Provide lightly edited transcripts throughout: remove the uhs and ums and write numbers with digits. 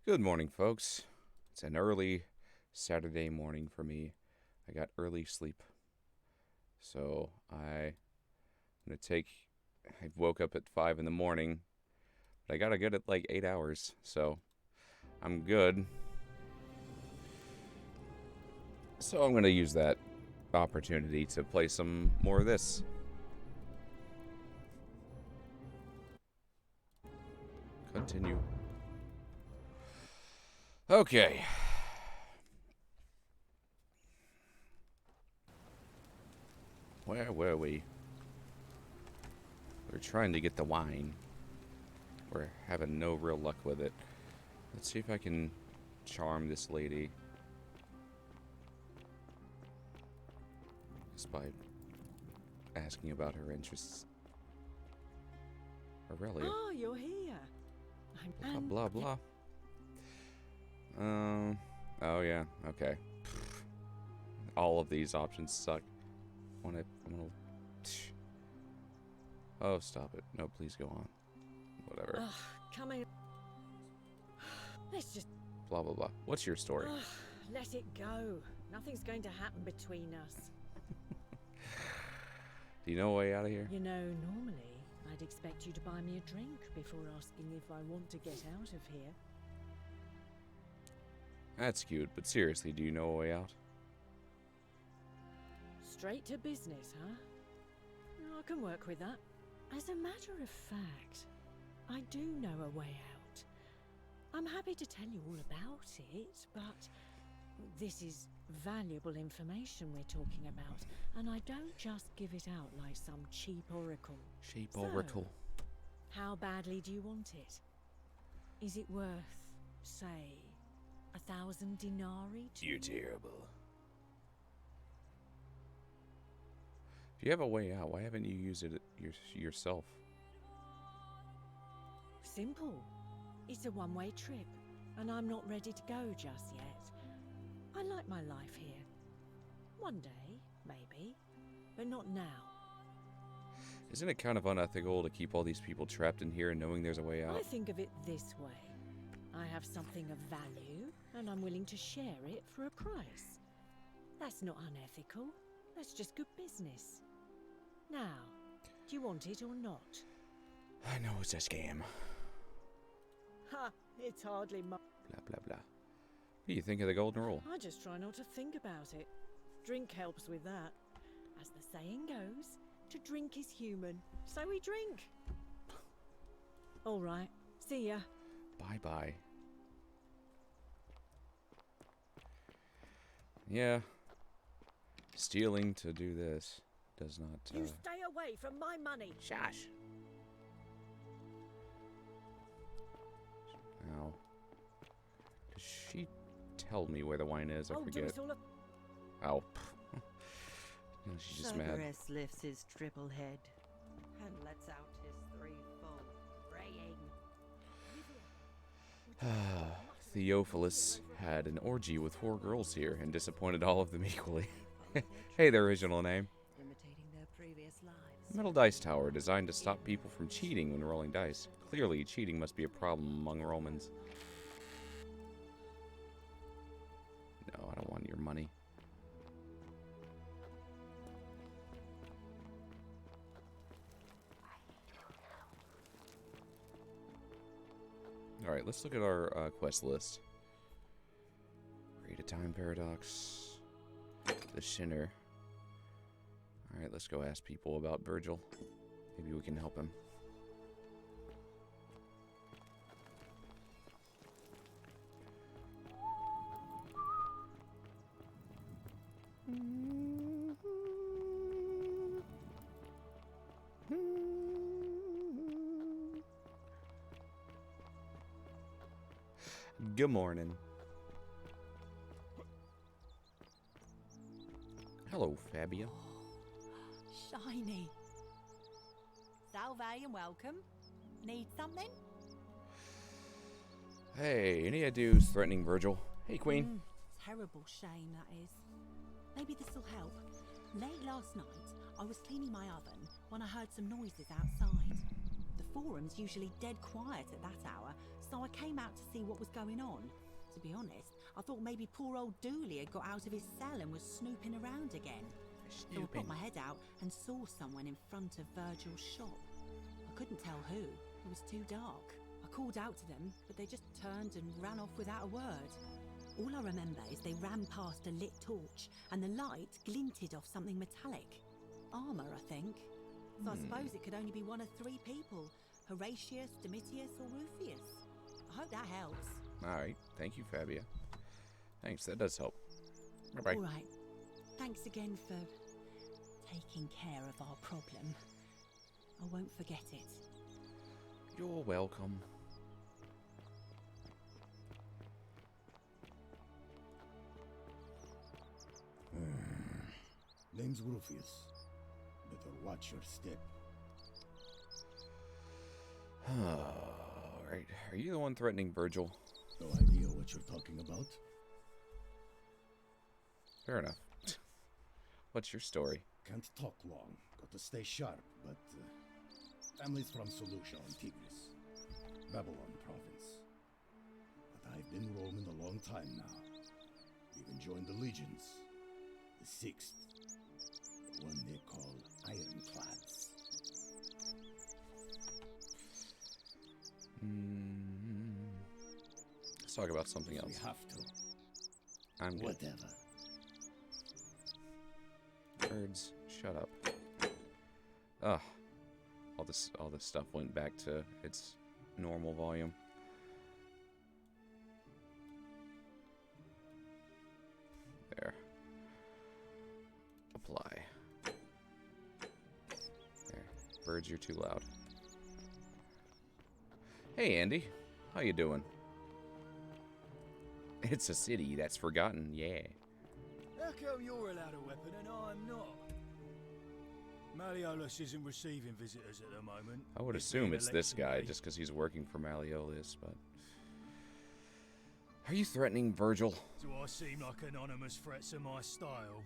Good morning, folks. It's an early Saturday morning for me. I got early sleep. So I'm going to take. I woke up at 5 in the morning, but I got to get it like 8 hours. So I'm good. So I'm going to use that opportunity to play some more of this. Continue. Okay. Where were we? We're trying to get the wine. We're having no real luck with it. Let's see if I can charm this lady. Just by asking about her interests. Aurelia. Oh, you're here. Blah, blah, blah. Oh yeah, okay. All of these options suck. Oh, stop it. No, please go on. Whatever. Ugh, coming. Let's just. Blah, blah, blah. What's your story? Ugh, let it go. Nothing's going to happen between us. Do you know a way out of here? You know, normally, I'd expect you to buy me a drink before asking if I want to get out of here. That's cute, but seriously, do you know a way out? Straight to business, huh? I can work with that. As a matter of fact, I do know a way out. I'm happy to tell you all about it, but this is valuable information we're talking about, and I don't just give it out like some cheap oracle. Cheap oracle. How badly do you want it? Is it worth, say, 1,000 denarii to You're terrible. If you have a way out, why haven't you used it yourself? Simple. It's a one-way trip, and I'm not ready to go just yet. I like my life here. One day, maybe, but not now. Isn't it kind of unethical to keep all these people trapped in here knowing there's a way out? I think of it this way. I have something of value, and I'm willing to share it for a price. That's not unethical. That's just good business. Now, do you want it or not? I know it's a scam. Ha! It's hardly Blah, blah, blah. What do you think of the golden rule? I just try not to think about it. Drink helps with that. As the saying goes, to drink is human, so we drink. All right, see ya. Bye-bye. Yeah. Stealing to do this does not... You stay away from my money. Shush. Now, does she tell me where the wine is? I forget. It's all Oh. She's just mad. Cerberus lifts his triple head and lets out his threefold braying. Theophilus had an orgy with 4 girls here and disappointed all of them equally. Hey, their original name. Imitating their previous lives. Metal dice tower designed to stop people from cheating when rolling dice. Clearly, cheating must be a problem among Romans. No, I don't want your money. Alright, let's look at our quest list. Create a time paradox. The Shinner. Alright, let's go ask people about Virgil. Maybe we can help him. Good morning. Hello, Fabia. Shiny. Salve and welcome. Need something? Hey, any ideas threatening Virgil? Hey, Queen. Terrible shame, that is. Maybe this'll help. Late last night, I was cleaning my oven when I heard some noises outside. The forum's usually dead quiet at that hour, so I came out to see what was going on. To be honest, I thought maybe poor old Dooley had got out of his cell and was snooping around again. So I put my head out and saw someone in front of Virgil's shop. I couldn't tell who. It was too dark. I called out to them, but they just turned and ran off without a word. All I remember is they ran past a lit torch, and the light glinted off something metallic. Armour, I think. So I suppose it could only be one of three people. Horatius, Domitius, or Rufius. I hope that helps. Alright, thank you, Fabia. Thanks, that does help. Bye-bye. All right. Thanks again for taking care of our problem. I won't forget it. You're welcome. Name's Rufius. Better watch your step. Alright, are you the one threatening Virgil? No idea what you're talking about? Fair enough. What's your story? Can't talk long. Got to stay sharp, but family's from Solutia on Tigris, Babylon province. But I've been roaming a long time now. Even joined the legions. The 6th. The one they call Ironclads. Let's talk about something We else. have to. I'm good. Whatever. Birds, shut up. Ugh. All this stuff went back to its normal volume. There. Apply. There. Birds, you're too loud. Hey, Andy. How you doing? It's a city that's forgotten, yeah. How come you're allowed a weapon and I'm not? Malleolus isn't receiving visitors at the moment. I would It's assume been it's this election guy day. just because he's working for Malleolus, but... Are you threatening Virgil? Do I seem like anonymous threats are my style?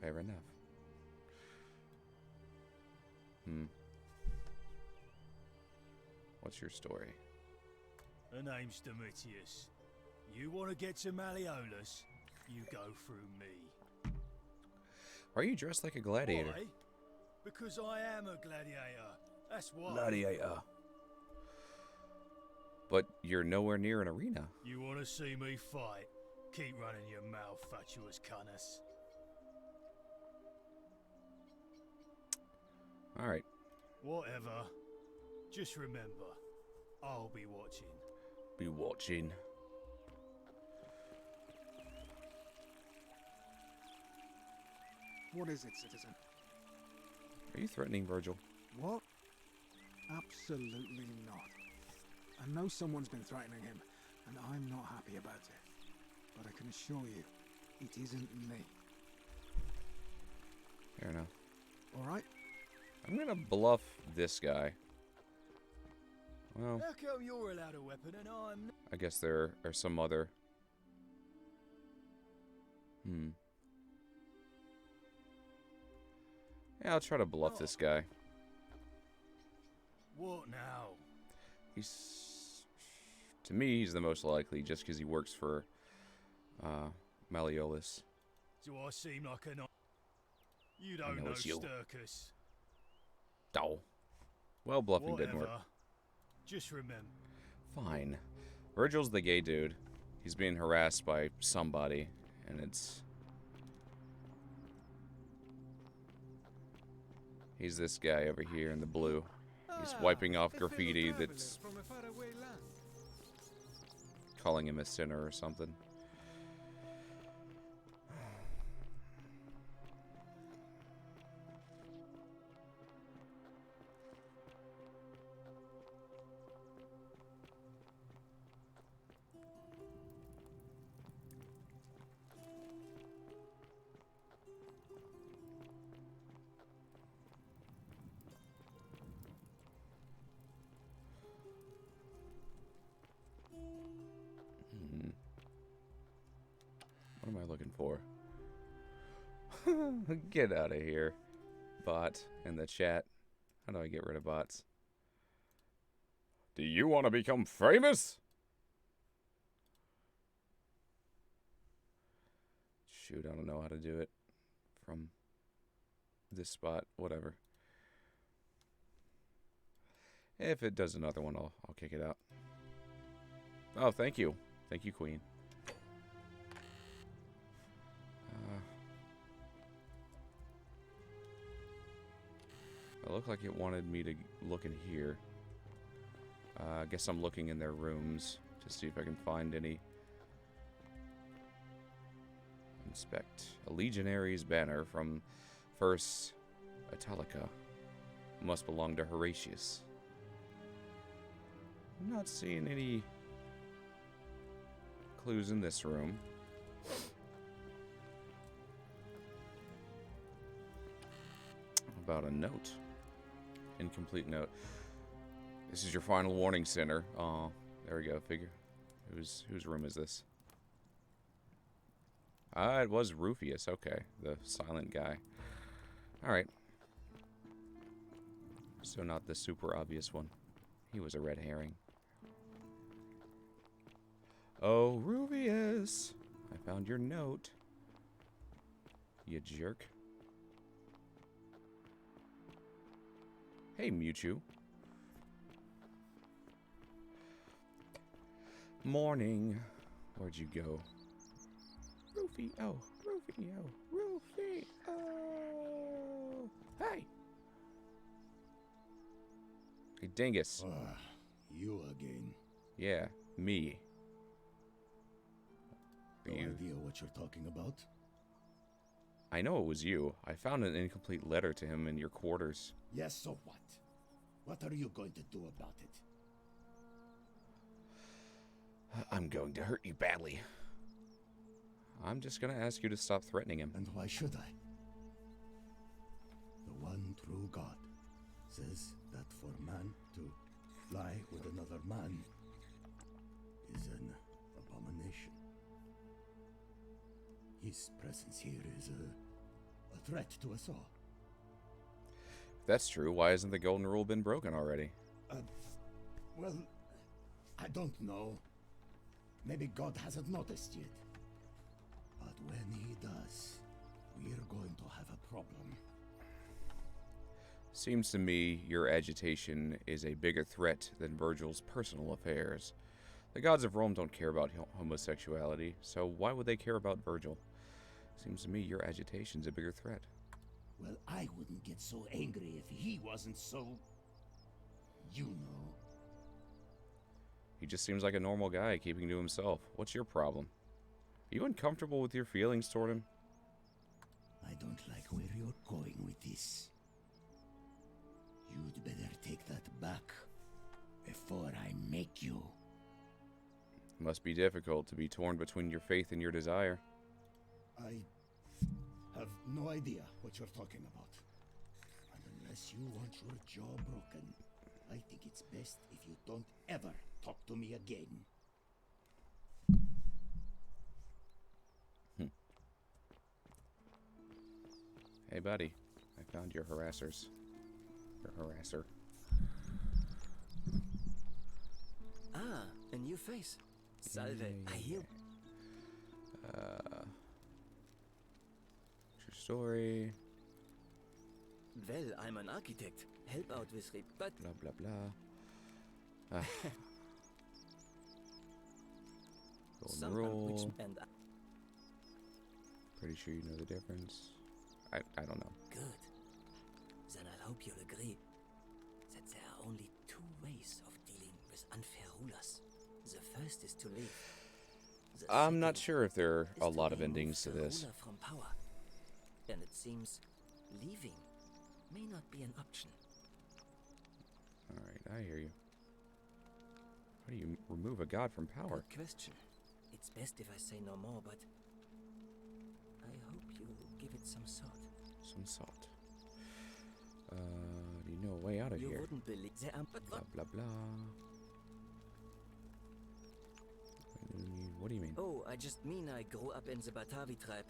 Fair enough. What's your story? The name's Domitius. You want to get to Malleolus? You go through me. Why are you dressed like a gladiator? Why? Because I am a gladiator. That's why. Gladiator. But you're nowhere near an arena. You want to see me fight? Keep running your mouth, fatuous cunners. Alright. Whatever. Just remember, I'll be watching. Be watching. What is it, citizen? Are you threatening Virgil? What? Absolutely not. I know someone's been threatening him, and I'm not happy about it. But I can assure you, it isn't me. Fair enough. Alright? I'm gonna bluff this guy. Well, How come you're allowed a weapon and I'm not? I guess there are some other... Yeah, I'll try to bluff this guy. What now? He's... To me, he's the most likely, just because he works for Malleolus. Do I seem like an... You I don't know know it's you. Sturkis. Oh. Well, bluffing didn't work. Whatever. Just remember. Fine. Virgil's the gay dude. He's being harassed by somebody, and it's... He's this guy over here in the blue. He's wiping off graffiti that's from a faraway land. calling him a sinner or something. What am I looking for? Get out of here. Bot in the chat. How do I get rid of bots? Do you want to become famous? Shoot, I don't know how to do it from this spot. Whatever. If it does another one, I'll kick it out. Oh, thank you. Thank you, Queen. It looked like it wanted me to look in here. I guess I'm looking in their rooms to see if I can find any. Inspect. A Legionary's banner from First Italica. Must belong to Horatius. I'm not seeing any clues in this room. About a note. Incomplete note. This is your final warning, sinner. Oh, there we go. Figure. Whose room is this? Ah, it was Rufius. Okay, the silent guy. All right. So not the super obvious one. He was a red herring. Oh, Rufius! I found your note. You jerk. Hey, Mewtwo. Morning. Where'd you go? Rufio, Rufio, Rufio. Hey. Hey, Dingus. You again. Yeah, me. No idea what you're talking about? I know it was you. I found an incomplete letter to him in your quarters. Yes, so what? What are you going to do about it? I'm going to hurt you badly. I'm just going to ask you to stop threatening him. And why should I? The one true God says that for man to fly with another man is an abomination. His presence here is a threat to us all. If that's true, why hasn't the golden rule been broken already? Well, I don't know. Maybe God hasn't noticed yet. But when he does, we're going to have a problem. Seems to me your agitation is a bigger threat than Virgil's personal affairs. The gods of Rome don't care about homosexuality, so why would they care about Virgil? Seems to me your agitation's a bigger threat. Well, I wouldn't get so angry if he wasn't so... you know. He just seems like a normal guy, keeping to himself. What's your problem? Are you uncomfortable with your feelings toward him? I don't like where you're going with this. You'd better take that back before I make you. It must be difficult to be torn between your faith and your desire. I have no idea what you're talking about. And unless you want your jaw broken, I think it's best if you don't ever talk to me again. Hey, buddy. I found your harassers. Your harasser. Ah, a new face. Salve. I hear. True story. Well, I'm an architect. Help out with but Blah, blah, blah. Golden some rule. and Pretty sure you know the difference. I don't know. good. Then I hope you'll agree that there are only two ways of dealing with unfair rulers. The first is to leave. The I'm not second sure if there are is a lot of remove endings to the this. ruler from power. And it seems leaving may not be an option. Alright, I hear you. How do you remove a god from power? Good question. It's best if I say no more, but I hope you'll give it some thought. Some salt. Do you know a way out of You here? wouldn't believe there are, but Blah, blah, blah. What do you mean? Oh, I just mean I grew up in the Batavi tribe.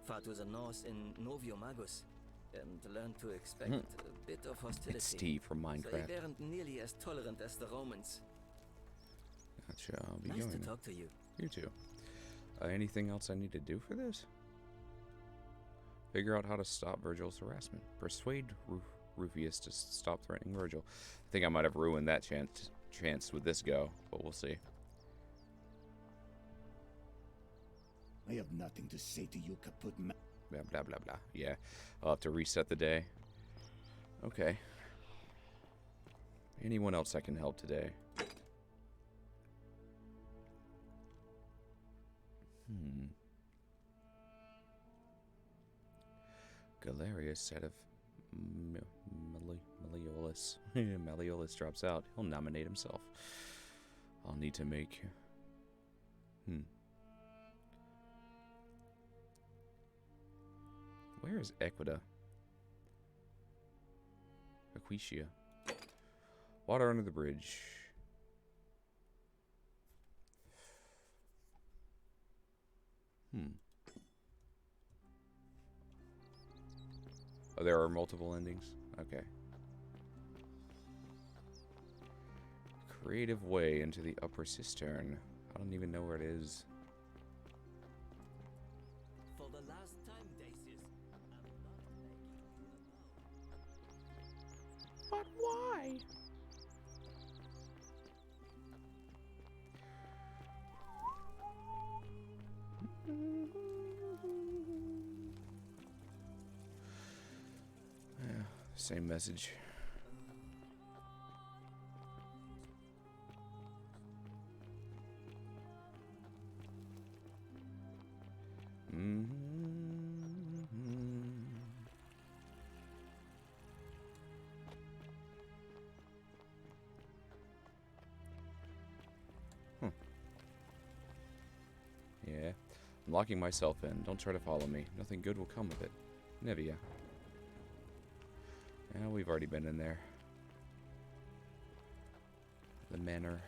far to the north in Novio Magus, and learned to expect a bit of hostility. It's Steve from Minecraft. They weren't nearly as tolerant as the Romans. Gotcha. I'll be Nice going to now. talk to you. You too. Anything else I need to do for this? Figure out how to stop Virgil's harassment. Persuade Rufius to stop threatening Virgil. I think I might have ruined that chance with this go, but we'll see. I have nothing to say to you, kaput ma- Blah, blah, blah, blah. Yeah, I'll have to reset the day. Okay. Anyone else I can help today? Galerius out of Malleolus. Malleolus drops out. He'll nominate himself. I'll need to make... Where is Equita? Equitia. Water under the bridge. Oh, there are multiple endings? Okay. Creative way into the upper cistern. I don't even know where it is. For the last time, Dacius, I'm not making you a vow. But why? Yeah, same message. Yeah. I'm locking myself in. Don't try to follow me. Nothing good will come of it. Nevia. Yeah, we've already been in there. The manor.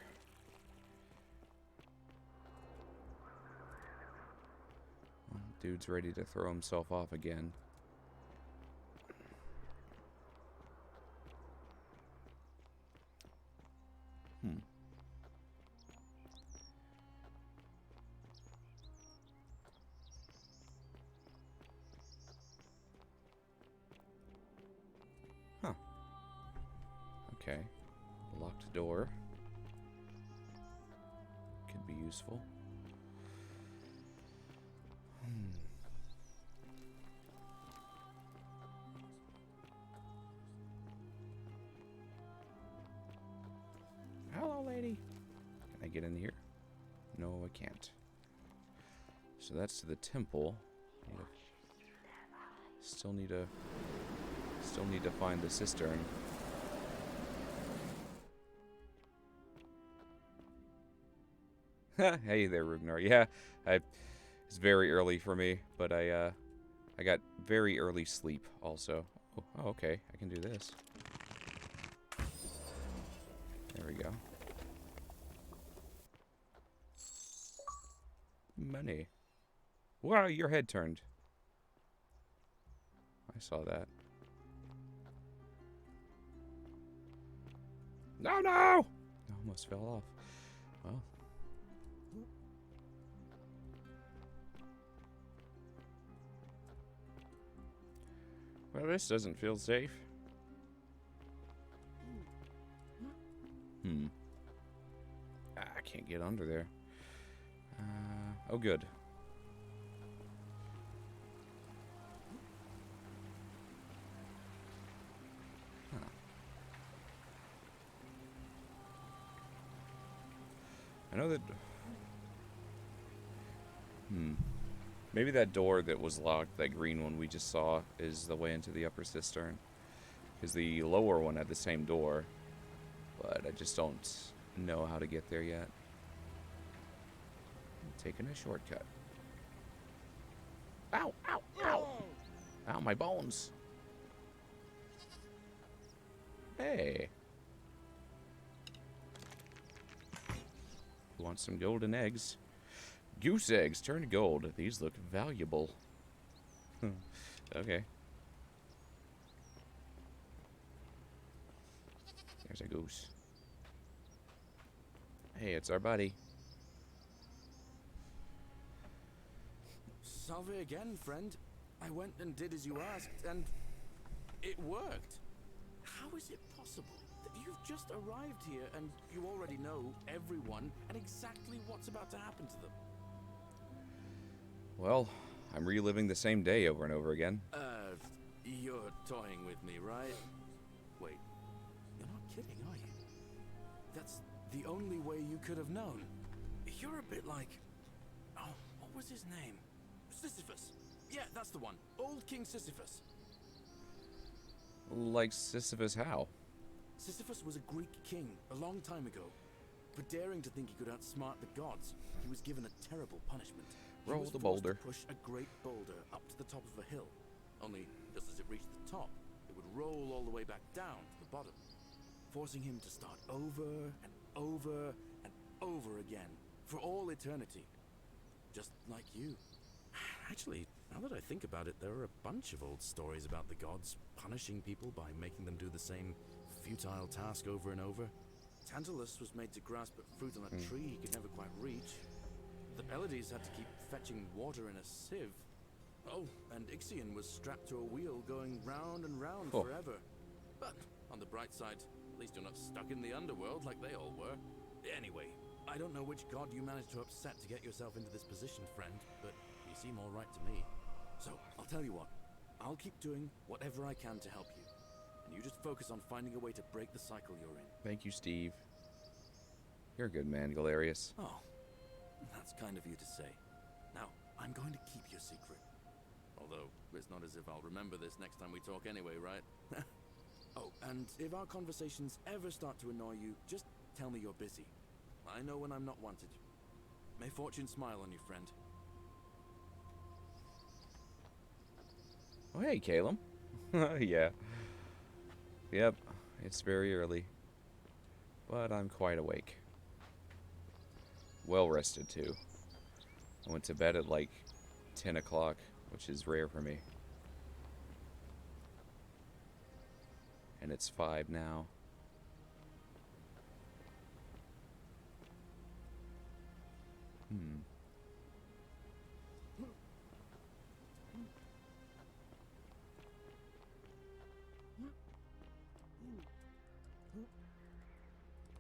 Dude's ready to throw himself off again. Huh. Okay. Locked door. Could be useful. Hello, lady. Can I get in here? No, I can't. So that's to the temple. Still need to find the cistern. Hey there, Rugnar. Yeah, it's very early for me, but I got very early sleep also. Oh, okay. I can do this. There we go. Money. Wow, your head turned. I saw that. No, no! I almost fell off. Well. Well, this doesn't feel safe. I can't get under there. Oh, good. Huh. I know that... Maybe that door that was locked, that green one we just saw, is the way into the upper cistern. Because the lower one had the same door. But I just don't know how to get there yet. I'm taking a shortcut. Ow, ow, ow! Ow, my bones! Hey! Who wants some golden eggs? Goose eggs, turn to gold. These look valuable. Okay. There's a goose. Hey, it's our buddy. Salve again, friend. I went and did as you asked, and it worked. How is it possible that you've just arrived here and you already know everyone and exactly what's about to happen to them? Well, I'm reliving the same day over and over again. You're toying with me, right? Wait, you're not kidding, are you? That's the only way you could have known. You're a bit like... Oh, what was his name? Sisyphus. Yeah, that's the one. Old King Sisyphus. Like Sisyphus how? Sisyphus was a Greek king a long time ago. For daring to think he could outsmart the gods, he was given a terrible punishment. He Roll was the forced boulder. to push a great boulder up to the top of a hill. Only, just as it reached the top, it would roll all the way back down to the bottom, forcing him to start over and over and over again for all eternity. Just like you. Actually, now that I think about it, there are a bunch of old stories about the gods punishing people by making them do the same futile task over and over. Tantalus was made to grasp at fruit on a tree he could never quite reach. The Pleiades had to keep fetching water in a sieve. Oh, and Ixion was strapped to a wheel going round and round forever. But on the bright side, at least you're not stuck in the underworld like they all were. Anyway, I don't know which god you managed to upset to get yourself into this position, friend, but you seem all right to me. So, I'll tell you what. I'll keep doing whatever I can to help you. And you just focus on finding a way to break the cycle you're in. Thank you, Steve. You're a good man, Galerius. Oh, that's kind of you to say. Now, I'm going to keep your secret. Although, it's not as if I'll remember this next time we talk anyway, right? Oh, and if our conversations ever start to annoy you, just tell me you're busy. I know when I'm not wanted. May fortune smile on you, friend. Oh, hey, Caleb. Yeah. Yep, it's very early. But I'm quite awake. Well rested, too. I went to bed at like 10 o'clock, which is rare for me. And it's 5 now.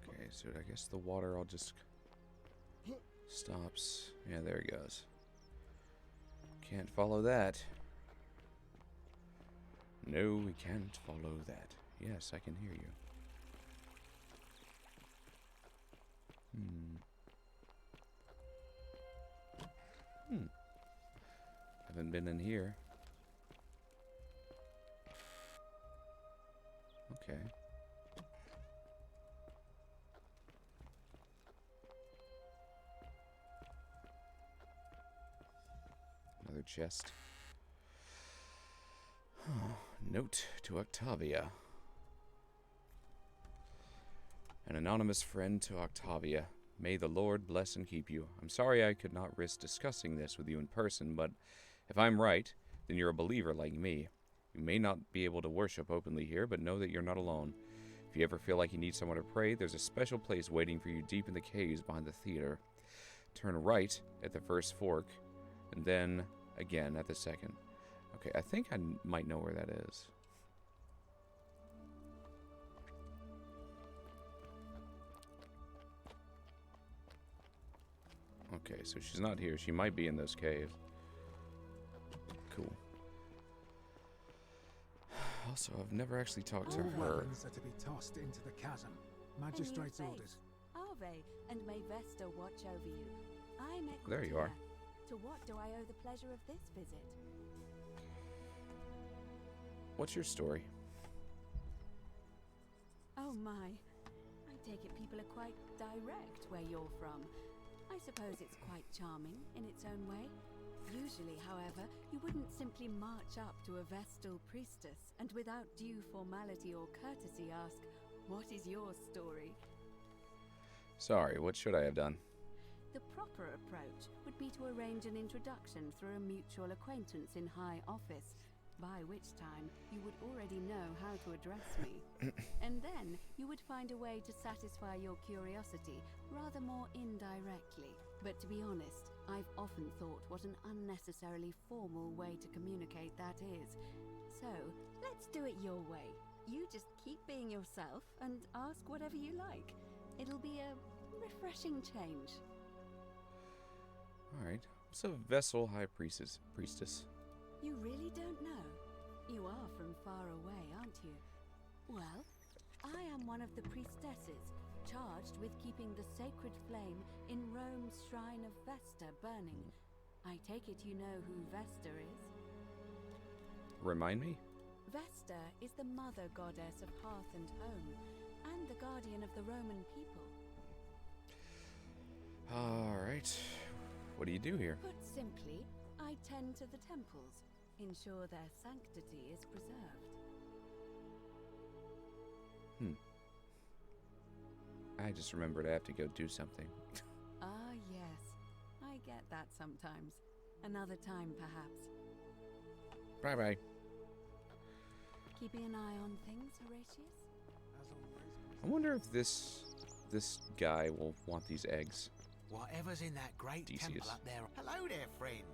Okay, so I guess the water all just stops. Yeah, there he goes. Can't follow that. No, we can't follow that. Yes, I can hear you. Haven't been in here. Okay. Another chest. Note to Octavia. An anonymous friend to Octavia. May the Lord bless and keep you. I'm sorry I could not risk discussing this with you in person, but if I'm right, then you're a believer like me. You may not be able to worship openly here, but know that you're not alone. If you ever feel like you need someone to pray, there's a special place waiting for you deep in the caves behind the theater. Turn right at the first fork, and then again at the second. Okay, I think I might know where that is. Okay, so she's not here. She might be in those caves. Cool. Also, I've never actually talked to All her. weapons are to be tossed into the chasm. Magistrate's orders. Ave, and may Vesta watch over you. I'm There you are. To what do I owe the pleasure of this visit? What's your story? Oh my. I take it people are quite direct where you're from. I suppose it's quite charming in its own way. Usually, however, you wouldn't simply march up to a Vestal priestess and without due formality or courtesy ask, "What is your story?" Sorry, what should I have done? The proper approach would be to arrange an introduction through a mutual acquaintance in high office, by which time you would already know how to address me. And then you would find a way to satisfy your curiosity rather more indirectly. But to be honest, I've often thought what an unnecessarily formal way to communicate that is. So, let's do it your way. You just keep being yourself and ask whatever you like. It'll be a refreshing change. Alright. What's a Vessel High Priestess? You really don't know? You are from far away, aren't you? Well, I am one of the priestesses, charged with keeping the sacred flame in Rome's shrine of Vesta burning. I take it you know who Vesta is? Remind me? Vesta is the mother goddess of hearth and home, and the guardian of the Roman people. Alright. What do you do here? Put simply, I tend to the temples, ensure their sanctity is preserved. I just remembered I have to go do something. Ah, yes. I get that sometimes. Another time, perhaps. Bye-bye. Keeping an eye on things, Horatius? As always. I wonder if this guy will want these eggs. Whatever's in that great temple Decius. up there. Hello there, friend.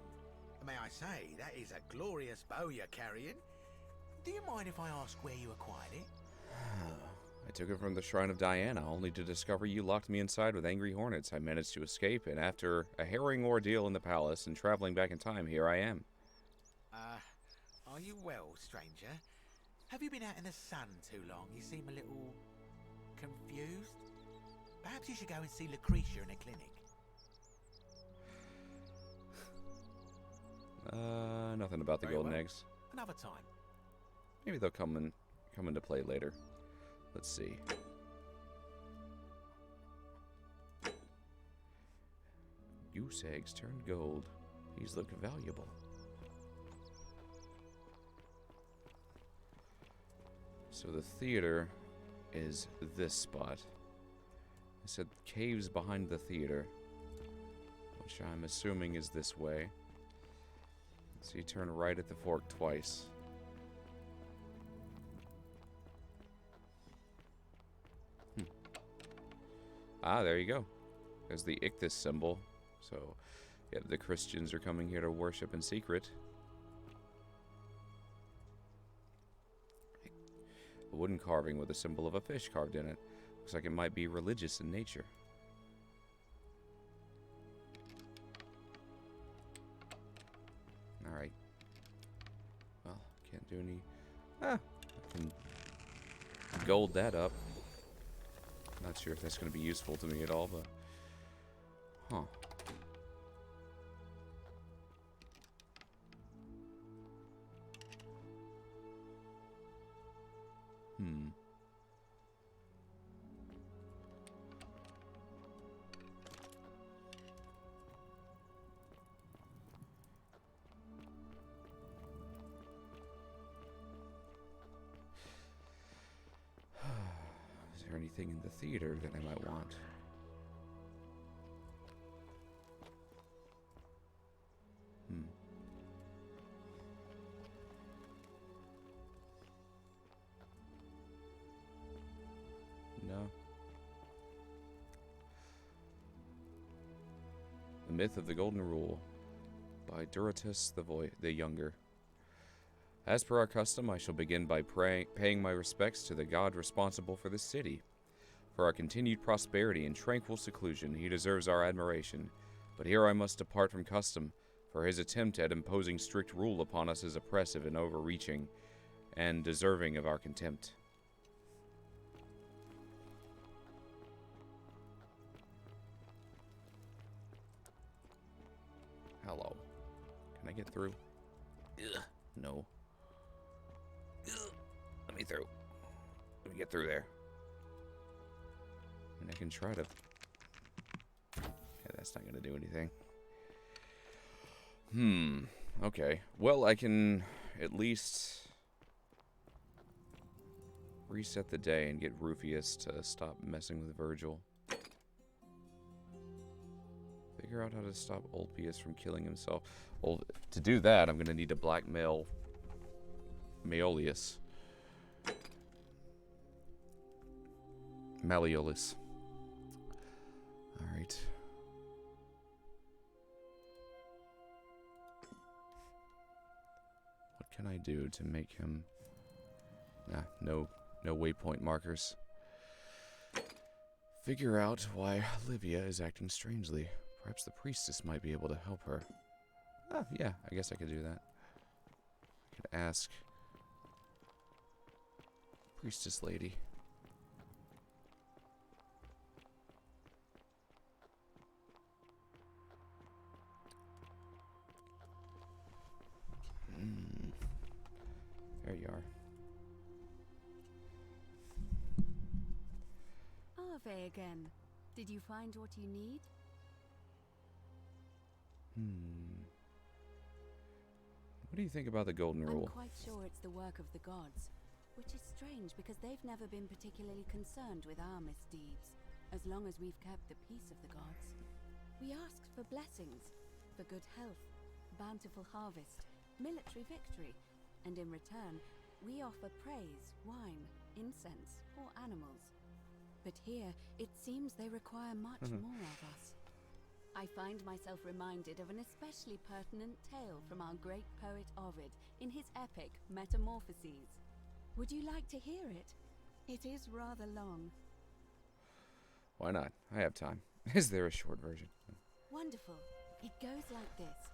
May I say, that is a glorious bow you're carrying. Do you mind if I ask where you acquired it? I took it from the Shrine of Diana, only to discover you locked me inside with angry hornets. I managed to escape, and after a harrowing ordeal in the palace and traveling back in time, here I am. Are you well, stranger? Have you been out in the sun too long? You seem a little confused. Perhaps you should go and see Lucretia in a clinic. Nothing about the Very golden well. eggs. Another time. Maybe they'll come into play later. Let's see. Goose eggs turned gold. These look valuable. So the theater is this spot. I said caves behind the theater, which I'm assuming is this way. So you turn right at the fork twice. Ah, there you go. There's the Ichthys symbol. So, yeah, the Christians are coming here to worship in secret. A wooden carving with a symbol of a fish carved in it. Looks like it might be religious in nature. Alright. Well, can't do any... I can gold that up. Not sure if that's going to be useful to me at all, but... Huh. Is there anything in the theater that I might want? No. The Myth of the Golden Rule by Duratus the Younger. As per our custom, I shall begin by paying my respects to the god responsible for this city. For our continued prosperity and tranquil seclusion, he deserves our admiration. But here I must depart from custom, for his attempt at imposing strict rule upon us is oppressive and overreaching, and deserving of our contempt. Hello. Can I get through? Ugh, no. Ugh, let me through. Let me get through there. And I can try to... Yeah, that's not going to do anything. Okay. Well, I can at least reset the day and get Rufius to stop messing with Virgil. Figure out how to stop Ulpius from killing himself. Well, to do that, I'm going to need to blackmail Malleolus. Alright. What can I do to make him... Nah, no waypoint markers. Figure out why Livia is acting strangely. Perhaps the priestess might be able to help her. Ah, yeah, I guess I could do that. I could ask priestess lady. There you are. Ave again. Did you find what you need? What do you think about the golden rule? I'm quite sure it's the work of the gods, which is strange because they've never been particularly concerned with our misdeeds, as long as we've kept the peace of the gods. We asked for blessings, for good health, bountiful harvest, military victory, and in return, we offer praise, wine, incense, or animals. But here, it seems they require much more of us. I find myself reminded of an especially pertinent tale from our great poet Ovid in his epic Metamorphoses. Would you like to hear it? It is rather long. Why not? I have time. Is there a short version? Wonderful. It goes like this.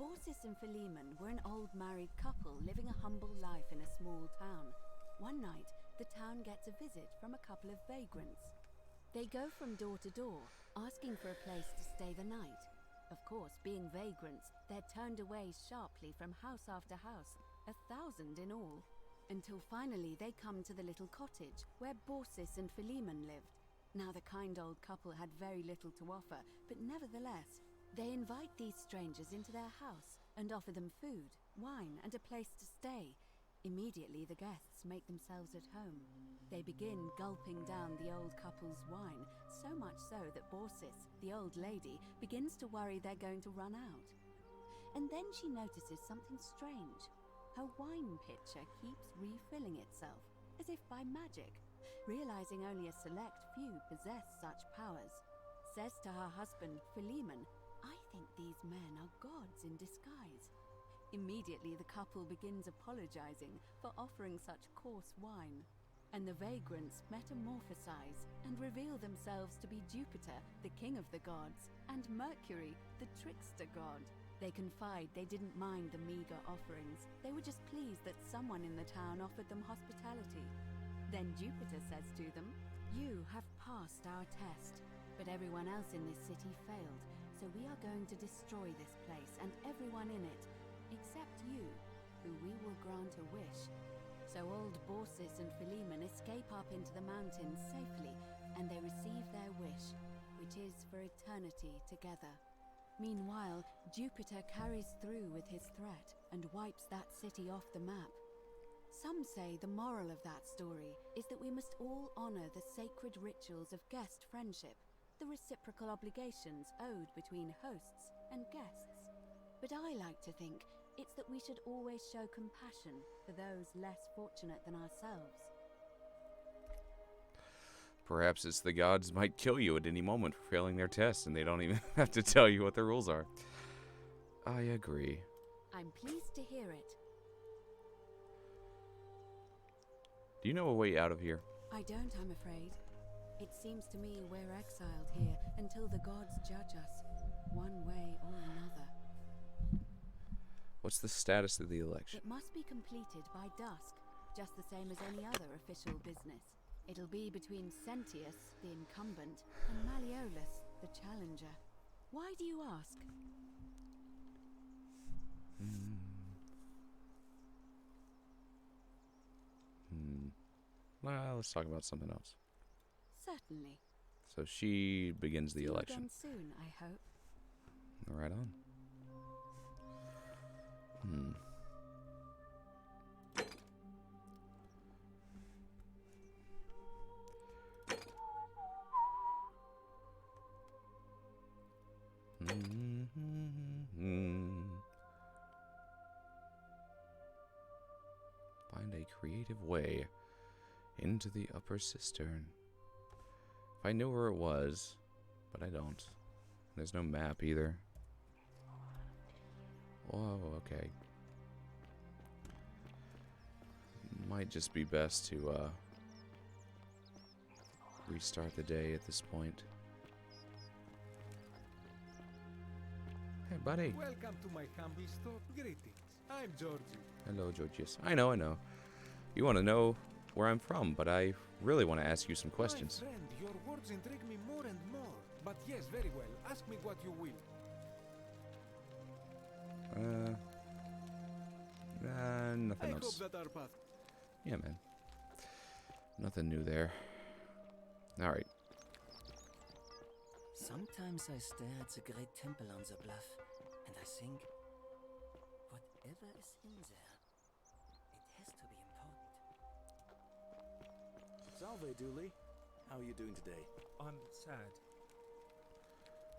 Baucis and Philemon were an old married couple living a humble life in a small town. One night, the town gets a visit from a couple of vagrants. They go from door to door, asking for a place to stay the night. Of course, being vagrants, they're turned away sharply from house after house, 1,000 in all, until finally they come to the little cottage where Baucis and Philemon lived. Now the kind old couple had very little to offer, but nevertheless, they invite these strangers into their house and offer them food, wine, and a place to stay. Immediately the guests make themselves at home. They begin gulping down the old couple's wine, so much so that Baucis, the old lady, begins to worry they're going to run out. And then she notices something strange. Her wine pitcher keeps refilling itself, as if by magic. Realizing only a select few possess such powers, says to her husband, Philemon, "I think these men are gods in disguise." Immediately the couple begins apologizing for offering such coarse wine, and the vagrants metamorphosize and reveal themselves to be Jupiter, the king of the gods, and Mercury, the trickster god. They confide they didn't mind the meager offerings, they were just pleased that someone in the town offered them hospitality. Then Jupiter says to them, "You have passed our test, but everyone else in this city failed, so we are going to destroy this place and everyone in it, except you, who we will grant a wish." So old Baucis and Philemon escape up into the mountains safely, and they receive their wish, which is for eternity together. Meanwhile, Jupiter carries through with his threat and wipes that city off the map. Some say the moral of that story is that we must all honor the sacred rituals of guest friendship, the reciprocal obligations owed between hosts and guests. But I like to think it's that we should always show compassion for those less fortunate than ourselves. Perhaps it's the gods might kill you at any moment for failing their test, and they don't even have to tell you what the rules are. I agree. I'm pleased to hear it. Do you know a way out of here? I don't, I'm afraid. It seems to me we're exiled here until the gods judge us, one way or another. What's the status of the election? It must be completed by dusk, just the same as any other official business. It'll be between Sentius, the incumbent, and Malleolus, the challenger. Why do you ask? Well, let's talk about something else. Certainly. So she begins the See you election. again soon, I hope. Right on. find a creative way into the upper cistern. If I knew where it was, but I don't. There's no map either. Whoa, okay. Might just be best to restart the day at this point. Hey, buddy. Welcome to my humble store. Greetings. I'm Georgie. Hello, Georgius. I know. You want to know where I'm from, but I really want to ask you some questions. My friend, your words intrigue me more and more. But yes, very well. Ask me what you will. Nothing I else. hope that our path. Yeah, man. Nothing new there. Alright. Sometimes I stare at the great temple on the bluff, and I think, whatever is in there, it has to be important. Salve, Dooley. How are you doing today? I'm sad.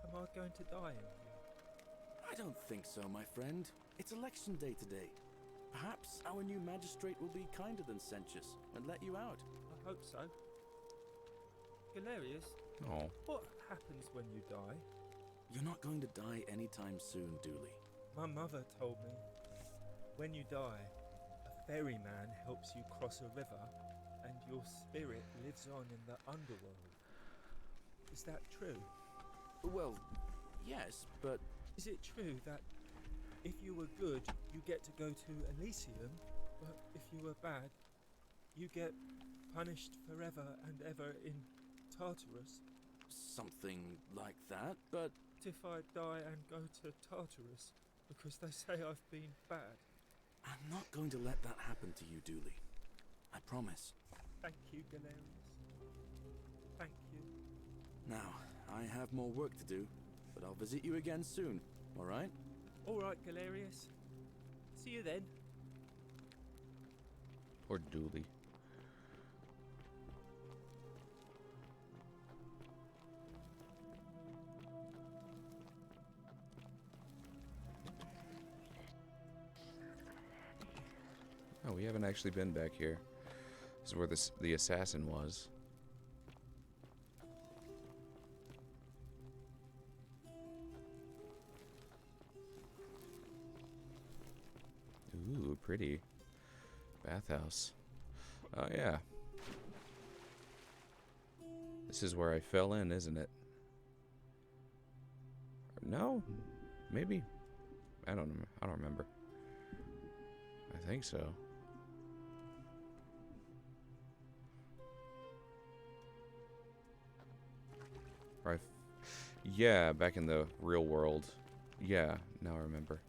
Am I going to die in here? I don't think so, my friend. It's election day today. Perhaps our new magistrate will be kinder than Sentius and let you out. I hope so. Galerius, Oh. what happens when you die? You're not going to die anytime soon, Dooley. My mother told me, when you die, a ferryman helps you cross a river, and your spirit lives on in the underworld. Is that true? Well, yes, but... Is it true that if you were good, you get to go to Elysium, but if you were bad, you get punished forever and ever in Tartarus? Something like that, but... If I die and go to Tartarus because they say I've been bad? I'm not going to let that happen to you, Dooley. I promise. Thank you, Galerius. Thank you. Now, I have more work to do, but I'll visit you again soon, alright? Alright, Galerius. See you then. Poor Dooley. Oh, we haven't actually been back here. This is where the assassin was. Ooh, pretty. Bathhouse. Oh, yeah. This is where I fell in, isn't it? No? Maybe? I don't remember. I think so. Right. Yeah, back in the real world. Yeah, now I remember.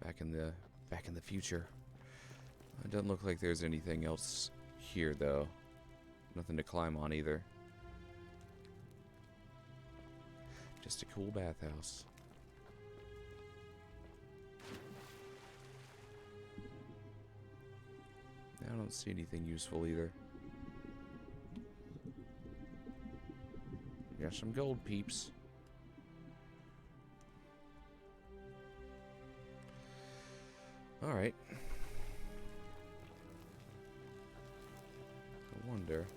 Back in the future. It doesn't look like there's anything else here though. Nothing to climb on either. Just a cool bathhouse. I don't see anything useful either. Got some gold peeps. Alright. I wonder.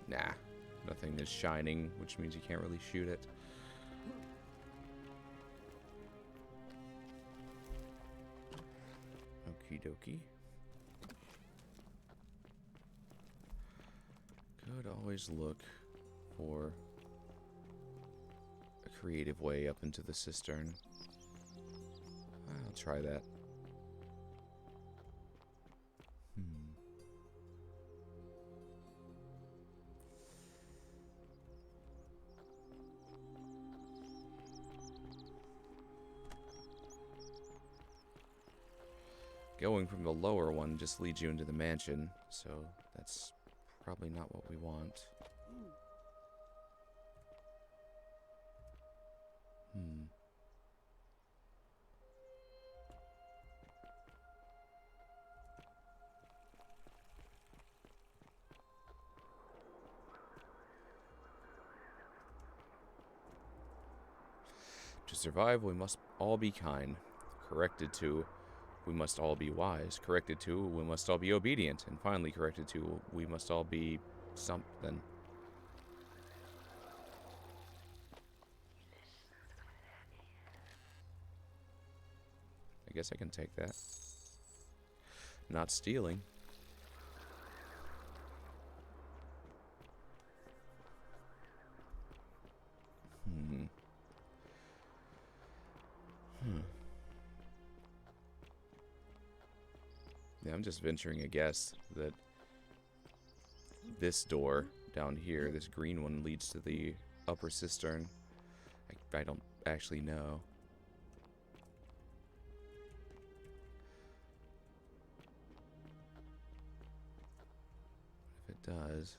Nah. Nothing is shining, which means you can't really shoot it. Okie dokie. Could always look for a creative way up into the cistern. I'll try that. Going from the lower one just leads you into the mansion, so that's probably not what we want. survive, we must all be kind. Corrected to, we must all be wise. Corrected to, we must all be obedient. And finally corrected to, we must all be something. I guess I can take that. Not stealing. Yeah, I'm just venturing a guess that this door down here, this green one, leads to the upper cistern. I don't actually know. If it does...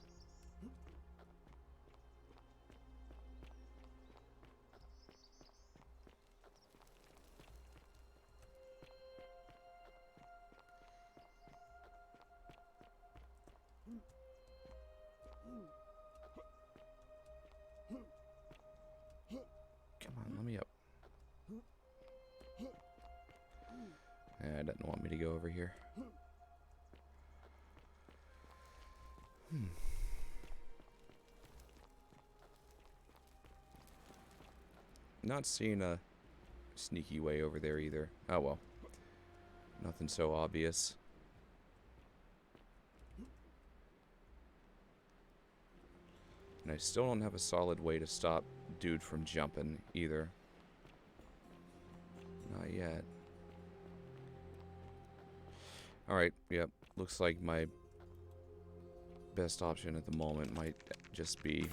Come on, let me up. It doesn't want me to go over here. Not seeing a sneaky way over there either. Oh well. Nothing so obvious. And I still don't have a solid way to stop dude from jumping either. Not yet. Alright, yep. Looks like my best option at the moment might just be...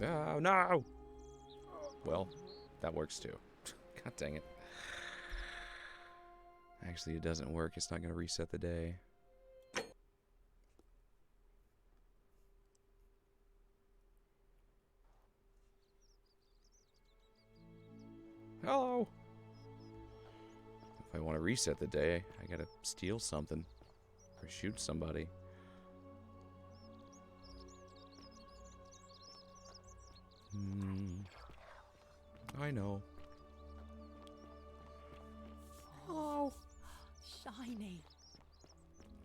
Oh, no! Well, that works too. God dang it. Actually, it doesn't work. It's not going to reset the day. Hello! If I want to reset the day, I gotta steal something. Or shoot somebody. I know. Oh, shiny.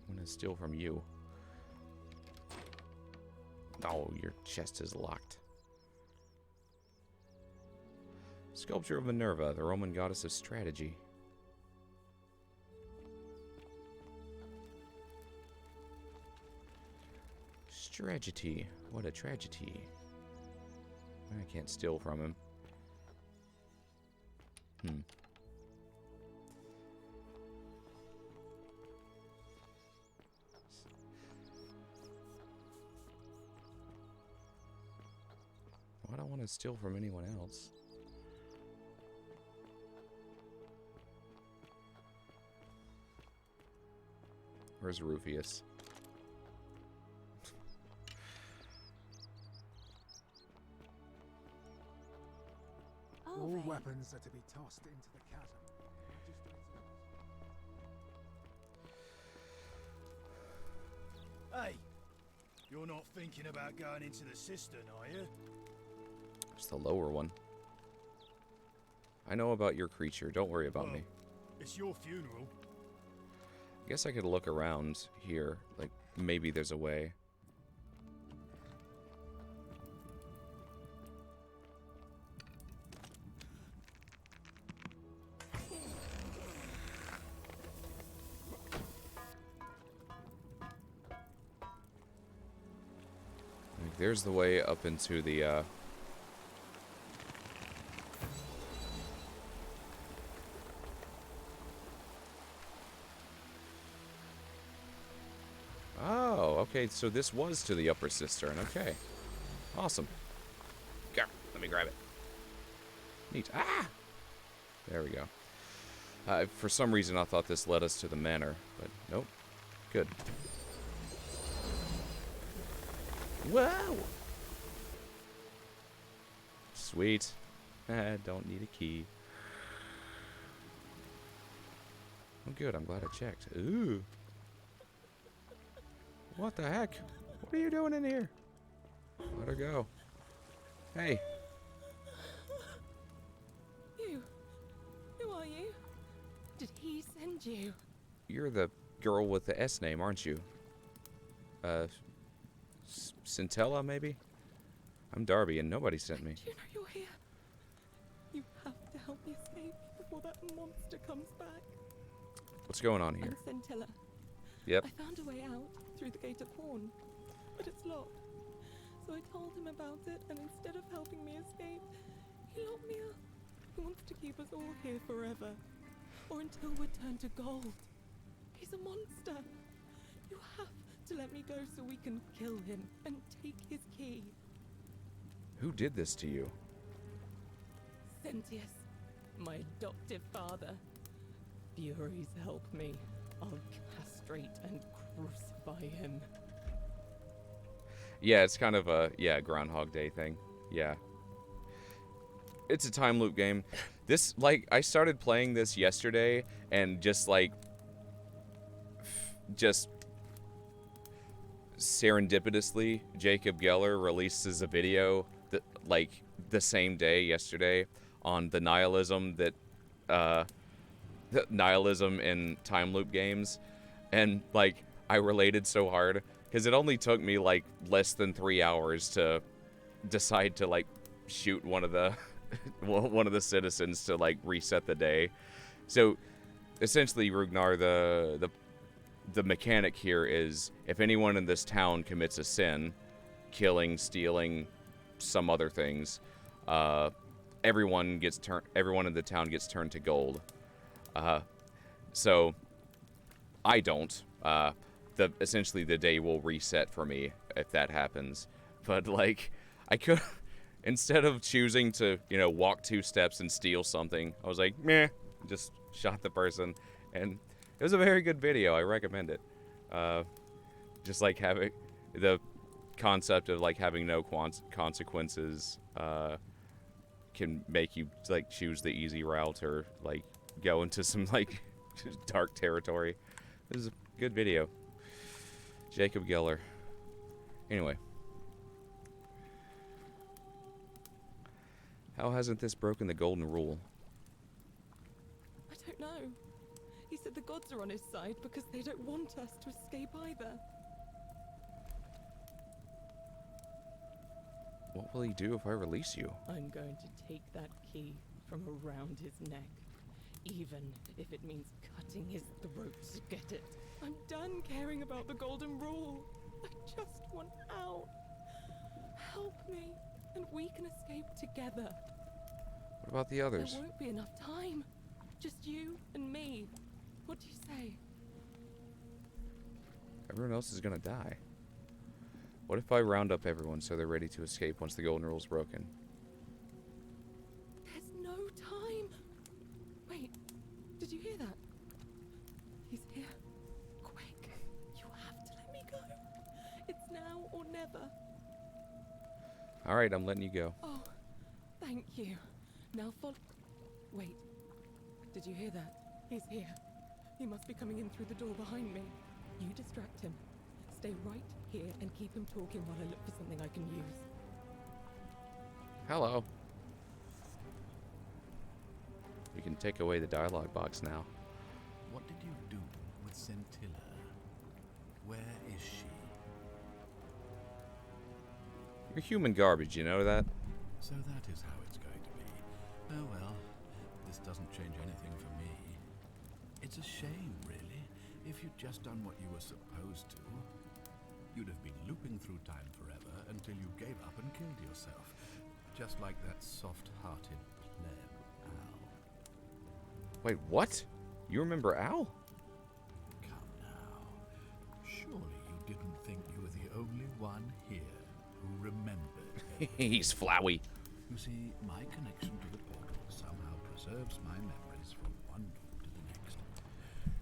I'm gonna steal from you. Oh, your chest is locked. Sculpture of Minerva, the Roman goddess of strategy. Strategy. What a tragedy. I can't steal from him. Well, I don't want to steal from anyone else. Where's Rufius? All weapons are to be tossed into the chasm. Hey, you're not thinking about going into the cistern, are you? It's the lower one. I know about your creature. Don't worry about me. It's your funeral. I guess I could look around here. Like, maybe there's a way. Like, there's the way up into the, Oh, okay, so this was to the upper cistern. Okay. Awesome. Go. Let me grab it. Neat. Ah! There we go. For some reason, I thought this led us to the manor, but nope. Good. Whoa! Sweet. Don't need a key. Oh, good. I'm glad I checked. Ooh. What the heck? What are you doing in here? Let her go. Hey. You. Who are you? Did he send you? You're the girl with the S name, aren't you? Scintilla, maybe? I'm Darby, and nobody sent me. Do you know you're here? You have to help me escape before that monster comes back. What's going on here? I'm Scintilla. Yep. I found a way out through the gate of Horn, but it's locked. So I told him about it, and instead of helping me escape, he locked me up. He wants to keep us all here forever, or until we're turned to gold. He's a monster. You have to let me go so we can kill him and take his key. Who did this to you? Sentius, my adoptive father. Furies help me. I'll castrate and crucify him. Yeah, it's kind of a, Groundhog Day thing. Yeah. It's a time loop game. This, like, I started playing this yesterday, and just serendipitously, Jacob Geller releases a video that, like, the same day yesterday on the nihilism in time loop games, and, like, I related so hard because it only took me like less than 3 hours to decide to like shoot one of the citizens to like reset the day. So essentially, Rugnar, the mechanic here is if anyone in this town commits a sin, killing, stealing, some other things, everyone in the town gets turned to gold. So I don't. Essentially the day will reset for me if that happens. But like, I could, instead of choosing to, walk 2 steps and steal something, I was like, meh, just shot the person. And it was a very good video. I recommend it. Just like having the concept of like having no consequences can make you like choose the easy route or like go into some like dark territory. It was a good video. Jacob Geller. Anyway. How hasn't this broken the golden rule? I don't know. He said the gods are on his side because they don't want us to escape either. What will he do if I release you? I'm going to take that key from around his neck, even if it means cutting his throat to get it. I'm done caring about the golden rule. I just want out. Help me, and we can escape together. What about the others? There won't be enough time. Just you and me. What do you say? Everyone else is gonna die. What if I round up everyone so they're ready to escape once the golden rule's broken? There's no time. Wait, did you hear that? He's here. Quick, you have to let me go. It's now or never. Alright, I'm letting you go. Oh, thank you. Now follow. Wait, did you hear that? He's here. He must be coming in through the door behind me. You distract him. Stay right here and keep him talking while I look for something I can use. Hello. We can take away the dialogue box now. What did you do with Scintilla? Where is she? You're human garbage, you know that? So that is how it's going to be. Oh well, this doesn't change anything for me. It's a shame, really. If you'd just done what you were supposed to, you'd have been looping through time forever until you gave up and killed yourself. Just like that soft-hearted pleb, Al. Wait, what? You remember Al? Come now. Surely you didn't think you were the only one here who remembered him. He's flowy. You see, my connection to the portal somehow preserves my memories from one loop to the next.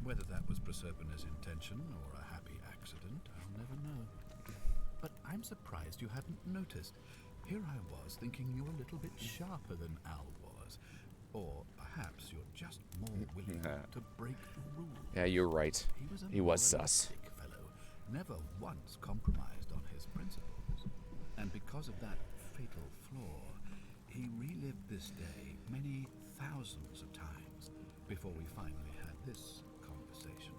Whether that was Proserpina's intention or a happy accident, I'll never know. But I'm surprised you hadn't noticed. Here I was thinking you were a little bit sharper than Al was. Or perhaps you're just more willing to break the rules. Yeah, you're right. He was sus. Moralistic fellow, never once compromised on his principles. And because of that fatal flaw, he relived this day many thousands of times before we finally had this conversation.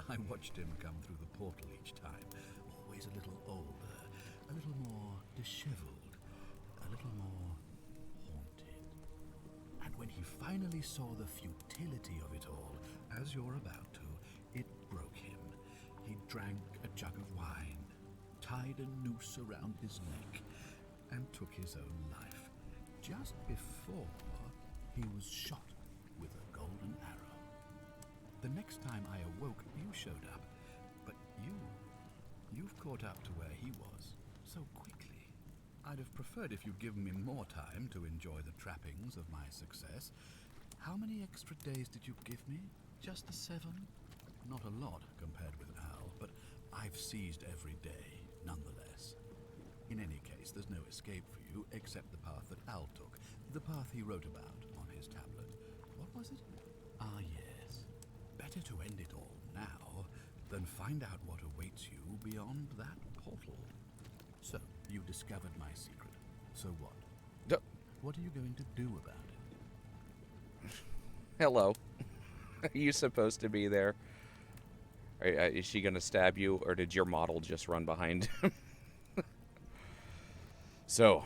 I watched him come through the portal each time, always a little older, a little more disheveled, a little more haunted. And when he finally saw the futility of it all, as you're about to, it broke him. He drank a jug of wine, tied a noose around his neck, and took his own life, just before he was shot with a golden arrow. The next time I awoke, you showed up, but you've caught up to where he was so quickly. I'd have preferred if you'd given me more time to enjoy the trappings of my success. How many extra days did you give me? Just the 7? Not a lot compared with Al, but I've seized every day, nonetheless. In any case, there's no escape for you except the path that Al took, the path he wrote about on his tablet. What was it? Ah, yes. Better to end it all now than find out what awaits you beyond that portal. So, you discovered my secret. So what? What are you going to do about it? Hello. Are you supposed to be there? Is she going to stab you, or did your model just run behind him? So,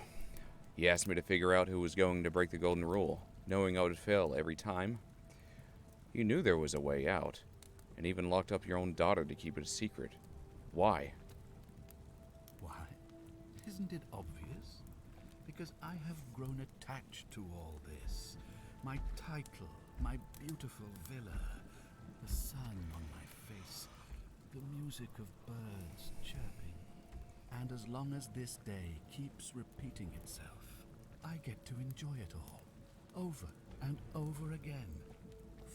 he asked me to figure out who was going to break the golden rule, knowing I would fail every time. You knew there was a way out, and even locked up your own daughter to keep it a secret. Why? Why? Isn't it obvious? Because I have grown attached to all this. My title, my beautiful villa, the sun on my face, the music of birds chirping. And as long as this day keeps repeating itself, I get to enjoy it all, over and over again,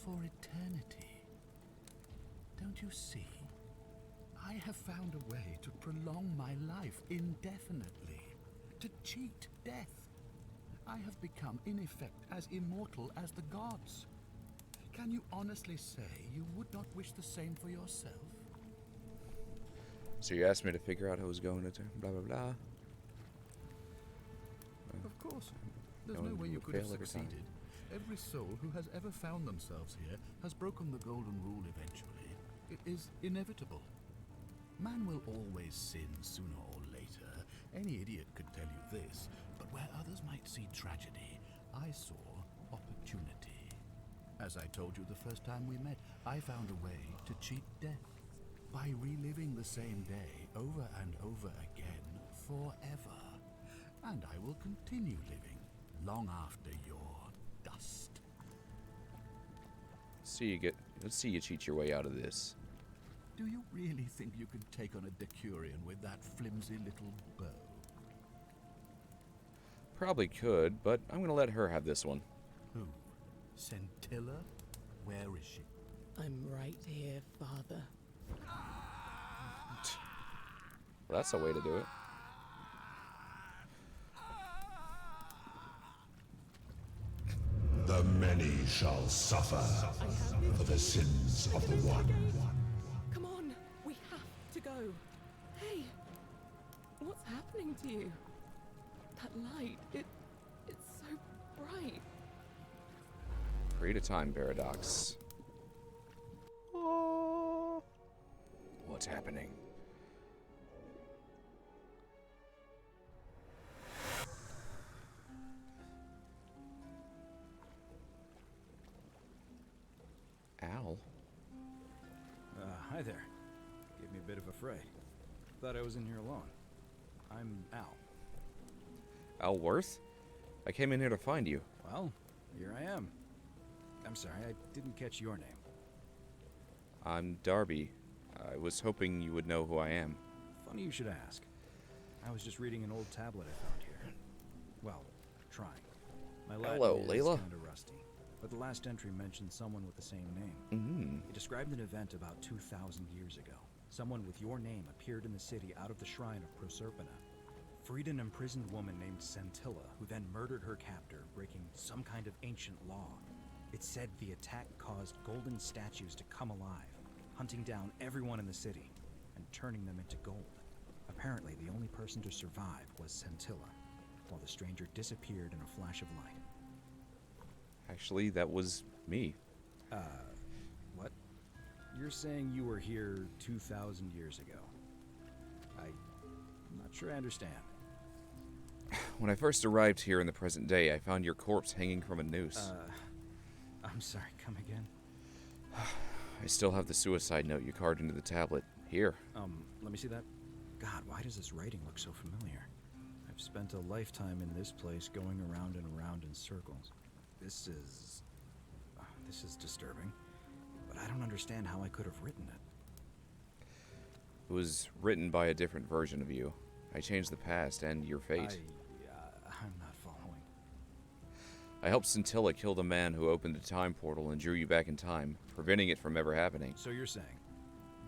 for eternity. Don't you see? I have found a way to prolong my life indefinitely, to cheat death. I have become, in effect, as immortal as the gods. Can you honestly say you would not wish the same for yourself? So you asked me to figure out who was going to blah, blah, blah. Of course. There's no way you could have succeeded. Every soul who has ever found themselves here has broken the golden rule eventually. It is inevitable. Man will always sin sooner or later. Any idiot could tell you this. But where others might see tragedy, I saw opportunity. As I told you the first time we met, I found a way to cheat death. By reliving the same day over and over again forever. And I will continue living long after your dust. Let's see you cheat your way out of this. Do you really think you can take on a Decurion with that flimsy little bow? Probably could, but I'm going to let her have this one. Who? Scintilla? Where is she? I'm right here, Father. Well, that's a way to do it. The many shall suffer for the sins of the one. Come on, we have to go. Hey, what's happening to you? That light, it's so bright. Create a time paradox. Oh. What's happening? Al? Hi there. Gave me a bit of a fright. Thought I was in here alone. I'm Al. Al Worth? I came in here to find you. Well, here I am. I'm sorry, I didn't catch your name. I'm Darby. I was hoping you would know who I am. Funny you should ask. I was just reading an old tablet I found here. Well, trying. My Hello, Latin Layla. is kinda rusty, but the last entry mentioned someone with the same name. Mm-hmm. It described an event about 2,000 years ago. Someone with your name appeared in the city out of the shrine of Proserpina. Freed an imprisoned woman named Scintilla, who then murdered her captor, breaking some kind of ancient law. It said the attack caused golden statues to come alive, hunting down everyone in the city and turning them into gold. Apparently, the only person to survive was Scintilla. while the stranger disappeared in a flash of light. Actually, that was me. What? You're saying you were here 2,000 years ago? I'm not sure I understand. When I first arrived here in the present day, I found your corpse hanging from a noose. I'm sorry, come again? I still have the suicide note you carved into the tablet. Here. Let me see that. God, why does this writing look so familiar? I've spent a lifetime in this place going around and around in circles. This is disturbing, but I don't understand how I could have written it. It was written by a different version of you. I changed the past and your fate. I'm not following. I helped Scintilla kill the man who opened a time portal and drew you back in time, preventing it from ever happening. So you're saying,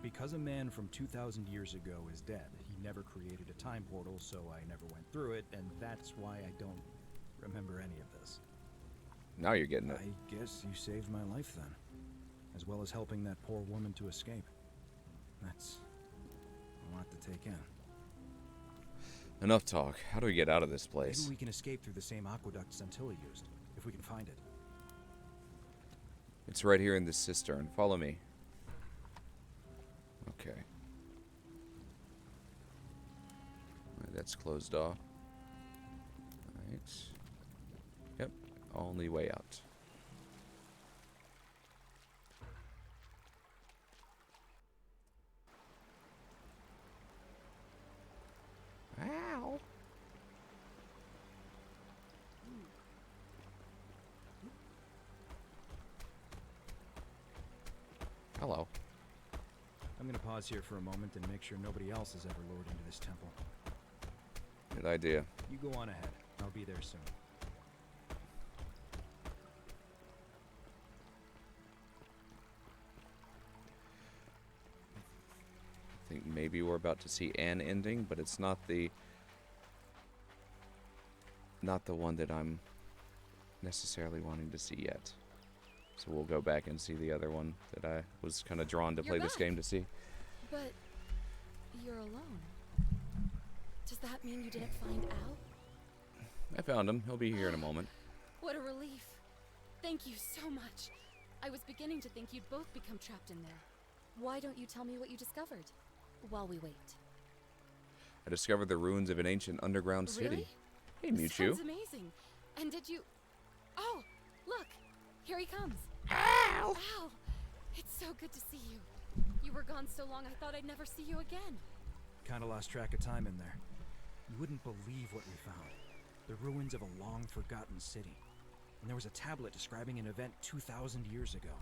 because a man from 2,000 years ago is dead, he never created a time portal, so I never went through it, and that's why I don't remember any of this. Now you're getting it. I guess you saved my life then, as well as helping that poor woman to escape. That's a lot to take in. Enough talk. How do we get out of this place? Maybe we can escape through the same aqueduct Scintilla used, if we can find it. It's right here in this cistern. Follow me. Okay. Alright, that's closed off. Alright. Yep. Only way out. Ow. Hello. I'm gonna pause here for a moment and make sure nobody else has ever lured into this temple. Good idea. You go on ahead. I'll be there soon. I think maybe we're about to see an ending, but it's not the one that I'm necessarily wanting to see yet. So we'll go back and see the other one that I was kind of drawn to play this game to see. But you're alone. Does that mean you didn't find Al? I found him. He'll be here in a moment. What a relief. Thank you so much. I was beginning to think you'd both become trapped in there. Why don't you tell me what you discovered while we wait? I discovered the ruins of an ancient underground city. Really? Hey, Mewtwo. Sounds amazing. And did you... Oh, look. Here he comes. Ow! Ow! It's so good to see you. You were gone so long I thought I'd never see you again. Kinda lost track of time in there. You wouldn't believe what we found. The ruins of a long-forgotten city. And there was a tablet describing an event 2,000 years ago.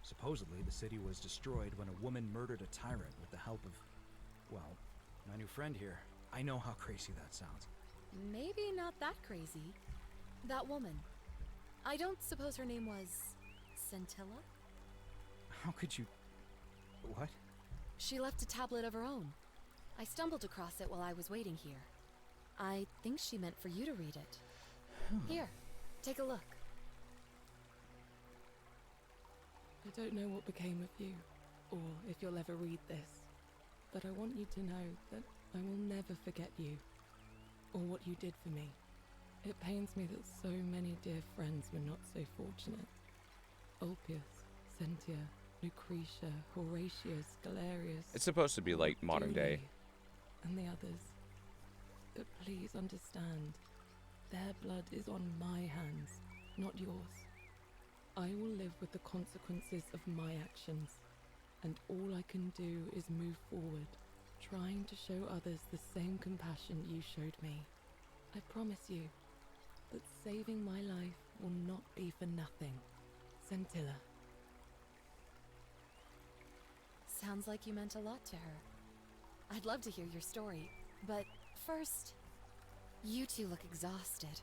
Supposedly, the city was destroyed when a woman murdered a tyrant with the help of, well, my new friend here. I know how crazy that sounds. Maybe not that crazy. That woman. I don't suppose her name was... Scintilla? How could you... What? She left a tablet of her own. I stumbled across it while I was waiting here. I think she meant for you to read it. Here, take a look. I don't know what became of you, or if you'll ever read this, but I want you to know that I will never forget you, or what you did for me. It pains me that so many dear friends were not so fortunate. Ulpius, Sentia, Lucretia, Horatius, Galerius... It's supposed to be like modern day. And the others. But please understand, their blood is on my hands, not yours. I will live with the consequences of my actions, and all I can do is move forward, trying to show others the same compassion you showed me. I promise you that saving my life will not be for nothing. Scintilla. Sounds like you meant a lot to her. I'd love to hear your story, but first, you two look exhausted.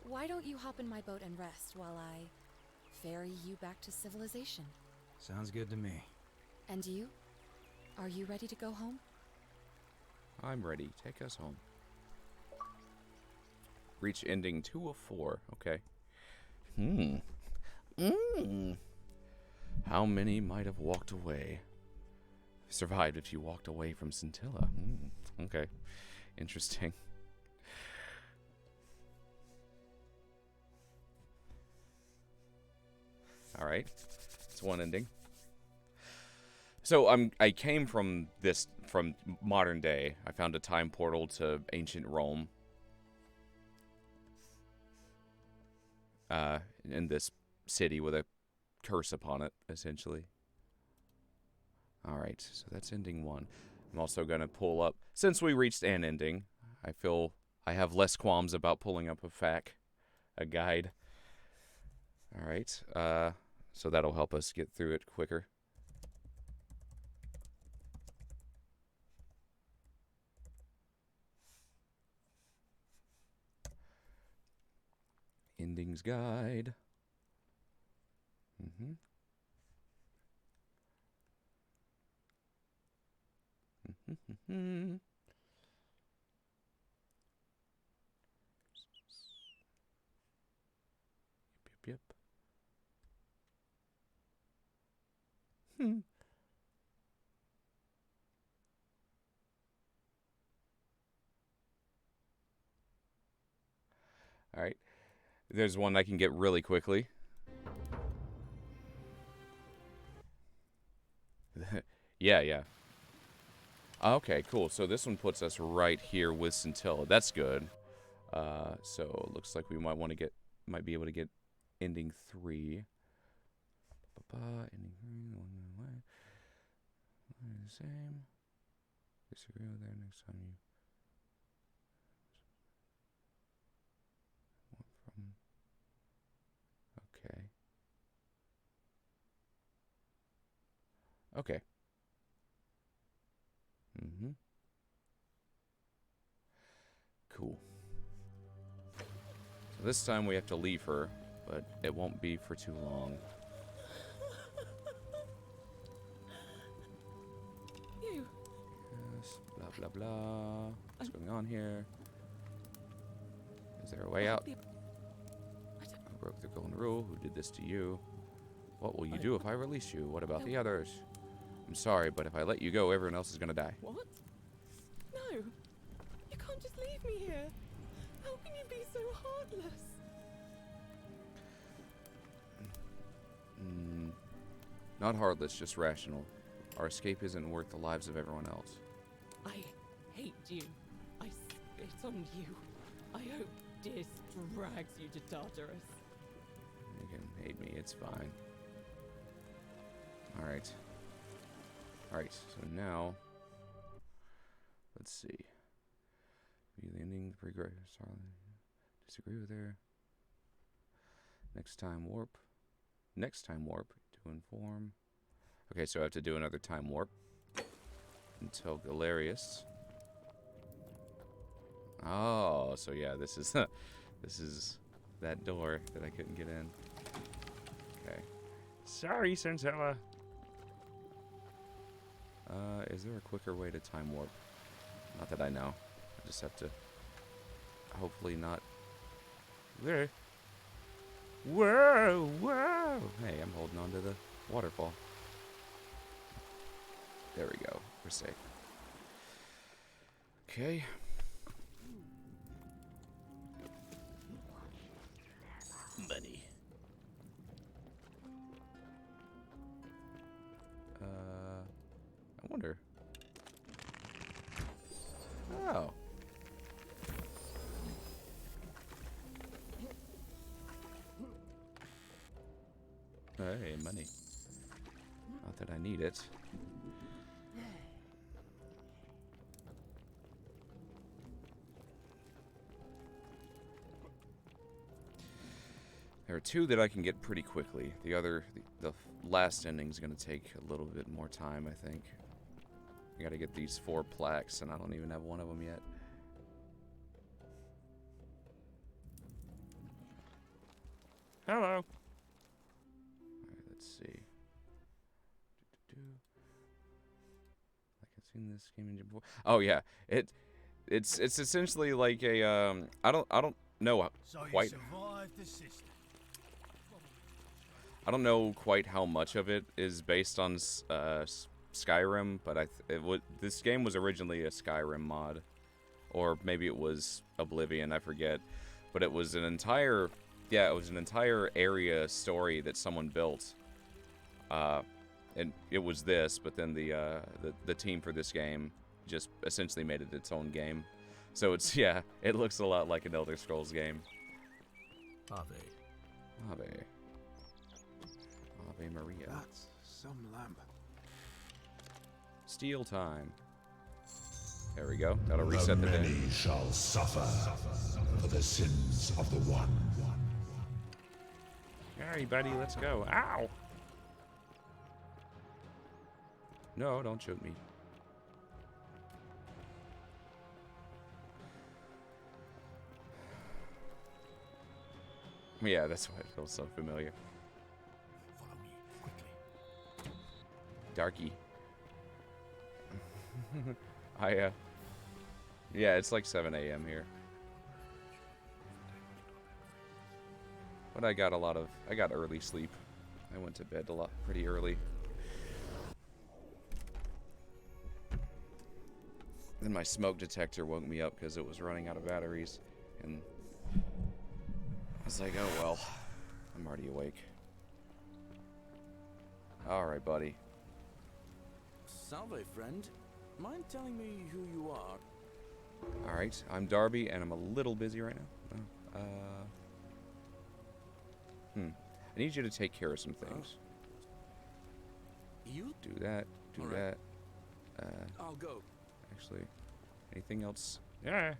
Why don't you hop in my boat and rest while I ferry you back to civilization? Sounds good to me. And you? Are you ready to go home? I'm ready. Take us home. Reach ending 2 of 4. Okay. How many might have walked away? Survived if you walked away from Scintilla. Okay. Interesting. All right, it's one ending. So I came from modern day. I found a time portal to ancient Rome. In this city with a curse upon it, essentially. All right, so that's ending 1. I'm also gonna pull up, since we reached an ending. I feel I have less qualms about pulling up a guide. All right, so that'll help us get through it quicker. Endings guide. Mm-hmm. Mm-hmm. Yep. Hmm. All right. There's one I can get really quickly. Yeah. Okay, cool. So this one puts us right here with Scintilla. That's good. So it looks like we might be able to get ending 3. Ending 3, the same. Disagree with that next time you. Okay. Mm-hmm. Cool. So this time we have to leave her, but it won't be for too long. You. Yes, blah, blah, blah. What's going on here? Is there a way out? Who broke the golden rule? Who did this to you? What will you do if I release you? What about the others? I'm sorry, but if I let you go, everyone else is gonna die. What? No. You can't just leave me here. How can you be so heartless? Not heartless, just rational. Our escape isn't worth the lives of everyone else. I hate you. I spit on you. I hope Dis drags you to Tartarus. You can hate me, it's fine. Alright. Alright, so now, let's see. View the ending, progress. Disagree with her. Next time warp. Next time warp to inform. Okay, so I have to do another time warp until Galerius. Oh, so yeah, this is this is that door that I couldn't get in. Okay. Sorry, Scintilla. Is there a quicker way to time warp? Not that I know. I just have to hopefully not. There. Whoa, whoa! Hey, I'm holding on to the waterfall. There we go. We're safe. Okay. Buddy. I wonder. Oh. Hey, money. Not that I need it. There are 2 that I can get pretty quickly. The last ending is going to take a little bit more time, I think. I got to get these 4 plaques, and I don't even have one of them yet. Hello. All right, let's see. Like I've seen this game engine before. Oh yeah, it's essentially like a I don't know quite. I don't know quite how much of it is based on Skyrim, but this game was originally a Skyrim mod, or maybe it was Oblivion, I forget. But it was an entire Yeah, it was an entire area story that someone built. And it was this, but then the team for this game just essentially made it its own game. So it's, yeah, it looks a lot like an Elder Scrolls game. Ave. Ave. Ave Maria. That's some lamp. Steel time. There we go. That'll reset the day. Many shall suffer for the sins of the one. Alright, buddy, let's go. Ow! No, don't shoot me. Yeah, that's why it feels so familiar. Follow me quickly. Darky. Yeah, it's like 7 a.m. here. But I got early sleep. I went to bed pretty early. Then my smoke detector woke me up because it was running out of batteries. And I was like, oh well, I'm already awake. Alright, buddy. Salve, friend. Mind telling me who you are? Alright, I'm Darby, and I'm a little busy right now. I need you to take care of some things. You? Do that, do that. I'll go. Actually, anything else? Yeah. I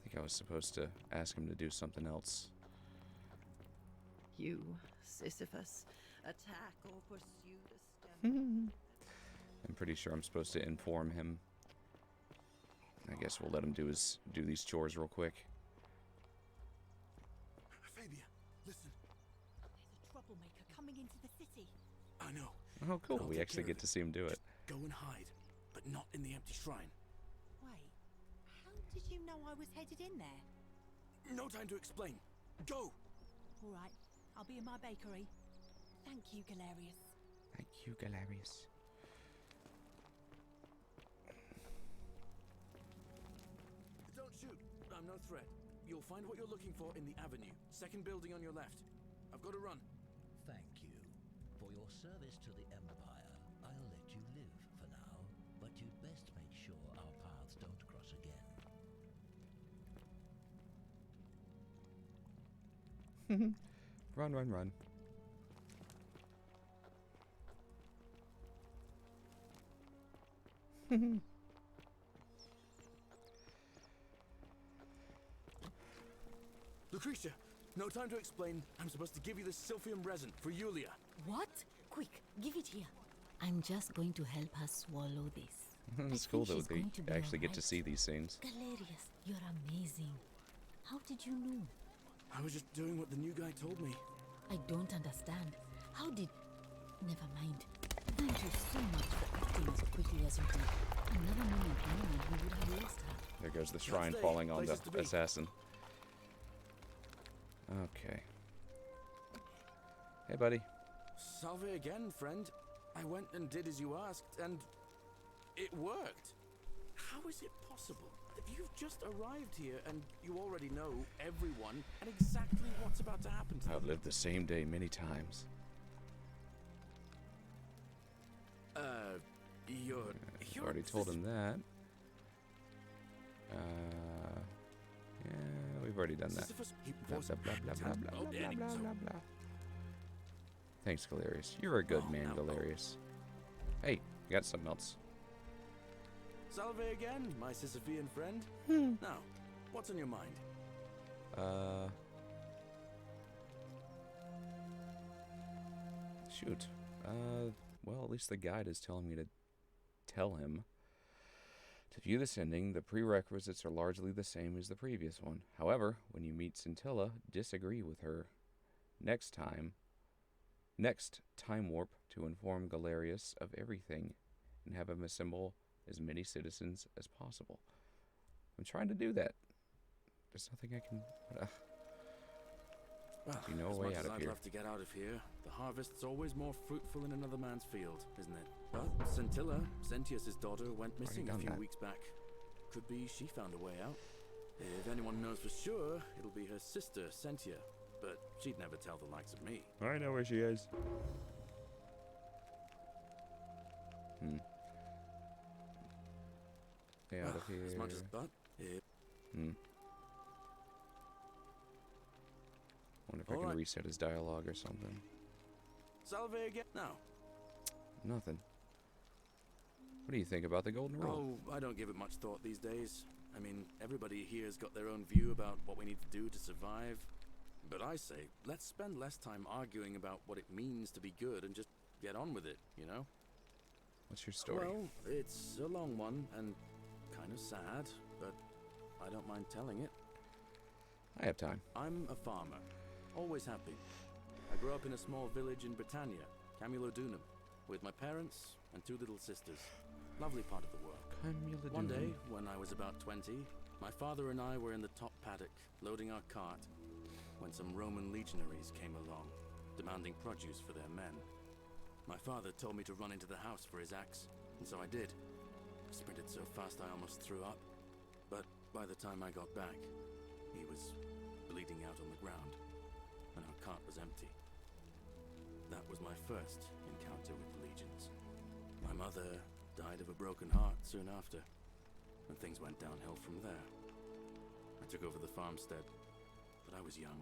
think I was supposed to ask him to do something else. You, Sisyphus, attack or pursue the stem. I'm pretty sure I'm supposed to inform him. I guess we'll let him do these chores real quick. Fabia, listen. There's a troublemaker coming into the city. I know. Oh, cool. I'll We take actually care get of to see him do it. Go and hide, but not in the empty shrine. Wait, how did you know I was headed in there? No time to explain. Go! All right, I'll be in my bakery. Thank you, Galerius. Thank you, Galerius. Don't shoot. I'm no threat. You'll find what you're looking for in the avenue. Second building on your left. I've got to run. Thank you. For your service to the Empire, I'll let you live for now, but you'd best make sure our paths don't cross again. Run, run, run. Lucretia, no time to explain. I'm supposed to give you the Sylphium resin for Yulia. What? Quick, give it here. I'm just going to help her swallow this. It's cool that we actually get to see these scenes. Galerius, you're amazing. How did you know? I was just doing what the new guy told me. I don't understand. How did... Never mind. Thank you so much for acting as quickly as you did. Another moment and we would have lost her. There goes the shrine stay. falling on the Places to be. assassin. Okay. Hey, buddy. Salve again, friend. I went and did as you asked, and it worked. How is it possible that you've just arrived here and you already know everyone and exactly what's about to happen to them? I've lived the same day many times. You're Already told him that. Yeah, we've already done that. Blah, blah, blah, blah, blah, blah, blah, blah, blah, blah, blah. Thanks, Galerius. You're a good man, Galerius. Hey, you got something else? Salve again, my Sisyphean friend. Now, what's on your mind? Shoot. Well, at least the guide is telling me to tell him. To view this ending, the prerequisites are largely the same as the previous one. However, when you meet Scintilla, disagree with her. Next time warp to inform Galerius of everything and have him assemble as many citizens as possible. I'm trying to do that. There's nothing I can... Well, be no as way much out as of I'd here. love to get out of here, the harvest's always more fruitful in another man's field, isn't it? But Scintilla, Sentius's daughter, went missing a done few that. weeks back. Could be she found a way out. If anyone knows for sure, it'll be her sister, Sentia. But she'd never tell the likes of me. I know where she is. Stay out of here. As much as but. Wonder if I can reset his dialogue or something. Salve again? No. Nothing. What do you think about the golden rule? Oh, I don't give it much thought these days. I mean, everybody here's got their own view about what we need to do to survive. But I say, let's spend less time arguing about what it means to be good and just get on with it, you know? What's your story? Well, it's a long one and kind of sad, but I don't mind telling it. I have time. I'm a farmer. Always have been. I grew up in a small village in Britannia, Camulodunum, with my parents and 2 little sisters. Lovely part of the world. One day, when I was about 20, my father and I were in the top paddock, loading our cart, when some Roman legionaries came along, demanding produce for their men. My father told me to run into the house for his axe, and so I did. I sprinted so fast I almost threw up, but by the time I got back, he was bleeding out on the ground, and our cart was empty. That was my first encounter with the legions. My mother died of a broken heart soon after, and things went downhill from there. I took over the farmstead, but I was young,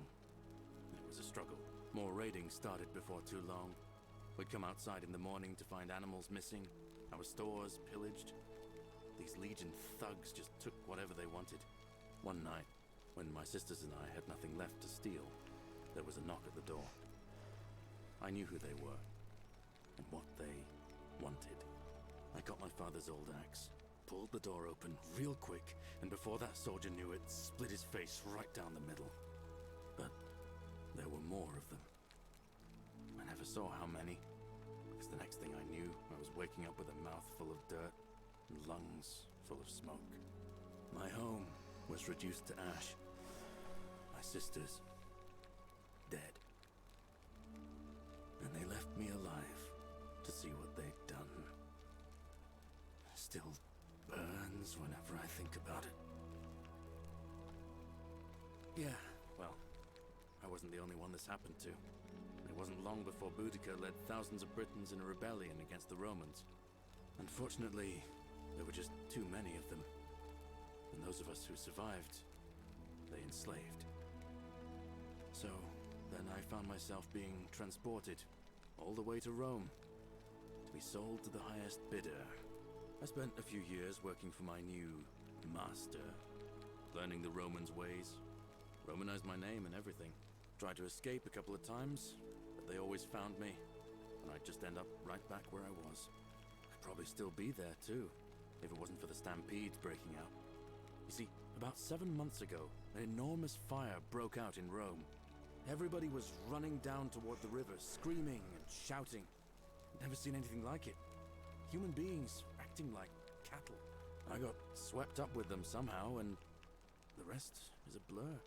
and it was a struggle. More raiding started before too long. We'd come outside in the morning to find animals missing, our stores pillaged. These legion thugs just took whatever they wanted. One night, when my sisters and I had nothing left to steal, there was a knock at the door. I knew who they were, and what they wanted. I got my father's old axe, pulled the door open real quick, and before that soldier knew it, split his face right down the middle. But there were more of them. I never saw how many, because the next thing I knew, I was waking up with a mouth full of dirt and lungs full of smoke. My home was reduced to ash. My sisters, dead. And they left me alive to see what they'd done. It still burns whenever I think about it. Yeah, well, I wasn't the only one this happened to. It wasn't long before Boudica led thousands of Britons in a rebellion against the Romans. Unfortunately, there were just too many of them. And those of us who survived, they enslaved. So, then I found myself being transported all the way to Rome to be sold to the highest bidder. I spent a few years working for my new master, learning the Romans' ways, Romanized my name and everything. Tried to escape a couple of times, but they always found me, and I'd just end up right back where I was. I'd probably still be there too, if it wasn't for the stampedes breaking out. You see, about 7 months ago, an enormous fire broke out in Rome. Everybody was running down toward the river, screaming and shouting. Never seen anything like it. Human beings acting like cattle. I got swept up with them somehow, and the rest is a blur.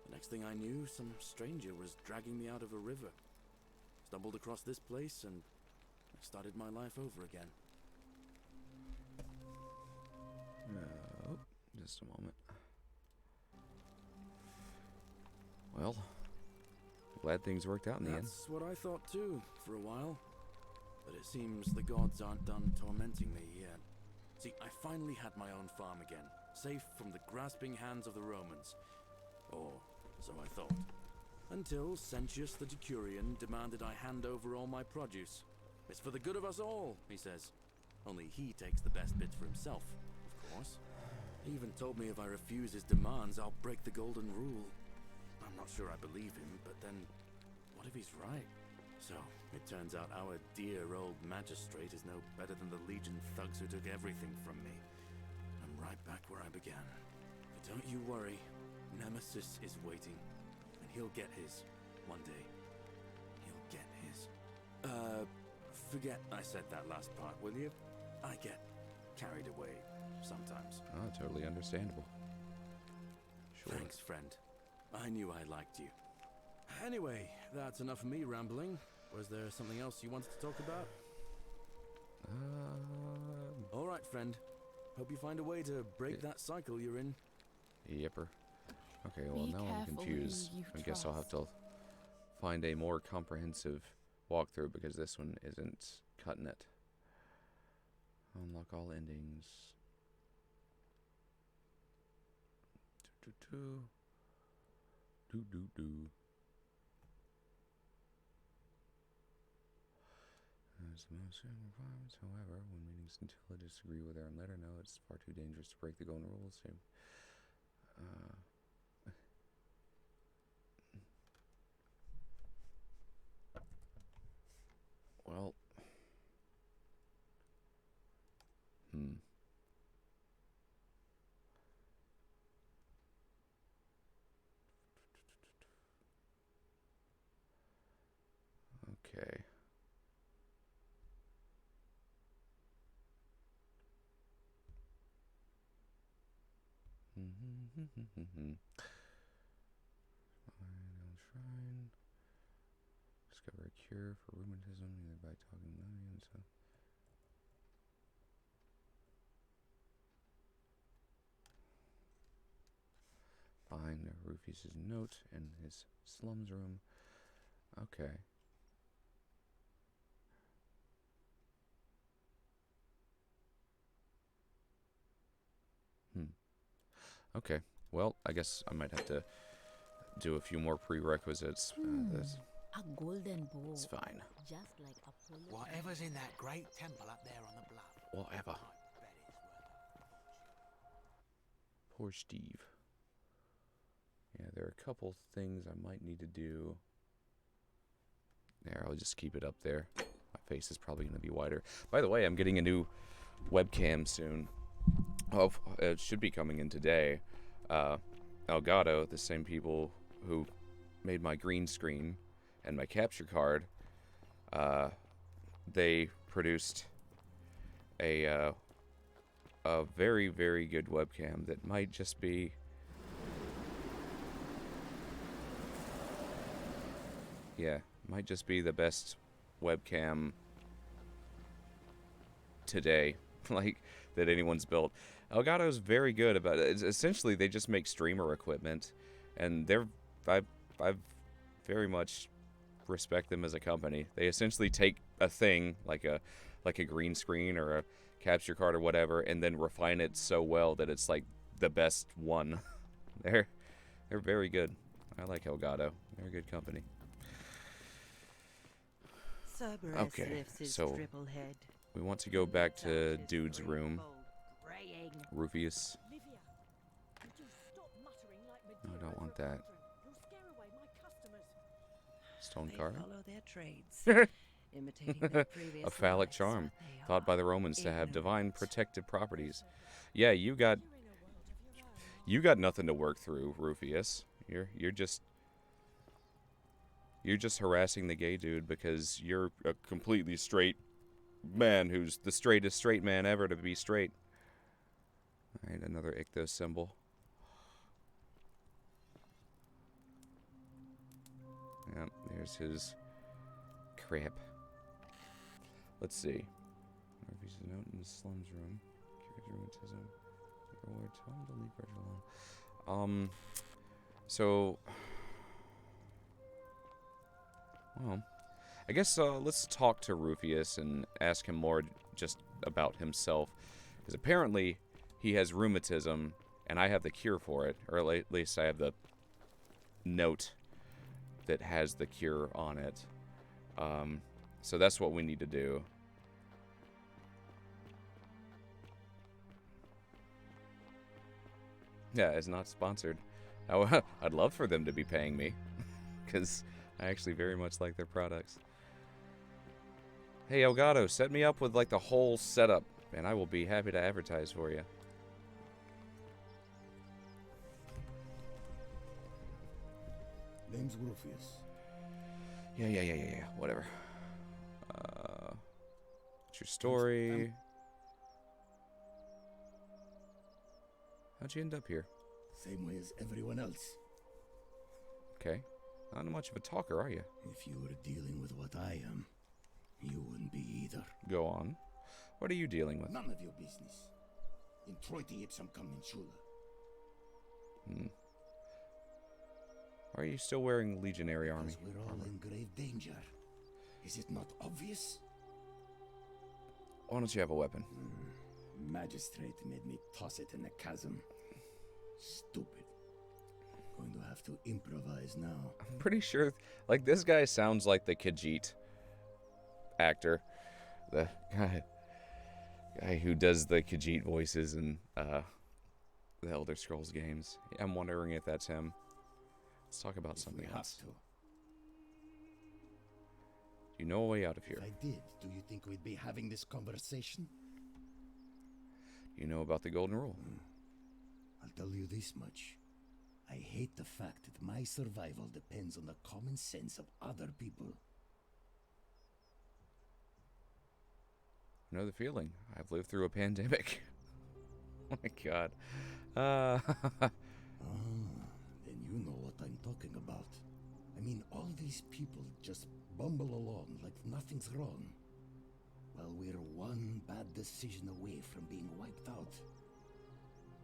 The next thing I knew, some stranger was dragging me out of a river. Stumbled across this place, and I started my life over again. Oh, just a moment. Well, glad things worked out in the end. That's what I thought too, for a while. But it seems the gods aren't done tormenting me yet. See, I finally had my own farm again, safe from the grasping hands of the Romans. Or so I thought. Until Sentius the Decurion demanded I hand over all my produce. It's for the good of us all, he says. Only he takes the best bits for himself, of course. He even told me if I refuse his demands, I'll break the golden rule. I'm not sure I believe him, but then, what if he's right? So, it turns out our dear old magistrate is no better than the Legion thugs who took everything from me. I'm right back where I began. But don't you worry, Nemesis is waiting, and he'll get his, one day. He'll get his. Forget I said that last part, will you? I get carried away sometimes. Oh, totally understandable. Sure. Thanks, friend. I knew I liked you. Anyway, that's enough of me rambling. Was there something else you wanted to talk about? All right, friend. Hope you find a way to break that cycle you're in. Yipper. Okay, well, Be now I'm careful who confused. you I guess I'll have to find a more comprehensive walkthrough because this one isn't cutting it. Unlock all endings. Do. As the most requirements, however, when meeting Scintilla disagree with her and let her know it's far too dangerous to break the golden rules. So, well, Okay. Shrine. Discover a cure for rheumatism either by talking to millions. Find Rufus's note in his slums room. Okay. Okay. Well, I guess I might have to do a few more prerequisites. A golden bow. It's fine. Just like Apollo. Whatever's in that great temple up there on the bluff. Whatever. Poor Steve. Yeah, there are a couple things I might need to do. There, I'll just keep it up there. My face is probably going to be wider. By the way, I'm getting a new webcam soon. Oh, it should be coming in today. Elgato, the same people who made my green screen and my capture card, they produced a very, very good webcam that might just be might just be the best webcam today, like, that anyone's built. Elgato's very good about it. Essentially, they just make streamer equipment, and I very much respect them as a company. They essentially take a thing like a green screen or a capture card or whatever, and then refine it so well that it's like the best one. They're very good. I like Elgato. They're a good company. Cerberus Okay, lifts his so triple head. we want to go back to Dude's room. Rufus. No, I don't want that. Stone card. Follow their trades, imitating their previous A phallic lives, charm, what they thought by the Romans to have divine protective properties. Yeah, you got nothing to work through, Rufus. You're just harassing the gay dude because you're a completely straight man who's the straightest straight man ever to be straight. Alright, another Ichthos symbol. Yep, there's his crap. Let's see. Murphy's note in the slums room. Cures rheumatism. Or tell him to leave Reg alone. So, well, I guess let's talk to Rufus and ask him more just about himself, because apparently he has rheumatism, and I have the cure for it, or at least I have the note that has the cure on it. So that's what we need to do. Yeah, it's not sponsored. I'd love for them to be paying me, because I actually very much like their products. Hey, Elgato, set me up with, like, the whole setup, and I will be happy to advertise for you. Name's Rufus. Yeah. Whatever. What's your story? How'd you end up here? Same way as everyone else. Okay. Not much of a talker, are you? If you were dealing with what I am, you wouldn't be either. Go on. What are you dealing with? None of your business. In Troiti ipsum commensula. Hmm. Why are you still wearing Legionary army? Because we're all in grave danger. Is it not obvious? Why don't you have a weapon? Magistrate made me toss it in the chasm. Stupid. Going to have to improvise now. I'm pretty sure, like, this guy sounds like the Khajiit actor. The guy who does the Khajiit voices in the Elder Scrolls games. I'm wondering if that's him. Let's talk about something else. To. You know a way out of here. If I did, do you think we'd be having this conversation? You know about the Golden Rule. I'll tell you this much. I hate the fact that my survival depends on the common sense of other people. I know the feeling. I've lived through a pandemic. Oh my god. Then you know what I'm talking about. I mean, all these people just bumble along like nothing's wrong. Well, we're one bad decision away from being wiped out.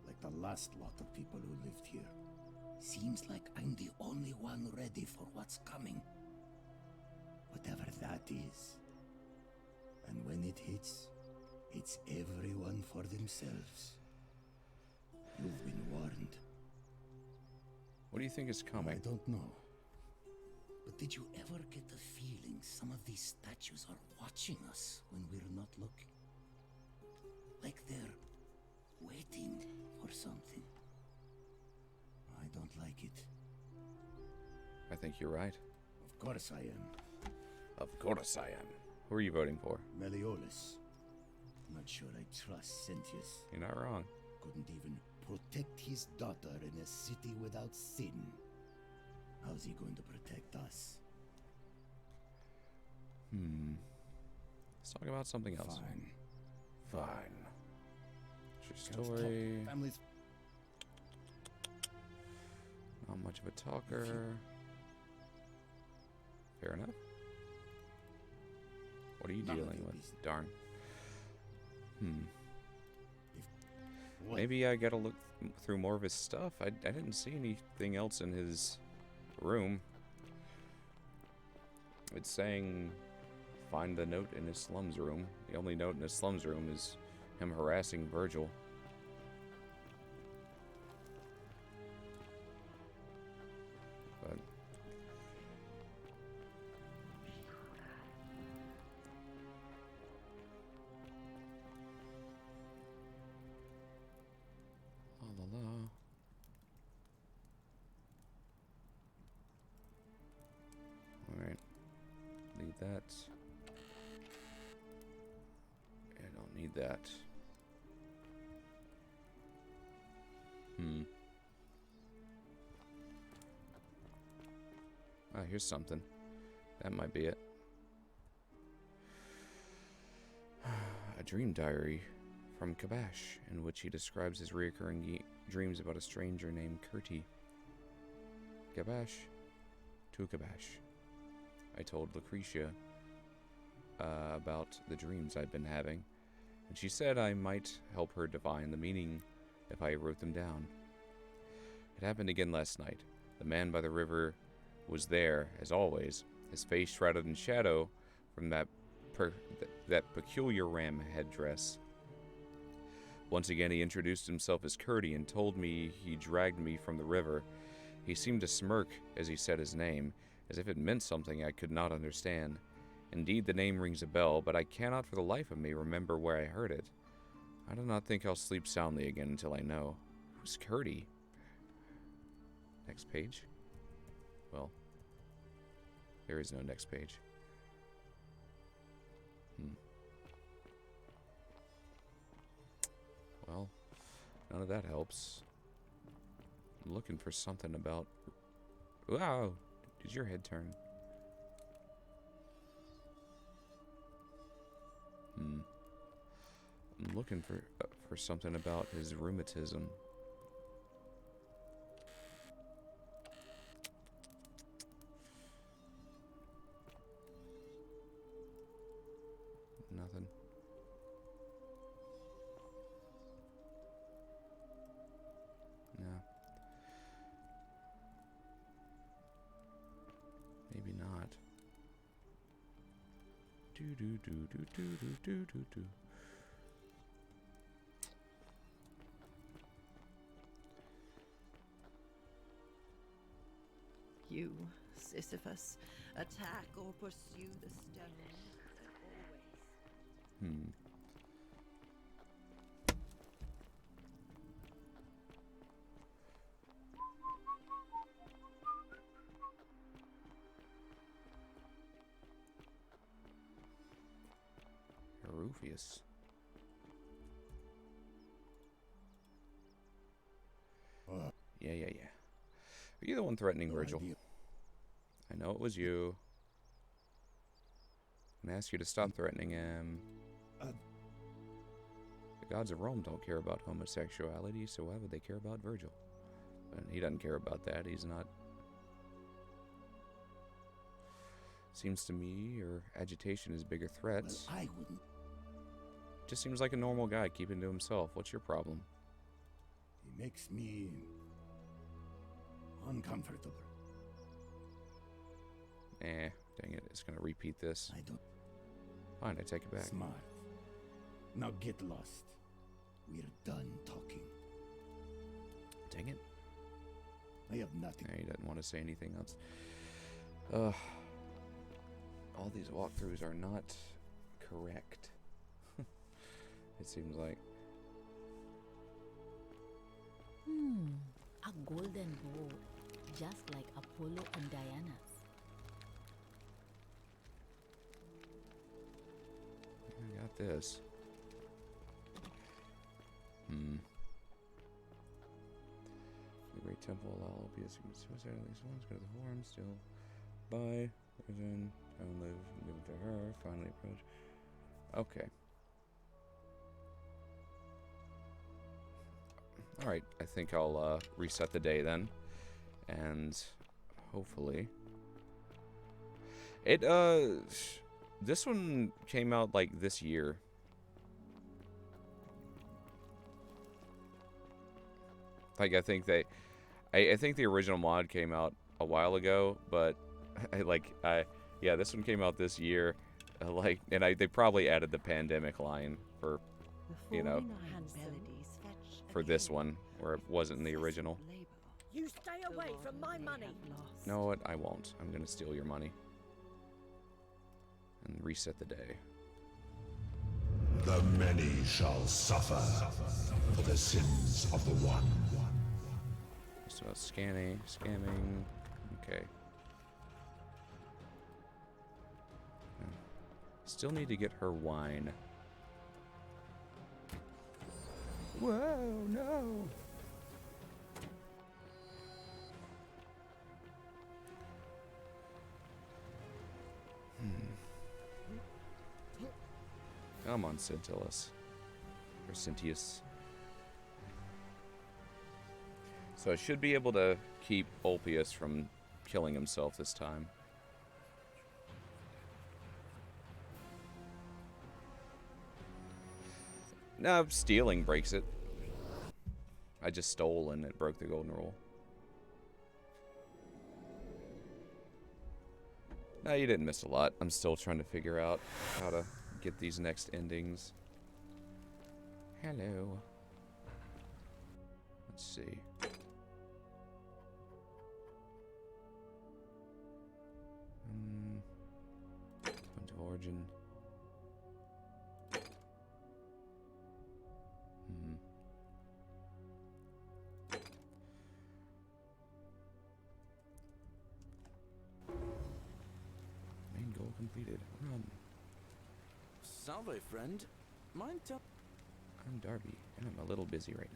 Like the last lot of people who lived here. Seems like I'm the only one ready for what's coming. Whatever that is. And when it hits, it's everyone for themselves. You've been warned. What do you think is coming? I don't know. But did you ever get the feeling some of these statues are watching us when we're not looking? Like they're waiting for something. I don't like it. I think you're right. Of course I am. Of course I am. Who are you voting for? Meliodas. Not sure I trust Sentius. You're not wrong. Couldn't even protect his daughter in a city without sin. How's he going to protect us? Let's talk about something else. Fine. What's your story? Families. Not much of a talker. Fair enough. What are you dealing with? Darn. Maybe I gotta look through more of his stuff. I didn't see anything else in his room. It's saying find the note in his slums room. The only note in his slums room is him harassing Virgil. But la la. Alright. Need that. I don't need that. Ah, here's something. That might be it. A dream diary from Kabash, in which he describes his reoccurring dreams about a stranger named Kurti. Kabash to Kabash. I told Lucretia about the dreams I'd been having, and she said I might help her divine the meaning if I wrote them down. It happened again last night. The man by the river was there, as always, his face shrouded in shadow from that peculiar ram headdress. Once again he introduced himself as Kurti and told me he dragged me from the river. He seemed to smirk as he said his name, as if it meant something I could not understand. Indeed, the name rings a bell, but I cannot for the life of me remember where I heard it. I do not think I'll sleep soundly again until I know. Who's Kurti? Next page? Well, there is no next page. Well, none of that helps. I'm looking for something about... Wow! Did your head turn? I'm looking for something about his rheumatism. Nothing. No. Do do do do do do do do do. You, Sisyphus, attack or pursue the stone, but always. Hmm. Rufius. Yeah. Are you the one threatening Virgil? I know it was you. I'm gonna ask you to stop threatening him. The gods of Rome don't care about homosexuality, so why would they care about Virgil? And he doesn't care about that. He's not. Seems to me your agitation is bigger threats. Well, I wouldn't. Just seems like a normal guy keeping to himself. What's your problem? He makes me uncomfortable. Dang it. It's gonna repeat this. I don't. Fine, I take it back. Smart. Now get lost. We're done talking. Dang it. I have nothing. He doesn't want to say anything else. All these walkthroughs are not correct. It seems like. A golden bowl, just like Apollo and Diana's. I got this. The Great Temple allow opiates to commit suicide at least once. Go to the forum, still buy, prison, and live, give it to her, finally approach. Okay. Alright, I think I'll reset the day then. And hopefully. This one came out like this year. Like I think the original mod came out a while ago, but yeah, this one came out this year. They probably added the pandemic line for, you know, for this one where it wasn't in the original. You stay away from my money. No, what? I won't. I'm gonna steal your money and reset the day. The many shall suffer for the sins of the one. So scamming. Okay. Still need to get her wine. Whoa, no. Come on, Scintillus. Or Cintius. So I should be able to keep Ulpius from killing himself this time. No, stealing breaks it. I just stole and it broke the golden rule. No, you didn't miss a lot. I'm still trying to figure out how to get these next endings. Hello. Let's see. Point of origin. Main goal completed. Run. Salve, friend. Mind tell... I'm Darby, and I'm a little busy right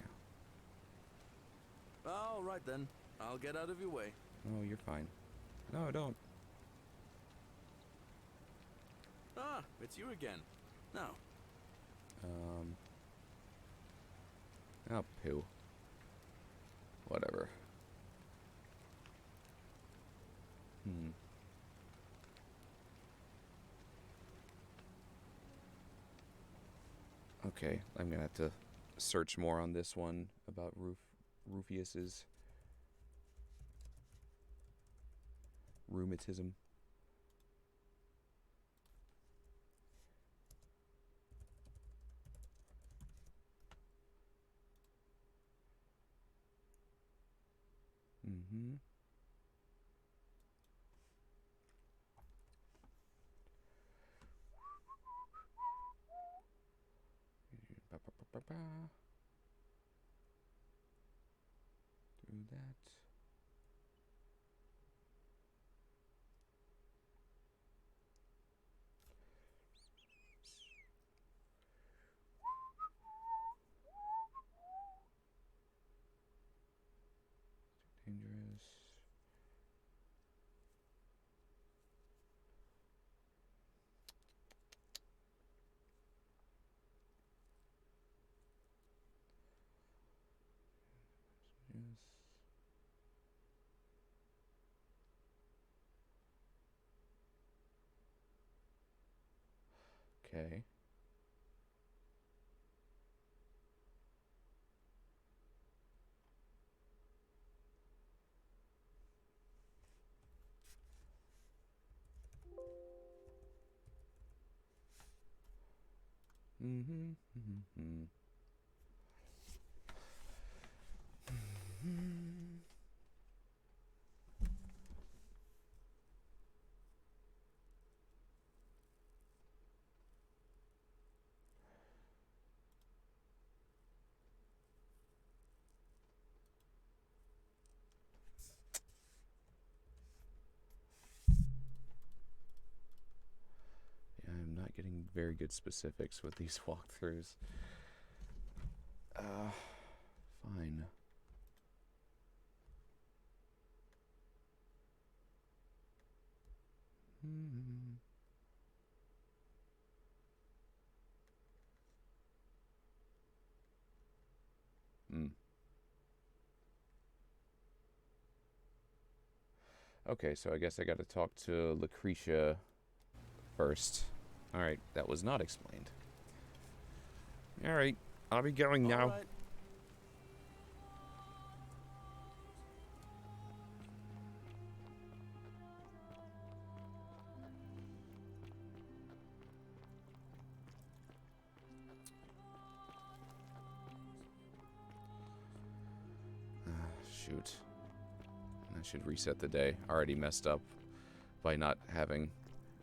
now. All right, then. I'll get out of your way. Oh, you're fine. No, don't. Ah, it's you again. Now. Oh, poo. Whatever. Okay, I'm gonna have to search more on this one about Rufius's rheumatism. Mm-hmm. Ba-ba-ba-ba-ba. Do that. Dangerous. Yes. Okay. Mm-hmm. Mm-hmm. Mm-hmm. Yeah, I'm not getting very good specifics with these walkthroughs. Fine. Hmm. Mm. Okay, so I guess I got to talk to Lucretia first. Alright, that was not explained. Alright, I'll be going now. Alright. Shoot. I should reset the day. Already messed up by not having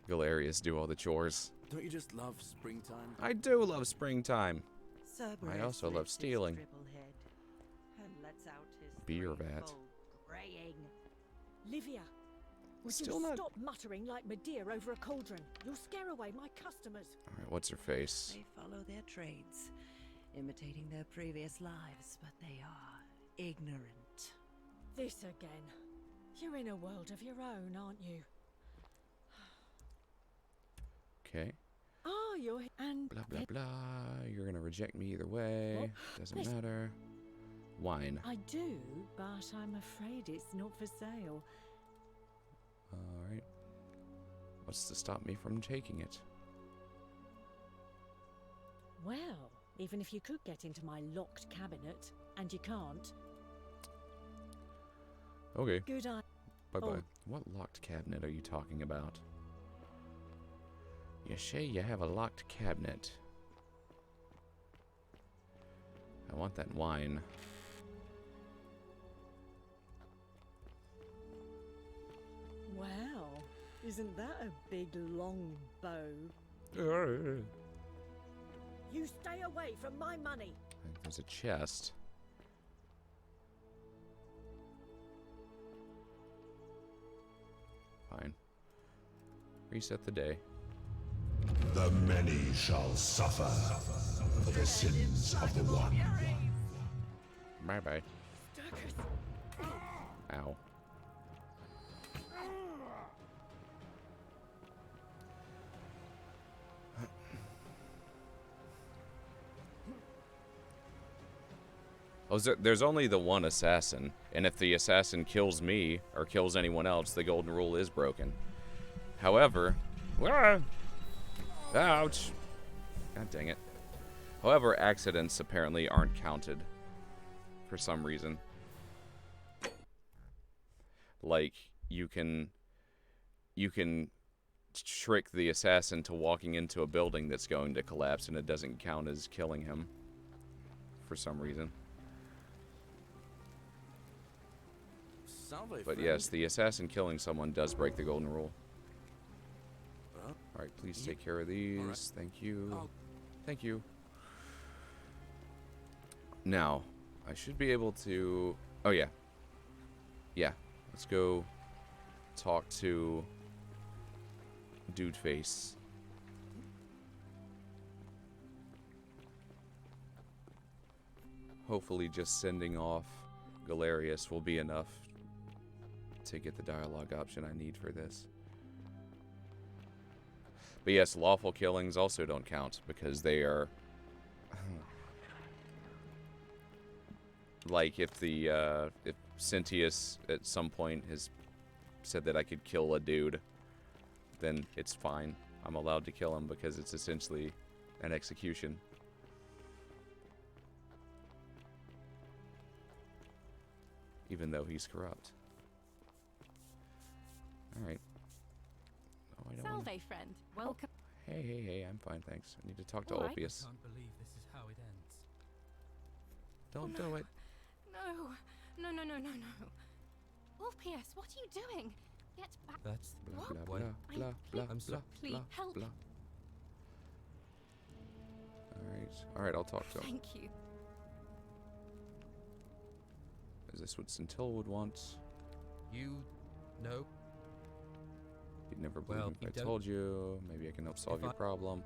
Galerius do all the chores. Don't you just love springtime? I do love springtime. I Cerberus also love lifts his stealing. triple head and lets out his Beer three vat. full graying. Livia, would Still you not- stop muttering like Medea over a cauldron? You'll scare away my customers. Alright, what's her face? They follow their trades, imitating their previous lives, but they are ignorant. This again. You're in a world of your own, aren't you? Okay. Ah, you're and Blah, blah, blah. You're gonna reject me either way. Doesn't Listen. matter. Wine. I do, but I'm afraid it's not for sale. Alright. What's to stop me from taking it? Well, even if you could get into my locked cabinet, and you can't. Okay. Good eye. Bye-bye. Oh. What locked cabinet are you talking about? You say you have a locked cabinet. I want that wine. Wow, isn't that a big long bow? You stay away from my money. I think there's a chest. Fine. Reset the day. The many shall suffer for the sins of the one. Bye-bye. Ow. Oh, there's only the one assassin, and if the assassin kills me or kills anyone else, the golden rule is broken. However, ouch! God dang it. However, accidents apparently aren't counted for some reason. Like you can trick the assassin to walking into a building that's going to collapse, and it doesn't count as killing him for some reason. Salve, But friend. yes, the assassin killing someone does break the golden rule. Alright, please take care of these. Alright. Thank you. I'll- Thank you. Now, I should be able to... Oh, yeah. Yeah, let's go talk to Dude Face. Hopefully just sending off Galerius will be enough to get the dialogue option I need for this. But yes, lawful killings also don't count because they are... like if the, if Cynthius at some point has said that I could kill a dude, then it's fine. I'm allowed to kill him because it's essentially an execution. Even though he's corrupt. Alright. Oh, I don't wanna... Salve, friend. Welcome. Hey, I'm fine, thanks. I need to talk to All right. Ulpius. I can't believe this is how it ends. Don't do it. No. Ulpius, what are you doing? Get back. That's Blah, What? blah, blah, blah, I'm blah, Please blah, help. blah. Alright, I'll talk to him. Thank you. Is this what Scintilla would want? You know. You'd never believe Well, me you if I don't- told you. Maybe I can help solve If your I- problem.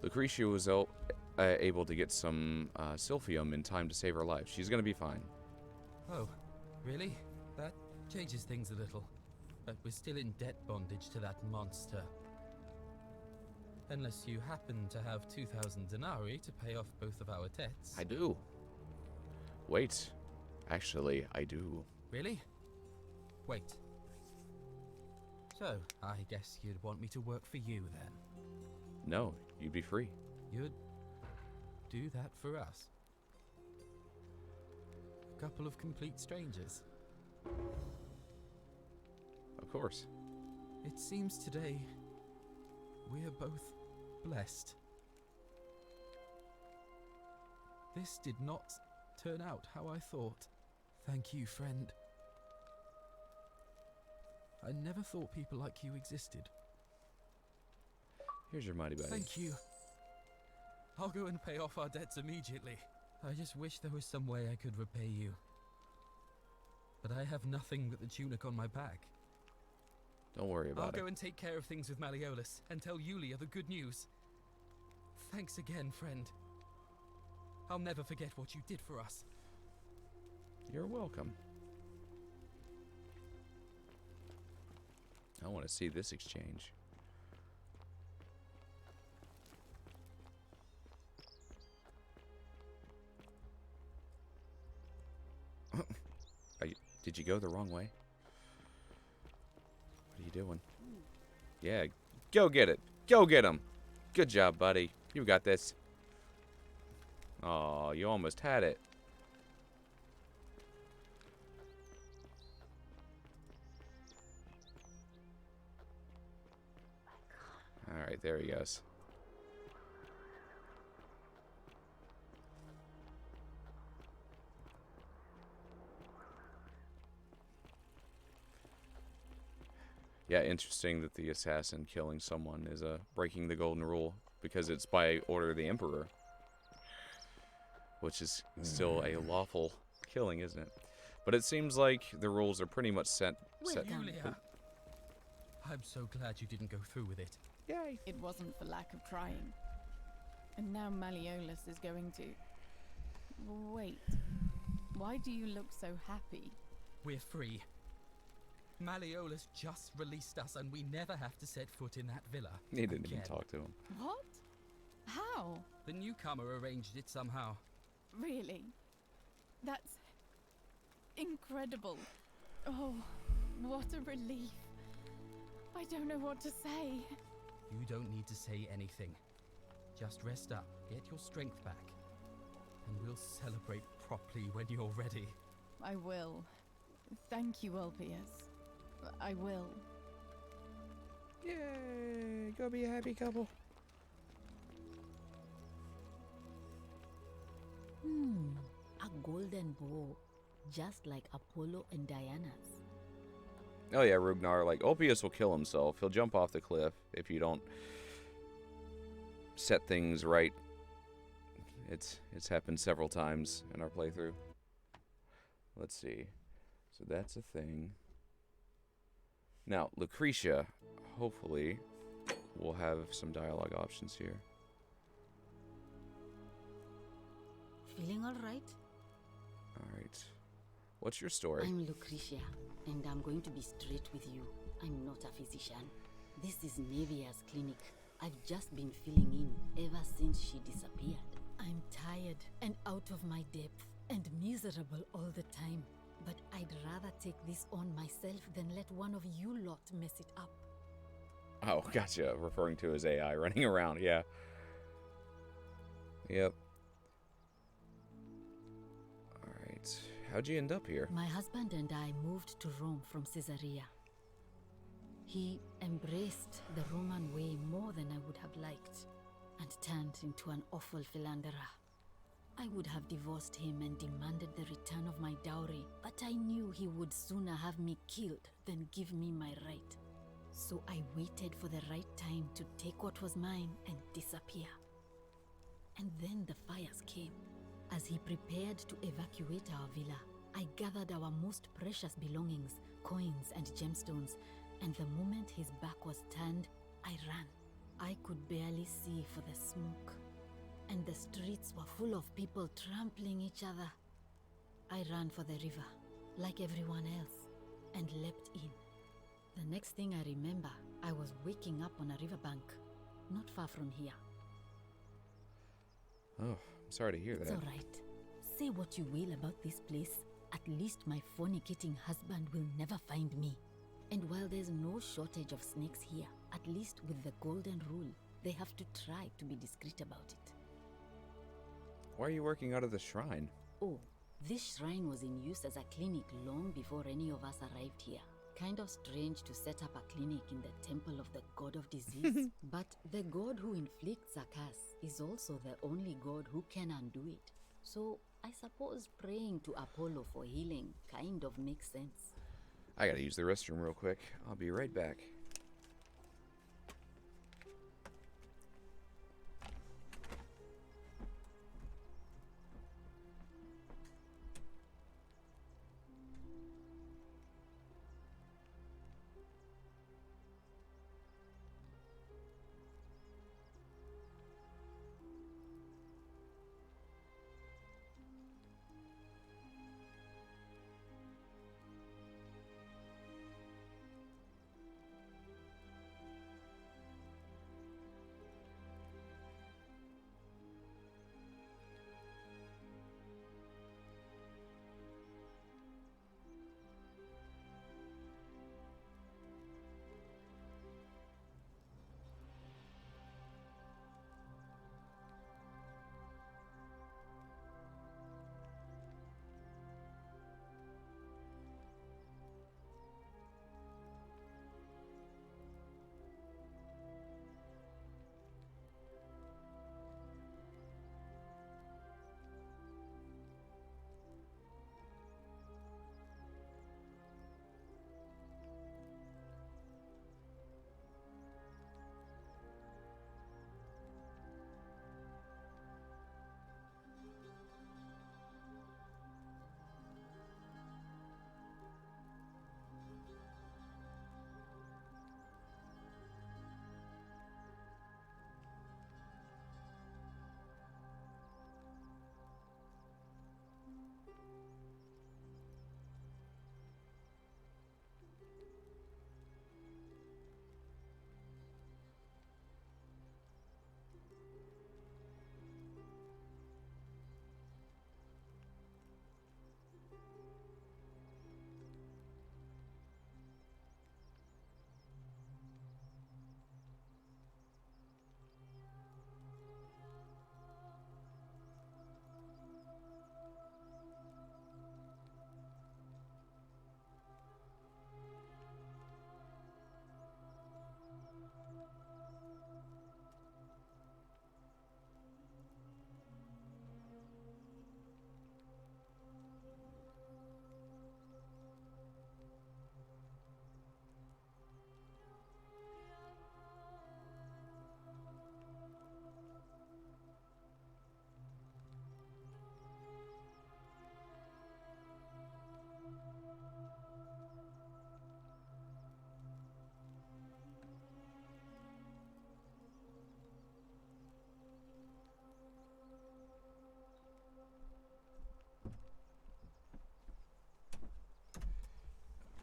Lucretia was able to get some Sylphium in time to save her life. She's gonna be fine. Oh, really? That changes things a little. But we're still in debt bondage to that monster. Unless you happen to have 2,000 denarii to pay off both of our debts. I do. Wait. Actually, I do. Really? Wait. So, I guess you'd want me to work for you then? No, you'd be free. You'd do that for us? A couple of complete strangers. Of course. It seems today we're both blessed. This did not turn out how I thought. Thank you, friend. I never thought people like you existed. Here's your mighty buddy. Thank you. I'll go and pay off our debts immediately. I just wish there was some way I could repay you. But I have nothing but the tunic on my back. Don't worry I'll about it. go and take care of things with Malleolus and tell Yulia the good news. Thanks again, friend. I'll never forget what you did for us. You're welcome. I want to see this exchange. Did you go the wrong way? What are you doing? Yeah, go get it. Go get him. Good job, buddy. You got this. Oh, you almost had it. Alright, there he goes. Yeah, interesting that the assassin killing someone is breaking the golden rule because it's by order of the emperor, which is still a lawful killing, isn't it? But it seems like the rules are pretty much set. Yulia! I'm so glad you didn't go through with it. Yay! It wasn't for lack of trying. And now Malleolus is going to... Wait. Why do you look so happy? We're free. Malleolus just released us and we never have to set foot in that villa. He didn't even again. talk to him. What? How? The newcomer arranged it somehow. Really? That's... incredible. Oh, what a relief. I don't know what to say. You don't need to say anything. Just rest up, get your strength back, and we'll celebrate properly when you're ready. I will. Thank you, Ulpius. I will. Yay! Go be a happy couple. A golden bow. just like Apollo and Diana's. Oh yeah, Rugnar, like, Ulpius will kill himself. He'll jump off the cliff if you don't set things right. It's happened several times in our playthrough. Let's see. So that's a thing. Now, Lucretia, hopefully, we'll have some dialogue options here. Feeling all right? All right. What's your story? I'm Lucretia, and I'm going to be straight with you. I'm not a physician. This is Nevia's clinic. I've just been filling in ever since she disappeared. I'm tired and out of my depth and miserable all the time. But I'd rather take this on myself than let one of you lot mess it up. Oh, gotcha. Referring to his AI running around, yeah. Yep. Alright. How'd you end up here? My husband and I moved to Rome from Caesarea. He embraced the Roman way more than I would have liked, and turned into an awful philanderer. I would have divorced him and demanded the return of my dowry, but I knew he would sooner have me killed than give me my right. So I waited for the right time to take what was mine and disappear. And then the fires came. As he prepared to evacuate our villa, I gathered our most precious belongings, coins and gemstones, and the moment his back was turned, I ran. I could barely see for the smoke, and the streets were full of people trampling each other. I ran for the river, like everyone else, and leapt in. The next thing I remember, I was waking up on a riverbank, not far from here. Oh, I'm sorry to hear It's that. all right. Say what you will about this place. At least my fornicating husband will never find me. And while there's no shortage of snakes here, at least with the golden rule, they have to try to be discreet about it. Why are you working out of the shrine? Oh, this shrine was in use as a clinic long before any of us arrived here. Kind of strange to set up a clinic in the temple of the god of disease. But the god who inflicts a curse is also the only god who can undo it. So I suppose praying to Apollo for healing kind of makes sense. I gotta use the restroom real quick. I'll be right back.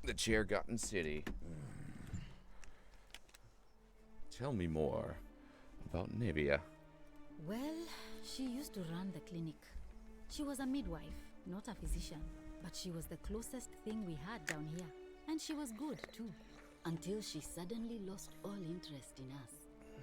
the Chair-Gotten City. Tell me more about Nivea. Well, she used to run the clinic. She was a midwife, not a physician, but she was the closest thing we had down here. And she was good, too, until she suddenly lost all interest in us.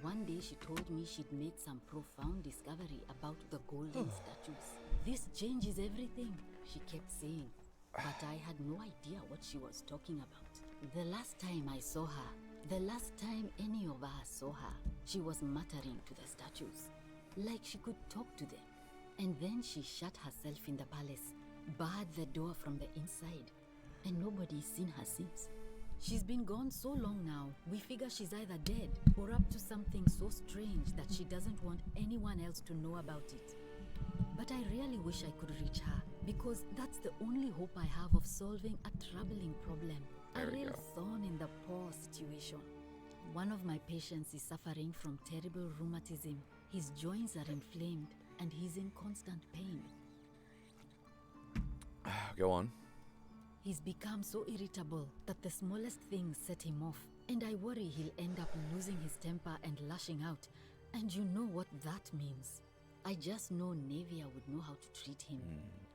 One day she told me she'd made some profound discovery about the golden statues. This changes everything, she kept saying. But I had no idea what she was talking about. The last time I saw her, the last time any of us saw her, she was muttering to the statues, like she could talk to them. And then she shut herself in the palace, barred the door from the inside, and nobody's seen her since. She's been gone so long now, we figure she's either dead or up to something so strange that she doesn't want anyone else to know about it. But I really wish I could reach her, because that's the only hope I have of solving a troubling problem. There A we real go. thorn in the paw situation. One of my patients is suffering from terrible rheumatism. His joints are inflamed and he's in constant pain. Go on. He's become so irritable that the smallest things set him off, and I worry he'll end up losing his temper and lashing out. And you know what that means. I just know Navia would know how to treat him,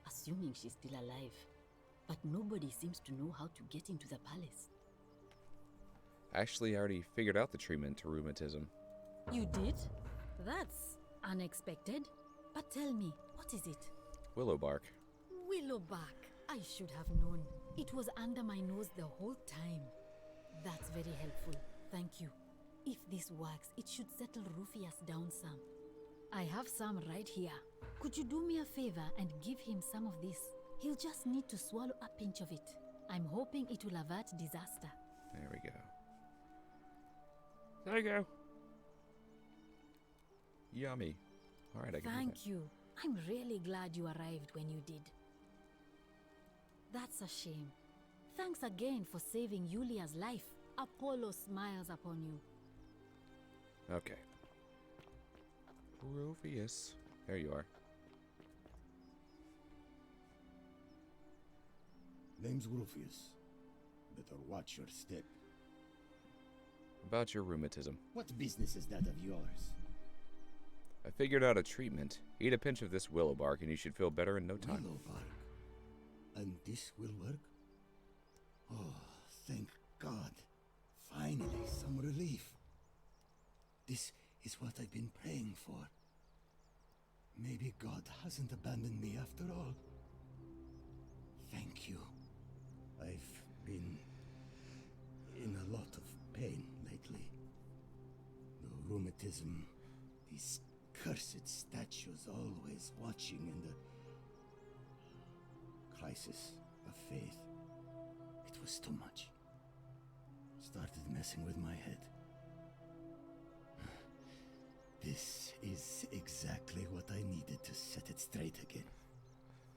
assuming she's still alive. But nobody seems to know how to get into the palace. Actually, I already figured out the treatment to rheumatism. You did? That's unexpected. But tell me, what is it? Willow bark. Willowbark. I should have known. It was under my nose the whole time. That's very helpful. Thank you. If this works, it should settle Rufius down some. I have some right here. Could you do me a favor and give him some of this? He'll just need to swallow a pinch of it. I'm hoping it will avert disaster. There we go. There you go. Yummy. All right, I can do Thank you. I'm really glad you arrived when you did. That's a shame. Thanks again for saving Yulia's life. Apollo smiles upon you. that. Okay. Rufius. There you are. Name's Rufius. Better watch your step. About your rheumatism. What business is that of yours? I figured out a treatment. Eat a pinch of this willow bark and you should feel better in no time. Willow bark? And this will work? Oh, thank God. Finally, some relief. This is what I've been praying for. Maybe God hasn't abandoned me after all. Thank you. I've been in a lot of pain lately. The rheumatism, these cursed statues always watching, and the crisis of faith. It was too much. Started messing with my head. This is exactly what I needed to set it straight again.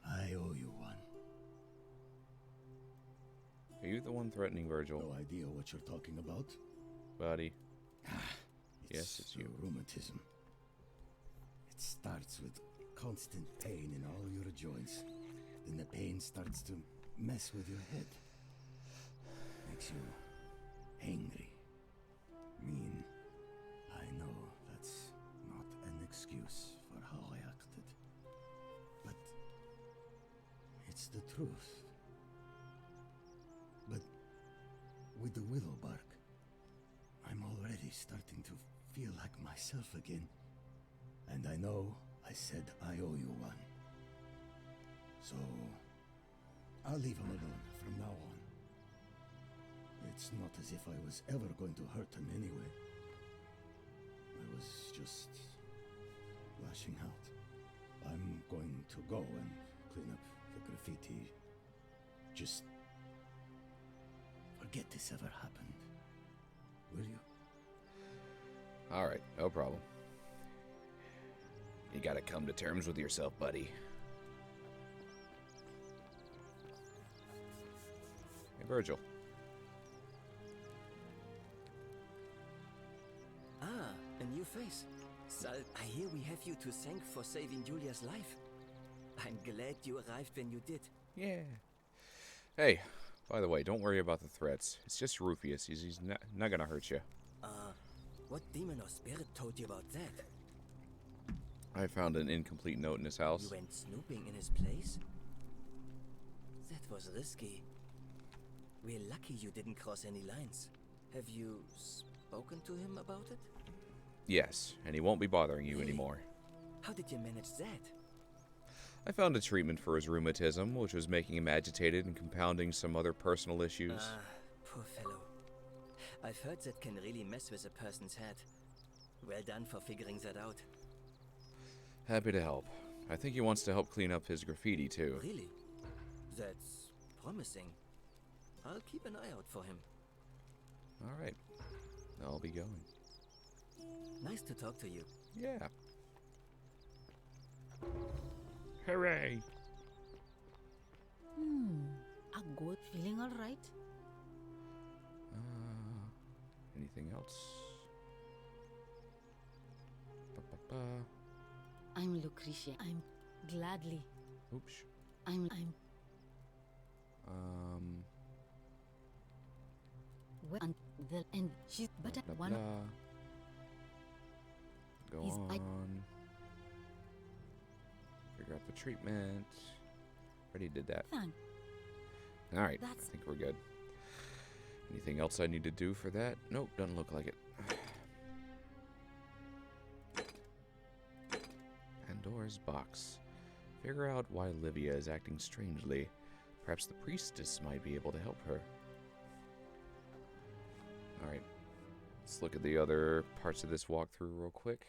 I owe you one. Are you the one threatening Virgil? No idea what you're talking about. Buddy. Yes, it's you. Rheumatism. It starts with constant pain in all your joints. Then the pain starts to mess with your head. Makes you angry, mean. I know that's not an excuse for how I acted. But it's the truth. But with the willow bark, I'm already starting to feel like myself again. And I know I said I owe you one. So I'll leave him alone from now on. It's not as if I was ever going to hurt him anyway. I was just lashing out. I'm going to go and clean up the graffiti. Just forget this ever happened. Will you? Alright, no problem. You gotta come to terms with yourself, buddy. Hey, Virgil. Ah, a new face. Sal, I hear we have you to thank for saving Julia's life. I'm glad you arrived when you did. Yeah. Hey, By the way, don't worry about the threats. It's just Rufius. He's not gonna hurt you. What demon or spirit told you about that? I found an incomplete note in his house. You went snooping in his place? That was risky. We're lucky you didn't cross any lines. Have you spoken to him about it? Yes, and he won't be bothering you anymore. How did you manage that? I found a treatment for his rheumatism, which was making him agitated and compounding some other personal issues. Poor fellow. I've heard that can really mess with a person's head. Well done for figuring that out. Happy to help. I think he wants to help clean up his graffiti, too. Really? That's promising. I'll keep an eye out for him. Alright. I'll be going. Nice to talk to you. Yeah. Hooray! A good feeling all right? Anything else? Ba-ba-ba. I'm Lucretia. I'm gladly. Oops. I'm. Well, and she's but Blah, blah, one. blah. Go He's- I- on. Figure out the treatment. Already did that. Thank. Alright, I That's- think we're good. Anything else I need to do for that? Nope, doesn't look like it. Pandora's box. Figure out why Livia is acting strangely. Perhaps the priestess might be able to help her. Alright. Let's look at the other parts of this walkthrough real quick.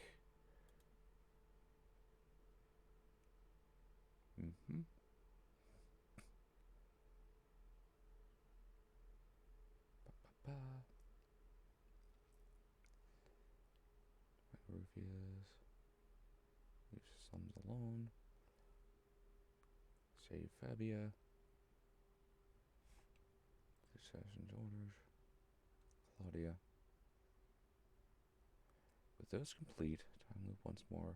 Ba-ba-ba. Rufius. Leave sons alone. Save Fabia. Assassin's orders. Claudia. With those complete, time loop once more.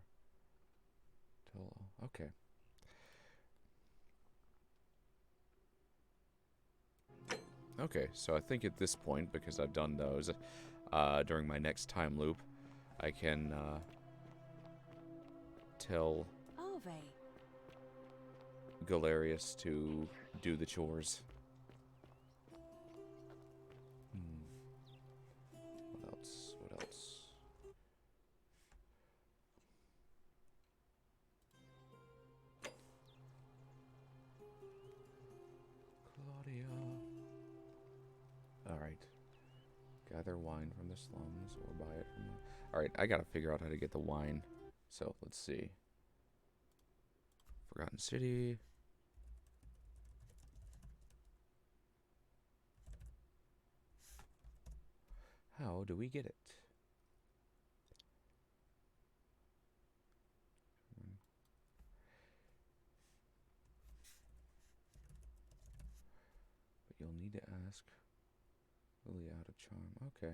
Okay. Okay, so I think at this point, because I've done those, during my next time loop, I can tell Ove. Galerius to do the chores. What else? What else? Claudia. Alright. Gather wine from the slums or buy it from the... Alright, I gotta figure out how to get the wine. So, let's see. Forgotten City. How do we get it? But you'll need to ask Lily out of charm. Okay.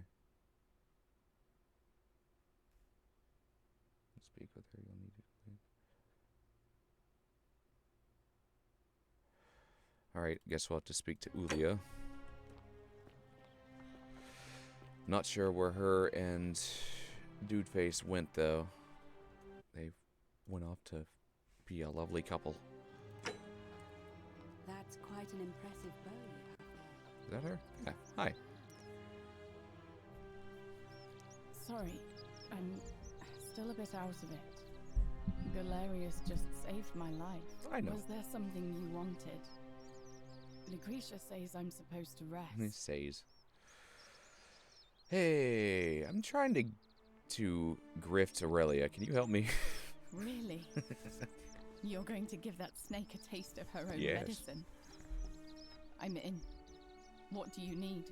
Speak with her. You'll need to. Alright, guess we'll have to speak to Ulia. Not sure where her and Dudeface went, though. They went off to be a lovely couple. That's quite an impressive bow you have there. Is that her? Yeah. Hi. Sorry, I'm still a bit out of it. Galerius just saved my life. I know. Was there something you wanted? Lucretia says I'm supposed to rest. He says. Hey, I'm trying to grift Aurelia. Can you help me? Really? You're going to give that snake a taste of her own Yes. medicine? I'm in. What do you need?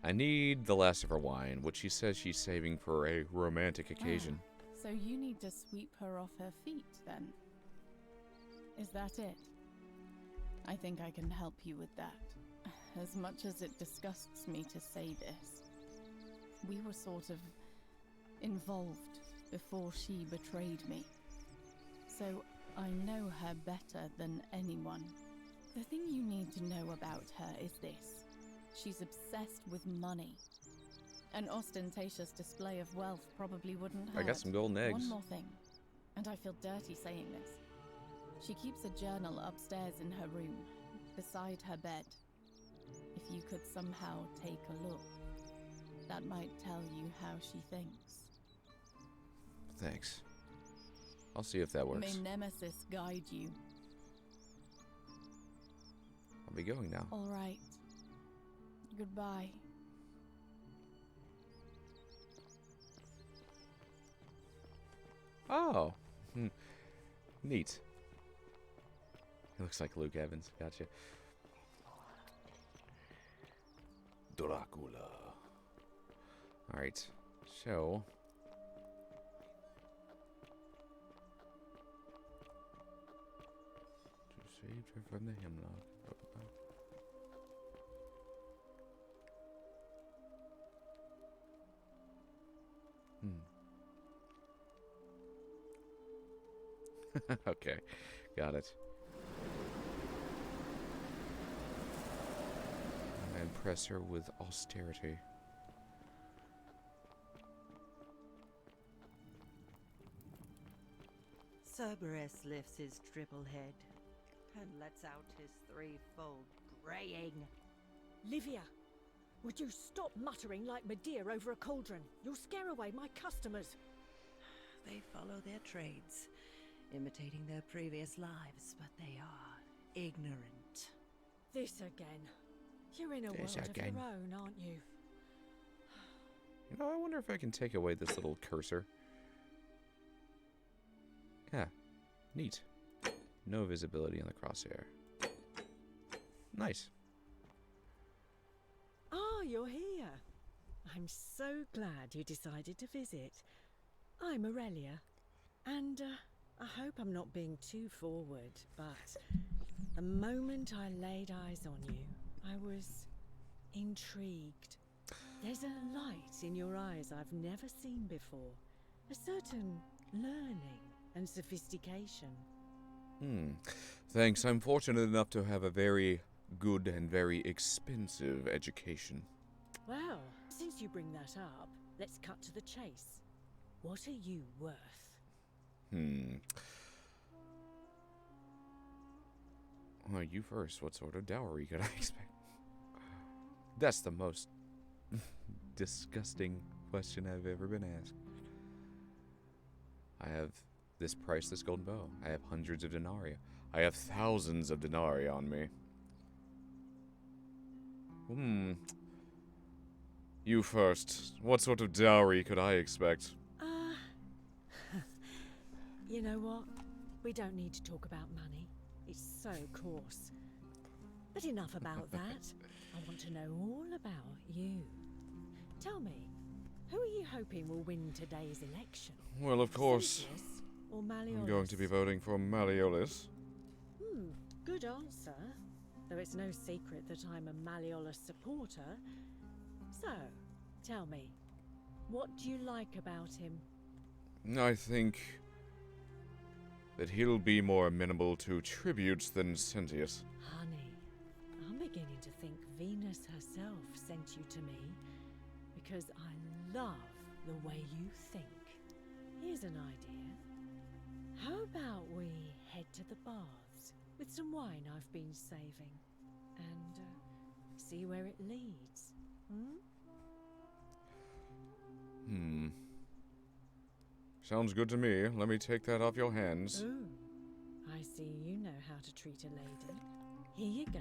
I need the last of her wine, which she says she's saving for a romantic occasion. So you need to sweep her off her feet, then? Is that it? I think I can help you with that. As much as it disgusts me to say this, we were sort of involved before she betrayed me. So I know her better than anyone. The thing you need to know about her is this. She's obsessed with money. An ostentatious display of wealth probably wouldn't hurt. I got some golden eggs. One more thing, and I feel dirty saying this. She keeps a journal upstairs in her room, beside her bed. If you could somehow take a look, that might tell you how she thinks. Thanks. I'll see if that works. May Nemesis guide you. I'll be going now. All right. Goodbye. Oh. Neat. He looks like Luke Evans. Gotcha. Dracula. Alright. So. Saved her from the hemlock. Okay, got it. And impress her with austerity. Cerberus lifts his triple head and lets out his threefold braying. Livia, would you stop muttering like Medea over a cauldron? You'll scare away my customers. They follow their trades, imitating their previous lives, but they are ignorant. This again. You're in a This world again. of your own, aren't you? You know, I wonder if I can take away this little cursor. Yeah, neat. No visibility on the crosshair. Nice. Ah, you're here. I'm so glad you decided to visit. I'm Aurelia, and I hope I'm not being too forward, but the moment I laid eyes on you, I was intrigued. There's a light in your eyes I've never seen before, a certain learning and sophistication. Thanks. I'm fortunate enough to have a very good and very expensive education. Well, since you bring that up, let's cut to the chase. What are you worth? Well, you first. What sort of dowry could I expect? That's the most disgusting question I've ever been asked. I have this priceless golden bow. I have hundreds of denarii. I have thousands of denarii on me. You first. What sort of dowry could I expect? You know what? We don't need to talk about money. It's so coarse. But enough about that. I want to know all about you. Tell me, who are you hoping will win today's election? Well, of course. Celius or Malleolus? I'm going to be voting for Malleolus. Good answer. Though it's no secret that I'm a Malleolus supporter. So, tell me, what do you like about him? I think that he'll be more amenable to tributes than Centius. Honey, I'm beginning to think Venus herself sent you to me because I love the way you think. Here's an idea. How about we head to the baths with some wine I've been saving and see where it leads? Sounds good to me. Let me take that off your hands. Ooh, I see you know how to treat a lady. Here you go.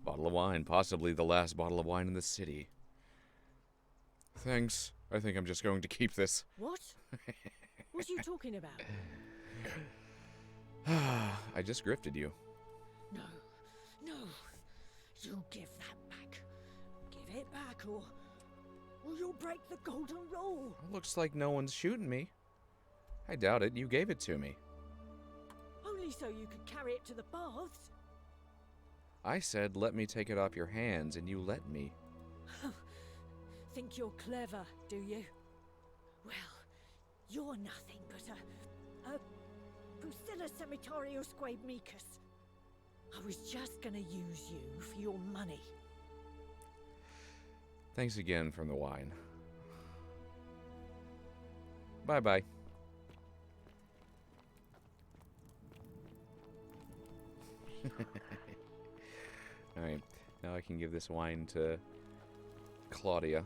Bottle of wine, possibly the last bottle of wine in the city. Thanks. I think I'm just going to keep this. What? What are you talking about? I just grifted you. No, no. You give that back. Give it back or you'll break the golden rule. Looks like no one's shooting me. I doubt it. You gave it to me. Only so you could carry it to the baths. I said let me take it off your hands, and you let me. Think you're clever, do you? Well, you're nothing but a Pusilla Semitario Squabe Micus. I was just gonna use you for your money. Thanks again from the wine. Bye-bye. Alright, now I can give this wine to Claudia.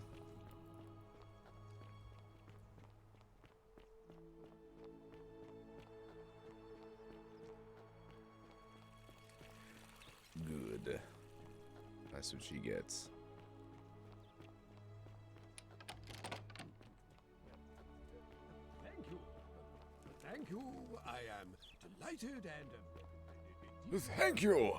Good. That's what she gets. Thank you. Thank you. I am delighted and... Thank you!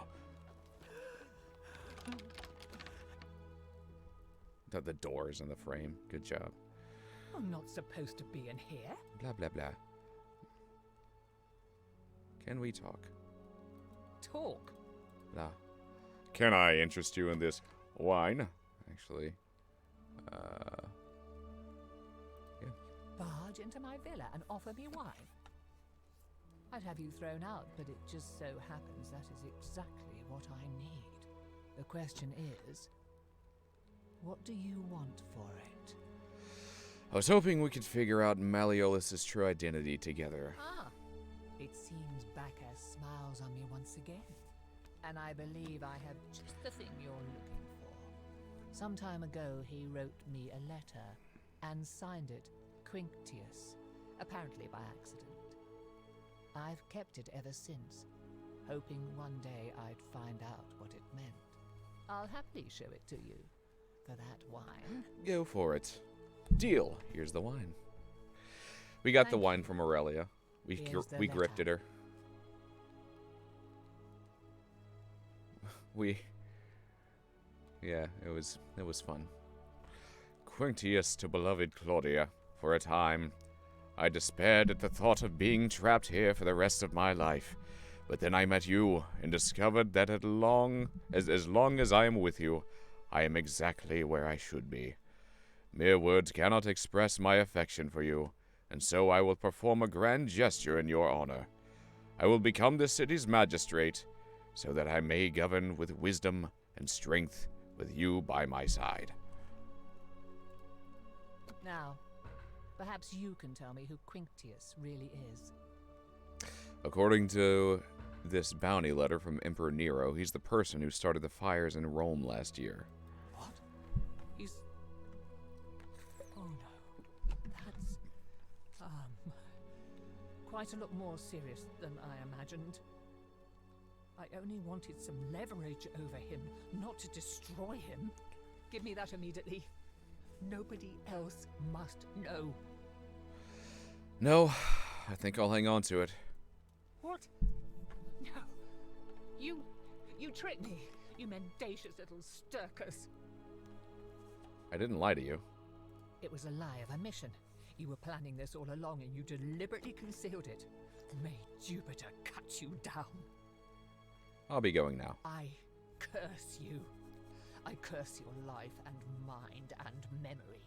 The door is in the frame. Good job. I'm not supposed to be in here. Blah, blah, blah. Can we talk? Talk? Blah. Can I interest you in this wine? Actually. Yeah. Barge into my villa and offer me wine? I'd have you thrown out, but it just so happens that is exactly what I need. The question is, what do you want for it? I was hoping we could figure out Malleolus's true identity together. Ah, it seems Bacchus smiles on me once again. And I believe I have just the thing you're looking for. Some time ago, he wrote me a letter and signed it Quinctius, apparently by accident. I've kept it ever since, hoping one day I'd find out what it meant. I'll happily show it to you. For that wine. Go for it. Deal. Here's the wine. We got the wine from Aurelia. We grifted her. Yeah, it was fun. Quinctius to beloved Claudia. For a time, I despaired at the thought of being trapped here for the rest of my life. But then I met you and discovered that as long as I am with you, I am exactly where I should be. Mere words cannot express my affection for you, and so I will perform a grand gesture in your honor. I will become the city's magistrate, so that I may govern with wisdom and strength with you by my side. Now, perhaps you can tell me who Quinctius really is. According to this bounty letter from Emperor Nero, he's the person who started the fires in Rome last year. What? He's... Oh no. That's... quite a lot more serious than I imagined. I only wanted some leverage over him, not to destroy him. Give me that immediately. Nobody else must know. No, I think I'll hang on to it. What? No. You tricked me, you mendacious little stirkers. I didn't lie to you. It was a lie of a mission. You were planning this all along and you deliberately concealed it. May Jupiter cut you down. I'll be going now. I curse you. I curse your life and mind and memory.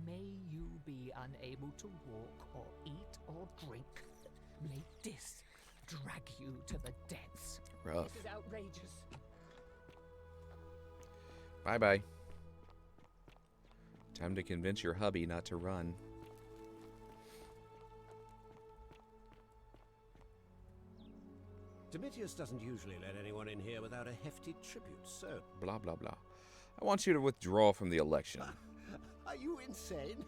May you be unable to walk or eat or drink. May this drag you to the depths. Rough. This is outrageous. Bye-bye. Time to convince your hubby not to run. Domitius doesn't usually let anyone in here without a hefty tribute, so... Blah, blah, blah. I want you to withdraw from the election. Are you insane?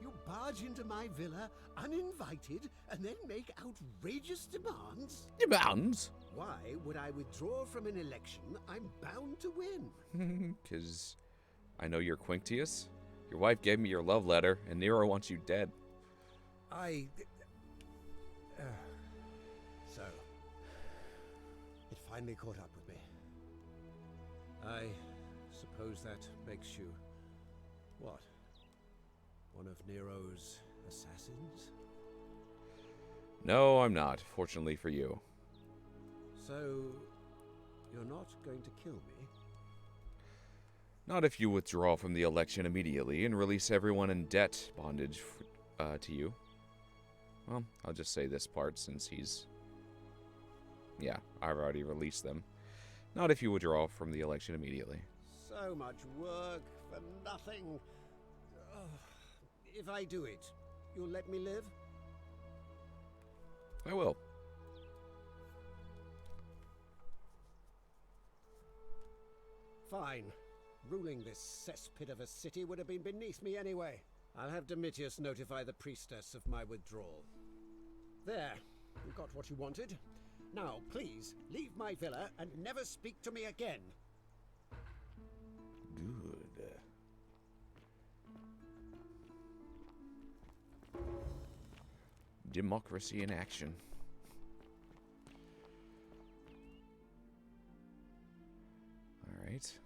You barge into my villa uninvited and then make outrageous demands? Demands? Why would I withdraw from an election I'm bound to win? Because I know you're Quinctius. Your wife gave me your love letter, and Nero wants you dead. So, it finally caught up with me. I suppose that makes you... what? One of Nero's assassins? No, I'm not, fortunately for you. So, you're not going to kill me? Not if you withdraw from the election immediately and release everyone in debt bondage to you. Well, I'll just say this part since he's Yeah, I've already released them. Not if you withdraw from the election immediately. So much work for nothing. Ugh. If I do it, you'll let me live? I will. Fine. Ruling this cesspit of a city would have been beneath me anyway. I'll have Domitius notify the priestess of my withdrawal. There. You got what you wanted. Now, please, leave my villa and never speak to me again. Good. Democracy in action. All right.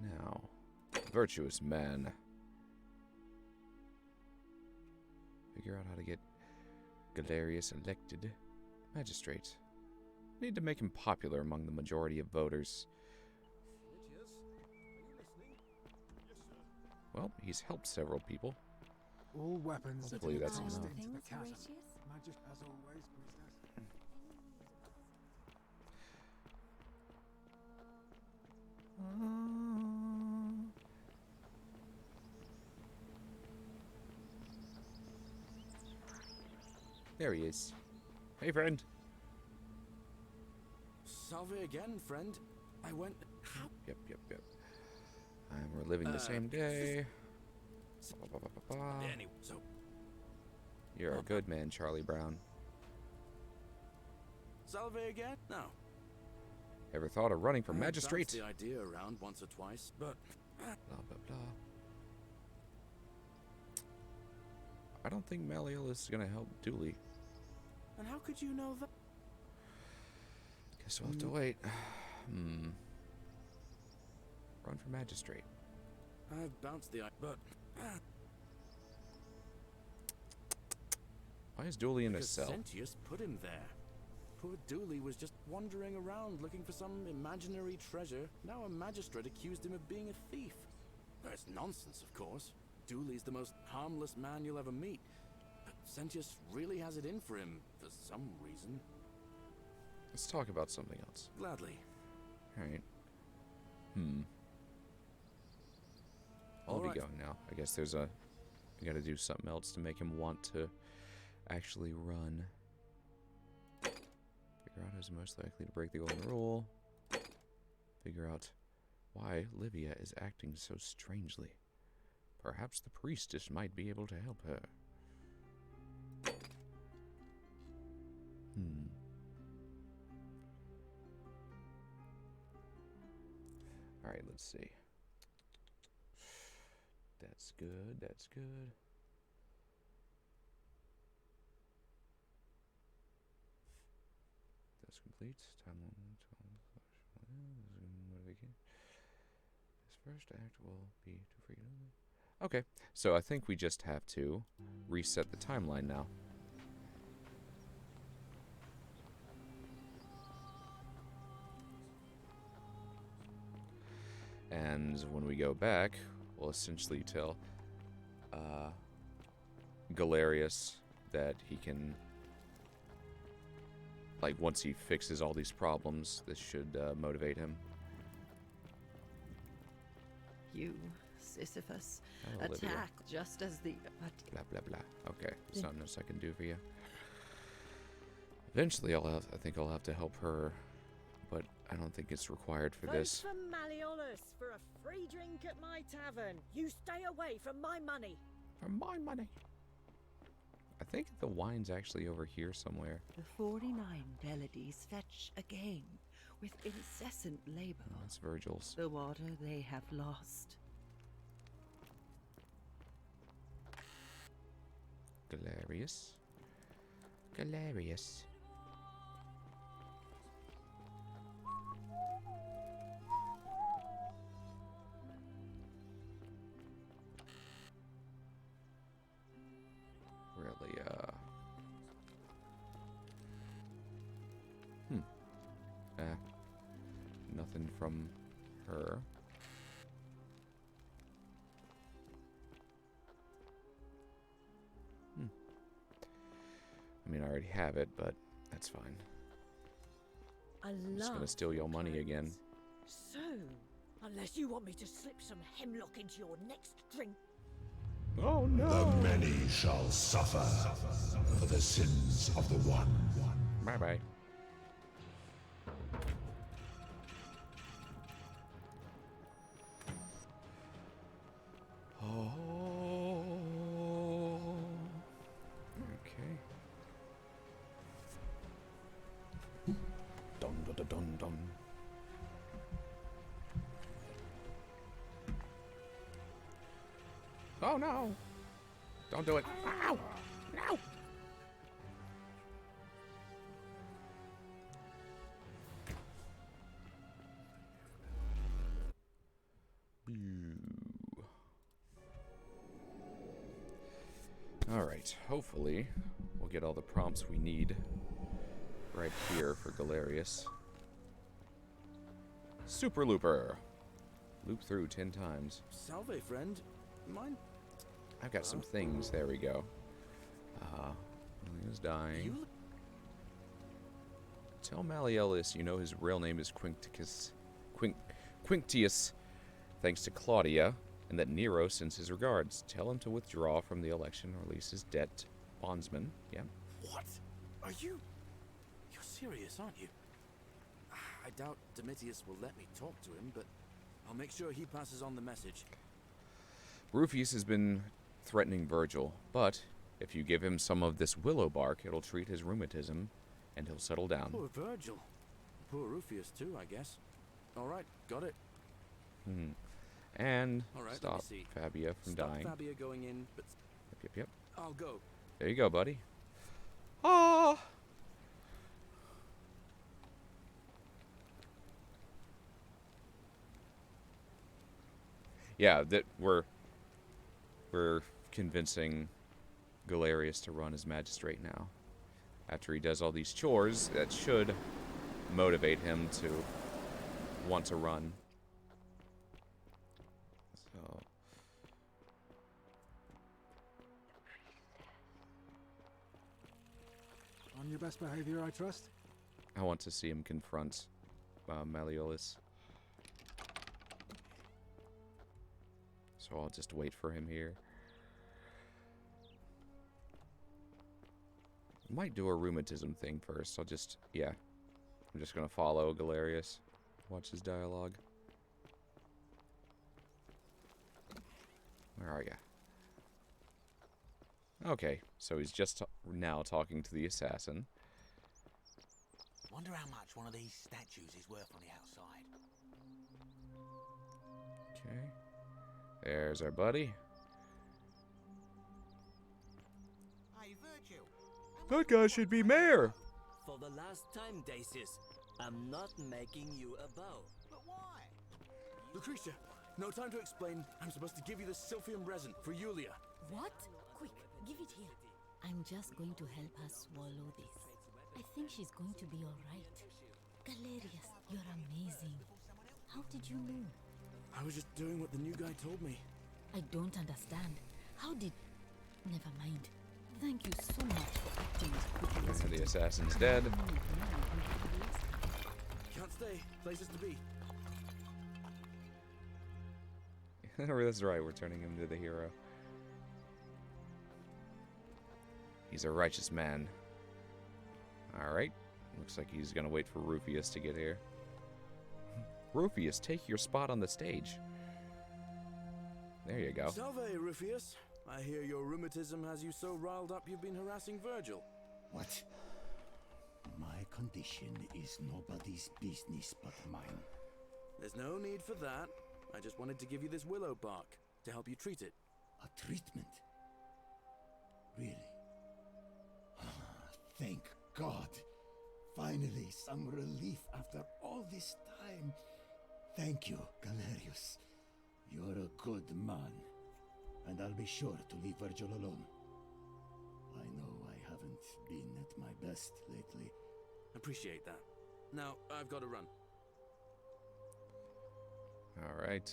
Now, virtuous man. Figure out how to get Galerius elected magistrate. Need to make him popular among the majority of voters. Well, he's helped several people. All weapons Hopefully that's enough. into the chasm. Magic as always, priestess. There he is. Hey, friend. Salve again, friend. I went... How? Yep. And we're living the same day. Anyway, so... You're a good man, Charlie Brown. Salve again? No. Ever thought of running for I magistrate? bounced the idea around once or twice, but... Blah, blah, blah. I don't think Malleolus is going to help Dooley. And how could you know that? Guess we'll have to wait. Run for magistrate. I've bounced the idea, but... Why is Dooley in a because cell? Sentius put him there. Poor Dooley was just wandering around looking for some imaginary treasure. Now a magistrate accused him of being a thief. That's nonsense, of course. Dooley's the most harmless man you'll ever meet. But Sentius really has it in for him, for some reason. Let's talk about something else. Gladly. Alright. I'll be going now. I guess there's a... I gotta do something else to make him want to actually run. Figure out who's most likely to break the golden rule. Figure out why Livia is acting so strangely. Perhaps the priestess might be able to help her. Alright, let's see. That's good, that's good. That's complete. His first act will be to free. Okay, so I think we just have to reset the timeline now. And when we go back, we'll essentially tell Galerius that he can, like, once he fixes all these problems, this should motivate him. You, Sisyphus, Oh, Olivia. attack just as the... Blah, blah, blah. Okay, there's nothing else I can do for you. Eventually, I think I'll have to help her, but I don't think it's required for this. Vote for Malleolus for a free drink at my tavern. You stay away from my money. From my money. I think the wine's actually over here somewhere. The 49 Pleiades fetch again with incessant labor. Oh, that's Virgil's. The water they have lost. Galerius. Galerius. Really, nothing from her. I mean, I already have it, but That's fine. I I'm just gonna love steal your money again. So, unless you want me to slip some hemlock into your next drink. Oh no! The many shall suffer for the sins of the one. Bye bye. Oh. Okay. Dun dun dun dun dun. Oh no! Don't do it! Ow! No! Alright, hopefully we'll get all the prompts we need right here for Galerius. Super Looper! Loop through 10 times. Salve, friend. Mine? I've got some things. There we go. He was dying. Tell Malleolus you know his real name is Quinctius, thanks to Claudia, and that Nero sends his regards. Tell him to withdraw from the election or release his debt bondsman. Yeah. What? Are you... You're serious, aren't you? I doubt Domitius will let me talk to him, but I'll make sure he passes on the message. Rufius has been threatening Virgil, but if you give him some of this willow bark, it'll treat his rheumatism, and he'll settle down. Poor Virgil. Poor Rufius, too, I guess. All right, got it. And All right, stop Fabia from dying. Stop Fabia going in, but... Yep. I'll go. There you go, buddy. Ah! Yeah, that we're convincing Galerius to run as magistrate now. After he does all these chores, that should motivate him to want to run. So On your best behavior, I trust? I want to see him confront Malleolus. So I'll just wait for him here. Might do a rheumatism thing first. I'm just gonna follow Galerius. Watch his dialogue. Where are ya? Okay, so he's just now talking to the assassin. Wonder how much one of these statues is worth on the outside. Okay. There's our buddy. Hey, Virgil. That guy should be mayor. For the last time, Dacius, I'm not making you a bow. But why? Lucretia, no time to explain. I'm supposed to give you the Sylphium resin for Yulia. What? Quick, give it here. I'm just going to help her swallow this. I think she's going to be all right. Galerius, you're amazing. How did you know? I was just doing what the new guy told me. I don't understand. How did... Never mind. Thank you so much for acting as quickly as And you the did. assassin's dead. Can't stay. Places to be. That's right, we're turning him to the hero. He's a righteous man. Alright. Looks like he's gonna wait for Rufius to get here. Rufius, take your spot on the stage. There you go. Salve, Rufius. I hear your rheumatism has you so riled up you've been harassing Virgil. What? My condition is nobody's business but mine. There's no need for that. I just wanted to give you this willow bark to help you treat it. A treatment? Really? Thank God. Finally, some relief after all this time. Thank you, Galerius. You're a good man. And I'll be sure to leave Virgil alone. I know I haven't been at my best lately. Appreciate that. Now, I've got to run. All right.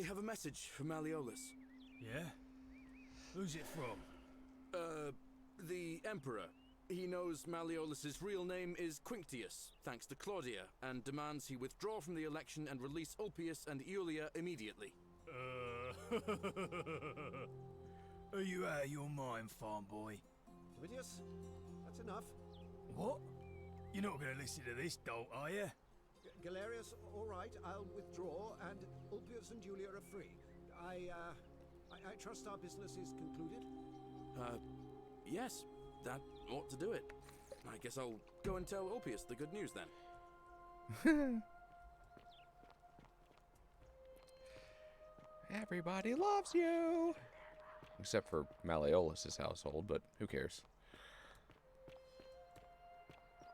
have a message for Malleolus. Yeah? Who's it from? The Emperor. He knows Malleolus's real name is Quinctius, thanks to Claudia, and demands he withdraw from the election and release Ulpius and Iulia immediately. Are you out of your mind, farm boy? Domitius, that's enough. What? You're not going to listen to this dolt, are you? Galerius, all right, I'll withdraw, and Ulpius and Julia are free. I trust our business is concluded? Yes, that ought to do it. I guess I'll go and tell Ulpius the good news then. Everybody loves you! Except for Malleolus' household, but who cares?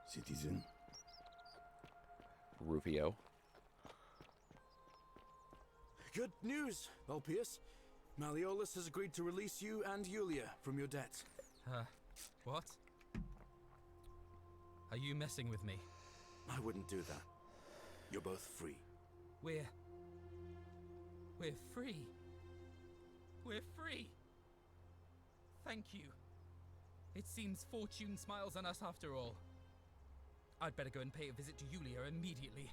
Citizen. Rufio. Good news, Ulpius. Malleolus has agreed to release you and Iulia from your debts. What? Are you messing with me? I wouldn't do that. You're both free. We're free. We're free. Thank you. It seems fortune smiles on us after all. I'd better go and pay a visit to Iulia immediately.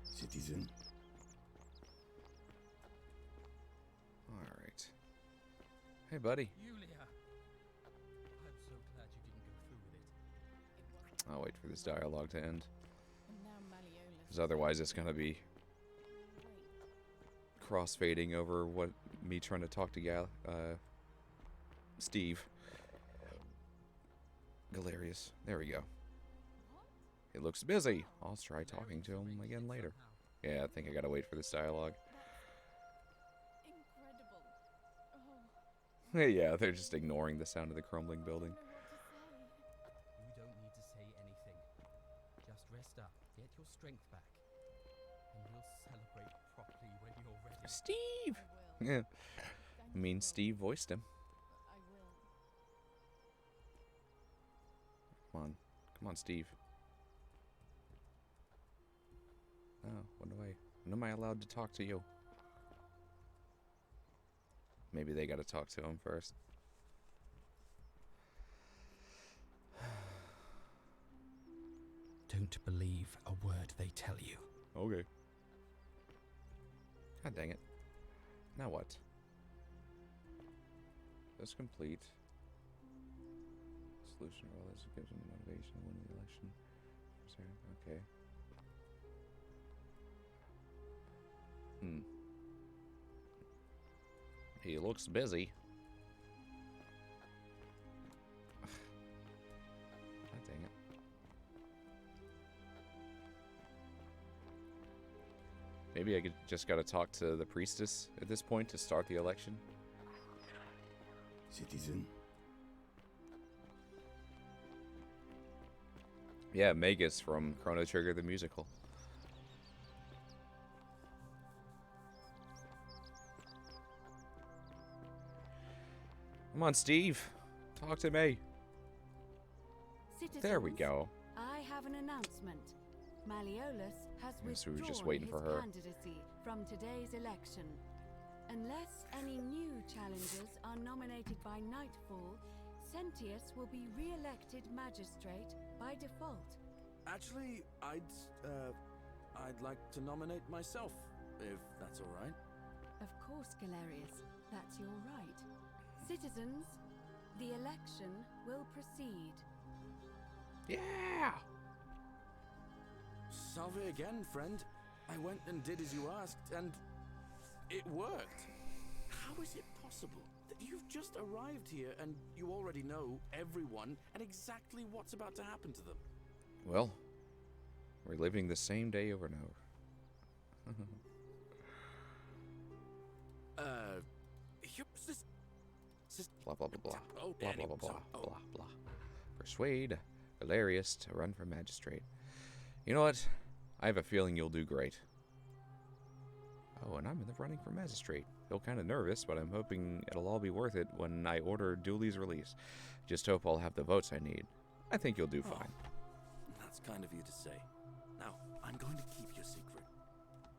Citizen. Alright. Hey, buddy. Iulia! I'm so glad you didn't go through with it. I'll wait for this dialogue to end. And now Malleolus. Because otherwise it's going to be crossfading over what me trying to talk to Steve. Galerius. There we go. He looks busy. I'll try talking to him again later. Yeah, I think I gotta wait for this dialogue. Incredible. Oh. Yeah, they're just ignoring the sound of the crumbling building. You don't need to say anything. Just rest up, get your strength back, and we'll celebrate properly when you're ready. Steve! Yeah. I mean, Steve voiced him. I will. Come on. Come on, Steve. Oh, when am I allowed to talk to you? Maybe they gotta talk to him first. Don't believe a word they tell you. Okay. God dang it. Now what? That's complete. Solution roll this gives him motivation to win the election. Okay. He looks busy. God dang it. Maybe I just gotta talk to the priestess at this point to start the election. Citizen. Yeah, Magus from Chrono Trigger the musical. Come on, Steve. Talk to me. Citizens, There we go. I have an announcement. Malleolus has Yes, we were withdrawn just waiting his for her. candidacy from today's election. Unless any new challengers are nominated by nightfall, Sentius will be re-elected magistrate by default. Actually, I'd like to nominate myself, if that's all right. Of course, Galerius, that's your right. Citizens, the election will proceed. Yeah! Salve again, friend. I went and did as you asked, and it worked. How is it possible that you've just arrived here and you already know everyone and exactly what's about to happen to them? Well, we're living the same day over and over. Blah, blah, blah, blah. Oh, Blah, blah, blah, blah, blah, blah. Persuade Valerius to run for magistrate. You know what? I have a feeling you'll do great. Oh, and I'm in the running for magistrate. Feel kind of nervous, but I'm hoping it'll all be worth it when I order Dooley's release. Just hope I'll have the votes I need. I think you'll do fine. That's kind of you to say. Now, I'm going to keep your secret.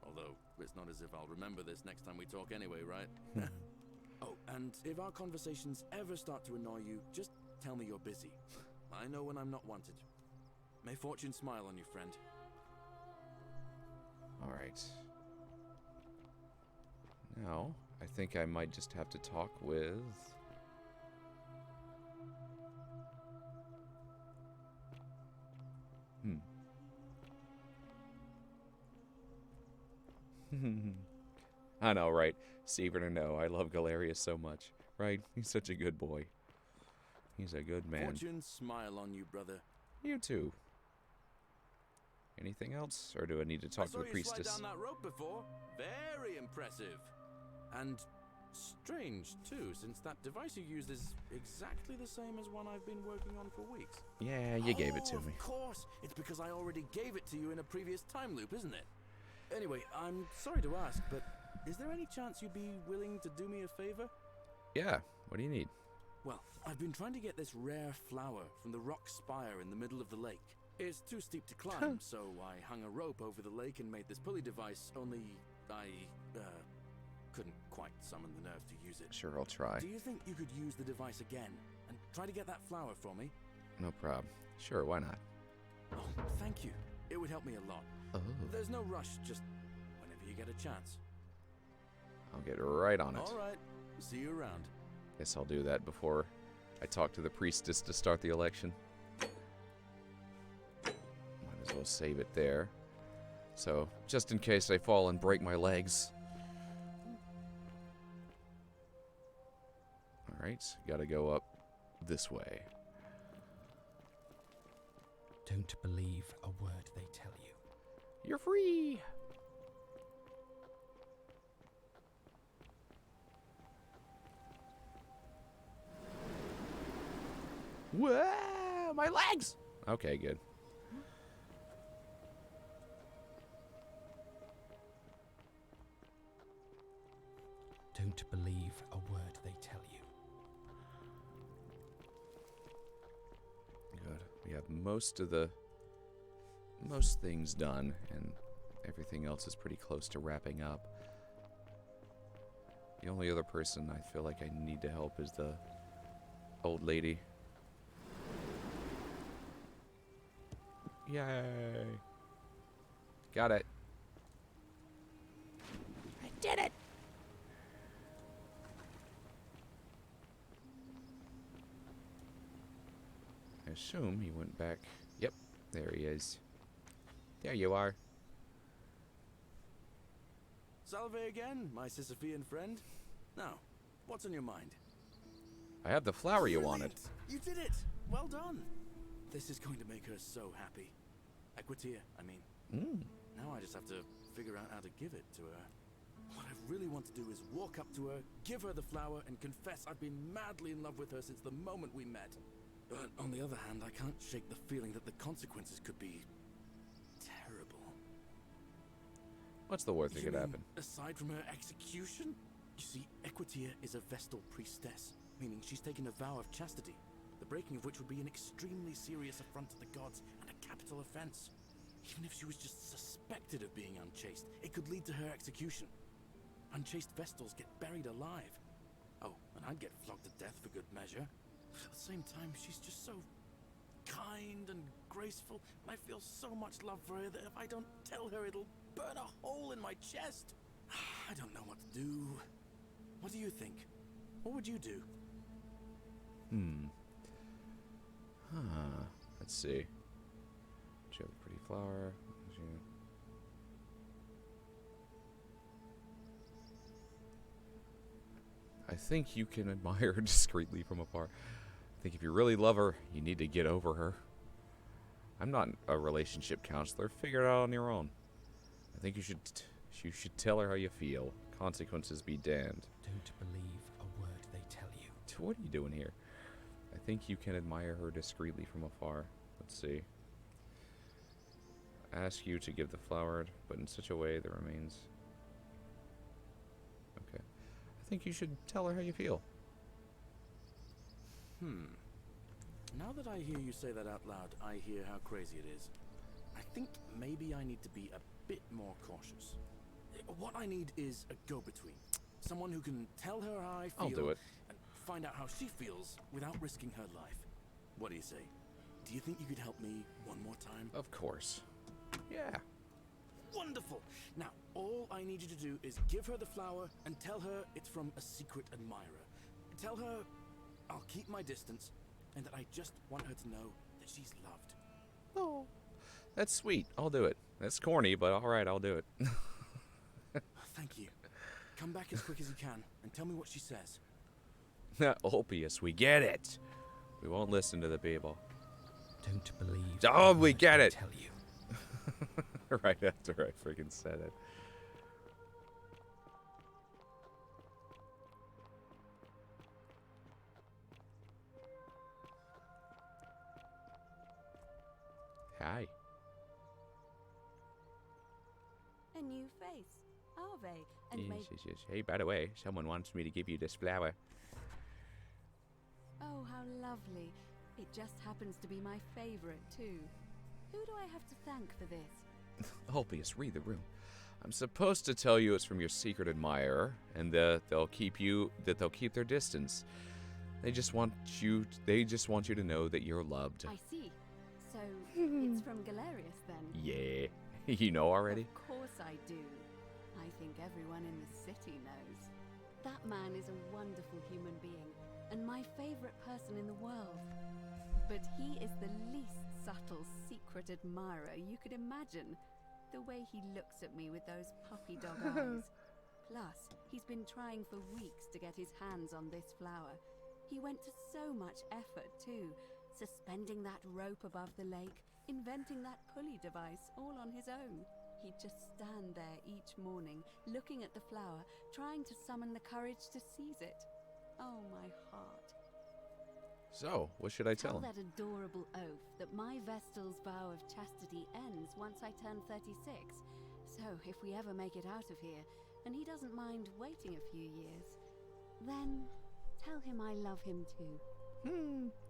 Although, it's not as if I'll remember this next time we talk anyway, right? Oh, and if our conversations ever start to annoy you, just tell me you're busy. I know when I'm not wanted. May fortune smile on you, friend. Alright. Now, I think I might just have to talk with... I know, right? Steven or no, I love Galerius so much, right? He's such a good boy. He's a good man. Fortune smile on you, brother. You too. Anything else? Or do I need to talk to the priestess? I saw you slide down that rope before. Very impressive. And strange, too, since that device you used is exactly the same as one I've been working on for weeks. Yeah, you gave it to me. Of course. It's because I already gave it to you in a previous time loop, isn't it? Anyway, I'm sorry to ask, but is there any chance you'd be willing to do me a favor? Yeah, what do you need? Well, I've been trying to get this rare flower from the rock spire in the middle of the lake. It's too steep to climb, so I hung a rope over the lake and made this pulley device, only I couldn't quite summon the nerve to use it. Sure, I'll try. Do you think you could use the device again and try to get that flower for me? No problem. Sure, why not? Oh, thank you. It would help me a lot. Oh. There's no rush, just whenever you get a chance. I'll get right on it. All right. See you around. Guess I'll do that before I talk to the priestess to start the election. Might as well save it there. So, just in case I fall and break my legs. Alright, gotta go up this way. Don't believe a word they tell you. You're free! Whoa! My legs! Okay, good. Don't believe a word they tell you. Good. We have most things done, and everything else is pretty close to wrapping up. The only other person I feel like I need to help is the old lady. Yay! Got it. I did it! I assume he went back. Yep, there he is. There you are. Salve again, my Sisyphean friend. Now, what's on your mind? I have the flower you wanted. You did it! Well done! This is going to make her so happy. Equitia, I mean. Now I just have to figure out how to give it to her. What I really want to do is walk up to her, give her the flower, and confess I've been madly in love with her since the moment we met. But on the other hand, I can't shake the feeling that the consequences could be terrible. What's the worst that could happen? Aside from her execution? You see, Equitia is a Vestal priestess, meaning she's taken a vow of chastity, the breaking of which would be an extremely serious affront to the gods and a capital offense. Even if she was just suspected of being unchaste, it could lead to her execution. Unchaste Vestals get buried alive. Oh, and I'd get flogged to death for good measure. But at the same time, she's just so kind and graceful, and I feel so much love for her that if I don't tell her, it'll burn a hole in my chest. I don't know what to do. What do you think? What would you do? Let's see. She have a pretty flower. I think you can admire her discreetly from afar. I think if you really love her, you need to get over her. I'm not a relationship counselor. Figure it out on your own. I think you should tell her how you feel. Consequences be damned. Don't believe a word they tell you. What are you doing here? I think you can admire her discreetly from afar. Let's see. Ask you to give the flower, but in such a way that remains think you should tell her how you feel. Now that I hear you say that out loud, I hear how crazy it is. I think maybe I need to be a bit more cautious. What I need is a go-between. Someone who can tell her how I feel I'll do it. and find out how she feels without risking her life. What do you say? Do you think you could help me one more time? Of course. Yeah. Wonderful! Now, all I need you to do is give her the flower and tell her it's from a secret admirer. Tell her I'll keep my distance and that I just want her to know that she's loved. Oh, that's sweet. I'll do it. That's corny, but all right, I'll do it. Thank you. Come back as quick as you can and tell me what she says. Ulpius, we get it. We won't listen to the people. Don't believe. Oh, we get it. Tell you. Right after I freaking said it. Hi. A new face, Arve, and Yes. Hey, by the way, someone wants me to give you this flower. Oh, how lovely. It just happens to be my favorite, too. Who do I have to thank for this? Ulpius, read the room. I'm supposed to tell you it's from your secret admirer, and that they'll keep their distance. They just want you to know that you're loved. I see. So, it's from Galerius, then? Yeah. You know already? Of course I do. I think everyone in the city knows. That man is a wonderful human being, and my favorite person in the world. But he is the least subtle secret admirer you could imagine. The way he looks at me with those puppy dog eyes. Plus, he's been trying for weeks to get his hands on this flower. He went to so much effort, too. Suspending that rope above the lake, inventing that pulley device all on his own. He'd just stand there each morning, looking at the flower, trying to summon the courage to seize it. Oh, my heart. So, what should I tell him? That adorable oath that my Vestal's vow of chastity ends once I turn 36. So, if we ever make it out of here, and he doesn't mind waiting a few years, then tell him I love him too.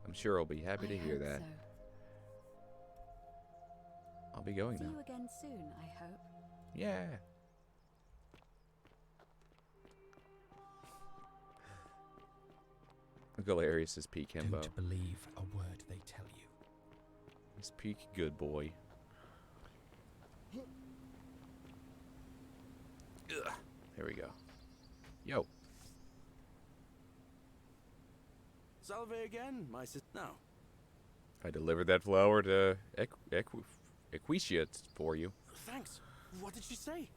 I'm sure he'll be happy to hear hope that. so. I'll be going See now. you again soon, I hope. Yeah. Galerius is peak himbo. Don't believe a word they tell you. He's peak good boy. Ugh. There we go. Yo. Salve again, my sister. Now, I delivered that flower to Equitia for you. thanks. What did she say?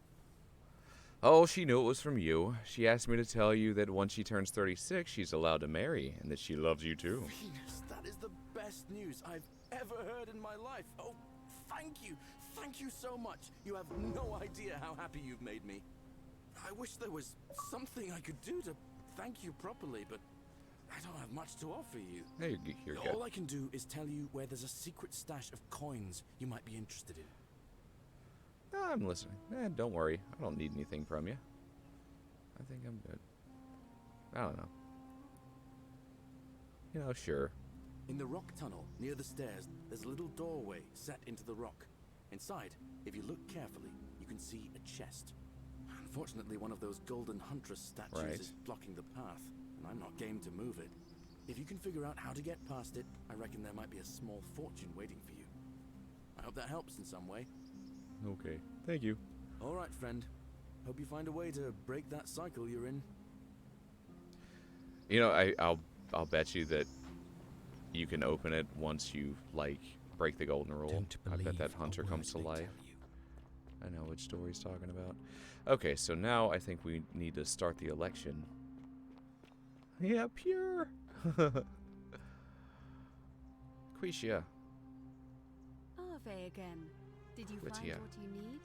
Oh, she knew it was from you. She asked me to tell you that once she turns 36, she's allowed to marry, and that she loves you too. Venus, that is the best news I've ever heard in my life. Oh, thank you. Thank you so much. You have no idea how happy you've made me. I wish there was something I could do to thank you properly, but I don't have much to offer you. Hey, you're good. All I can do is tell you where there's a secret stash of coins you might be interested in. I'm listening. Don't worry. I don't need anything from you. I think I'm good. I don't know. You know, sure. In the rock tunnel, near the stairs, there's a little doorway set into the rock. Inside, if you look carefully, you can see a chest. Unfortunately, one of those golden huntress statues is blocking the path, and I'm not game to move it. If you can figure out how to get past it, I reckon there might be a small fortune waiting for you. I hope that helps in some way. Okay. Thank you. All right, friend. Hope you find a way to break that cycle you're in. You know, I'll bet you that you can open it once you break the golden rule. I bet that hunter comes to life. I know which story he's talking about. Okay, so now I think we need to start the election. Yeah, pure. Quisha. Arve again. Did you find Quittia. what you need?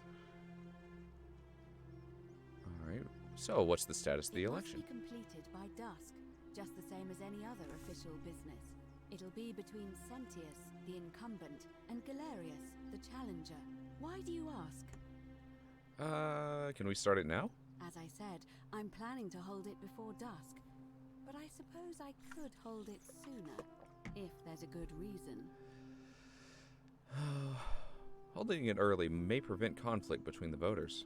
Alright. So, what's the status of the It election? must be completed by dusk, just the same as any other official business. It'll be between Sentius, the incumbent, and Galerius, the challenger. Why do you ask? Can we start it now? As I said, I'm planning to hold it before dusk, but I suppose I could hold it sooner, if there's a good reason. Holding it early may prevent conflict between the voters.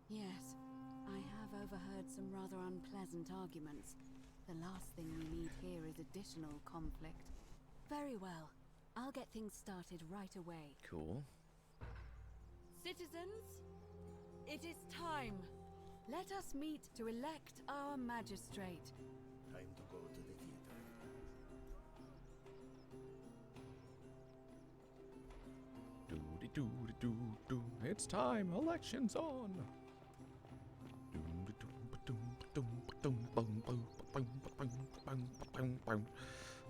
Yes. I have overheard some rather unpleasant arguments. The last thing we need here is additional conflict. Very well. I'll get things started right away. Cool. Citizens, it is time. Let us meet to elect our magistrate. Time to go to the theater. Doo-dee-doo-dee-doo-doo. It's time. Election's on.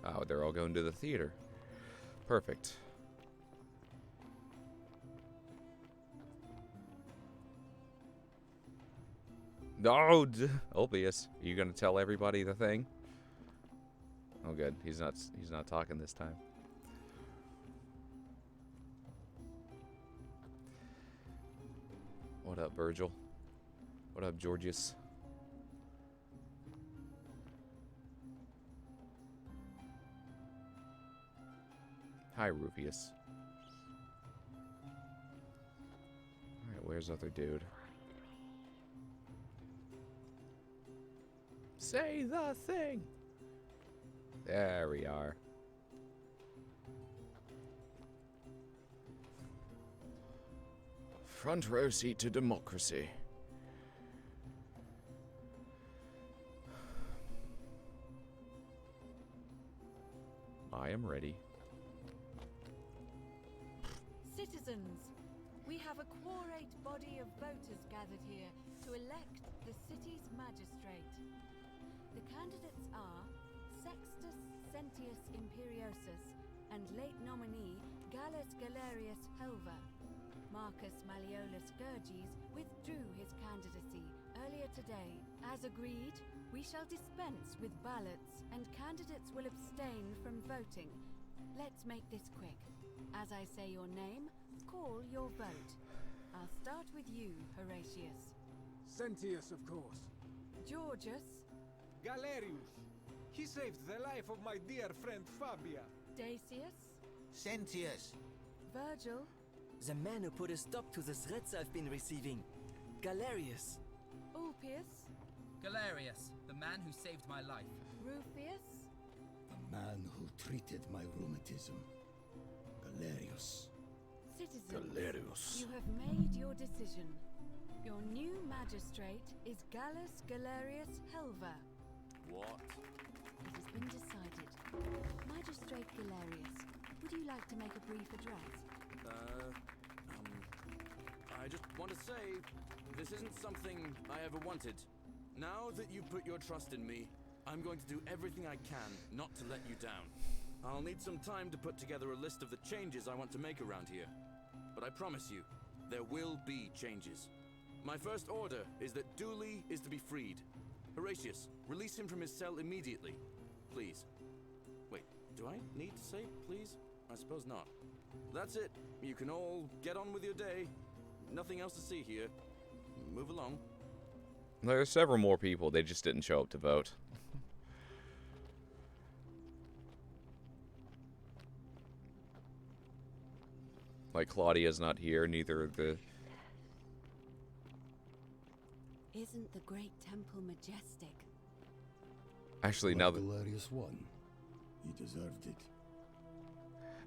Oh, they're all going to the theater. Perfect. No, Ulpius, are you gonna tell everybody the thing? Oh, good. He's not talking this time. What up, Virgil? What up, Georgius? Hi, Rufius. Alright, where's other dude? Say the thing! There we are. Front row seat to democracy. I am ready. Citizens, we have a quorate body of voters gathered here to elect the city's magistrate. The candidates are Sextus Sentius Imperiosus and late nominee Gallus Galerius Helva. Marcus Malleolus Gurges withdrew his candidacy earlier today. As agreed, we shall dispense with ballots and candidates will abstain from voting. Let's make this quick. As I say your name, call your vote. I'll start with you, Horatius. Sentius, of course. Georgius. Galerius. He saved the life of my dear friend Fabia. Dacius. Sentius. Virgil. The man who put a stop to the threats I've been receiving. Galerius. Ulpius. Galerius, the man who saved my life. Rufius. The man who treated my rheumatism. Galerius. Citizens, Galerius. you have made your decision. Your new magistrate is Gallus Galerius Helva. What? It has been decided. Magistrate Galerius, would you like to make a brief address? I just want to say, this isn't something I ever wanted. Now that you put your trust in me, I'm going to do everything I can not to let you down. I'll need some time to put together a list of the changes I want to make around here. But I promise you, there will be changes. My first order is that Dooley is to be freed. Horatius, release him from his cell immediately. Please. Wait, do I need to say please? I suppose not. That's it. You can all get on with your day. Nothing else to see here. Move along. There are several more people. They just didn't show up to vote. Like Claudia's not here, neither of the... Isn't the great temple majestic? Actually, now that... Galerius won. He deserved it.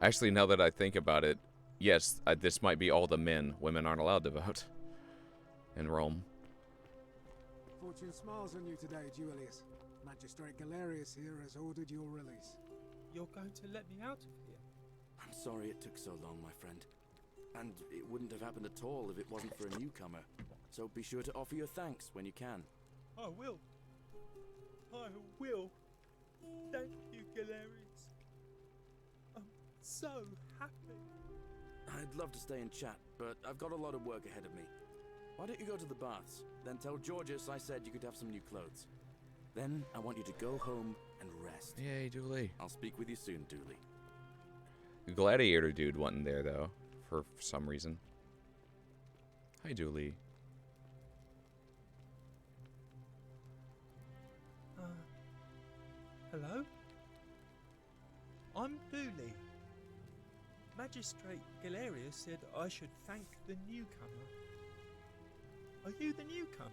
Actually, now that I think about it, yes, this might be all the men. Women aren't allowed to vote in Rome. Fortune smiles on you today, Julius. Magistrate Galerius here has ordered your release. You're going to let me out of here? I'm sorry it took so long, my friend. And it wouldn't have happened at all if it wasn't for a newcomer. So be sure to offer your thanks when you can. I will. I will. Thank you, Galerius. I'm so happy. I'd love to stay and chat, but I've got a lot of work ahead of me. Why don't you go to the baths? Then tell Georgius I said you could have some new clothes. Then I want you to go home and rest. Yay, Dooley. I'll speak with you soon, Dooley. The gladiator dude wasn't there, though, for some reason. Hi, Dooley. Hello? I'm Dooley. Magistrate Galerius said I should thank the newcomer. Are you the newcomer?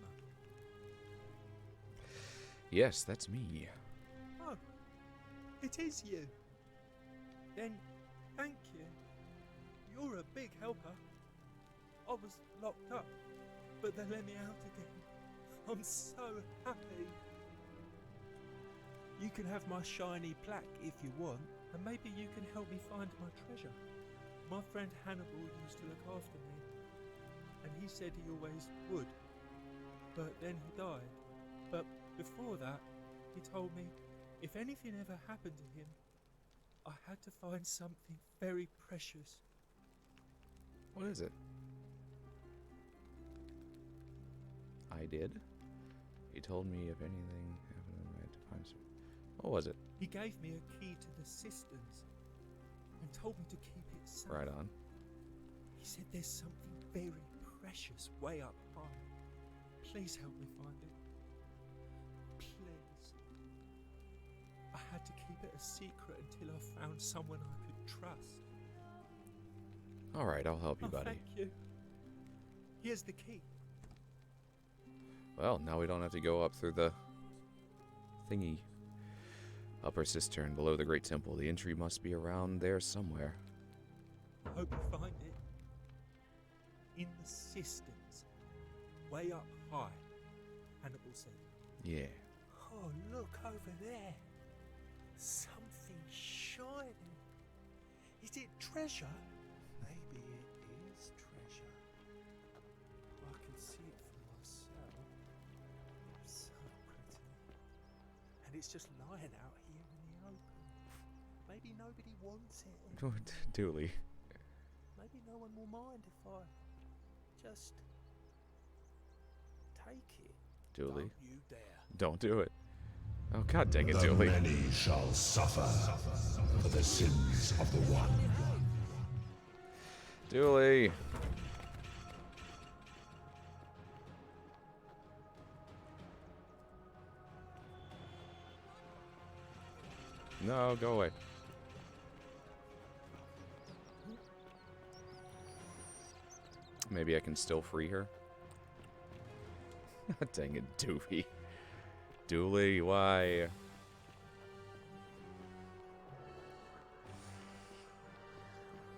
Yes, that's me. Oh, it is you. Then, thank you. You're a big helper. I was locked up, but they let me out again. I'm so happy. You can have my shiny plaque if you want, and maybe you can help me find my treasure. My friend Hannibal used to look after me, and he said he always would. But then he died. But before that, he told me if anything ever happened to him, I had to find something very precious. What is it? I did? He told me if anything happened, I had to find some. What was it? He gave me a key to the cisterns and told me to keep it safe. Right on. He said there's something very precious way up high. Please help me find it. Please. I had to keep it a secret until I found someone I could trust. Alright, I'll help you, buddy. Thank you. Here's the key. Well, now we don't have to go up through the thingy. Upper cistern below the Great Temple. The entry must be around there somewhere. I hope you find it. In the cisterns. Way up high, Hannibal said. Yeah. Oh, look over there. Something shining. Is it treasure? Maybe it is treasure. I can see it for myself. So pretty. And it's just lying out here in the open. Maybe nobody wants it. Dooley. Maybe no one will mind if I just take it. Dooley. Don't you dare. Don't do it. Oh, god dang it, The Dooley. many shall suffer for the sins of the one. Dooley. No, go away. Maybe I can still free her. Dang it, Dooley. Dooley, why?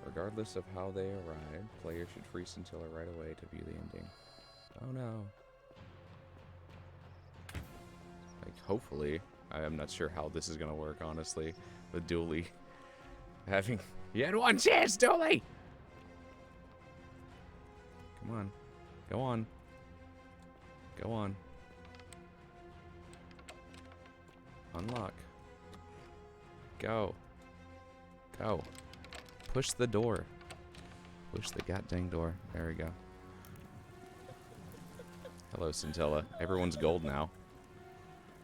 Regardless of how they arrive, players should free Scintilla right away to view the ending. Oh no. Like, hopefully. I am not sure how this is gonna work, honestly. With Dooley having... You had one chance, Dooley! Come on. Go on. Go on. Unlock. Go. Go. Push the door. Push the goddamn door. There we go. Hello, Scintilla. Everyone's gold now.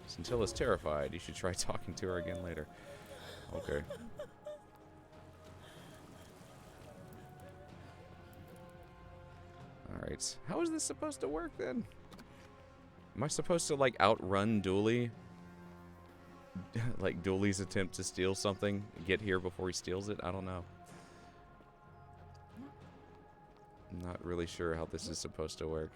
Scintilla's terrified. You should try talking to her again later. Okay. Alright. How is this supposed to work then? Am I supposed to, like, outrun Dooley? Like, Dooley's attempt to steal something? Get here before he steals it? I don't know. I'm not really sure how this is supposed to work.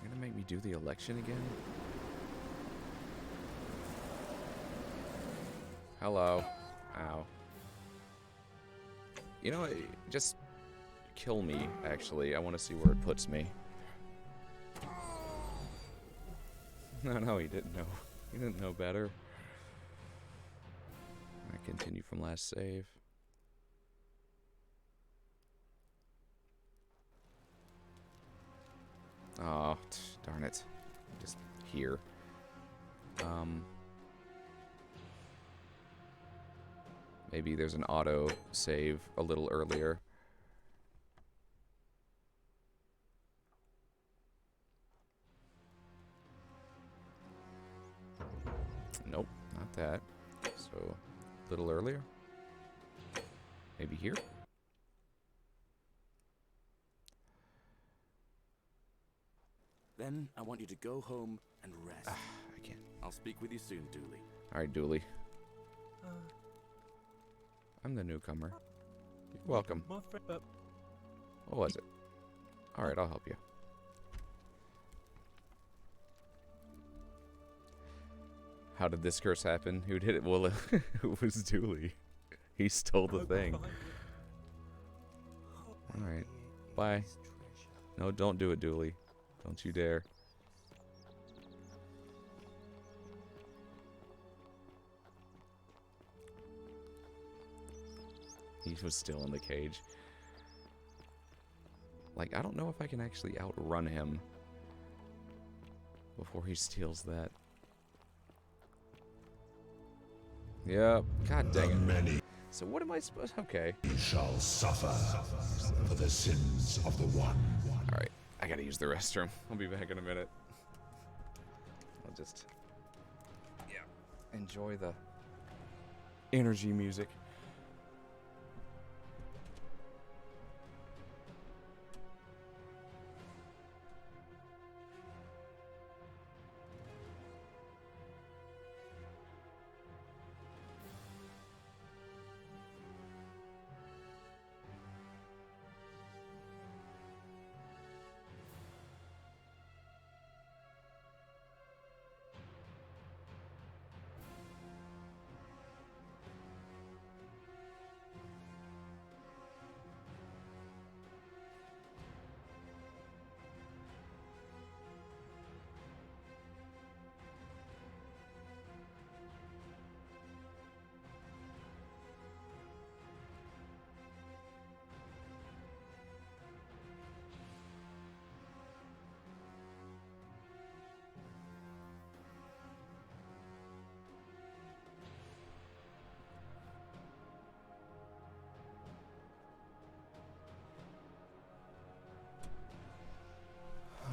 You're gonna make me do the election again? Hello. Ow. You know, just kill me, actually. I want to see where it puts me. No, he didn't know. He didn't know better. I continue from last save. Oh, darn it. Just here. Maybe there's an auto save a little earlier. Nope, not that. So, a little earlier. Maybe here. Then I want you to go home and rest. I can't. I'll speak with you soon, Dooley. Alright, Dooley. I'm the newcomer. You're welcome. My friend, What was it? Alright, I'll help you. How did this curse happen? Who did it? Well, it was Dooley. He stole the thing. Alright. Bye. No, don't do it, Dooley. Don't you dare. He was still in the cage. Like, I don't know if I can actually outrun him before he steals that. Yep. God dang it. Many So what am I supposed... Okay. shall suffer for the sins of the one. Alright. I gotta use the restroom. I'll be back in a minute. I'll just... Yeah. Enjoy the energy music.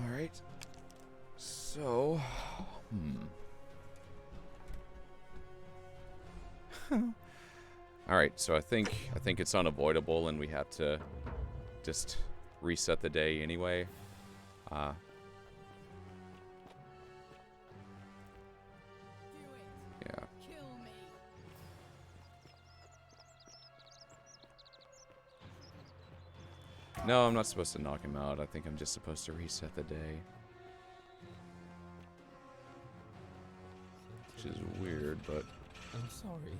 Alright. So... Alright, so I think it's unavoidable and we have to just reset the day anyway. Yeah. No, I'm not supposed to knock him out. I think I'm just supposed to reset the day. Which is weird, but... I'm sorry.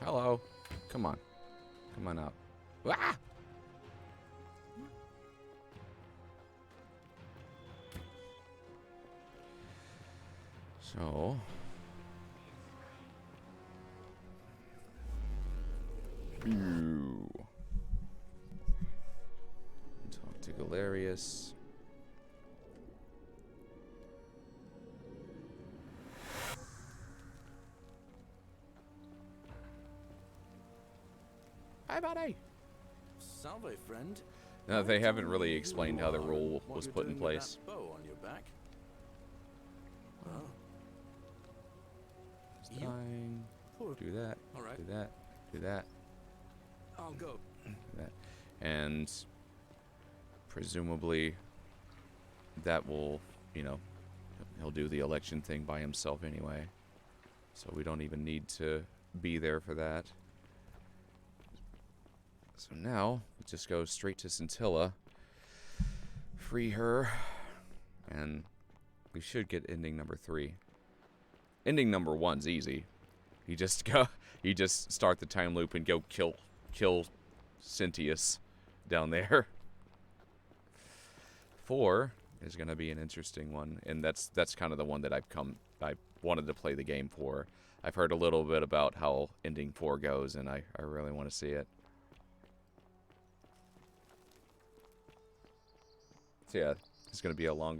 Hello. Come on. Come on out. Ah! So... Ew. Talk to Galerius. Hi, buddy. Salve, friend. No, they haven't really explained how the rule was put in place. Bow on your back. Oh. Fine. Do that. All right. Do that. Do that. I'll go. Do that. And presumably that will, you know, he'll do the election thing by himself anyway. So we don't even need to be there for that. So now, we just go straight to Scintilla, free her, and we should get ending number 3. Ending number 1's easy. You just start the time loop and go kill Cynthius down there. 4 is gonna be an interesting one, and that's kind of the one that I wanted to play the game for. I've heard a little bit about how ending 4 goes, and I really want to see it. So yeah, it's going to be a little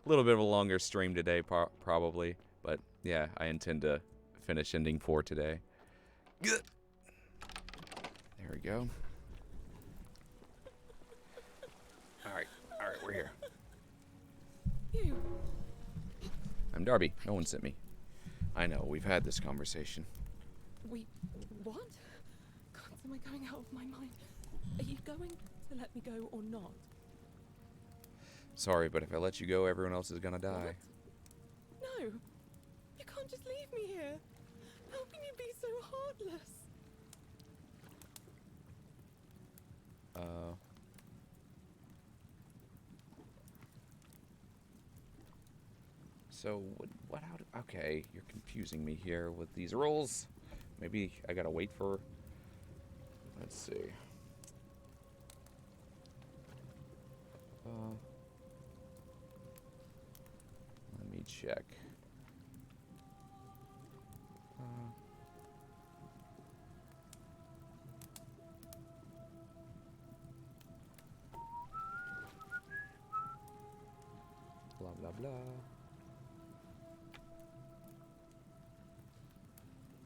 bit of a longer stream today, probably. But yeah, I intend to finish ending 4 today. Good. There we go. All right, we're here. You. I'm Darby. No one sent me. I know, we've had this conversation. What? God, am I going out of my mind? Are you going to either let me go or not. Sorry, but if I let you go, everyone else is gonna die. No! You can't just leave me here! How can you be so heartless? So, what how do, okay, you're confusing me here with these rules. Maybe I gotta wait for, let's see. Let me check. Blah, blah, blah.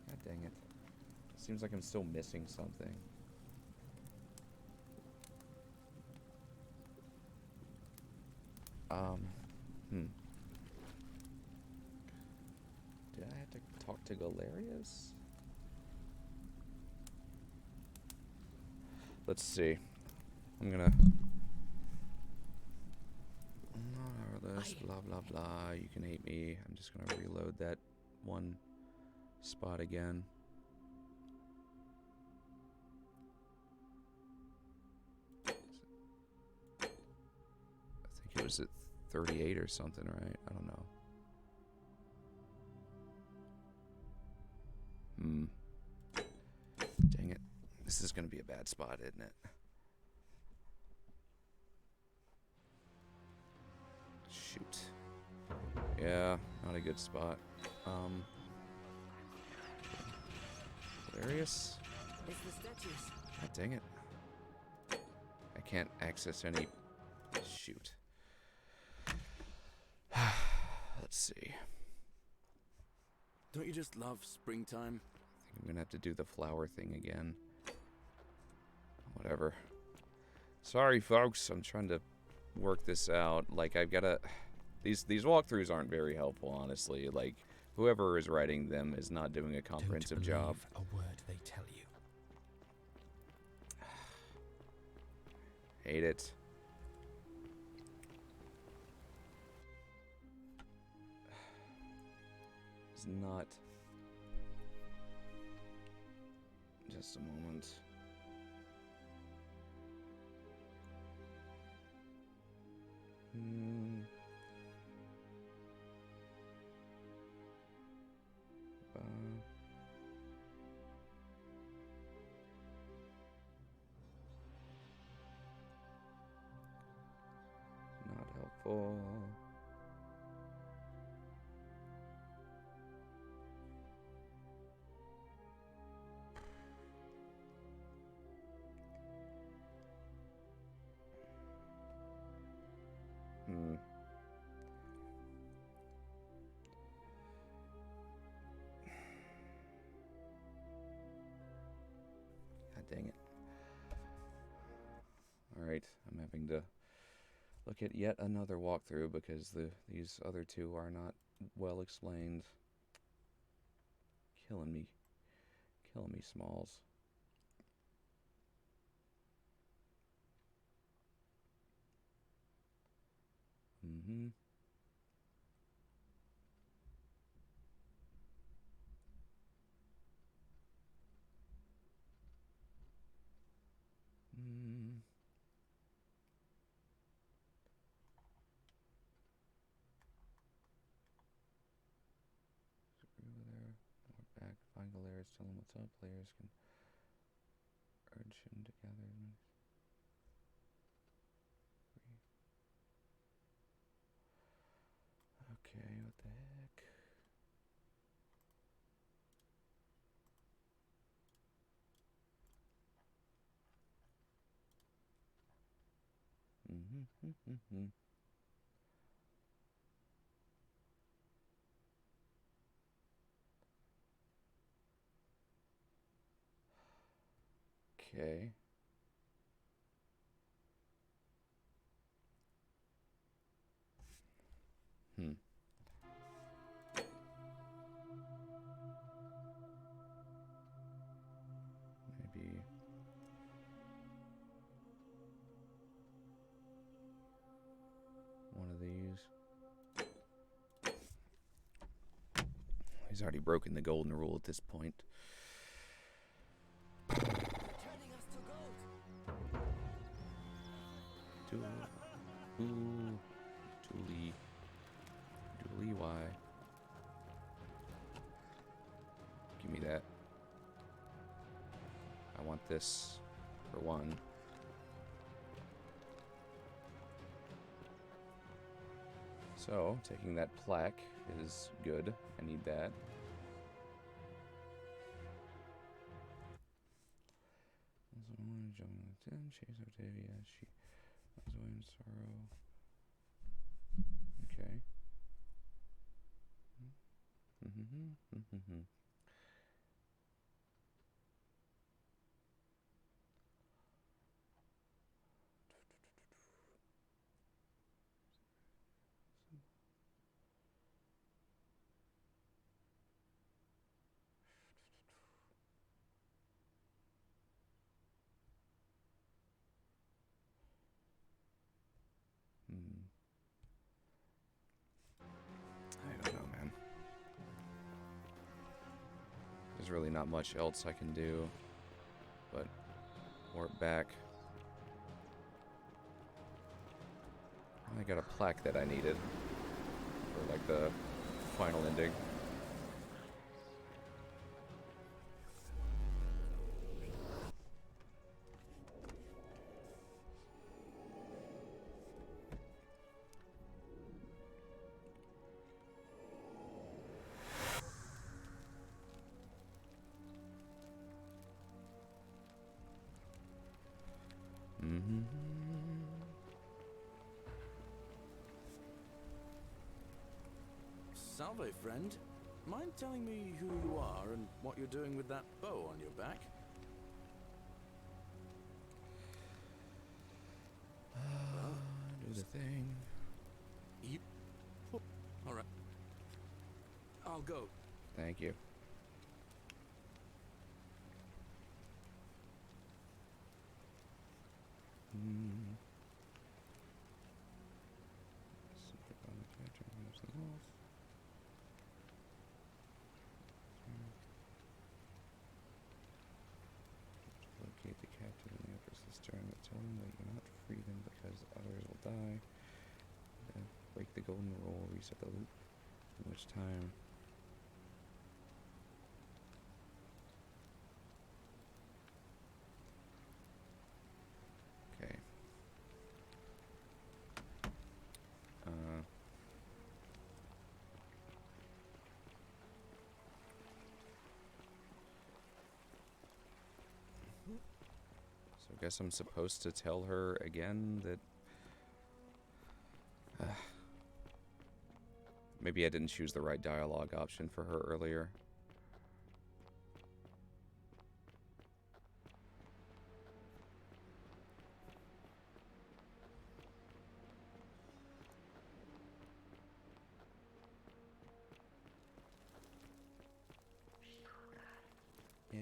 God dang it. Seems like I'm still missing something. Did I have to talk to Galerius? Let's see. I'm gonna... This, blah, blah, blah. You can hate me. I'm just gonna reload that one spot again. I think it was at 38 or something, right? I don't know. Dang it. This is gonna be a bad spot, isn't it? Shoot. Yeah, not a good spot. Hilarious. It's the statues. God dang it. I can't access any... Shoot. Let's see. Don't you just love springtime? I think I'm gonna have to do the flower thing again. Whatever. Sorry, folks. I'm trying to work this out. Like, I've gotta... These walkthroughs aren't very helpful, honestly. Like, whoever is writing them is not doing a comprehensive job. A word they tell you. Hate it. It's not... Just a moment. Not helpful. God dang it. Alright, I'm having to look at yet another walkthrough because these other two are not well explained. Killing me. Killing me, Smalls. Back, find Galerius, tell him what's up. Players can urge him to gather. Okay, what the heck? Okay. Maybe He's already broken the golden rule at this point. Julie, why? Give me that. I want this for one. So, taking that plaque is good. I need that. Chase Octavia. She was away in sorrow. Okay. I don't know, man. There's really not much else I can do, but warp back. I got a plaque that I needed for like the final ending. Salve, friend. Mind telling me who you are and what you're doing with that bow on your back? Do the thing. You... All right. I'll go. Thank you. Locate the captive in the upper cistern, but tell them that you're not free them because others will die. Then break the golden rule, reset the loop, in which time... Okay. So I guess I'm supposed to tell her again that... maybe I didn't choose the right dialogue option for her earlier. Yeah.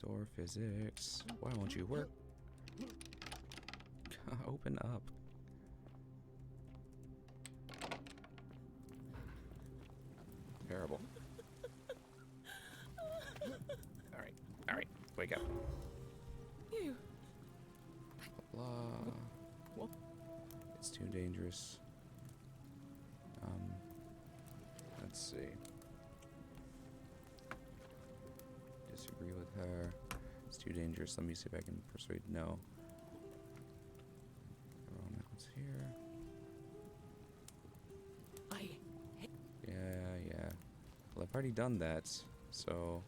Door physics. Why won't you work? Open up. Terrible. Alright. Wake up. You. Blah. What? It's too dangerous. Let's see. Disagree with her. It's too dangerous. Let me see if I can persuade. No. What's here? Yeah. Well, I've already done that, so...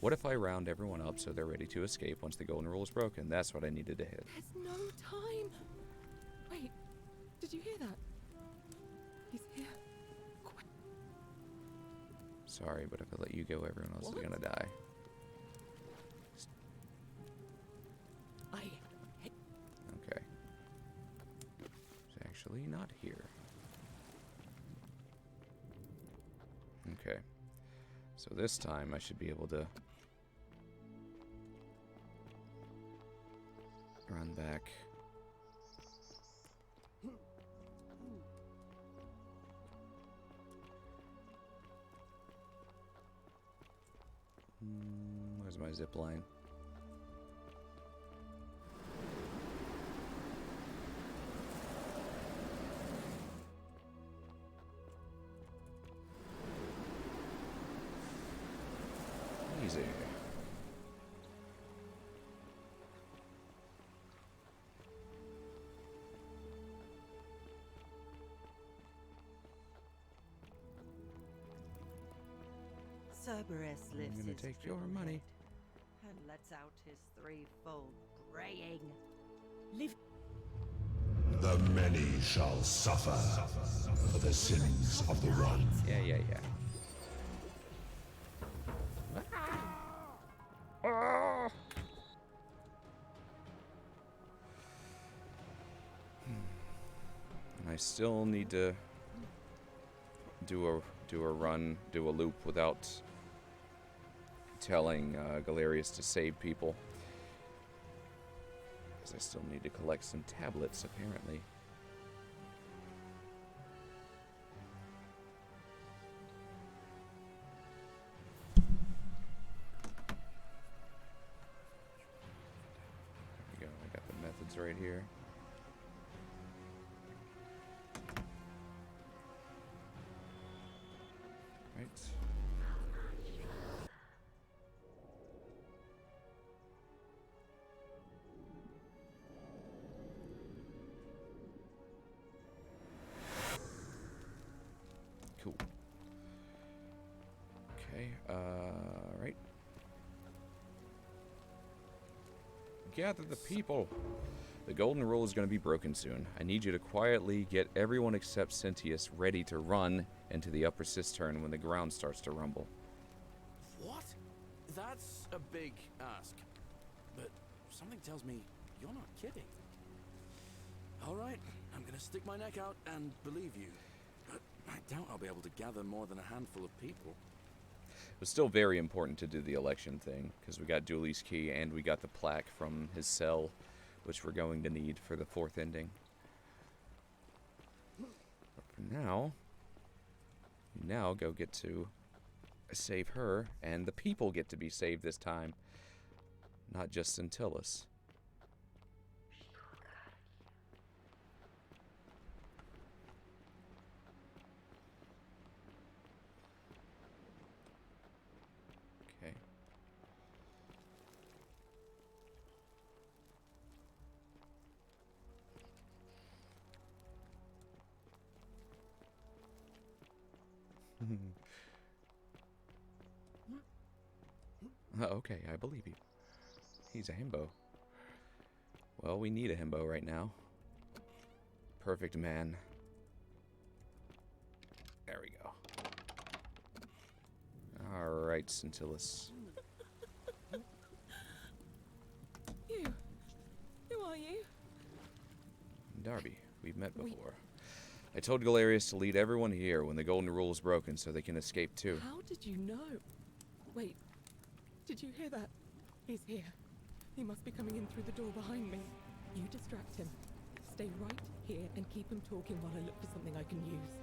What if I round everyone up so they're ready to escape once the golden rule is broken? That's what I needed to hit. There's no time. Wait, did you hear that? He's here. Quick. Sorry, but if I let you go, everyone else is gonna die. Okay. He's actually not here. Okay. So this time I should be able to run back. Where's my zip line? Easy. Cerberus lifts I'm gonna his take your triple money. head and lets out his threefold braying. Live. The many shall suffer for the sins of the one. Yeah, yeah, yeah. And I still need to do a loop without telling Galerius to save people. Because I still need to collect some tablets, apparently. There we go, I got the methods right here. Right. Cool. Okay, right. Gather the people. The golden rule is going to be broken soon. I need you to quietly get everyone except Sentius ready to run into the upper cistern when the ground starts to rumble. What? That's a big ask. But something tells me you're not kidding. All right, I'm gonna stick my neck out and believe you. But I doubt I'll be able to gather more than a handful of people. It was still very important to do the election thing, because we got Dooley's key and we got the plaque from his cell, which we're going to need for the 4th ending. But for now, you now go get to save her, and the people get to be saved this time, not just Scintillus. Okay. Okay, I believe you. He's a himbo. Well, we need a himbo right now. Perfect man. There we go. Alright, Scintillus. You. Who are you? Darby, we've met before. I told Galerius to lead everyone here when the golden rule is broken so they can escape too. How did you know? Wait. Did you hear that? He's here. He must be coming in through the door behind me. You distract him. Stay right here and keep him talking while I look for something I can use.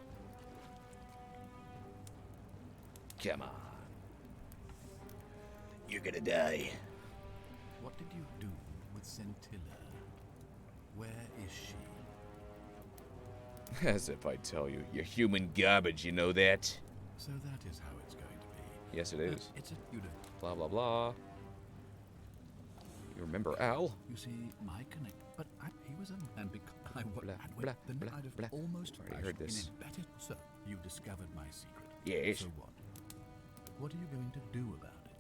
Come on. You're gonna die. What did you do with Scintilla? Where is she? As if I tell you, you're human garbage, you know that? So that is how it's going to be. Yes, it is. It's a beautiful. Blah, blah, blah. You remember Al? You see, my connect. But he was a man because I would. Blah, Then blah, I'd have blah. almost Already heard crashed this. in embedded. So you discovered my secret. Yes. So what? What are you going to do about it?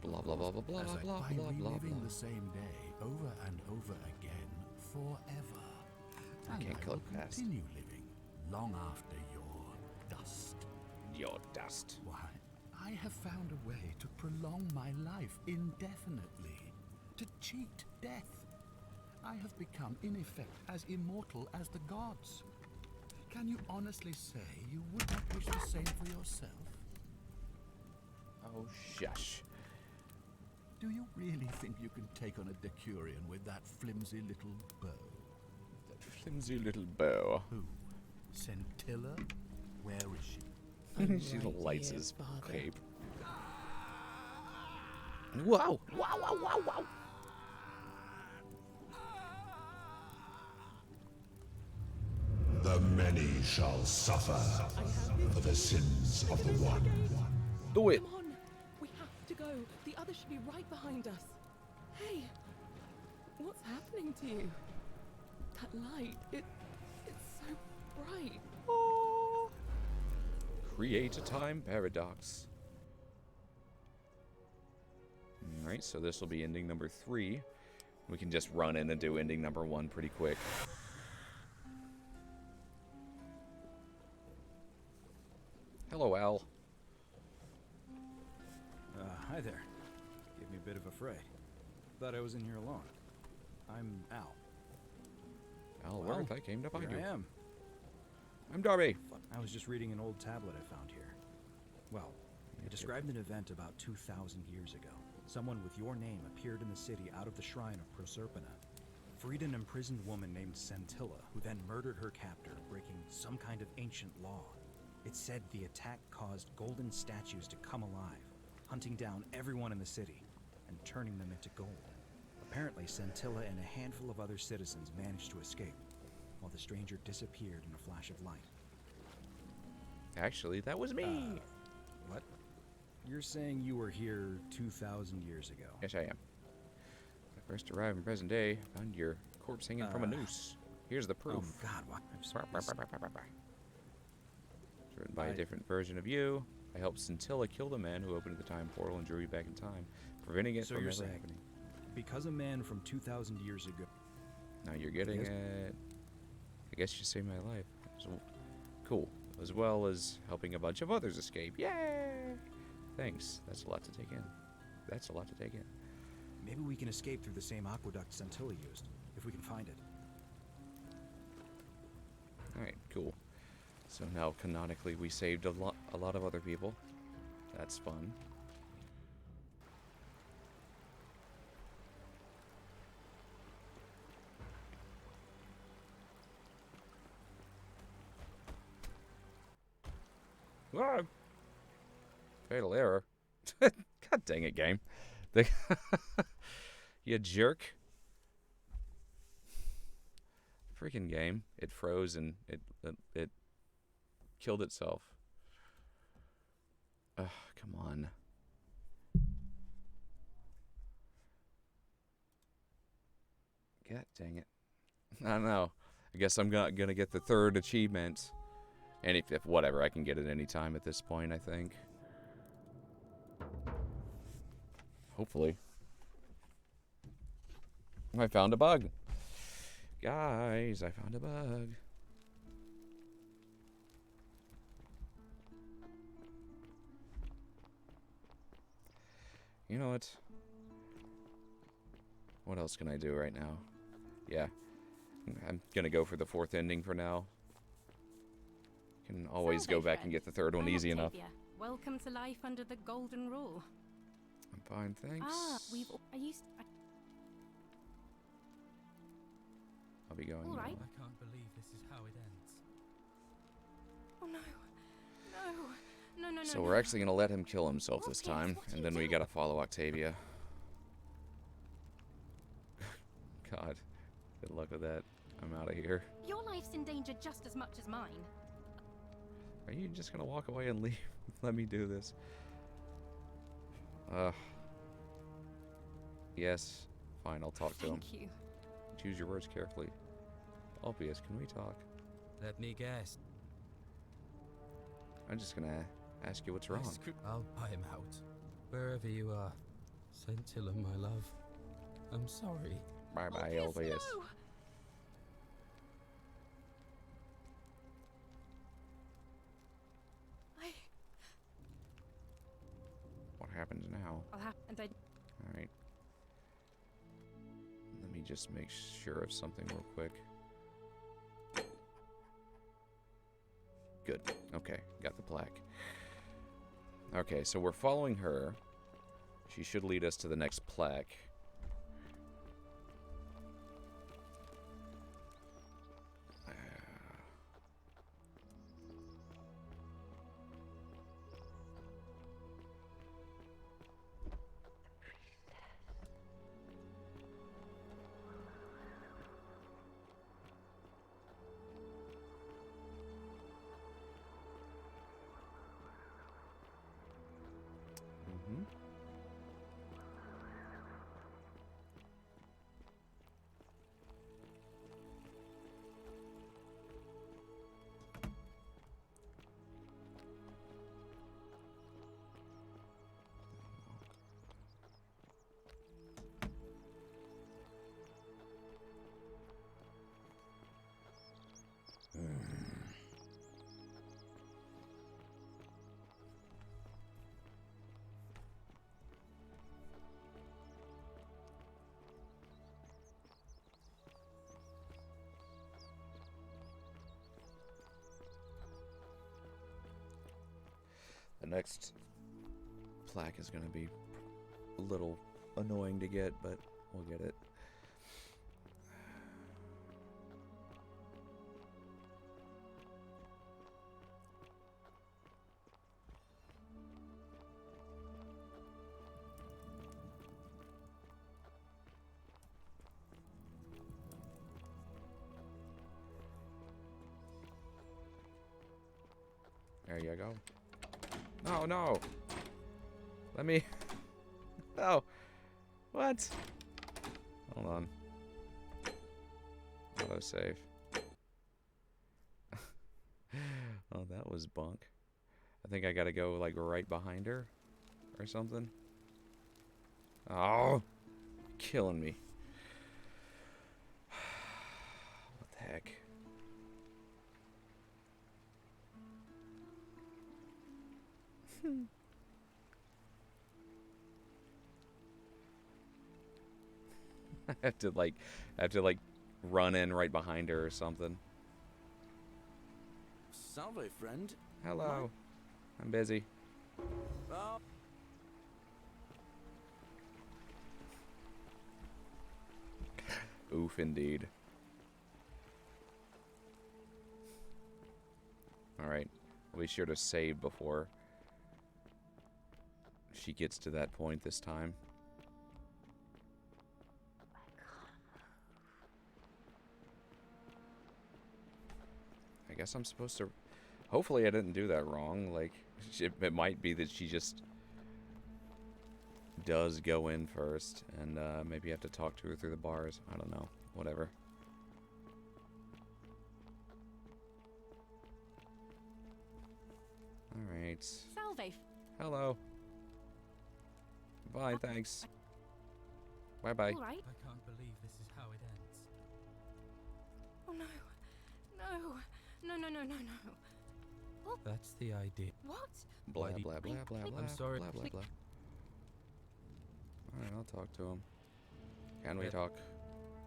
Blah, blah, blah, blah, blah, As I- blah, by blah, blah, reliving blah. the same day over and over again forever. I And can't I click will fast. continue living long after your dust. Your dust. Why, I have found a way to prolong my life indefinitely. To cheat death. I have become, in effect, as immortal as the gods. Can you honestly say you would not wish the same for yourself? Oh, shush. Do you really think you can take on a Decurion with that flimsy little bow? That flimsy little bow. Who? Scintilla? Where is she? She lights his cape. Wow! Wow, wow, wow, wow! The many shall suffer for the sins of the one. Do it! Come on! We have to go. The others should be right behind us. Hey! What's happening to you? That light, it's so bright. Create a time paradox. Alright, so this will be ending number 3. We can just run in and do ending number 1 pretty quick. Hello, Al. Hi there. Gave me a bit of a fright. Thought I was in here alone. I'm Al. Al Well, Worth, I came to find here you. I am. I'm Darby. I was just reading an old tablet I found here. Well, it described an event about 2,000 years ago. Someone with your name appeared in the city out of the shrine of Proserpina. Freed an imprisoned woman named Scintilla, who then murdered her captor, breaking some kind of ancient law. It said the attack caused golden statues to come alive, hunting down everyone in the city and turning them into gold. Apparently, Scintilla and a handful of other citizens managed to escape, while the stranger disappeared in a flash of light. Actually, that was me. What? You're saying you were here 2,000 years ago? Yes, I am. When I first arrived in present day, I found your corpse hanging from a noose. Here's the proof. Oh God, what? It's written by a different version of you. I helped Scintilla kill the man who opened the time portal and drew you back in time, preventing it So from you're ever saying, happening. because a man from 2,000 years ago... Now you're getting Yes. it. I guess you saved my life. So, cool. As well as helping a bunch of others escape. Yay! Thanks. That's a lot to take in. That's a lot to take in. Maybe we can escape through the same aqueduct Scintilla used, if we can find it. Alright, cool. So now, canonically, we saved a lot of other people. That's fun. Ah! Fatal error. God dang it, game. You jerk. Freaking game. It froze and it killed itself. Ugh, come on. God dang it. I don't know. I guess I'm gonna get the 3rd achievement. And if whatever, I can get it any time at this point, I think. Hopefully. I found a bug. Guys, I found a bug. You know what? What else can I do right now? Yeah. I'm gonna go for the 4th ending for now. Can always go back and get the 3rd one easy enough. Welcome to life under the golden rule. I'm fine, thanks. Are you? I'll be going. All right. I can't believe this is how it ends. Oh no, no. So we're actually gonna let him kill himself this time, and then we gotta follow Octavia. God, good luck with that. I'm out of here. Your life's in danger just as much as mine. Are you just gonna walk away and leave? Let me do this. Yes. Fine, I'll talk to him. Thank you. Choose your words carefully. Obvious, can we talk? Let me guess. I'm just gonna ask you what's wrong. I'll buy him out. Wherever you are. Scintilla, my love. I'm sorry. Bye-bye, Obvious. No. What happens now? Alright. Let me just make sure of something real quick. Good. Okay, got the plaque. Okay, so we're following her. She should lead us to the next plaque. The next plaque is going to be a little annoying to get, but we'll get it. There you go. No, no. Let me... Oh. What? Hold on. Autosave. Oh, that was bunk. I think I gotta go, like, right behind her or something. Oh. Killing me. What the heck? I have to like run in right behind her or something. Salve, friend. Hello. I'm busy. Well, Oof, indeed. Alright. I'll be sure to save before she gets to that point this time. I guess I'm supposed to... Hopefully I didn't do that wrong. Like, it might be that she just does go in first, and maybe you have to talk to her through the bars. I don't know. Whatever. Alright. Salve. Hello. Bye, thanks. Bye-bye. All right. I can't believe this is how it ends. Oh no. No. No, no, no, no, no. What? That's the idea. What? Blah, blah, blah, blah, blah. I'm sorry. Blah, blah, blah. Alright, I'll talk to him. Can we talk?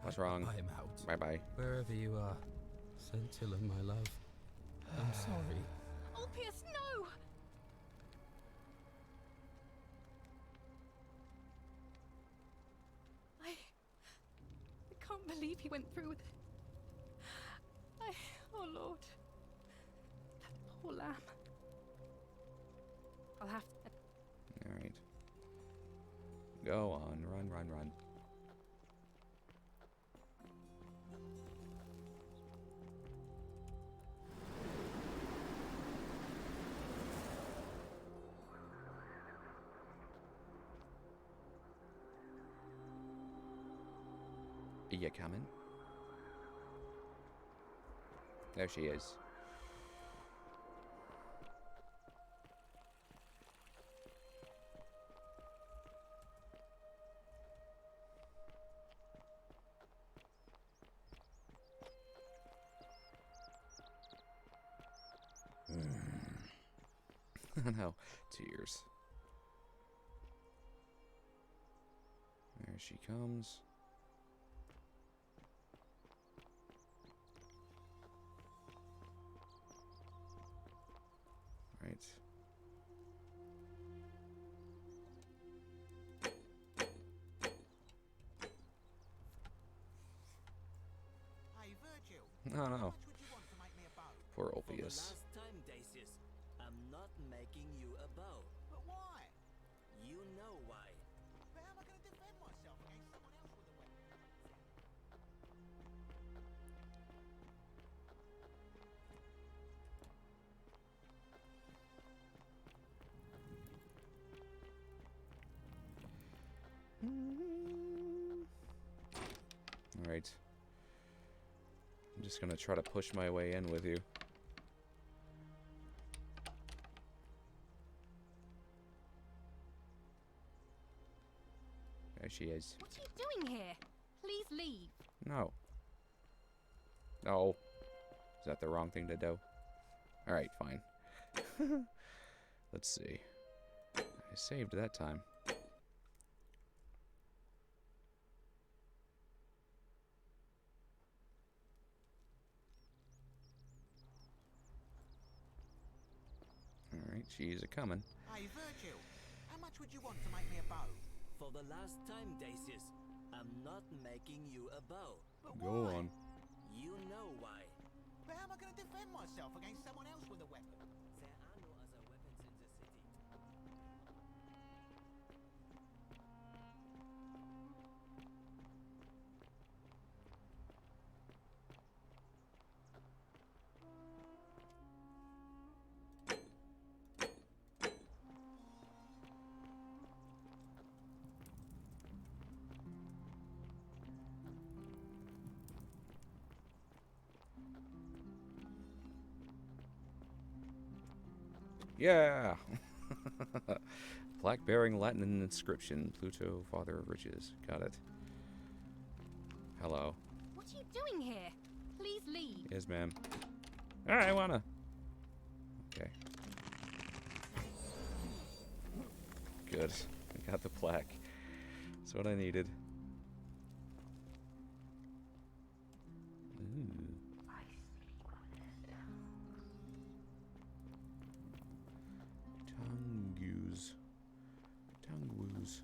What's wrong? I am out. Bye-bye. Wherever you are, Scintilla, my love. I'm sorry. Ulpius, no! I can't believe he went through with it. Oh Lord. That poor lamb. I'll have to... Alright. Go on. Run, run, run. Are you coming? There she is. No, tears. There she comes. Alright. Hey, Virgil. No, no. How much would you want to make me a bow? Poor For the Ulpius. last time, Dacius, I'm not making you a bow. But why? You know why. But how am I going to defend myself against someone else with a weapon? Alright. I'm just gonna try to push my way in with you. There she is. What are you doing here? Please leave. No. No. Is that the wrong thing to do? Alright, fine. Let's see. I saved that time. Alright, she's a-coming. Hey, Virgil. How much would you want to make me a bow? For the last time, Dacius, I'm not making you a bow. But Go why? on. You know why. But how am I going to defend myself against someone else with a weapon? There are no other weapons in the city. Yeah! Plaque bearing Latin inscription. Pluto, father of riches. Got it. Hello. What are you doing here? Please leave. Yes, ma'am. I wanna. Okay. Good. I got the plaque. That's what I needed. Ooh. Tongues.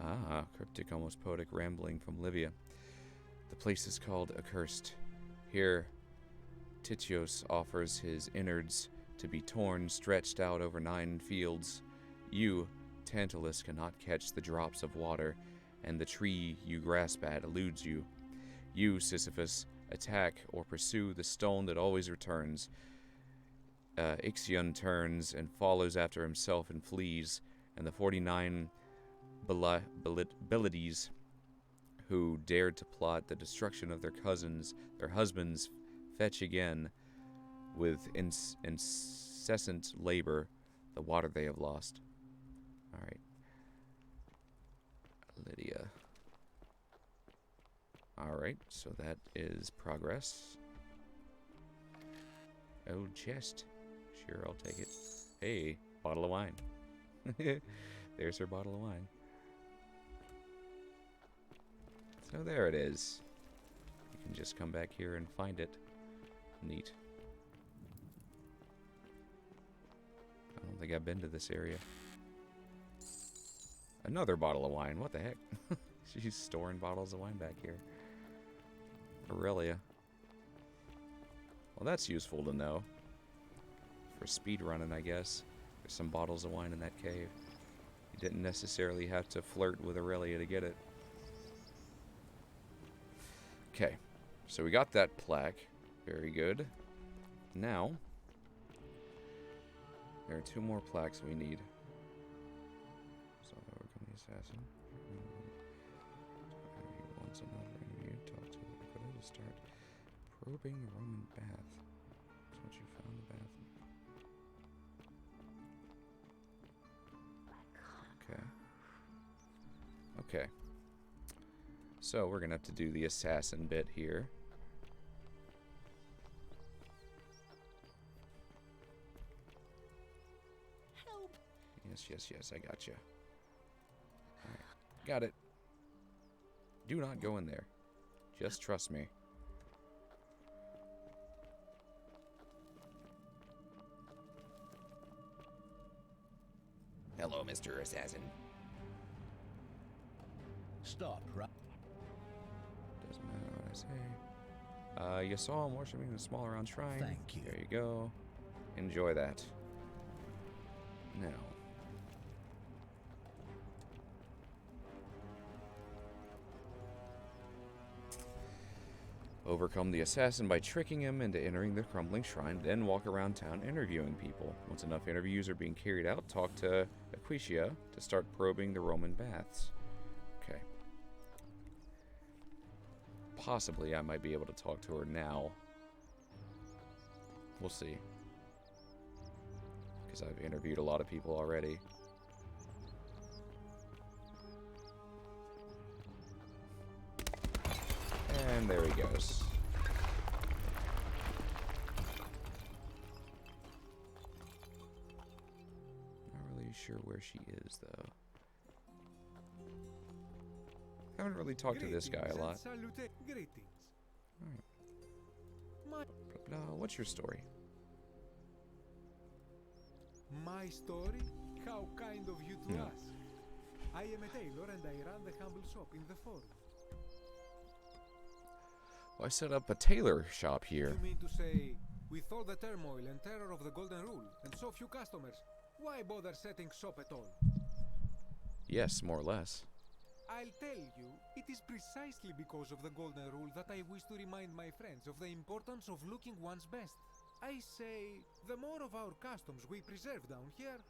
Ah, cryptic, almost poetic rambling from Livia. The place is called Accursed. Here, Titios offers his innards to be torn, stretched out over 9 fields. You, Tantalus, cannot catch the drops of water, and the tree you grasp at eludes you. You, Sisyphus, attack or pursue the stone that always returns. Ixion turns and follows after himself and flees, and the 49 Bilides who dared to plot the destruction of their husbands, fetch again with incessant labor the water they have lost. Alright. Lydia. Alright, so that is progress. Old chest. Sure, I'll take it. Hey, bottle of wine. There's her bottle of wine. So there it is. You can just come back here and find it. Neat. I don't think I've been to this area. Another bottle of wine. What the heck? She's storing bottles of wine back here. Aurelia. Well, that's useful to know. For speed running, I guess. There's some bottles of wine in that cave. You didn't necessarily have to flirt with Aurelia to get it. Okay, so we got that plaque. Very good. Now, there are 2 more plaques we need. So, overcome the assassin. Once another interview, talk to the Dakota to start probing Roman bath. That's what you found the bath. Okay. Okay. So we're gonna have to do the assassin bit here. Help! Yes, I got you. Alright, got it. Do not go in there. Just trust me. Hello, Mr. Assassin. Stop, right? Doesn't matter what I say. You saw him worshiping the small round shrine. Thank you. There you go. Enjoy that. Now. Overcome the assassin by tricking him into entering the crumbling shrine, then walk around town interviewing people. Once enough interviews are being carried out, talk to Aquitia to start probing the Roman baths. Okay. Possibly I might be able to talk to her now. We'll see. Because I've interviewed a lot of people already. And there he goes. Not really sure where she is, though. Haven't really talked to this guy a lot. Greetings. Alright. What's your story? My story? How kind of you to Yeah. ask. I am a tailor and I run the humble shop in the forum. Well, I set up a tailor shop here. You mean to say, with all the turmoil and terror of the Golden Rule and so few customers, why bother setting shop at all? Yes, more or less. I'll tell you, it is precisely because of the Golden Rule that I wish to remind my friends of the importance of looking one's best. I say, the more of our customs we preserve down here,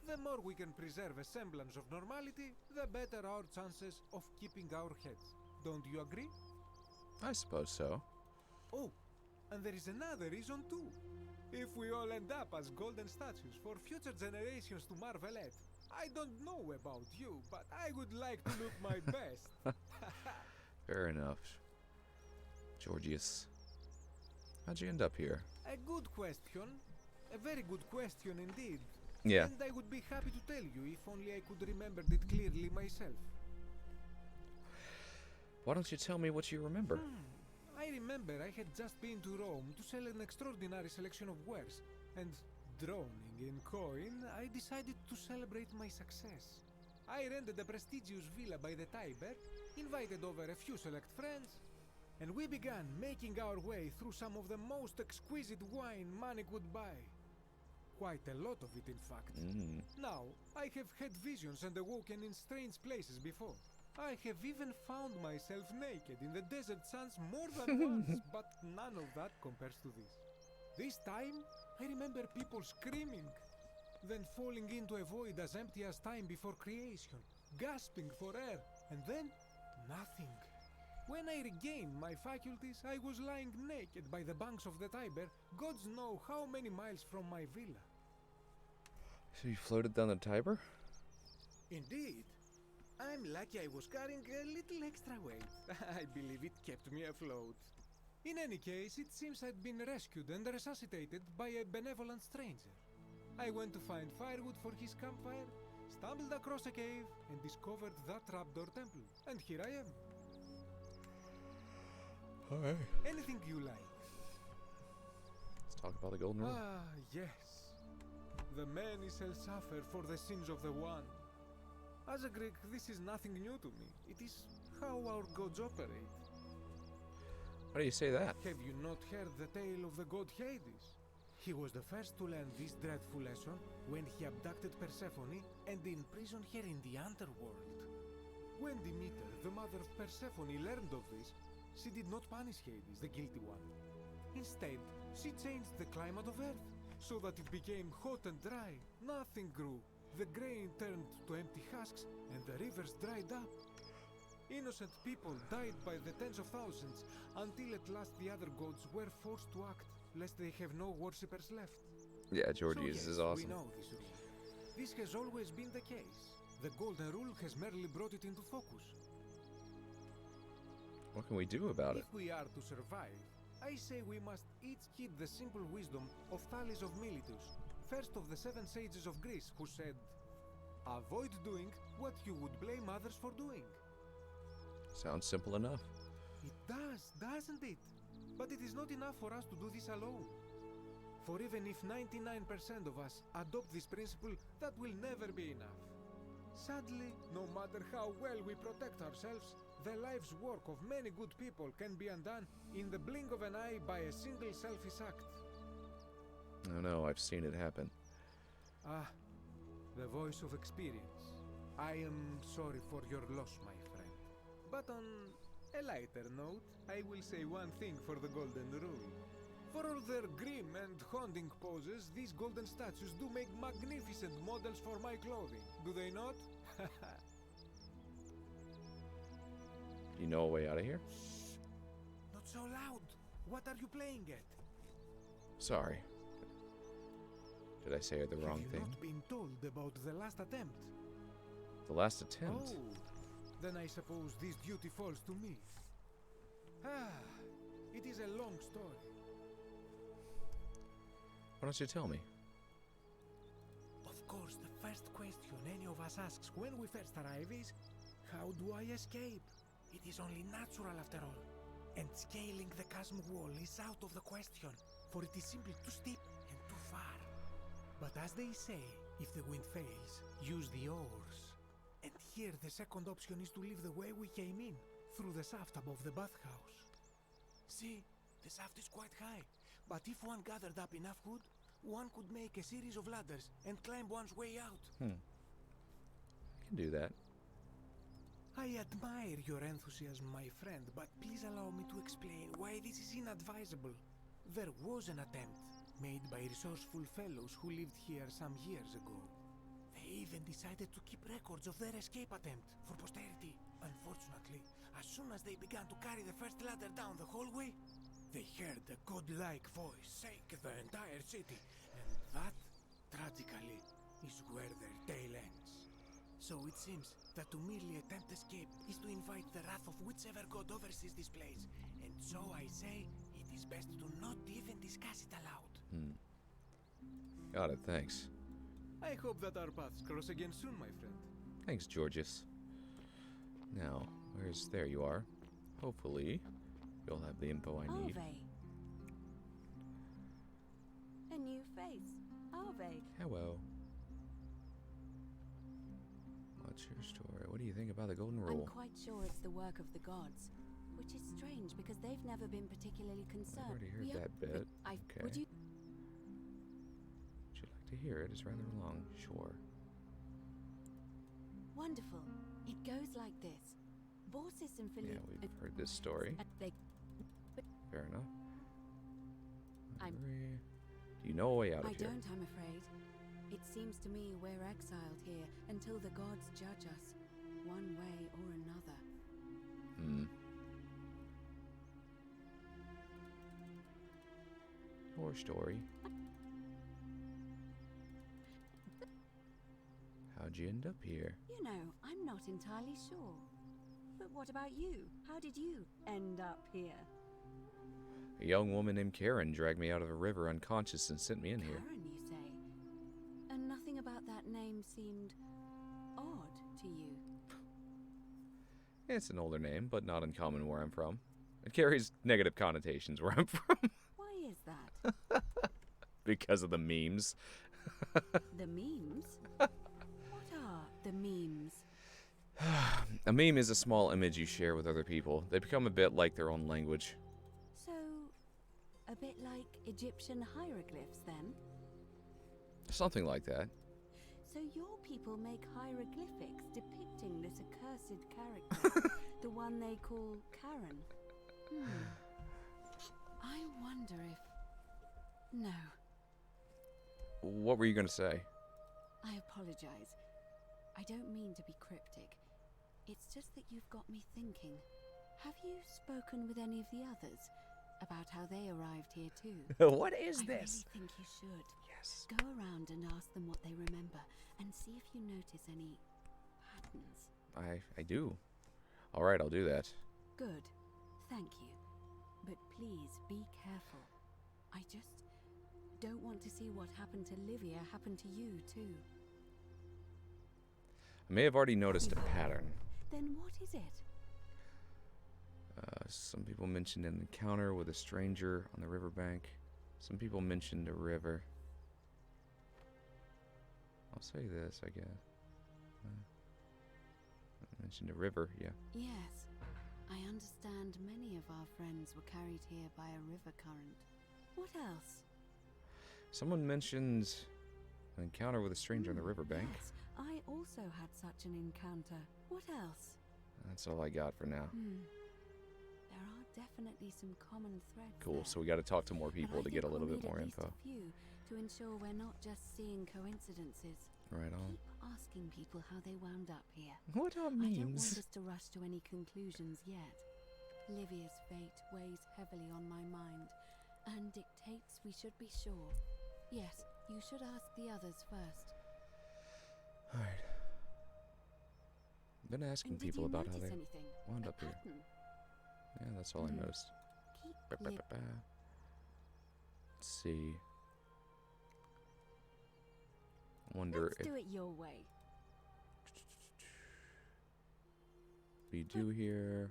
the more we can preserve a semblance of normality, the better our chances of keeping our heads. Don't you agree? I suppose so. Oh, and there is another reason too. If we all end up as golden statues for future generations to marvel at, I don't know about you, but I would like to look my best. Fair enough. Georgius. How'd you end up here? A good question. A very good question indeed. Yeah. And I would be happy to tell you if only I could remember it clearly myself. Why don't you tell me what you remember? I remember I had just been to Rome to sell an extraordinary selection of wares, and drowning in coin, I decided to celebrate my success. I rented a prestigious villa by the Tiber, invited over a few select friends, and we began making our way through some of the most exquisite wine money could buy. Quite a lot of it, in fact. Now, I have had visions and awoken in strange places before. I have even found myself naked in the desert sands more than once, but none of that compares to this. This time, I remember people screaming, then falling into a void as empty as time before creation, gasping for air, and then nothing. When I regained my faculties, I was lying naked by the banks of the Tiber, gods know how many miles from my villa. So you floated down the Tiber? Indeed. I'm lucky I was carrying a little extra weight. I believe it kept me afloat. In any case, it seems I'd been rescued and resuscitated by a benevolent stranger. I went to find firewood for his campfire, stumbled across a cave, and discovered that trapdoor temple. And here I am. Alright. Anything you like. Let's talk about the Golden Rule. Ah, yes. The many shall suffer for the sins of the one. As a Greek, this is nothing new to me. It is how our gods operate. Why do you say that? Have you not heard the tale of the god Hades? He was the first to learn this dreadful lesson when he abducted Persephone and imprisoned her in the underworld. When Demeter, the mother of Persephone, learned of this, she did not punish Hades, the guilty one. Instead, she changed the climate of Earth so that it became hot and dry. Nothing grew. The grain turned to empty husks and the rivers dried up. Innocent people died by the tens of thousands until at last the other gods were forced to act, lest they have no worshippers left. Yeah, Georgius So yes, is awesome. we know this rule. This has always been the case. The Golden Rule has merely brought it into focus. What can we do about it? If we are to survive, I say we must each heed the simple wisdom of Thales of Miletus, first of the 7 sages of Greece, who said, "Avoid doing what you would blame others for doing." Sounds simple enough. It does, doesn't it? But it is not enough for us to do this alone. For even if 99% of us adopt this principle, that will never be enough. Sadly, no matter how well we protect ourselves, the life's work of many good people can be undone in the blink of an eye by a single selfish act. Oh no, I've seen it happen. Ah, the voice of experience. I am sorry for your loss, my friend. But on a lighter note, I will say one thing for the Golden Rule. For all their grim and haunting poses, these golden statues do make magnificent models for my clothing, do they not? You know a way out of here? Not so loud! What are you playing at? Sorry. Did I say the wrong Have you thing? not been told about the last attempt? The last attempt? Oh, then I suppose this duty falls to me. Ah, it is a long story. Why don't you tell me? Of course, the first question any of us asks when we first arrive is, how do I escape? It is only natural after all. And scaling the chasm wall is out of the question, for it is simply too steep and too far. But as they say, if the wind fails, use the oars. And here the second option is to leave the way we came in, through the shaft above the bathhouse. See, the shaft is quite high, but if one gathered up enough wood, one could make a series of ladders and climb one's way out. I can do that. I admire your enthusiasm, my friend, but please allow me to explain why this is inadvisable. There was an attempt made by resourceful fellows who lived here some years ago. They even decided to keep records of their escape attempt for posterity. Unfortunately, as soon as they began to carry the first ladder down the hallway, they heard a godlike voice shake the entire city, and that, tragically, is where their tale ends. So it seems that to merely attempt escape is to invite the wrath of whichever god oversees this place, and so I say it is best to not even discuss it aloud. Got it, thanks. I hope that our paths cross again soon, my friend. Thanks, Georgius. Now, there you are. Hopefully, you'll have the info I need. Arve. A new face. Arve. Hello. What's your story? What do you think about the Golden Rule? I'm quite sure it's the work of the gods, which is strange because they've never been particularly concerned. I've already heard that bit. Okay. Would you? Would you like to hear it? It's rather long. Sure. Wonderful. It goes like this. Baucis and Philippe... Yeah, we've heard this story. Fair enough. Do you know a way out of I here? don't, I'm afraid. It seems to me we're exiled here until the gods judge us, one way or another. Your story. How'd you end up here? You know, I'm not entirely sure. But what about you? How did you end up here? A young woman named Karen dragged me out of a river unconscious and sent me in here. Karen, you say? And nothing about that name seemed odd to you? It's an older name, but not uncommon where I'm from. It carries negative connotations where I'm from. Why is that? Because of the memes. The memes? What are the memes? A meme is a small image you share with other people. They become a bit like their own language. So, a bit like Egyptian hieroglyphs then? Something like that. So your people make hieroglyphics depicting this accursed character, the one they call Karen. I wonder if... No. What were you going to say? I apologize. I don't mean to be cryptic. It's just that you've got me thinking. Have you spoken with any of the others about how they arrived here too? What is I this? really think you should. Yes. Go around and ask them what they remember and see if you notice any patterns. I do. All right, I'll do that. Good. Thank you. But please be careful. I just don't want to see what happened to Livia happen to you too. I may have already noticed a pattern. Then what is it? Some people mentioned an encounter with a stranger on the riverbank. Some people mentioned a river. I'll say this, I guess. Mentioned a river, yeah. Yes. I understand many of our friends were carried here by a river current. What else? Someone mentioned an encounter with a stranger on the riverbank. Yes, I also had such an encounter. What else? That's all I got for now. There are definitely some common threads. Cool, there. so we got to talk to more people But to I get a think little we'll bit need more at least info. a few to ensure we're not just seeing coincidences. Right on. Keep asking people how they wound up here. What are I don't want memes? us to rush to any conclusions yet. Livia's fate weighs heavily on my mind, and dictates we should be sure. Yes, you should ask the others first. Alright. I've been asking And did people you about how notice they anything? wound A up here. pattern? Yeah, that's all I noticed. Ba, ba, ba, ba. Let's see. I wonder Let's if do it your way. we do here.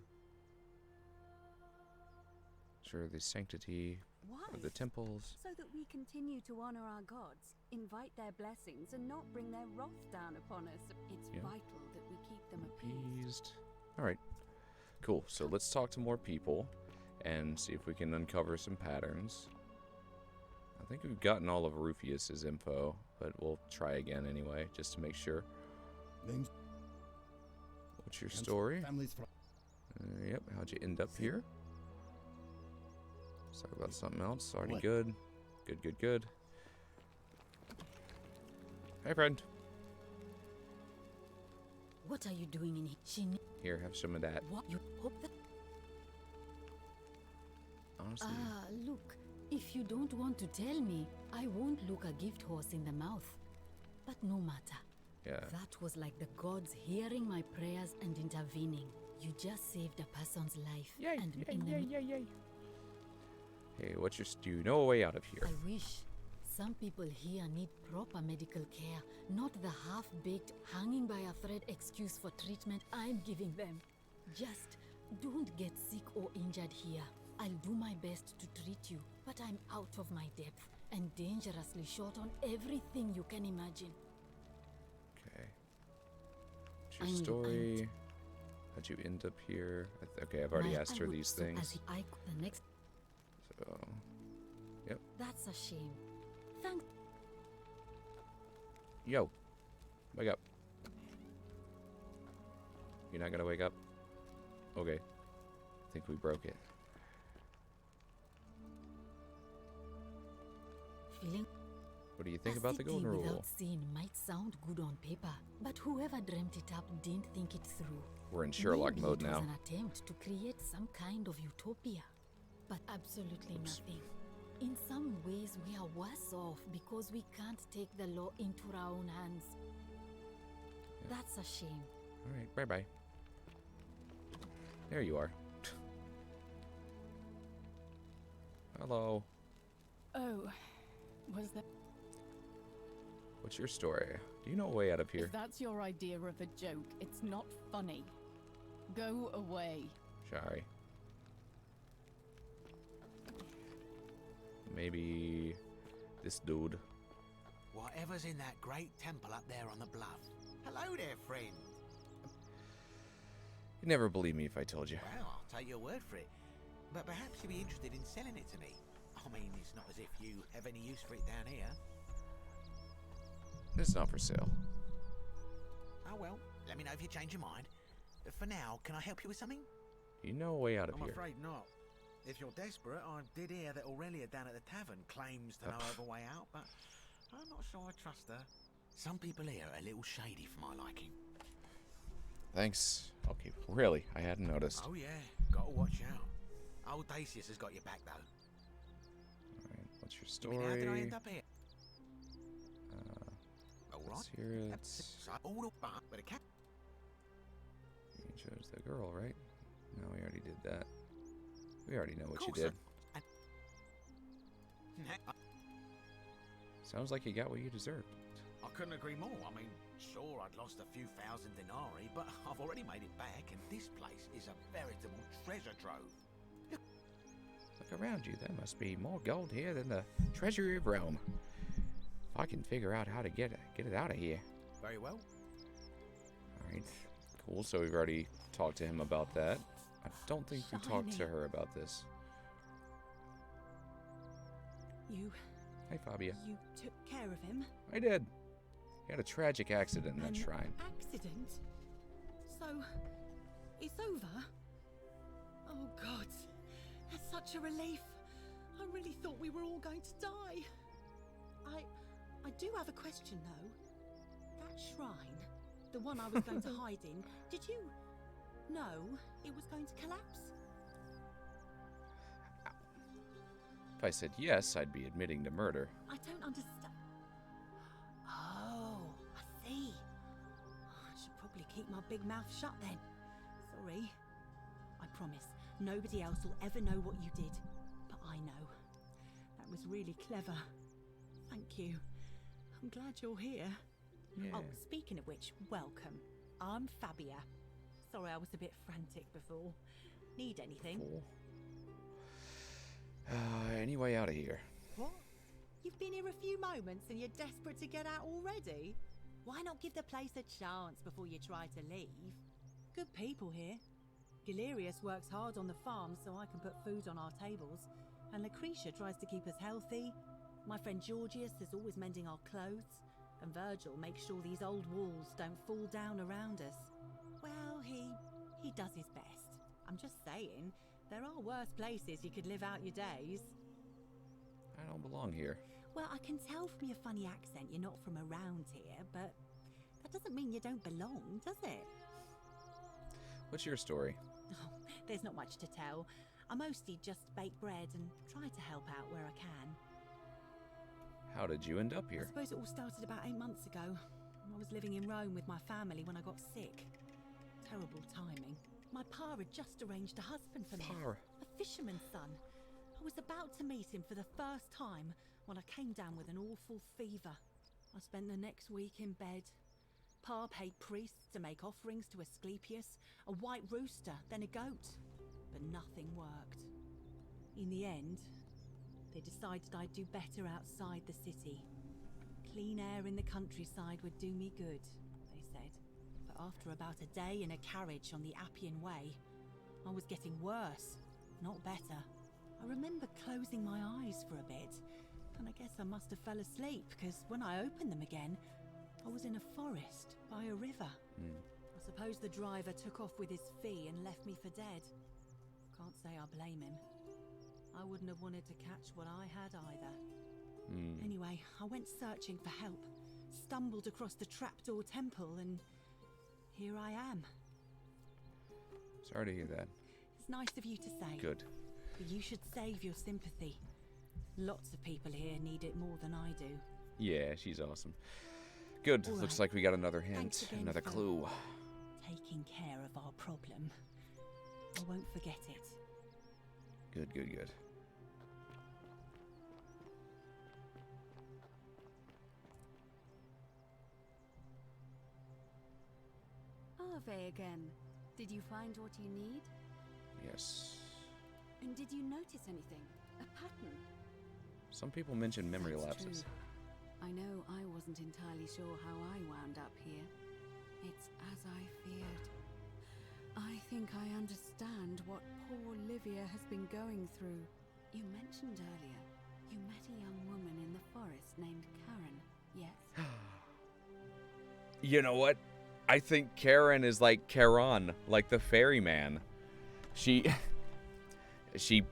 Sure, the sanctity Why? of the temples. So that we continue to honor our gods, invite their blessings, and not bring their wrath down upon us. It's Yeah. vital that we keep them appeased. Appeased. Alright. Cool. So let's talk to more people and see if we can uncover some patterns. I think we've gotten all of Rufius's info, but we'll try again anyway, just to make sure. Names. What's your story? Families from. Yep. How'd you end up here? Let's talk about something else. Already What? good. Good, good, good. Hey, friend. What are you doing in here? Here, have some of that. What? You hope that. Honestly. Ah, look. If you don't want to tell me, I won't look a gift horse in the mouth. But no matter. Yeah. That was like the gods hearing my prayers and intervening. You just saved a person's life. Yay, and yay, in the yay, yay, yay. Hey, what's your... Do you know a way out of here? I wish. Some people here need proper medical care, not the half-baked, hanging by a thread excuse for treatment I'm giving them. Just don't get sick or injured here. I'll do my best to treat you, but I'm out of my depth and dangerously short on everything you can imagine. Okay. What's your story? How'd you end up here? Okay, I've already asked her these things. The next. So, yep. That's a shame. Thank. Yo, wake up. You're not gonna wake up? Okay. I think we broke it. Feeling. What do you think A about the city golden rule? without sin might sound good on paper, but whoever dreamt it up didn't think it through. We're in Sherlock Maybe mode it now. was an attempt to create some kind of utopia, but absolutely nothing. In some ways, we are worse off because we can't take the law into our own hands. That's a shame. All right, bye-bye. There you are. Hello. Oh, was that? What's your story? Do you know a way out of here? If that's your idea of a joke, it's not funny. Go away. Sorry. Maybe this dude. Whatever's in that great temple up there on the bluff. Hello there, friend. You'd never believe me if I told you. Well, I'll take your word for it. But perhaps you'd be interested in selling it to me. I mean, it's not as if you have any use for it down here. It's not for sale. Oh well, let me know if you change your mind. For now, can I help you with something? Do you know a way out of I'm here? afraid not. If you're desperate, I did hear that Aurelia down at the tavern claims to know of a way out, but I'm not sure I trust her. Some people here are a little shady for my liking. Thanks. Okay, really? I hadn't noticed. Oh yeah, gotta watch out. Old Dacius has got your back though. Alright, what's your I mean, how did I story? end up here? Let's hear it. All the bar with a cat. You chose the girl, right? No, we already did that. We already know what you did. Sounds like you got what you deserved. I couldn't agree more. I mean, sure, I'd lost a few thousand denarii, but I've already made it back, and this place is a veritable treasure trove. Look around you. There must be more gold here than the treasury of Rome. If I can figure out how to get it out of here. Very well. Alright. Cool, so we've already talked to him about that. I don't think we talked to Shiny. her about this. You. Hey, Fabia. You took care of him? I did. He had a tragic accident in that shrine. Accident? So, it's over? Oh, God. That's such a relief. I really thought we were all going to die. I do have a question, though. That shrine, the one I was going to hide in, did you know it was going to collapse? If I said yes, I'd be admitting to murder. I don't understand. Oh, I see. I should probably keep my big mouth shut then. Sorry. I promise, nobody else will ever know what you did. But I know. That was really clever. Thank you. I'm glad you're here. Yeah. Oh, speaking of which, welcome. I'm Fabia. Sorry I was a bit frantic before. Need anything? Cool. Any way out of here? What? You've been here a few moments and you're desperate to get out already? Why not give the place a chance before you try to leave? Good people here. Galerius works hard on the farm so I can put food on our tables, and Lucretia tries to keep us healthy. My friend Georgius is always mending our clothes, and Virgil makes sure these old walls don't fall down around us. Well, he does his best. I'm just saying, there are worse places you could live out your days. I don't belong here. Well, I can tell from your funny accent you're not from around here, but that doesn't mean you don't belong, does it? What's your story? Oh, there's not much to tell. I mostly just bake bread and try to help out where I can. How did you end up I here? suppose it all started about 8 months ago. I was living in Rome with my family when I got sick. Terrible timing. My pa had just arranged a husband for me. Pa? A fisherman's son. I was about to meet him for the first time when I came down with an awful fever. I spent the next week in bed. Pa paid priests to make offerings to Asclepius, a white rooster, then a goat. But nothing worked. In the end, they decided I'd do better outside the city. Clean air in the countryside would do me good, they said. But after about a day in a carriage on the Appian Way, I was getting worse, not better. I remember closing my eyes for a bit, and I guess I must have fell asleep, because when I opened them again, I was in a forest by a river. I suppose the driver took off with his fee and left me for dead. Can't say I blame him. I wouldn't have wanted to catch what I had either. Anyway, I went searching for help, stumbled across the trapdoor temple, and here I am. Sorry to hear that. It's nice of you to say. Good. But you should save your sympathy. Lots of people here need it more than I do. Yeah, she's awesome. Good. All Looks right. like we got another Thanks hint, again another for clue. taking care of our problem. I won't forget it. Good, good, good. Ave again. Did you find what you need? Yes. And did you notice anything? A pattern? Some people mention memory That's lapses. true. I know I wasn't entirely sure how I wound up here. It's as I feared. I think I understand what poor Livia has been going through. You mentioned earlier, you met a young woman in the forest named Karen, yes? You know what? I think Karen is like Charon, like the ferryman. She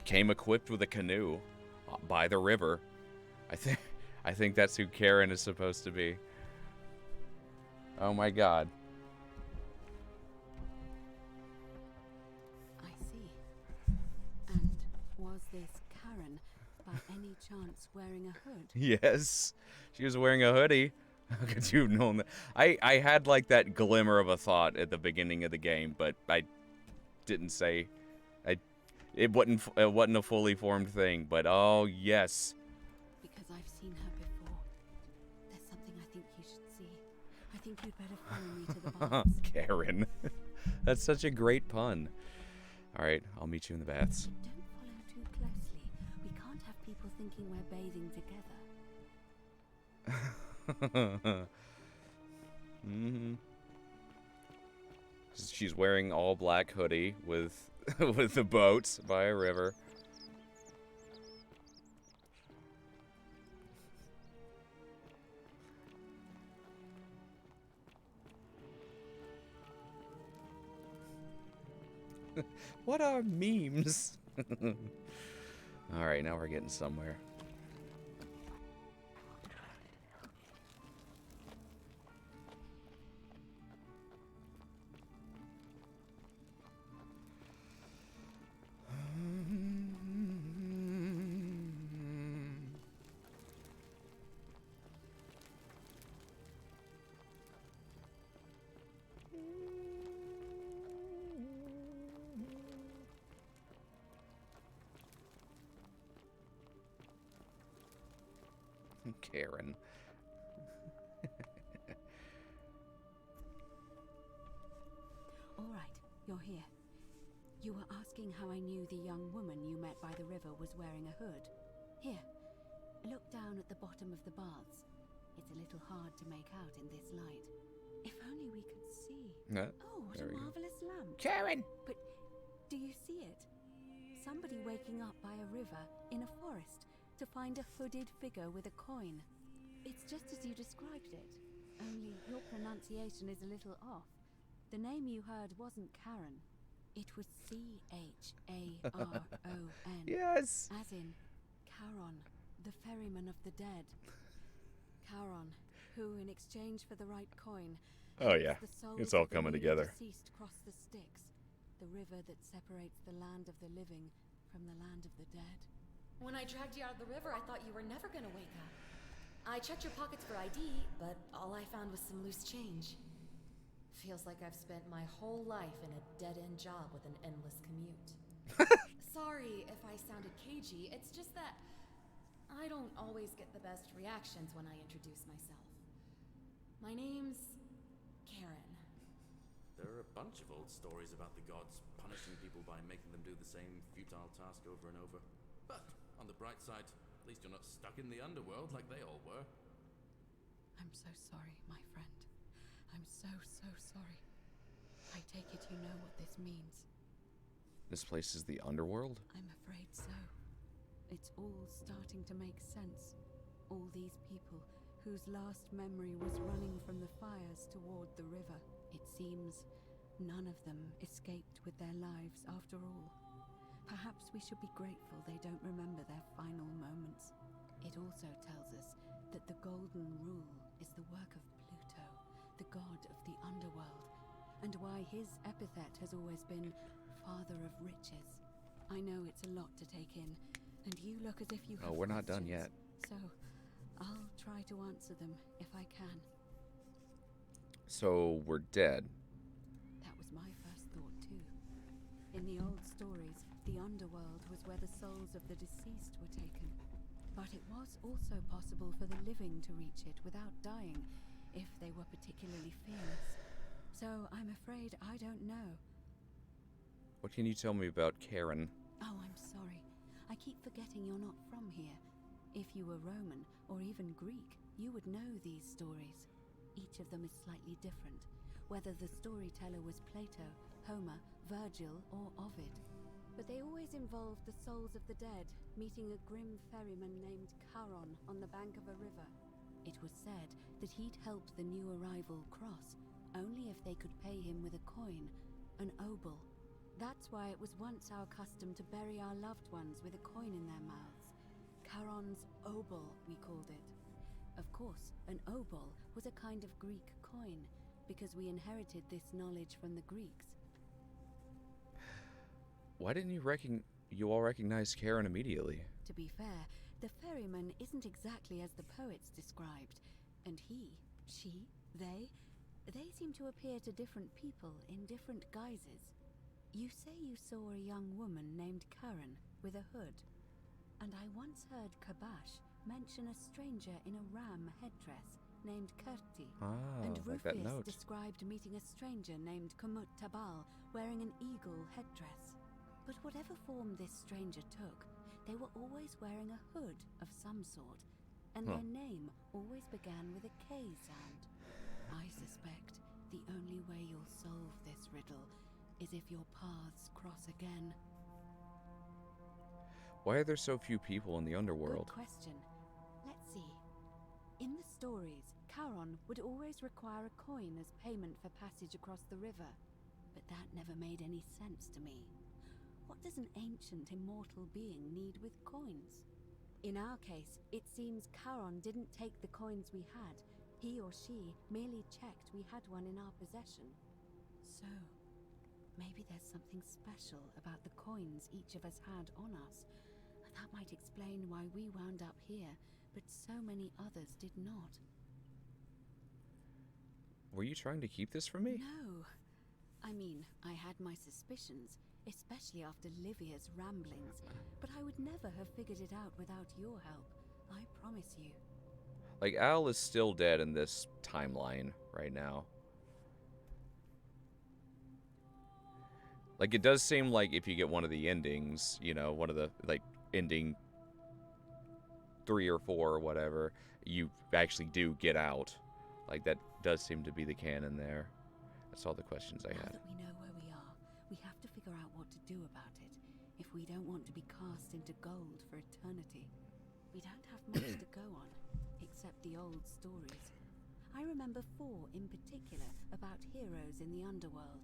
came equipped with a canoe by the river. I think that's who Karen is supposed to be. Oh my god. I see. And was this Karen by any chance wearing a hood? Yes. She was wearing a hoodie. How could you have known that? I had like that glimmer of a thought at the beginning of the game, but I didn't say. It wasn't a fully formed thing, but oh yes. Because I've seen her before. There's something I think you should see. I think you'd better follow me to the baths. Karen. That's such a great pun. All right, I'll meet you in the baths. Don't follow too closely. We can't have people thinking we're bathing together. She's wearing all black hoodie with with the boat by a river. What are memes? Alright, now we're getting somewhere. Karen. All right, you're here. You were asking how I knew the young woman you met by the river was wearing a hood. Here, look down at the bottom of the baths. It's a little hard to make out in this light. If only we could see. Oh, what a marvelous lamp. Karen! But do you see it? Somebody waking up by a river in a forest to find a hooded figure with a coin. It's just as you described it, only your pronunciation is a little off. The name you heard wasn't Karen. It was C-H-A-R-O-N. Yes! As in Charon, the ferryman of the dead. Charon, who in exchange for the right coin, Oh yeah, the souls it's all of the coming newly together. deceased cross the Styx, the river that separates the land of the living from the land of the dead. When I dragged you out of the river, I thought you were never gonna wake up. I checked your pockets for ID, but all I found was some loose change. Feels like I've spent my whole life in a dead-end job with an endless commute. Sorry if I sounded cagey, it's just that I don't always get the best reactions when I introduce myself. My name's Karen. There are a bunch of old stories about the gods punishing people by making them do the same futile task over and over. But on the bright side, at least you're not stuck in the underworld like they all were. I'm so sorry, my friend. I'm so sorry. I take it you know what this means. This place is the underworld? I'm afraid so. It's all starting to make sense. All these people whose last memory was running from the fires toward the river. It seems none of them escaped with their lives after all. Perhaps we should be grateful they don't remember their final moments. It also tells us that the Golden Rule is the work of Pluto, the god of the underworld, and why his epithet has always been Father of Riches. I know it's a lot to take in, and you look as if you have Oh, we're not done questions, yet. So I'll try to answer them if I can. So we're dead. That was my first thought too. In the old stories, the underworld was where the souls of the deceased were taken. But it was also possible for the living to reach it without dying, if they were particularly fearless. So I'm afraid I don't know. What can you tell me about Karen? Oh, I'm sorry. I keep forgetting you're not from here. If you were Roman, or even Greek, you would know these stories. Each of them is slightly different, whether the storyteller was Plato, Homer, Virgil, or Ovid. But they always involved the souls of the dead meeting a grim ferryman named Charon on the bank of a river. It was said that he'd help the new arrival cross, only if they could pay him with a coin, an obol. That's why it was once our custom to bury our loved ones with a coin in their mouths. Charon's obol, we called it. Of course, an obol was a kind of Greek coin, because we inherited this knowledge from the Greeks. Why didn't you all recognize Karen immediately? To be fair, the ferryman isn't exactly as the poets described, and he, she, they seem to appear to different people in different guises. You say you saw a young woman named Karen with a hood, and I once heard Kabash mention a stranger in a ram headdress named Kerti, and like that Rufius note. described meeting a stranger named Kumut Tabal wearing an eagle headdress. But whatever form this stranger took, they were always wearing a hood of some sort, and their name always began with a K sound. I suspect the only way you'll solve this riddle is if your paths cross again. Why are there so few people in the underworld? Good question. Let's see. In the stories, Charon would always require a coin as payment for passage across the river. But that never made any sense to me. What does an ancient immortal being need with coins? In our case, it seems Charon didn't take the coins we had. He or she merely checked we had one in our possession. So, maybe there's something special about the coins each of us had on us. That might explain why we wound up here, but so many others did not. Were you trying to keep this from me? No. I mean, I had my suspicions, especially after Livia's ramblings, but I would never have figured it out without your help. I promise you. Like, Al is still dead in this timeline right now. Like, it does seem like if you get one of the endings, you know, one of the, like, ending 3 or 4 or whatever, you actually do get out. Like, that does seem to be the canon there. That's all the questions I had. Now that we know where we are, we have to figure out what to do about it if we don't want to be cast into gold for eternity. We don't have much to go on, except the old stories. I remember 4 in particular about heroes in the underworld.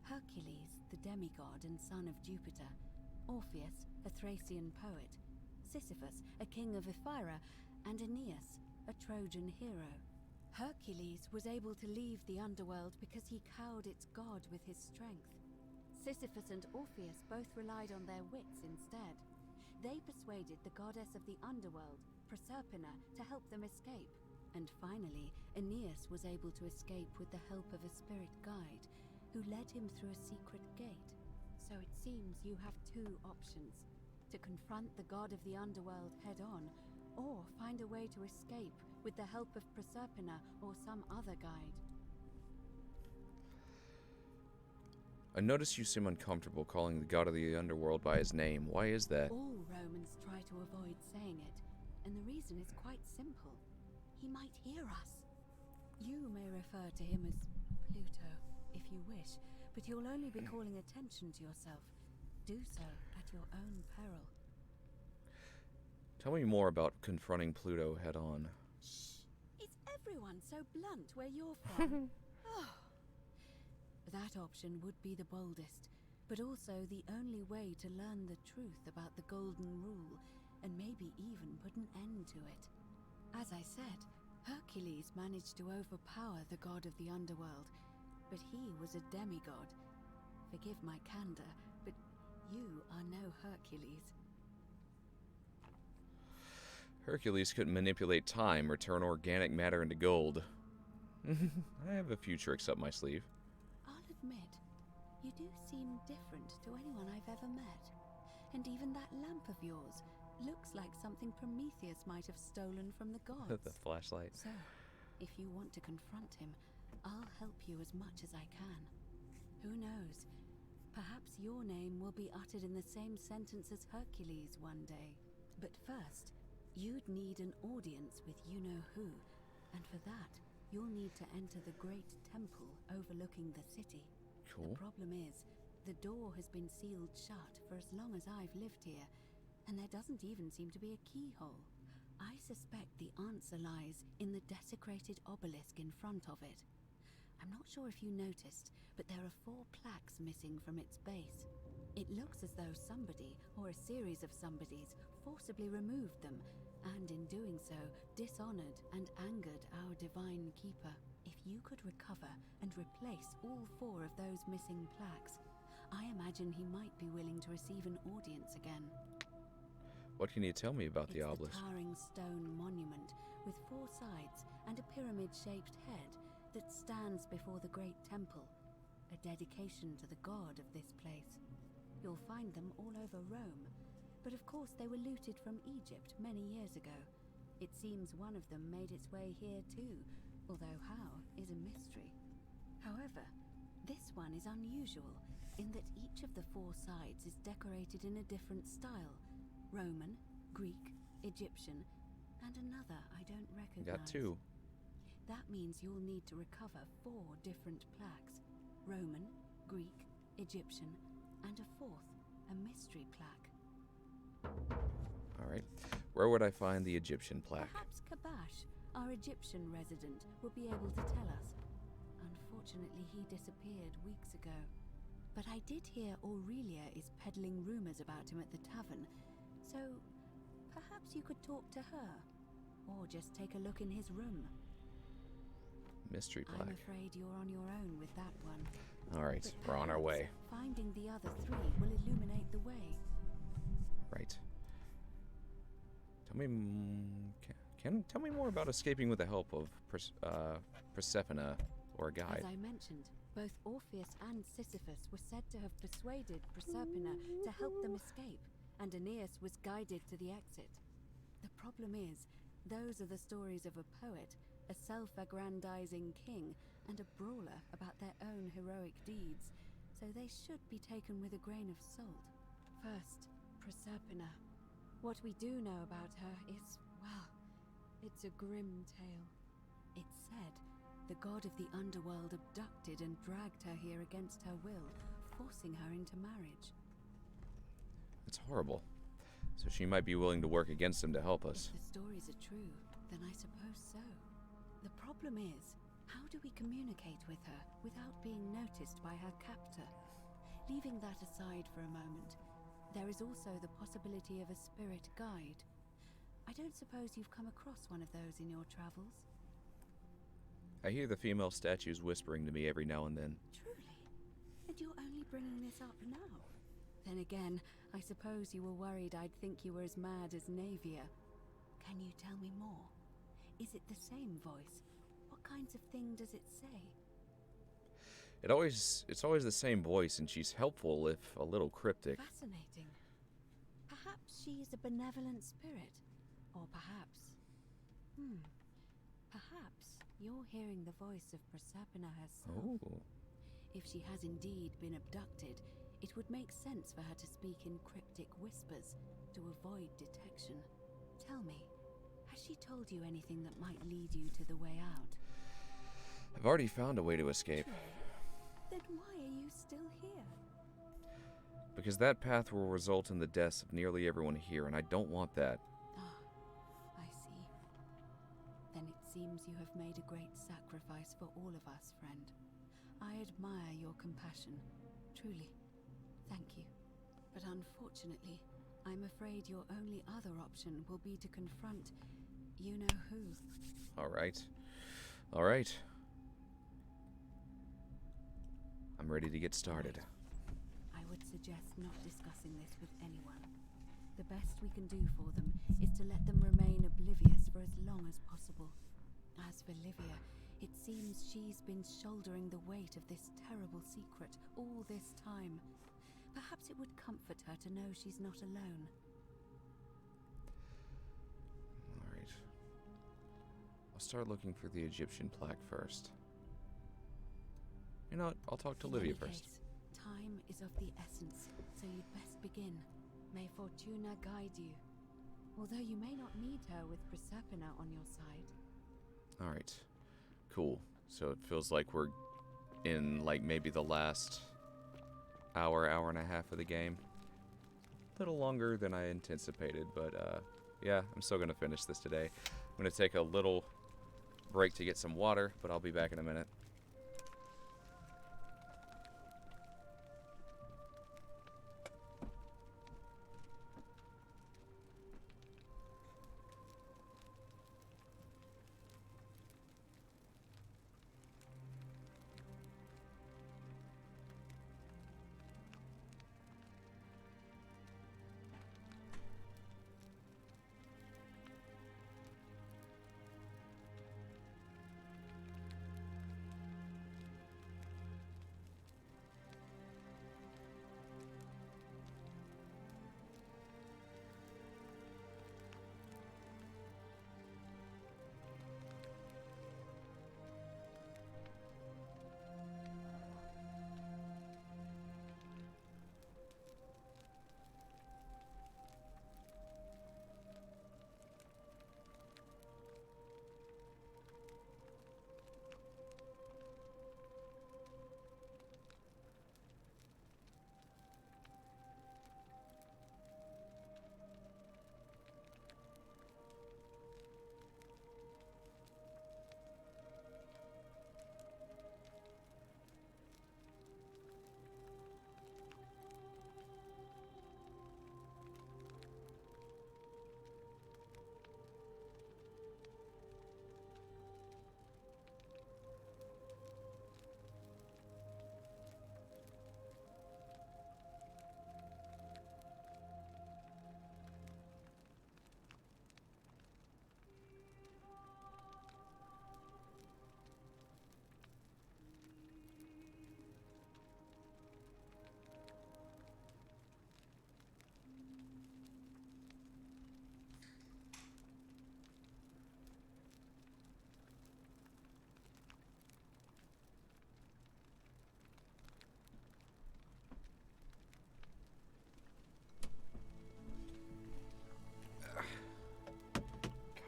Hercules, the demigod and son of Jupiter. Orpheus, a Thracian poet. Sisyphus, a king of Ephyra. And Aeneas, a Trojan hero. Hercules was able to leave the underworld because he cowed its god with his strength. Sisyphus and Orpheus both relied on their wits instead. They persuaded the goddess of the underworld, Proserpina, to help them escape. And finally, Aeneas was able to escape with the help of a spirit guide, who led him through a secret gate. So it seems you have 2 options: to confront the god of the underworld head-on, or find a way to escape with the help of Proserpina or some other guide. I notice you seem uncomfortable calling the god of the underworld by his name. Why is that? All Romans try to avoid saying it, and the reason is quite simple. He might hear us. You may refer to him as Pluto, if you wish, but you'll only be calling attention to yourself. Do so at your own peril. Tell me more about confronting Pluto head-on. Shh! Is everyone so blunt where you're from? Oh. That option would be the boldest, but also the only way to learn the truth about the Golden Rule, and maybe even put an end to it. As I said, Hercules managed to overpower the god of the underworld, but he was a demigod. Forgive my candor, but you are no Hercules. Hercules couldn't manipulate time or turn organic matter into gold. I have a few tricks up my sleeve. I'll admit, you do seem different to anyone I've ever met. And even that lamp of yours looks like something Prometheus might have stolen from the gods. The flashlight. So, if you want to confront him, I'll help you as much as I can. Who knows? Perhaps your name will be uttered in the same sentence as Hercules one day. But first, you'd need an audience with you-know-who, and for that, you'll need to enter the great temple overlooking the city. Cool. The problem is, the door has been sealed shut for as long as I've lived here, and there doesn't even seem to be a keyhole. I suspect the answer lies in the desecrated obelisk in front of it. I'm not sure if you noticed, but there are 4 plaques missing from its base. It looks as though somebody, or a series of somebodies, forcibly removed them, and in doing so, dishonored and angered our divine keeper. If you could recover and replace all 4 of those missing plaques, I imagine he might be willing to receive an audience again. What can you tell me about the obelisk? It's a towering stone monument with 4 sides and a pyramid-shaped head that stands before the great temple, a dedication to the god of this place. You'll find them all over Rome, but of course they were looted from Egypt many years ago. It seems one of them made its way here too, although how is a mystery. However, this one is unusual in that each of the 4 sides is decorated in a different style: Roman, Greek, Egyptian, and another I don't recognize. Got 2. That means you'll need to recover 4 different plaques: Roman, Greek, Egyptian, and a 4th, a mystery plaque. Alright. Where would I find the Egyptian plaque? Perhaps Kabash, our Egyptian resident, will be able to tell us. Unfortunately, he disappeared weeks ago. But I did hear Aurelia is peddling rumors about him at the tavern, so perhaps you could talk to her, or just take a look in his room. Mystery plaque. I'm afraid you're on your own with that one. Alright, we're on our way. Finding the other 3 will illuminate the way. Right. Tell me, tell me more about escaping with the help of Persephone or a guide. As I mentioned, both Orpheus and Sisyphus were said to have persuaded Proserpina to help them escape, and Aeneas was guided to the exit. The problem is, those are the stories of a poet, a self-aggrandizing king, and a brawler about their own heroic deeds, so they should be taken with a grain of salt. First, Proserpina. What we do know about her is, well, it's a grim tale. It's said the god of the underworld abducted and dragged her here against her will, forcing her into marriage. It's horrible. So she might be willing to work against him to help us. If the stories are true, then I suppose so. The problem is, how do we communicate with her without being noticed by her captor? Leaving that aside for a moment, there is also the possibility of a spirit guide. I don't suppose you've come across one of those in your travels? I hear the female statues whispering to me every now and then. Truly? And you're only bringing this up now? Then again, I suppose you were worried I'd think you were as mad as Navia. Can you tell me more? Is it the same voice? What kinds of thing does it say? It's always the same voice, and she's helpful if a little cryptic. Fascinating. Perhaps she's a benevolent spirit. Or perhaps... Perhaps you're hearing the voice of Proserpina herself. Oh. If she has indeed been abducted, it would make sense for her to speak in cryptic whispers to avoid detection. Tell me, has she told you anything that might lead you to the way out? I've already found a way to escape. Then why are you still here? Because that path will result in the deaths of nearly everyone here, and I don't want that. I see. Then it seems you have made a great sacrifice for all of us, friend. I admire your compassion. Truly. Thank you. But unfortunately, I'm afraid your only other option will be to confront you-know-who. Alright. Alright. I'm ready to get started. I would suggest not discussing this with anyone. The best we can do for them is to let them remain oblivious for as long as possible. As for Livia, it seems she's been shouldering the weight of this terrible secret all this time. Perhaps it would comfort her to know she's not alone. Alright. I'll start looking for the Egyptian plaque first. You know what? I'll talk to Livia first. Time is of the essence, so you'd best begin. May Fortuna guide you. Although you may not need her with Proserpina on your side. Alright. Cool. So it feels like we're in, like, maybe the last hour and a half of the game. A little longer than I anticipated, but, yeah, I'm still gonna finish this today. I'm gonna take a little break to get some water, but I'll be back in a minute.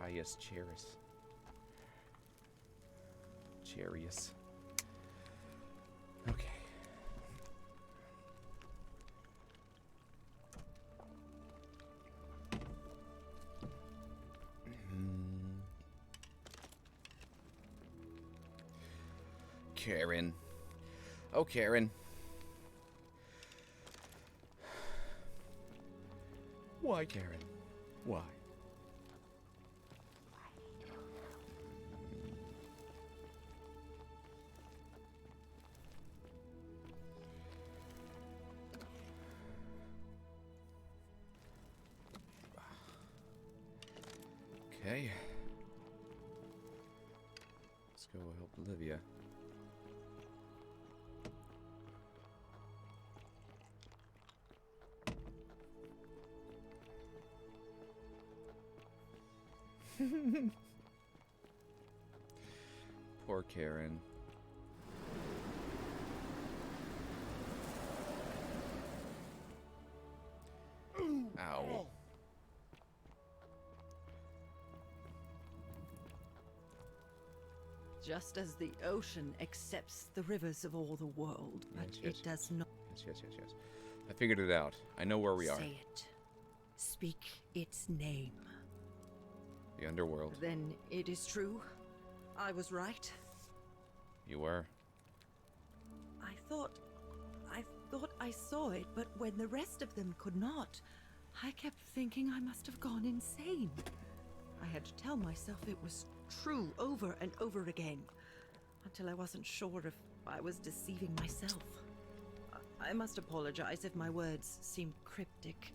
Caius Charis. Charius. Okay. Karen. Oh, Karen. Why, Karen? Why? Okay. Let's go help Olivia. Poor Karen. Ow. Just as the ocean accepts the rivers of all the world, but Yes, it does not. Yes. I figured it out. I know where we are. Say it. Speak its name. The underworld. Then it is true. I was right. You were. I thought I saw it, but when the rest of them could not, I kept thinking I must have gone insane. I had to tell myself it was true over and over again, until I wasn't sure if I was deceiving myself. I must apologize if my words seemed cryptic.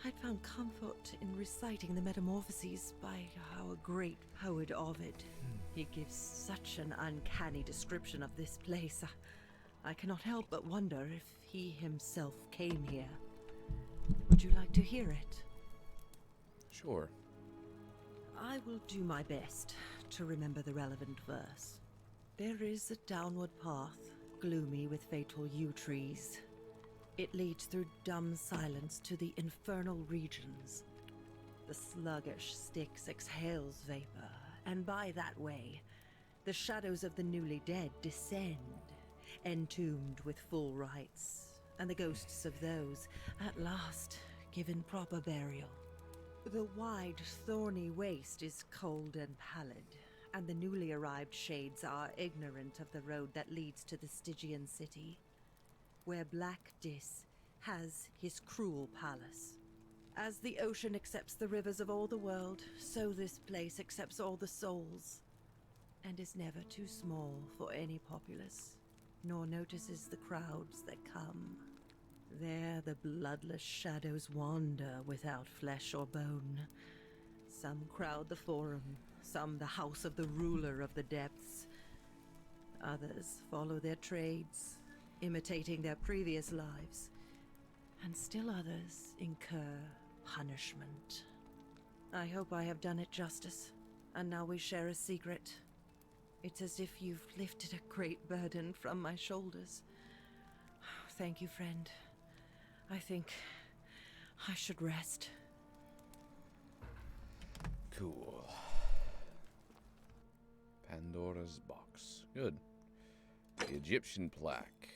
I'd found comfort in reciting the Metamorphoses by our great poet Ovid. He gives such an uncanny description of this place. I cannot help but wonder if he himself came here. Would you like to hear it? Sure. I will do my best to remember the relevant verse. There is a downward path, gloomy with fatal yew trees. It leads through dumb silence to the infernal regions. The sluggish Styx exhales vapor, and by that way, the shadows of the newly dead descend, entombed with full rites, and the ghosts of those, at last, given proper burial. The wide, thorny waste is cold and pallid, and the newly arrived shades are ignorant of the road that leads to the Stygian city, where Black Dis has his cruel palace. As the ocean accepts the rivers of all the world, so this place accepts all the souls, and is never too small for any populace, nor notices the crowds that come. There the bloodless shadows wander without flesh or bone. Some crowd the forum, some the house of the ruler of the depths. Others follow their trades, imitating their previous lives, and still others incur punishment. I hope I have done it justice, and now we share a secret. It's as if you've lifted a great burden from my shoulders. Thank you, friend. I think I should rest. Cool. Pandora's box. Good. The Egyptian plaque.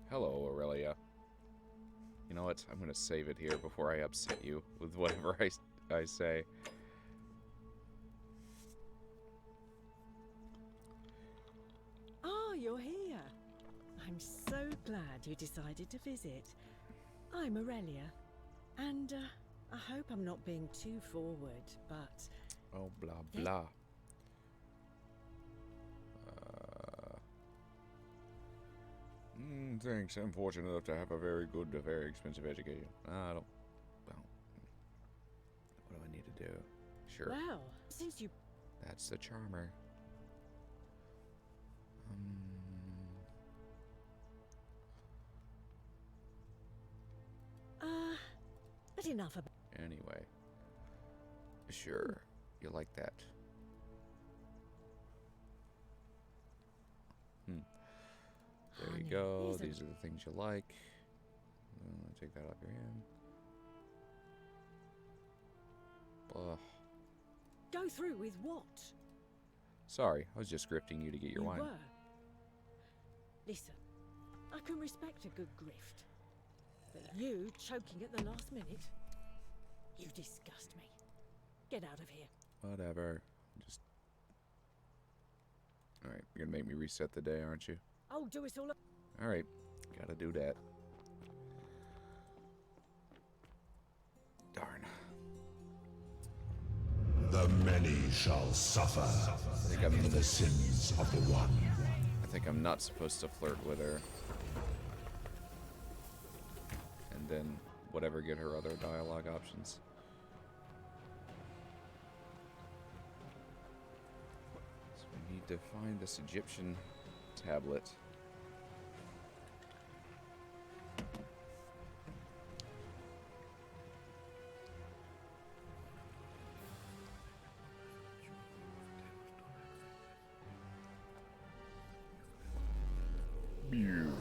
Hello, Aurelia. You know what? I'm going to save it here before I upset you with whatever I say. Ah, you're here. I'm so glad you decided to visit. I'm Aurelia, and I hope I'm not being too forward, but... Oh, blah, blah. Thanks. I'm fortunate enough to have a very good, very expensive education. I don't... What do I need to do? Sure. Well, since you... That's the charmer. But enough about... Anyway. Sure. You like that. There you go. These are the things you like. Take that off your hand. Go through with what? Sorry, I was just scripting you to get your You wine. were. Listen, I can respect a good grift. But you choking at the last minute? You disgust me. Get out of here. Whatever. Just. Alright, you're gonna make me reset the day, aren't you? I'll do it all. Alright, gotta do that. Darn. The many shall suffer for the sins of the one. I think I'm not supposed to flirt with her. And then whatever, get her other dialogue options. So we need to find this Egyptian tablet. Mew.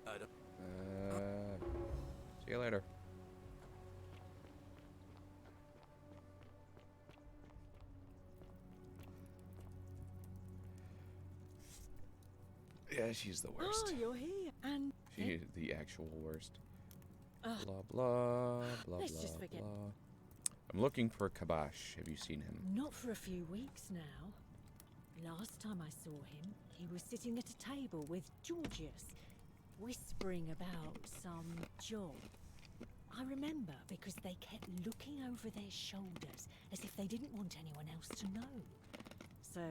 I don't. See you later. Yeah, she's the worst. Oh, you're here. And She's the actual worst. Ugh. Blah blah blah Let's blah just forget. blah. I'm looking for Kabash. Have you seen him? not for a few weeks now. Last time I saw him, he was sitting at a table with Georgius, whispering about some job. I remember because they kept looking over their shoulders as if they didn't want anyone else to know. So,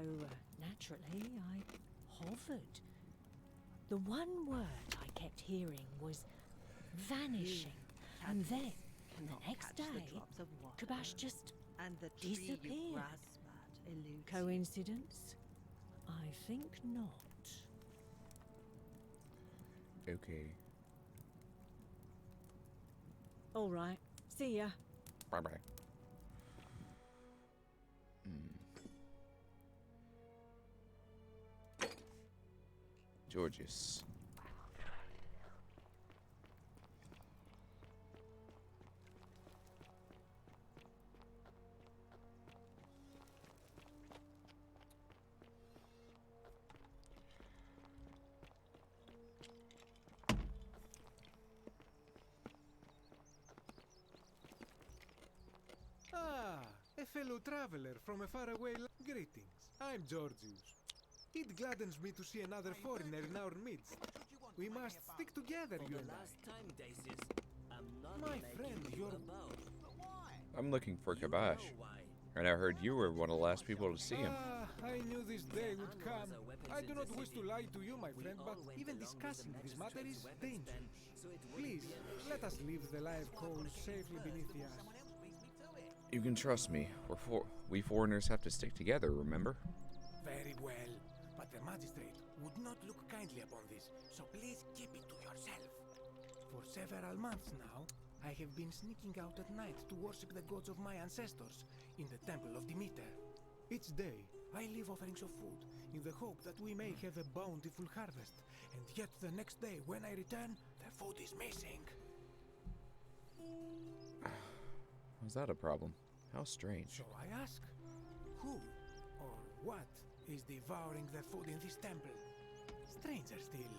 naturally, I hovered. The one word I kept hearing was vanishing. And then, the next day, Kabash just and the tree you disappeared. grasp at eludes you. Coincidence? I think not. Okay. All right. See ya. Bye bye. Georgius. Ah, a fellow traveler from a faraway land. Greetings. I'm Georgius. It gladdens me to see another foreigner in our midst. We must stick together, you and I. My friend, you're... I'm looking for Kabash. And I heard you were one of the last people to see him. Ah, I knew this day would come. I do not wish to lie to you, my friend, but even discussing this matter is dangerous. Please, let us leave the live coals safely beneath the ash. You can trust me. We foreigners have to stick together, remember? Very well, but the magistrate would not look kindly upon this, so please keep it to yourself. For several months now, I have been sneaking out at night to worship the gods of my ancestors in the temple of Demeter. Each day, I leave offerings of food in the hope that we may have a bountiful harvest, and yet the next day when I return, the food is missing. Was that a problem? How strange. So I ask, who or what is devouring the food in this temple? Stranger still.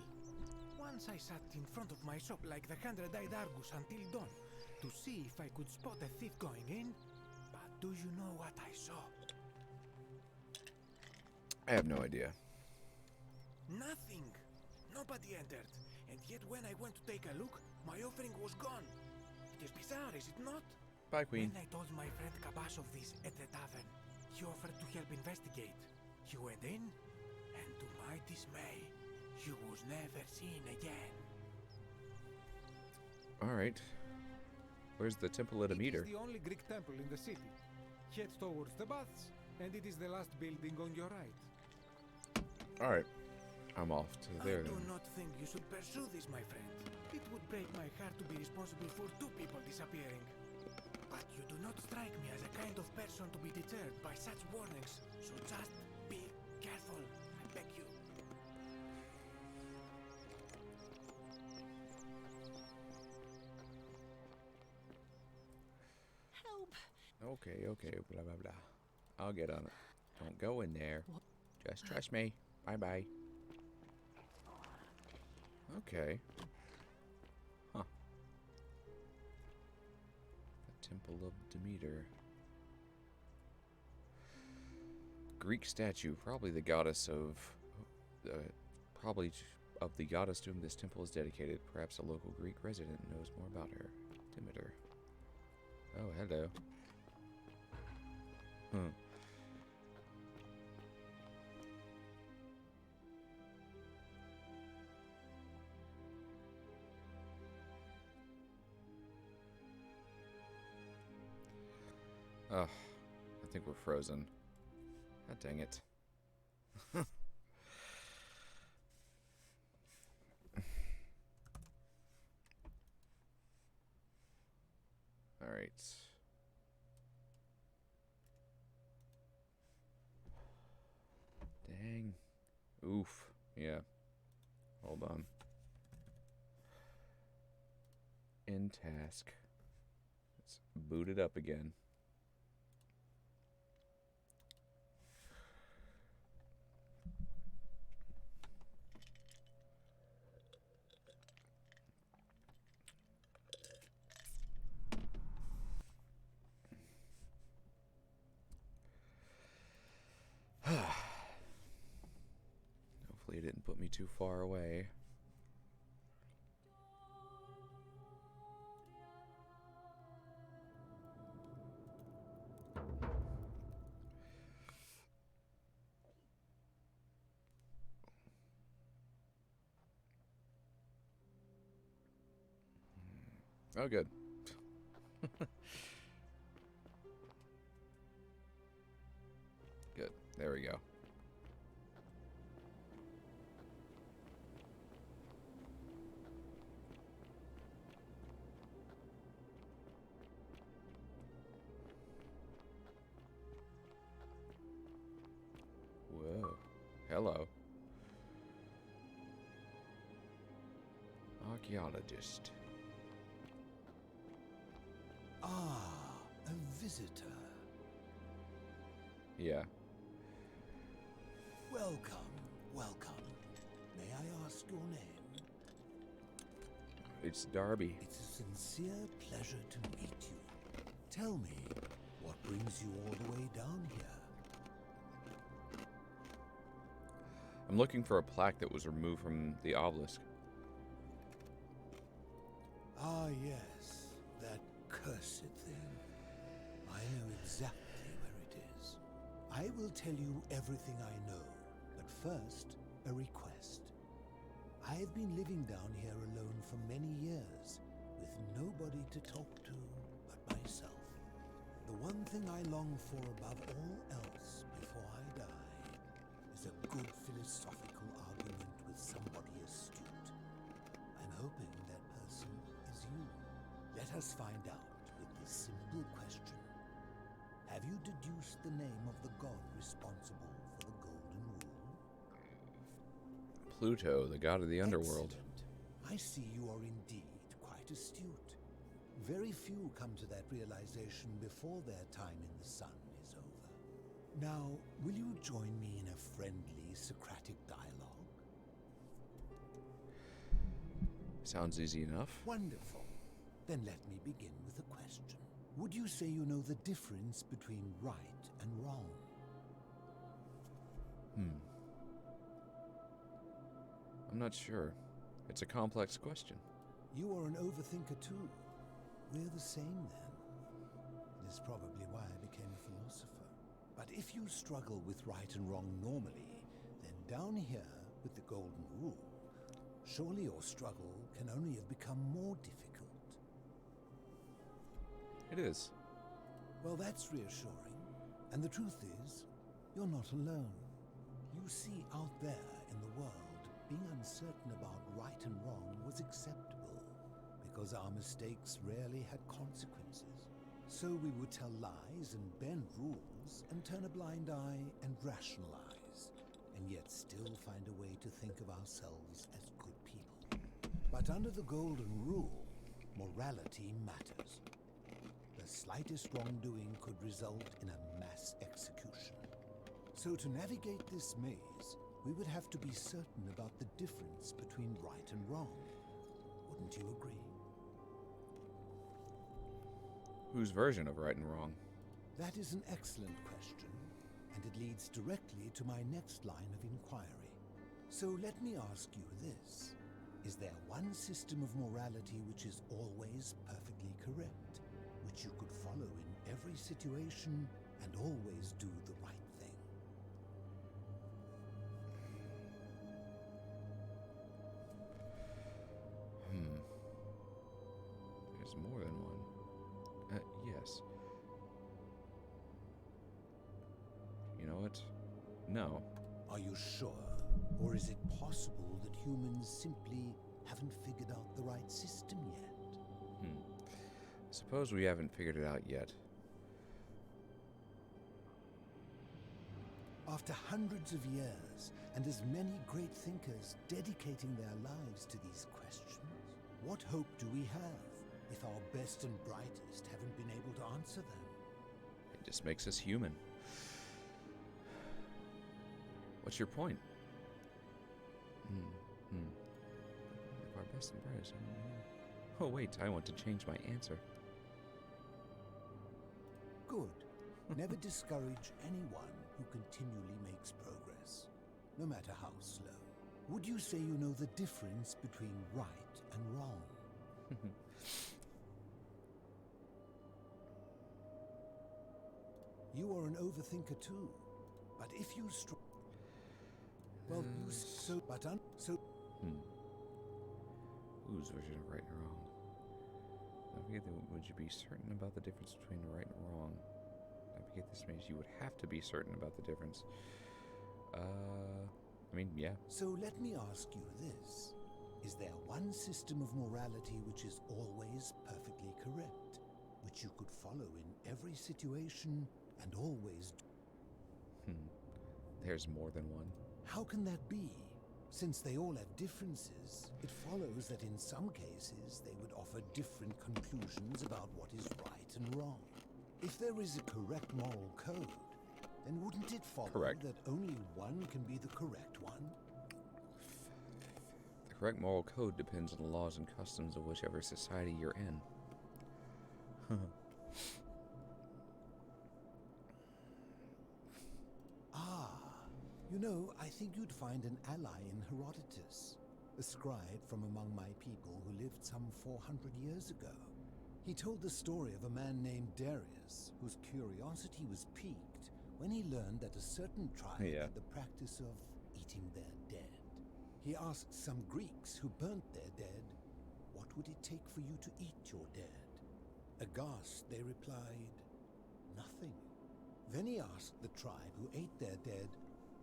Once I sat in front of my shop like the 100-eyed Argus until dawn to see if I could spot a thief going in. But do you know what I saw? I have no idea. Nothing. Nobody entered. And yet when I went to take a look, my offering was gone. It is bizarre, is it not? Bye, Queen. When I told my friend Kabash of this at the tavern, he offered to help investigate. He went in, and to my dismay, he was never seen again. Alright. Where's the temple at Demeter? It is the only Greek temple in the city. Head towards the baths, and it is the last building on your right. Alright, I'm off to there I do then. not think you should pursue this, my friend. It would break my heart to be responsible for 2 people disappearing. But you do not strike me as a kind of person to be deterred by such warnings, so just be careful, I beg you. Help! Okay, blah blah blah. I'll get on it. Don't go in there. Just trust me. Bye bye. Okay. Huh. The Temple of Demeter. Greek statue, probably the goddess of, probably of the goddess to whom this temple is dedicated. Perhaps a local Greek resident knows more about her. Demeter. Oh, hello. Hmm. Ugh, I think we're frozen. God dang it. Alright. Dang. Oof. Yeah. Hold on. In task. Let's boot it up again. Hopefully it didn't put me too far away. Oh, good. Good. There we go. Whoa. Hello. Archaeologist. Ah, a visitor. Yeah. Welcome, welcome. May I ask your name? It's Darby. It's a sincere pleasure to meet you. Tell me, what brings you all the way down here? I'm looking for a plaque that was removed from the obelisk. Ah, yes, that cursed thing. I know exactly where it is. I will tell you everything I know, but first, a request. I have been living down here alone for many years, with nobody to talk to but myself. The one thing I long for above all else before I die is a good philosophical argument with somebody astute. I'm hoping that person is you. Let us find out with this simple question. Have you deduced the name of the god responsible for the Golden Rule? Pluto, the god of the underworld. Excellent. I see you are indeed quite astute. Very few come to that realization before their time in the sun is over. Now, will you join me in a friendly Socratic dialogue? Sounds easy enough. Wonderful. Then let me begin with a question. Would you say you know the difference between right and wrong? I'm not sure. It's a complex question. You are an overthinker too. We're the same then. It is probably why I became a philosopher. But if you struggle with right and wrong normally, then down here with the Golden Rule, surely your struggle can only have become more difficult. It is. Well, that's reassuring. And the truth is, you're not alone. You see, out there in the world, being uncertain about right and wrong was acceptable, because our mistakes rarely had consequences. So we would tell lies and bend rules and turn a blind eye and rationalize, and yet still find a way to think of ourselves as good people. But under the golden rule, morality matters. The slightest wrongdoing could result in a mass execution. So to navigate this maze, we would have to be certain about the difference between right and wrong. Wouldn't you agree? Whose version of right and wrong? That is an excellent question, and it leads directly to my next line of inquiry. So let me ask you this. Is there one system of morality which is always perfectly correct, which you could follow in every situation and always do the right thing? There's more than one. Yes. You know what? No. Are you sure? Or is it possible that humans simply haven't figured out the right system yet? Suppose we haven't figured it out yet. After hundreds of years, and as many great thinkers dedicating their lives to these questions, what hope do we have if our best and brightest haven't been able to answer them? It just makes us human. What's your point? If our best and brightest. Oh wait, I want to change my answer. Good. Never discourage anyone who continually makes progress, no matter how slow. Would you say you know the difference between right and wrong? You are an overthinker too, but if you Whose version of right and wrong? Would you be certain about the difference between right and wrong? Navigate this maze, you would have to be certain about the difference. I mean, yeah. So let me ask you this. Is there one system of morality which is always perfectly correct, which you could follow in every situation and always do? There's more than one. How can that be? Since they all have differences, it follows that in some cases they would offer different conclusions about what is right and wrong. If there is a correct moral code, then wouldn't it follow that only one can be the correct one? The correct moral code depends on the laws and customs of whichever society you're in. You know, I think you'd find an ally in Herodotus, a scribe from among my people who lived some 400 years ago. He told the story of a man named Darius, whose curiosity was piqued when he learned that a certain tribe had the practice of eating their dead. He asked some Greeks who burnt their dead, "What would it take for you to eat your dead?" Aghast, they replied, "Nothing." Then he asked the tribe who ate their dead,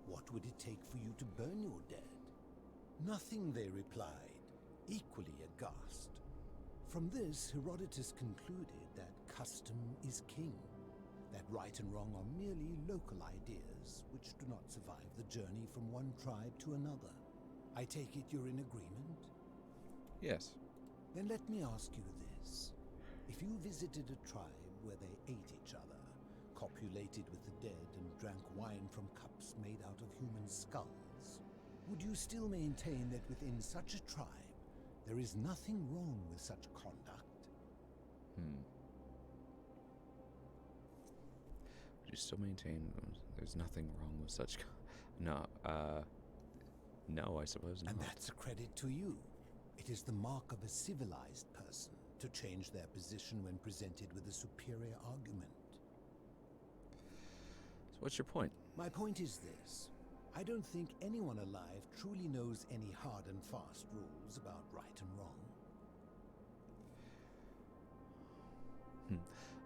"What would it take for you to burn your dead?" "Nothing," they replied, equally aghast. From this, Herodotus concluded that custom is king, that right and wrong are merely local ideas which do not survive the journey from one tribe to another. I take it you're in agreement? Yes. Then let me ask you this. If you visited a tribe where they ate each other, copulated with the dead, and drank wine from cups made out of human skulls, would you still maintain that within such a tribe there is nothing wrong with such conduct? Would you still maintain there's nothing wrong with such... No, I suppose not. And that's a credit to you. It is the mark of a civilized person to change their position when presented with a superior argument. So what's your point? My point is this. I don't think anyone alive truly knows any hard and fast rules about right and wrong.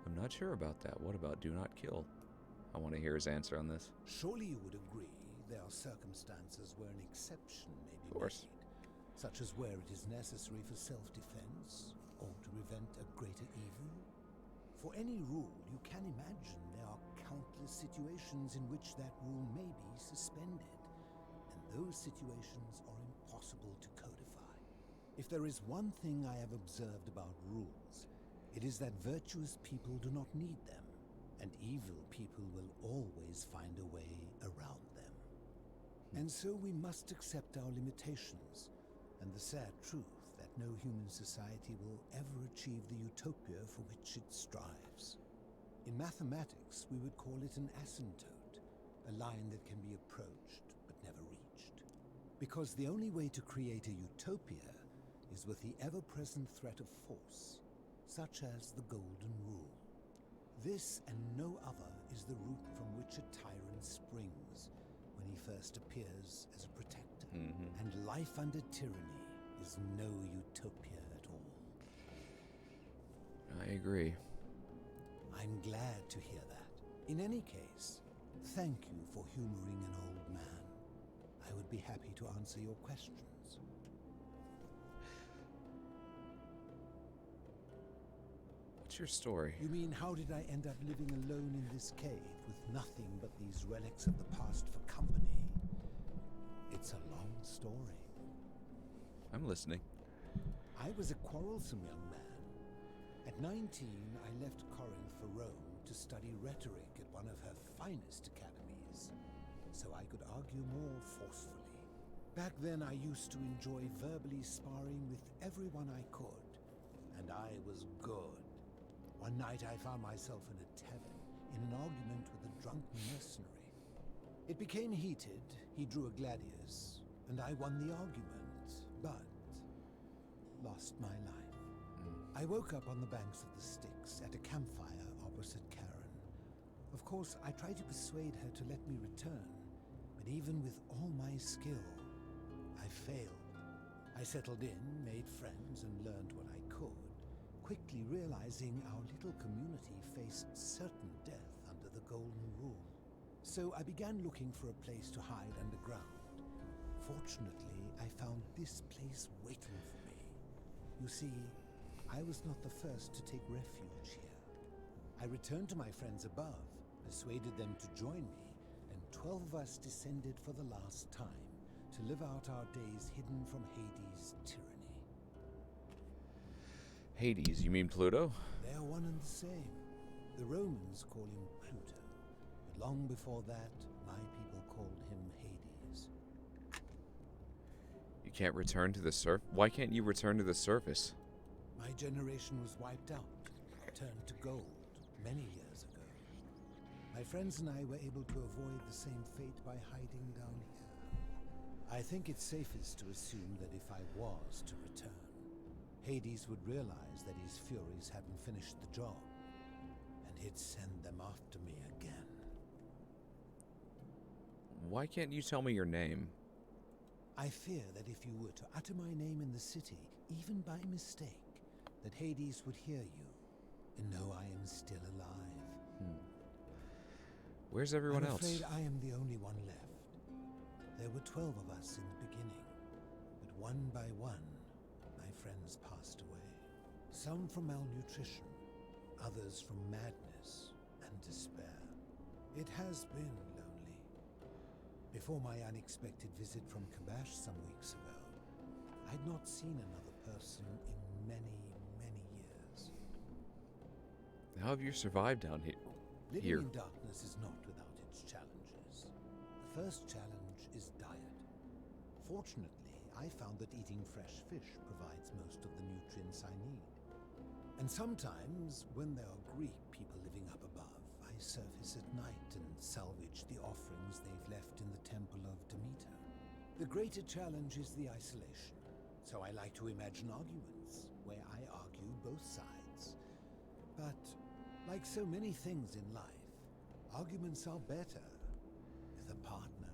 I'm not sure about that. What about do not kill? I want to hear his answer on this. Surely you would agree there are circumstances where an exception may be Of course. made, such as where it is necessary for self-defense or to prevent a greater evil. For any rule, you can imagine there are countless situations in which that rule may be suspended, and those situations are impossible to codify. If there is one thing I have observed about rules, it is that virtuous people do not need them, and evil people will always find a way around them. And so we must accept our limitations, and the sad truth that no human society will ever achieve the utopia for which it strives. In mathematics, we would call it an asymptote, a line that can be approached but never reached. Because the only way to create a utopia is with the ever-present threat of force, such as the Golden Rule. This and no other is the root from which a tyrant springs when he first appears as a protector. And life under tyranny is no utopia at all. I agree. I'm glad to hear that. In any case, thank you for humoring an old man. I would be happy to answer your questions. What's your story? You mean, how did I end up living alone in this cave with nothing but these relics of the past for company? It's a long story. I'm listening. I was a quarrelsome young man. At 19, I left Corinth for Rome to study rhetoric at one of her finest academies, so I could argue more forcefully. Back then, I used to enjoy verbally sparring with everyone I could, and I was good. One night, I found myself in a tavern in an argument with a drunken mercenary. It became heated. He drew a gladius, and I won the argument, but lost my life. I woke up on the banks of the Styx at a campfire opposite Karen. Of course, I tried to persuade her to let me return, but even with all my skill, I failed. I settled in, made friends, and learned what I could, quickly realizing our little community faced certain death under the Golden Rule. So I began looking for a place to hide underground. Fortunately, I found this place waiting for me. You see, I was not the first to take refuge here. I returned to my friends above, persuaded them to join me, and 12 of us descended for the last time to live out our days hidden from Hades' tyranny. Hades, you mean Pluto? They are one and the same. The Romans call him Pluto, but long before that, my people called him Hades. You can't return to the surf? Why can't you return to the surface? My generation was wiped out, turned to gold, many years ago. My friends and I were able to avoid the same fate by hiding down here. I think it's safest to assume that if I was to return, Hades would realize that his furies hadn't finished the job, and he'd send them after me again. Why can't you tell me your name? I fear that if you were to utter my name in the city, even by mistake, that Hades would hear you and know I am still alive. Where's everyone else? I'm afraid I am the only one left. There were 12 of us in the beginning, but one by one, my friends passed away. Some from malnutrition, others from madness and despair. It has been lonely. Before my unexpected visit from Kabash some weeks ago, I'd not seen another person in many, many years. How have you survived down here? Living in darkness is not without its challenges. The first challenge is diet. Fortunately, I found that eating fresh fish provides most of the nutrients I need. And sometimes, when there are Greek people living up above, I surface at night and salvage the offerings they've left in the temple of Demeter. The greater challenge is the isolation, so I like to imagine arguments, where I argue both sides. But, like so many things in life, arguments are better with a partner.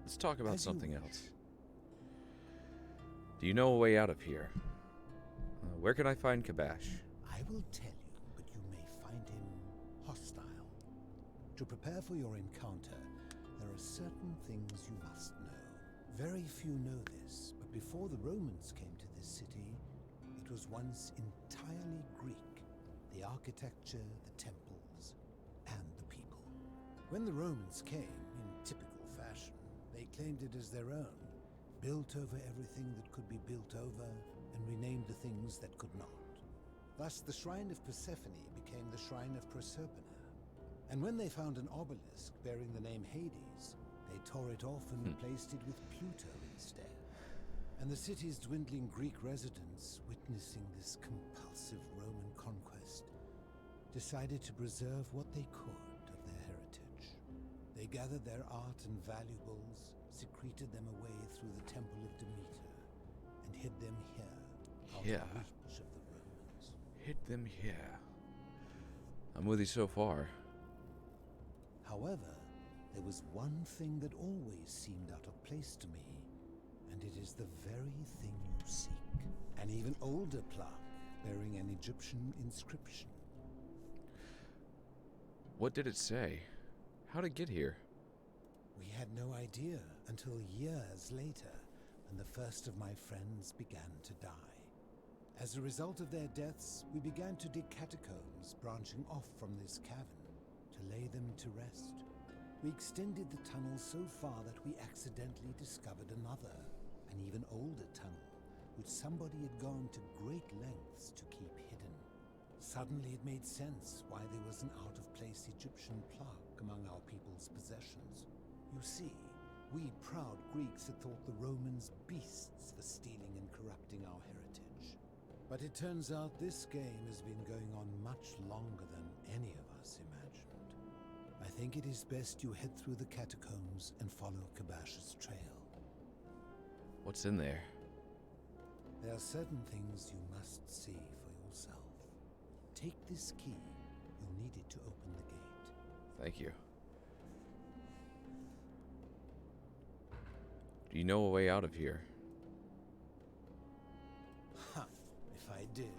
Let's talk about As you something wish. else. Do you know a way out of here? Where can I find Kabash? I will tell you, but you may find him hostile. To prepare for your encounter, there are certain things you must know. Very few know this, but before the Romans came to this city, it was once entirely Greek. The architecture, the temples, and the people. When the Romans came, in typical fashion, they claimed it as their own, built over everything that could be built over, and renamed the things that could not. Thus, the Shrine of Persephone became the Shrine of Proserpina. And when they found an obelisk bearing the name Hades, they tore it off and replaced it with Pluto instead. And the city's dwindling Greek residents, witnessing this compulsive Roman conquest, decided to preserve what they could of their heritage. They gathered their art and valuables, secreted them away through the Temple of Demeter, and hid them here, out of reach of the Romans. Hid them here. I'm with you so far. However, there was one thing that always seemed out of place to me, and it is the very thing you seek. An even older plaque bearing an Egyptian inscription. What did it say? How'd it get here? We had no idea until years later, when the first of my friends began to die. As a result of their deaths, we began to dig catacombs branching off from this cavern to lay them to rest. We extended the tunnel so far that we accidentally discovered another, an even older tunnel, which somebody had gone to great lengths to keep hidden. Suddenly it made sense why there was an out-of-place Egyptian plaque among our people's possessions. You see, we proud Greeks had thought the Romans beasts for stealing and corrupting our heritage. But it turns out this game has been going on much longer than any of us imagined. I think it is best you head through the catacombs and follow Kabash's trail. What's in there? There are certain things you must see for yourself. Take this key. You'll need it to open the gate. Thank you. Do you know a way out of here? Ha! If I did,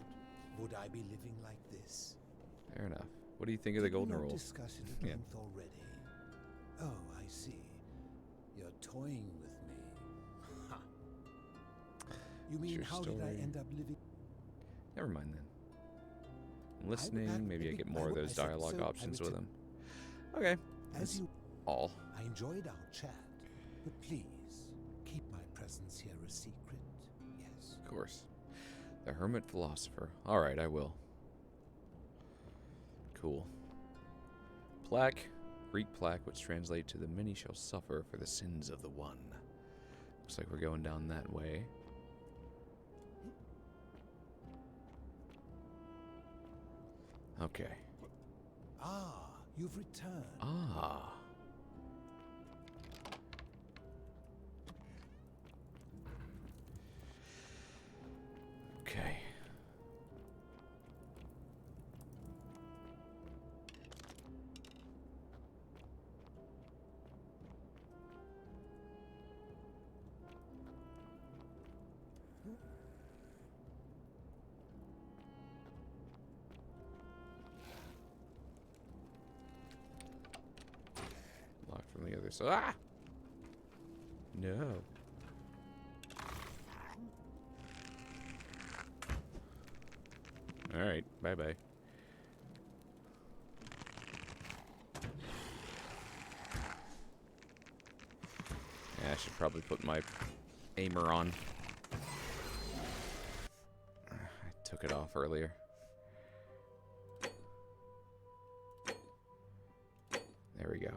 would I be living like this? Fair enough. What do you think of the golden rule? Did we not discuss it at length already? Oh, I see. You're toying with me. Ha! You mean, Your how did I story. end up living? Never mind then. I'm listening. Maybe I get more of those dialogue options with him. Okay. That's all. I enjoyed our chat, but please, keep my presence here a secret, yes? Of course. The Hermit Philosopher. Alright, I will. Cool. Plaque. Greek plaque, which translates to the many shall suffer for the sins of the one. Looks like we're going down that way. Okay. Ah, you've returned. Ah. Okay. Locked from the other side. Ah! No. Alright, bye-bye. Yeah, I should probably put my aimer on. I took it off earlier. There we go.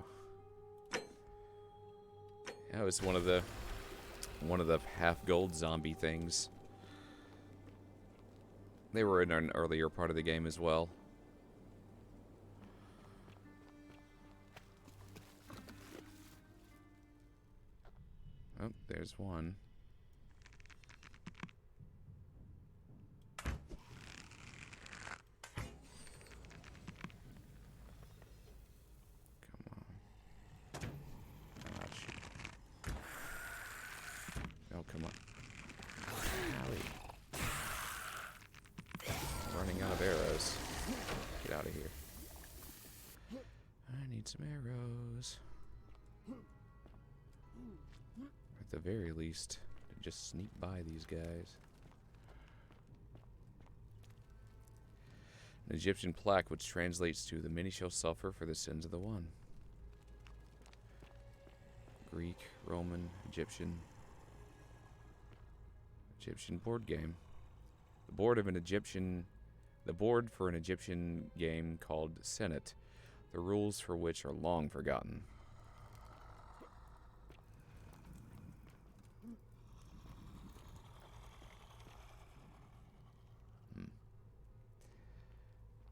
That was one of the half gold zombie things. They were in an earlier part of the game as well. Oh, there's one. Come on. Ouch. Oh, come on. Owie. Running out of arrows. Get out of here. I need some arrows. at the very least, to just sneak by these guys. An Egyptian plaque which translates to "the many shall suffer for the sins of the one." Greek, Roman, Egyptian board game. The board for an Egyptian game called Senate, the rules for which are long forgotten.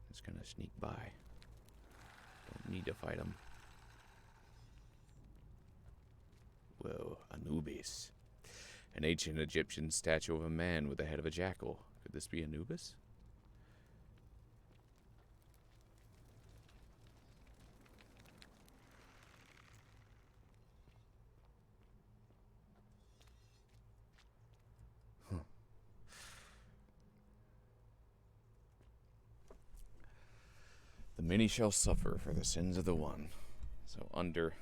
Just gonna sneak by. Don't need to fight him. Whoa, Anubis. An ancient Egyptian statue of a man with the head of a jackal. Could this be Anubis? Huh. The many shall suffer for the sins of the one. So under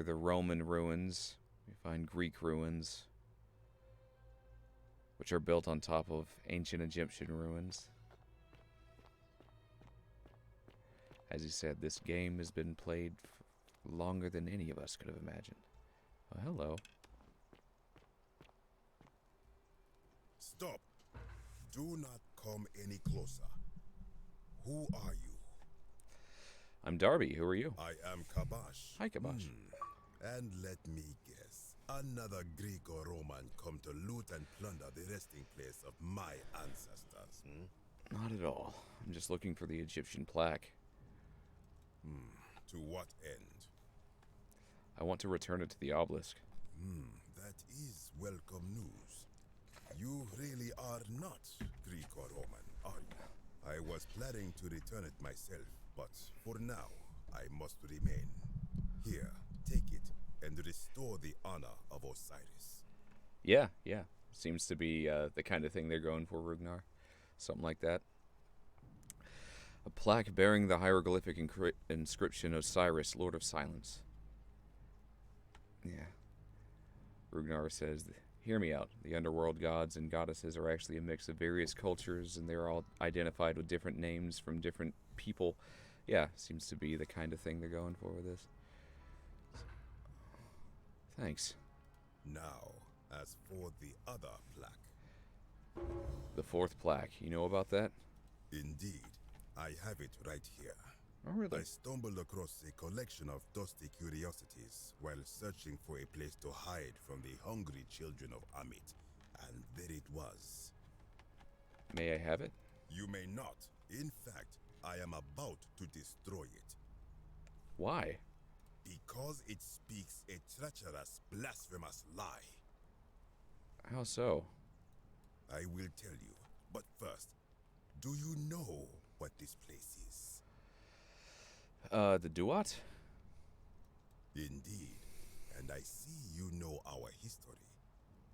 the Roman ruins, we find Greek ruins, which are built on top of ancient Egyptian ruins. As he said, this game has been played for longer than any of us could have imagined. Oh, hello. Stop. Do not come any closer. Who are you? I'm Darby. Who are you? I am Kabash. Hi, Kabash. And let me guess. Another Greek or Roman come to loot and plunder the resting place of my ancestors, Not at all. I'm just looking for the Egyptian plaque. To what end? I want to return it to the obelisk. That is welcome news. You really are not Greek or Roman, are you? I was planning to return it myself, but for now, I must remain. Here, take it, and restore the honor of Osiris. Yeah. Seems to be the kind of thing they're going for, Rugnar. Something like that. A plaque bearing the hieroglyphic inscription Osiris, Lord of Silence. Yeah. Rugnar says, hear me out. The underworld gods and goddesses are actually a mix of various cultures, and they're all identified with different names from different people. Yeah, seems to be the kind of thing they're going for with this. Thanks. Now, as for the other plaque. The fourth plaque. You know about that? Indeed. I have it right here. Oh, really? I stumbled across a collection of dusty curiosities while searching for a place to hide from the hungry children of Amit. And there it was. May I have it? You may not. In fact, I am about to destroy it. Why? Because it speaks a treacherous, blasphemous lie. How so? I will tell you. But first, do you know what this place is? The Duat? Indeed. And I see you know our history.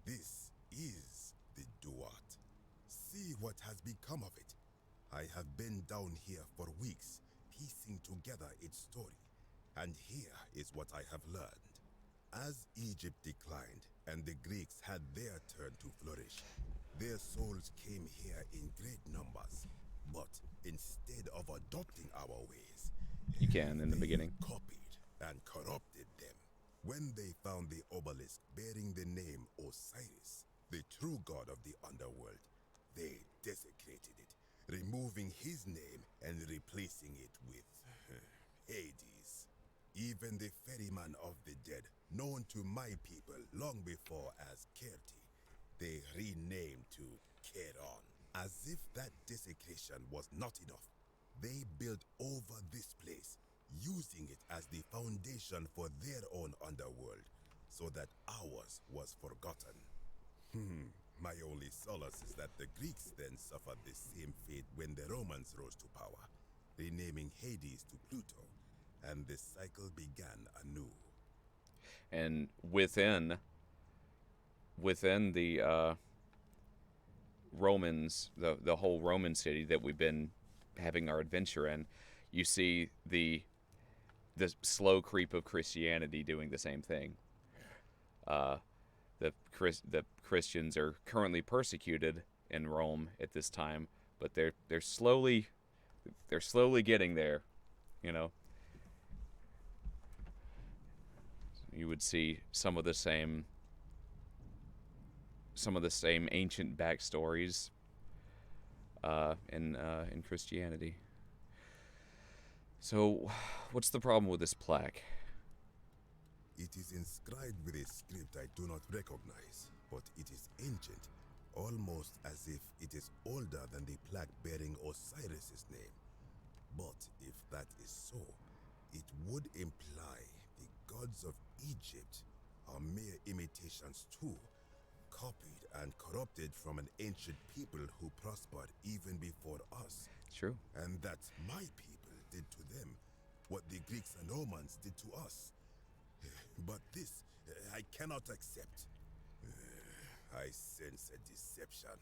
This is the Duat. See what has become of it. I have been down here for weeks, piecing together its story. And here is what I have learned. As Egypt declined and the Greeks had their turn to flourish, their souls came here in great numbers. But instead of adopting our ways, you can in the beginning, copied and corrupted them. When they found the obelisk bearing the name Osiris, the true god of the underworld, they desecrated it, removing his name and replacing it with Hades. Even the ferryman of the dead, known to my people long before as Kerti, they renamed to Keron. As if that desecration was not enough, they built over this place, using it as the foundation for their own underworld, so that ours was forgotten. My only solace is that the Greeks then suffered the same fate when the Romans rose to power, renaming Hades to Pluto, and the cycle began anew. And within the Romans, the whole Roman city that we've been having our adventure in, you see the the slow creep of Christianity doing the same thing. The Christians are currently persecuted in Rome at this time, but they're slowly getting there, you know. You would see some of the same ancient backstories in Christianity. So, what's the problem with this plaque? It is inscribed with a script I do not recognize, but it is ancient, almost as if it is older than the plaque bearing Osiris's name. But if that is so, it would imply the gods of Egypt are mere imitations too, copied and corrupted from an ancient people who prospered even before us. True. And that my people did to them what the Greeks and Romans did to us. But this, I cannot accept. I sense a deception.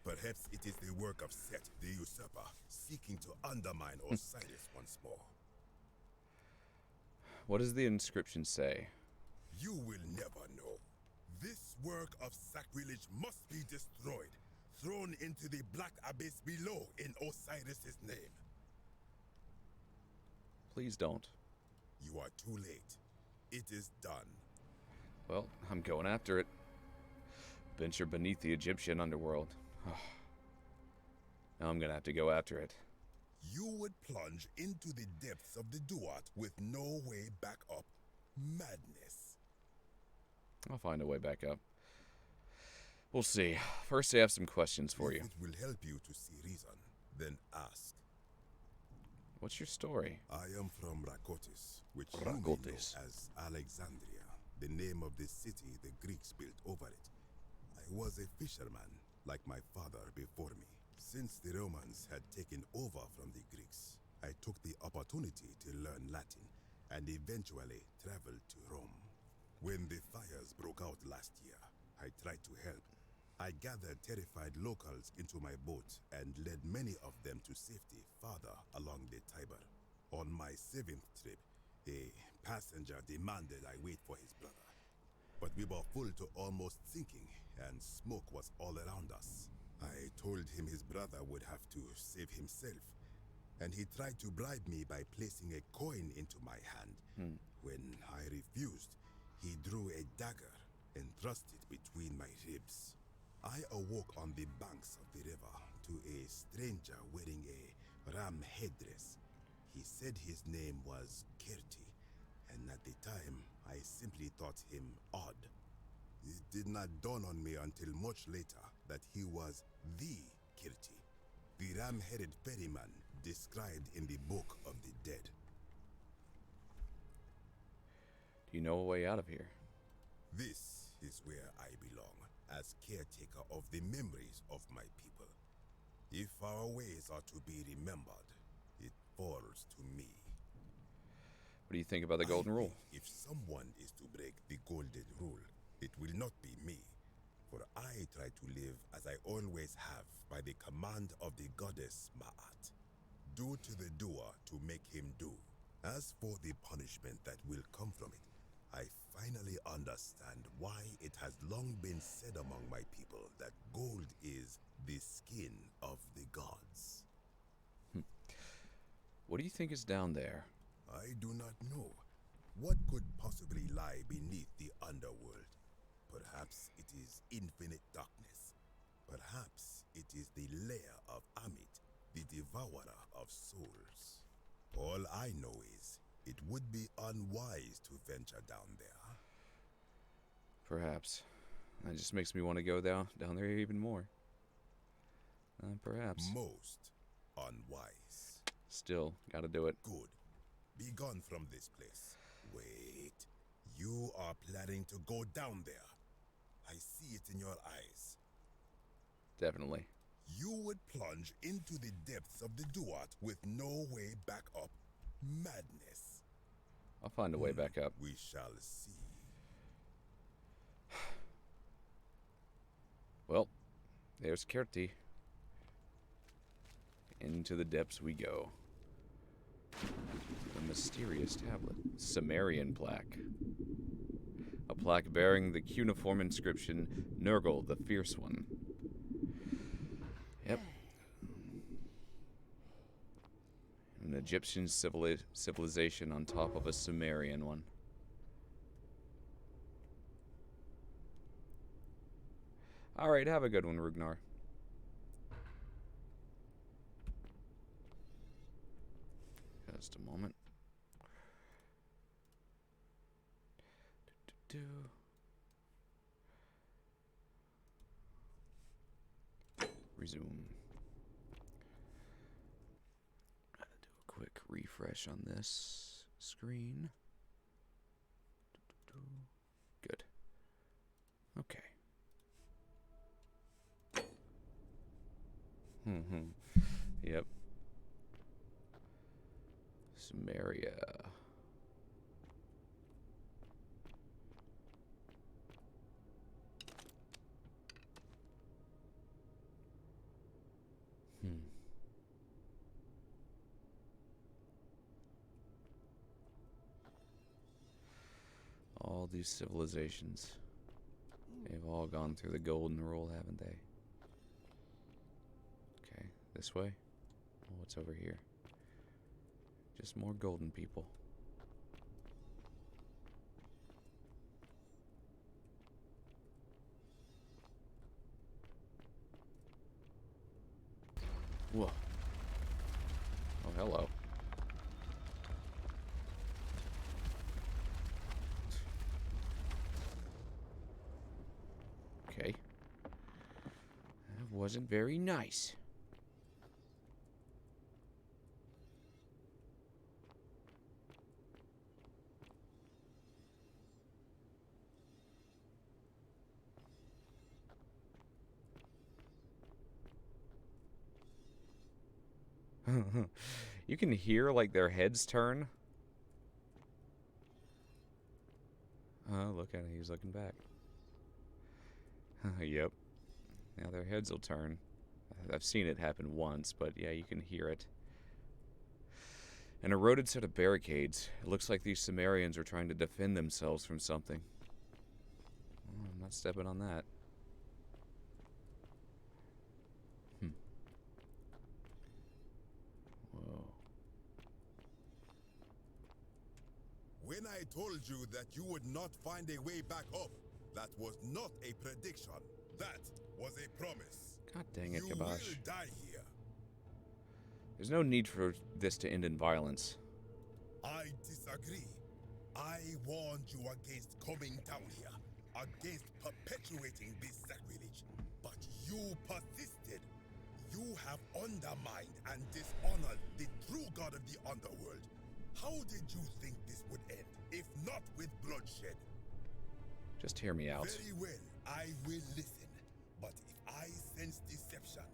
Perhaps it is the work of Set, the usurper, seeking to undermine Osiris once more. What does the inscription say? You will never know. This work of sacrilege must be destroyed, thrown into the black abyss below in Osiris's name. Please don't. You are too late. It is done. Well, I'm going after it. Venture beneath the Egyptian underworld. Now I'm gonna have to go after it. You would plunge into the depths of the Duat with no way back up. Madness. I'll find a way back up. We'll see. First, I have some questions for you. If it will help you to see reason, then ask. What's your story? I am from Rakotis, which you may know as Alexandria, the name of the city the Greeks built over it. I was a fisherman, like my father before me. Since the Romans had taken over from the Greeks, I took the opportunity to learn Latin and eventually traveled to Rome. When the fires broke out last year, I tried to help. I gathered terrified locals into my boat and led many of them to safety farther along the Tiber. On my 7th trip, a passenger demanded I wait for his brother. But we were full to almost sinking, and smoke was all around us. I told him his brother would have to save himself, and he tried to bribe me by placing a coin into my hand. When I refused, he drew a dagger and thrust it between my ribs. I awoke on the banks of the river to a stranger wearing a ram headdress. He said his name was Kirti, and at the time, I simply thought him odd. It did not dawn on me until much later that he was the Kirti, the ram-headed ferryman described in the Book of the Dead. Do you know a way out of here? This is where I belong, as caretaker of the memories of my people. If our ways are to be remembered, it falls to me. What do you think about the Golden Rule? If someone is to break the Golden Rule, it will not be me, for I try to live as I always have by the command of the goddess Ma'at. Do to the doer to make him do. As for the punishment that will come from it, I finally understand why it has long been said among my people that gold is the skin of the gods. What do you think is down there? I do not know. What could possibly lie beneath the underworld? Perhaps it is infinite darkness. Perhaps it is the lair of Amit, the devourer of souls. All I know is it would be unwise to venture down there. Perhaps. That just makes me want to go down there even more. Perhaps. Most unwise. Still, gotta do it. Good. Be gone from this place. Wait. You are planning to go down there. I see it in your eyes. Definitely. You would plunge into the depths of the Duat with no way back up. Madness. I'll find a way back up. We shall see. Well, there's Kirti. Into the depths we go. And mysterious tablet. Sumerian plaque. A plaque bearing the cuneiform inscription, Nurgle, the Fierce One. Yep. An Egyptian civilization on top of a Sumerian one. Alright, have a good one, Rugnar. Just a moment. Resume. Do a quick refresh on this screen. Good. Okay. Yep. Sumeria. All these civilizations. They've all gone through the Golden Rule, haven't they? Okay, this way? Oh, what's over here? Just more golden people. Whoa. Oh, hello. Okay. That wasn't very nice. You can hear, like, their heads turn. Oh, look at it. He's looking back. Yep. Now their heads will turn. I've seen it happen once, but yeah, you can hear it. An eroded set of barricades. It looks like these Sumerians are trying to defend themselves from something. Oh, I'm not stepping on that. Whoa. When I told you that you would not find a way back up, that was not a prediction. That was a promise. God dang it, You Kabosh. will die here. There's no need for this to end in violence. I disagree. I warned you against coming down here, against perpetuating this sacrilege, but you persisted. You have undermined and dishonored the true god of the underworld. How did you think this would end, if not with bloodshed? Just hear me out. Very well, I will listen. But if I sense deception,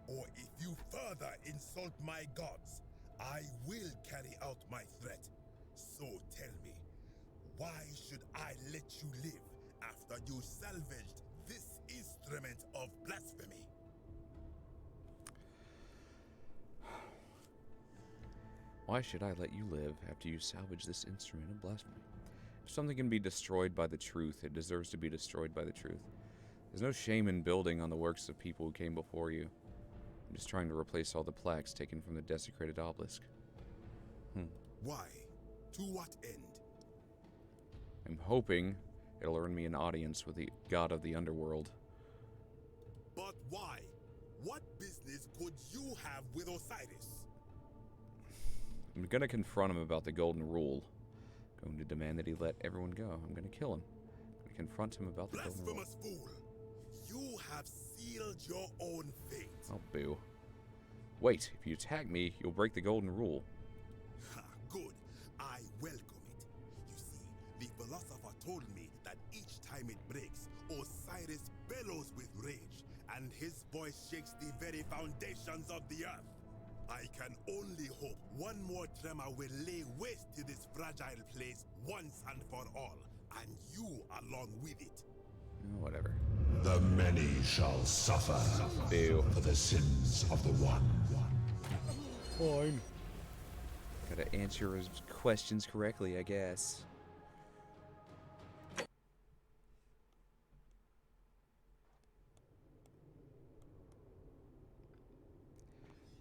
or if you further insult my gods, I will carry out my threat. So tell me, why should I let you live after you salvaged this instrument of blasphemy? Why should I let you live after you salvage this instrument of blasphemy? If something can be destroyed by the truth, it deserves to be destroyed by the truth. There's no shame in building on the works of people who came before you. I'm just trying to replace all the plaques taken from the desecrated obelisk. Why? To what end? I'm hoping it'll earn me an audience with the god of the underworld. But why? What business could you have with Osiris? I'm gonna confront him about the Golden Rule. Going to demand that he let everyone go. I'm gonna kill him. I'm gonna confront him about the Golden Rule. Blasphemous fool! You have sealed your own fate. Oh, boo. Wait, if you attack me, you'll break the Golden Rule. Ha, good. I welcome it. You see, the philosopher told me that each time it breaks, Osiris bellows with rage, and his voice shakes the very foundations of the earth. I can only hope one more tremor will lay waste to this fragile place once and for all, and you along with it. Oh, whatever. The many shall suffer Boo. for the sins of the one. Fine. Gotta answer his questions correctly, I guess.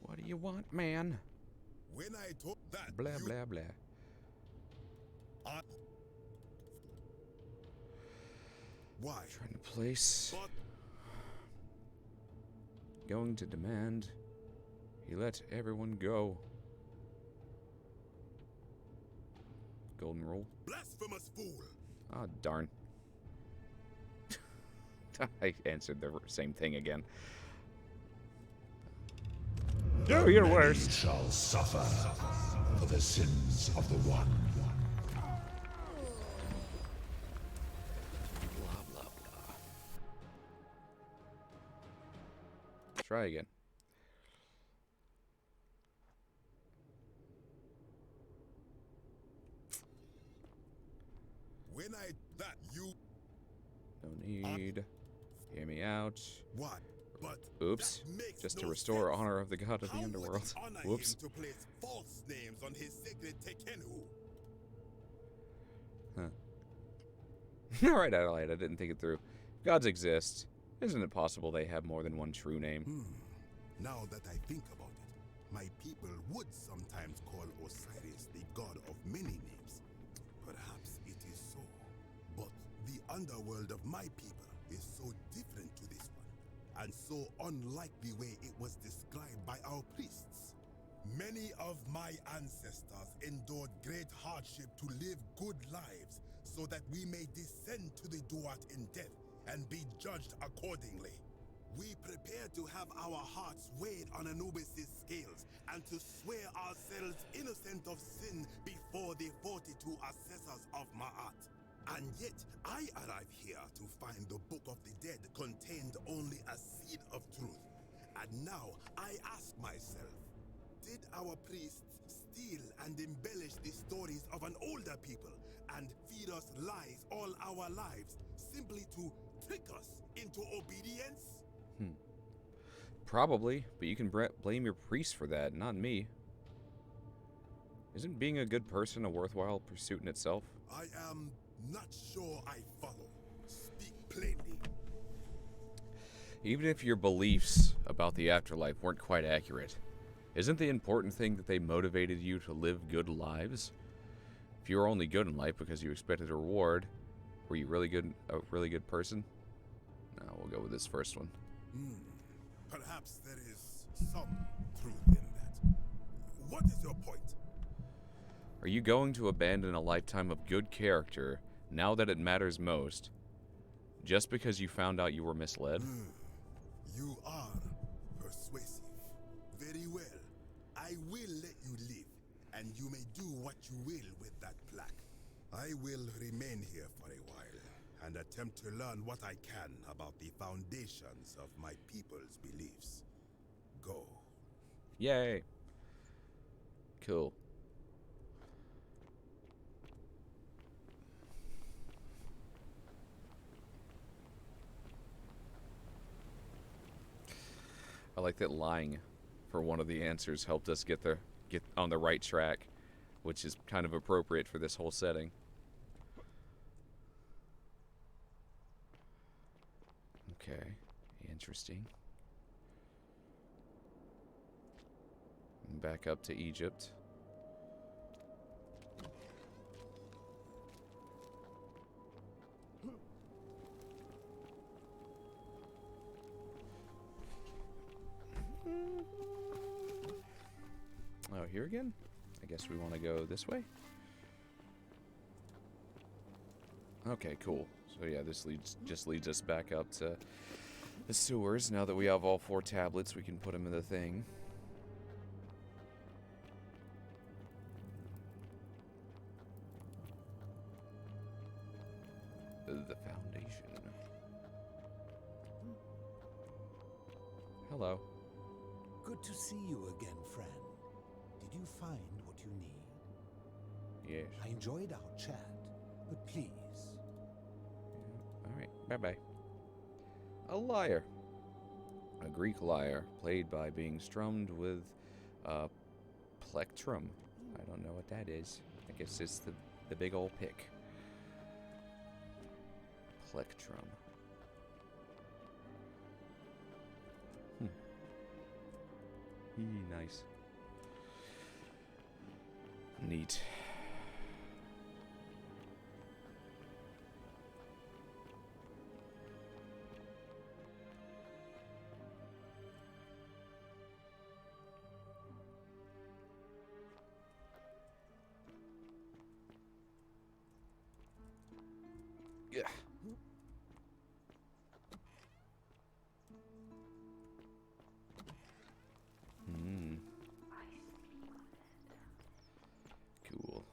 What do you want, man? When I told that, Blah, blah, blah. Why? Trying to place. Going to demand. He let everyone go. Golden rule. Blasphemous fool! Ah, darn. I answered the same thing again. Do your worst. Shall suffer for the sins of the one. Blah, blah, blah. Try again. When I that you No need. Hear me out. what? But Oops. Just to restore honor of the god of the underworld. Whoops. to place false names on his sacred Tekenu. Huh. Alright, Adelaide, I didn't think it through. Gods exist. Isn't it possible they have more than one true name? Now that I think about it, my people would sometimes call Osiris the god of many names. Perhaps it is so. But the underworld of my people is so different to this one, and so unlike the way it was described by our priests. Many of my ancestors endured great hardship to live good lives so that we may descend to the Duat in death and be judged accordingly. We prepare to have our hearts weighed on Anubis' scales and to swear ourselves innocent of sin before the 42 assessors of Ma'at. And yet, I arrive here to find the Book of the Dead contained only a seed of truth. And now, I ask myself, did our priests steal and embellish the stories of an older people and feed us lies all our lives simply to trick us into obedience? Probably, but you can blame your priest for that, not me. Isn't being a good person a worthwhile pursuit in itself? I am not sure I follow. Speak plainly. Even if your beliefs about the afterlife weren't quite accurate, isn't the important thing that they motivated you to live good lives? If you were only good in life because you expected a reward, were you a really good person? No, we'll go with this first one. Perhaps there is some truth in that. What is your point? Are you going to abandon a lifetime of good character now that it matters most, just because you found out you were misled? You are persuasive. Very well. I will let you live, and you may do what you will with that plaque. I will remain here for a while and attempt to learn what I can about the foundations of my people's beliefs. Go. Yay. Cool. I like that lying for one of the answers helped us get on the right track, which is kind of appropriate for this whole setting. Okay, interesting. Back up to Egypt. Oh, here again? I guess we want to go this way? Okay, cool. So yeah, this just leads us back up to the sewers. Now that we have all 4 tablets, we can put them in the thing. The foundation. Hello. Good to see you again, friend. Did you find what you need? Yes. I enjoyed our chat, but please. Alright, bye-bye. A lyre. A Greek lyre, played by being strummed with plectrum. I Don't know what that is. I guess it's the big old pick. Plectrum. Nice. Neat. Yeah. Cool.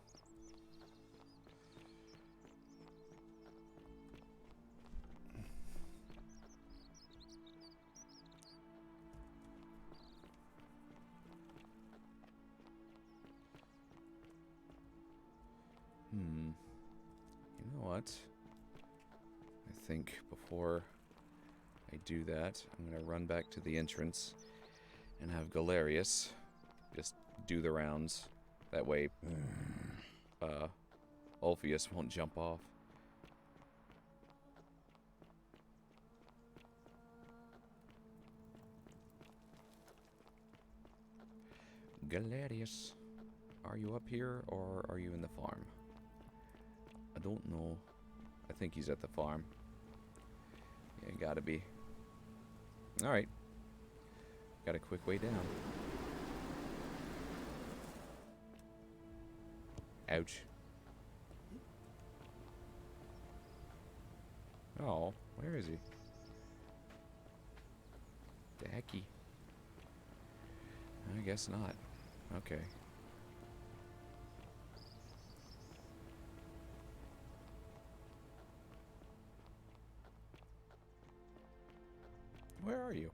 You know what? I think before I do that, I'm gonna run back to the entrance and have Galerius just do the rounds. That way, Ulfius won't jump off. Galerius, are you up here or are you in the farm? I don't know. I think he's at the farm. Yeah, gotta be. Alright. Got a quick way down. Ouch. Oh, where is he? Dacky. I guess not. Okay. Where are you?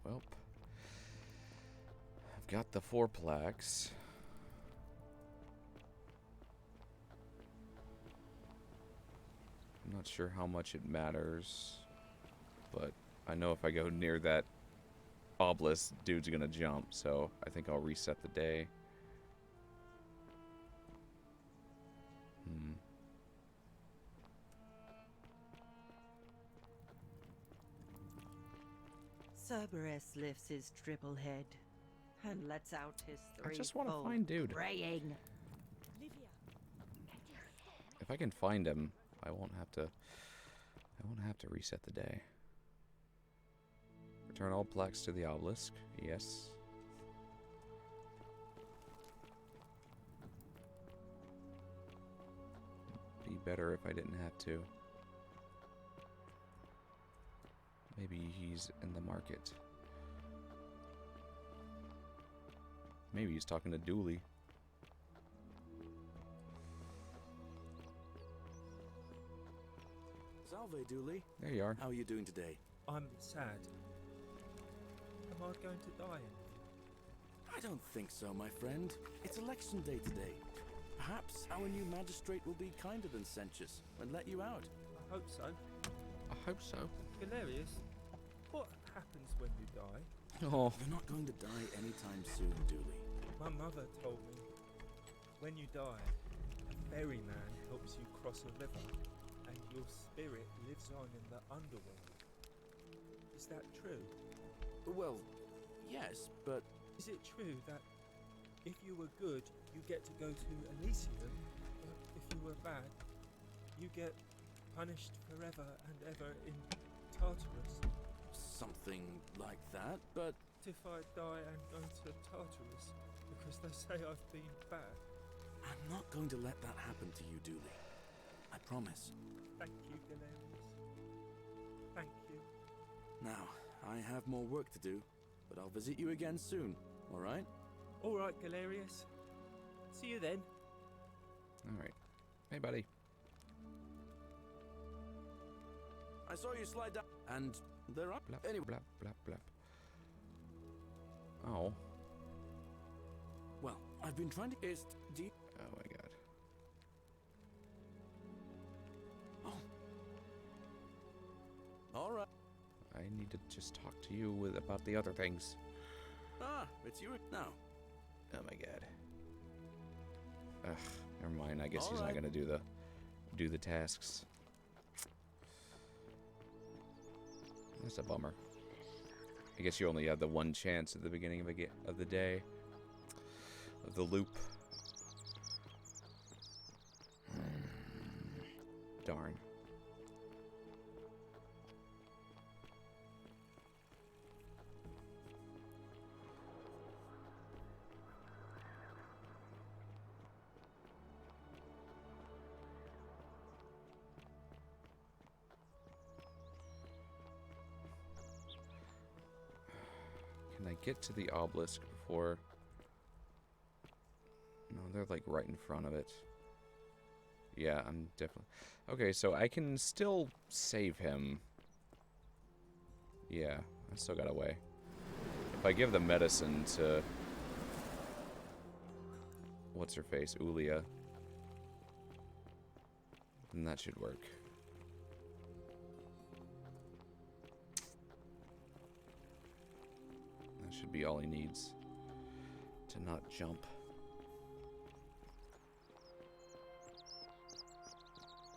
Well, I've got the 4 plaques. I'm not sure how much it matters, but I know if I go near that obelisk, dude's gonna jump, so I think I'll reset the day. Cerberus lifts his triple head and lets out his I just want to threefold find dude. braying. If I can find him, I won't have to reset the day. Return all plaques to the obelisk. Yes. Be better if I didn't have to. Maybe he's in the market. Maybe he's talking to Dooley. Salve, Dooley. There you are. How are you doing today? I'm sad. Am I going to die? I don't think so, my friend. It's election day today. Perhaps our new magistrate will be kinder than Sentius and let you out. I hope so. I hope so. Galerius, what happens when you die? Oh. You're not going to die anytime soon, Dooley. My mother told me, when you die, a ferryman helps you cross a river, and your spirit lives on in the underworld. Is that true? Well, yes, but... Is it true that if you were good, you get to go to Elysium, but if you were bad, you get punished forever and ever in Tartarus? Something like that, but... If I die and go to Tartarus because they say I've been bad? I'm not going to let that happen to you, Dooley. I promise. Thank you, Galerius. Thank you. Now, I have more work to do, but I'll visit you again soon, alright? Alright, Galerius. See you then. Alright. Hey, buddy. I saw you slide down, and there are... Blap, anyway. blap, blap, blap. Oh. Well, I've been trying to... Oh my god. Oh. Alright. I need to just talk to you about the other things. Ah, it's you now. Oh my god. Ugh, never mind. I guess he's not Alright. gonna do the tasks. That's a bummer. I guess you only had the one chance at the beginning of the day of the loop. Darn. Can I get to the obelisk before... No, they're like right in front of it. Yeah, I'm definitely... Okay, so I can still save him. Yeah, I still got a way. If I give the medicine to... What's her face? Ulia. Then that should work. That should be all he needs to not jump.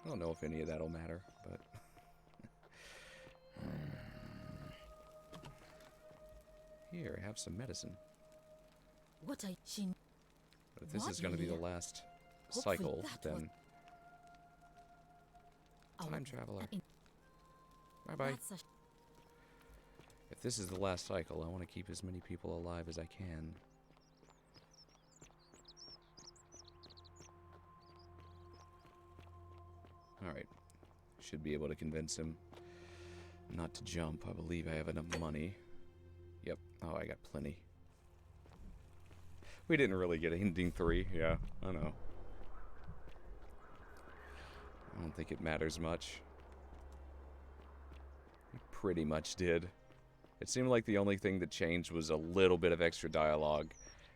I don't know if any of that'll matter, but... Here, have some medicine. What are she? But if this What, is going to be the Julia? last Hopefully cycle, that was- then... Time traveler. in- Bye-bye. That's a If this is the last cycle, I want to keep as many people alive as I can. Alright. Should be able to convince him not to jump. I believe I have enough money. Yep. Oh, I got plenty. We didn't really get ending 3. Yeah, I know. I don't think it matters much. We pretty much did. It seemed like the only thing that changed was a little bit of extra dialogue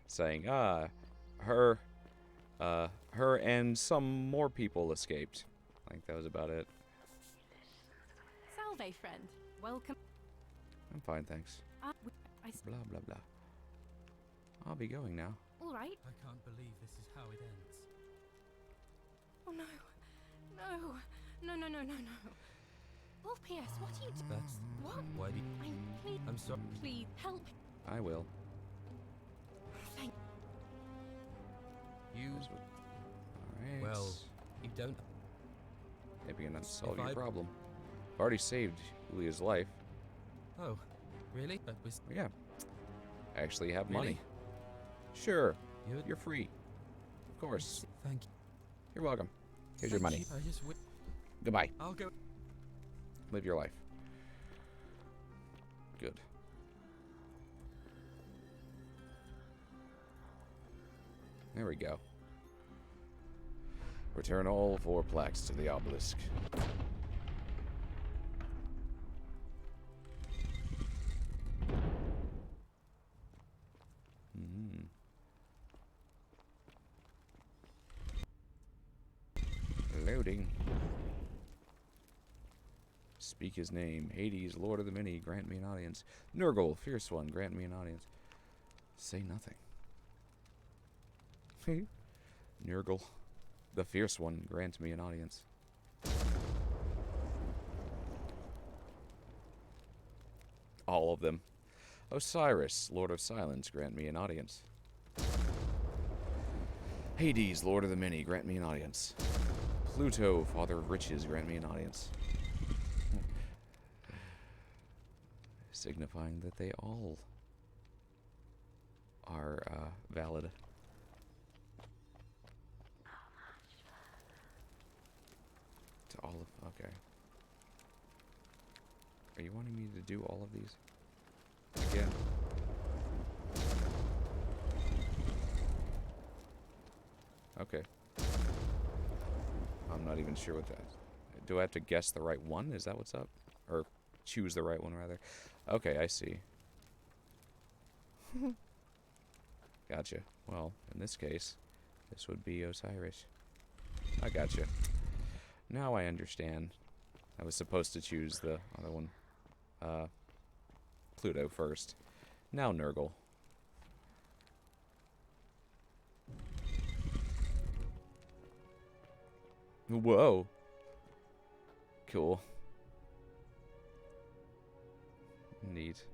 saying, her and some more people escaped. I think that was about it. Salve, friend. Welcome. I'm fine, thanks. I Blah, blah, blah. I'll be going now. All right. I can't believe this is how it ends. Oh no. No. No, no, no, no, no. Wolf-Pierce, what are you doing? That's... What? Why do you... Please, I'm sorry. please, help. I will. Thank You... Alright. Well, you don't... Maybe you're not solve your I- problem. I've already saved Julia's life. Oh, really? That was... Yeah. I actually have Really? money. Sure. You're free. Of course. Thank you. You're welcome. Here's your money. I just... Goodbye. I'll go... Live your life. Good. There we go. Return all 4 plaques to the obelisk. Loading. Speak his name. Hades, Lord of the Many, grant me an audience. Nurgle, Fierce One, grant me an audience. Say nothing. Nurgle, the Fierce One, grant me an audience. All of them. Osiris, Lord of Silence, grant me an audience. Hades, Lord of the Many, grant me an audience. Pluto, Father of Riches, grant me an audience. Signifying that they all are valid. To all of... Okay. Are you wanting me to do all of these? Again? Okay. I'm not even sure what that... Do I have to guess the right one? Is that what's up? Or choose the right one, rather. Okay, I see. Gotcha. Well, in this case, this would be Osiris. I gotcha. Now I understand. I was supposed to choose the other one. Pluto first. Now Nurgle. Whoa. Cool. Neat.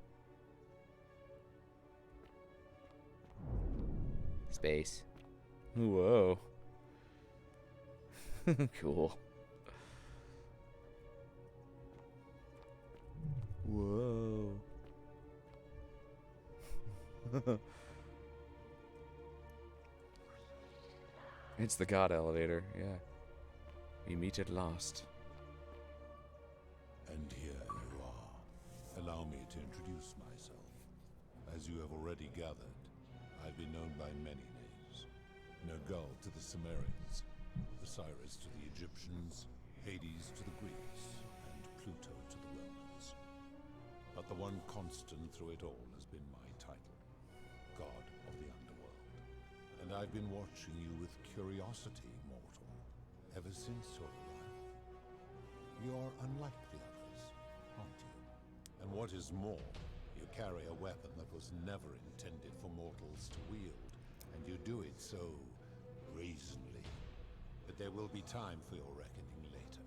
Space. Whoa. Cool. Whoa. It's the God elevator, yeah. We meet at last. And here you are. Allow me to introduce myself. As you have already gathered, I've been known by many names. Nergal to the Sumerians, Osiris to the Egyptians, Hades to the Greeks, and Pluto to the Romans. But the one constant through it all has been my title, God of the Underworld. And I've been watching you with curiosity, mortal, ever since your arrival. You are unlike the others, aren't you? And what is more, you carry a weapon that was never intended for mortals to wield, and you do it so brazenly. But there will be time for your reckoning later.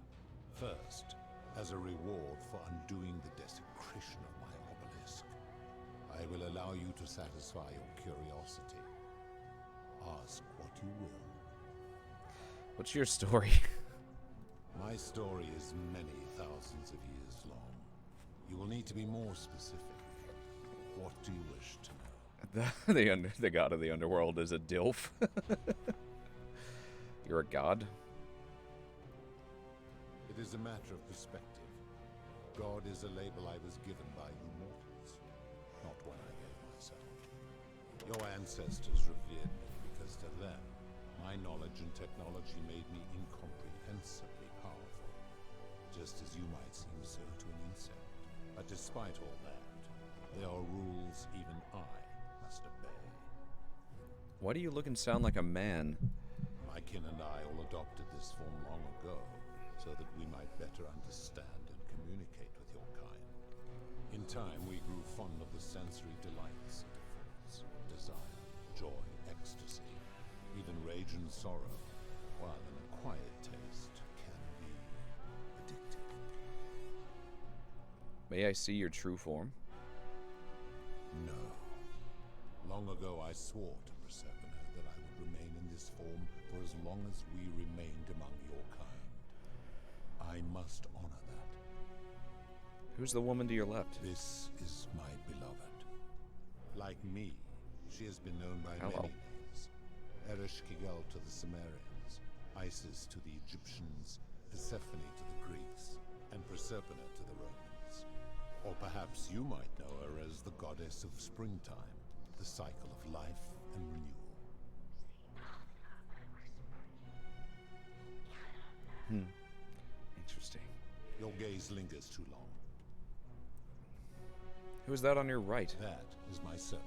First, as a reward for undoing the desecration of my obelisk, I will allow you to satisfy your curiosity. Ask what you will. What's your story? My story is many thousands of years long. You will need to be more specific. What do you wish to know? The god of the underworld is a dilf. You're a god? It is a matter of perspective. God is a label I was given by you mortals, not one I gave myself. Your ancestors revered me because to them, my knowledge and technology made me incomprehensibly powerful, just as you might seem so to an insect. But despite all that, there are rules even I must obey. Why do you look and sound like a man? My kin and I all adopted this form long ago, so that we might better understand and communicate with your kind. In time, we grew fond of the sensory delights it affords: desire, joy, ecstasy, even rage and sorrow, while an acquired taste can be addictive. May I see your true form? No. Long ago I swore to Persephone that I would remain in this form for as long as we remained among your kind. I must honor that. Who's the woman to your left? This is my beloved. Like me, she has been known by Hello. many names. Ereshkigal to the Sumerians, Isis to the Egyptians, Persephone to the Greeks, and Proserpina to the Romans. Or perhaps you might know her as the goddess of springtime, the cycle of life and renewal. Interesting. Your gaze lingers too long. Who's that on your right? That is my servant.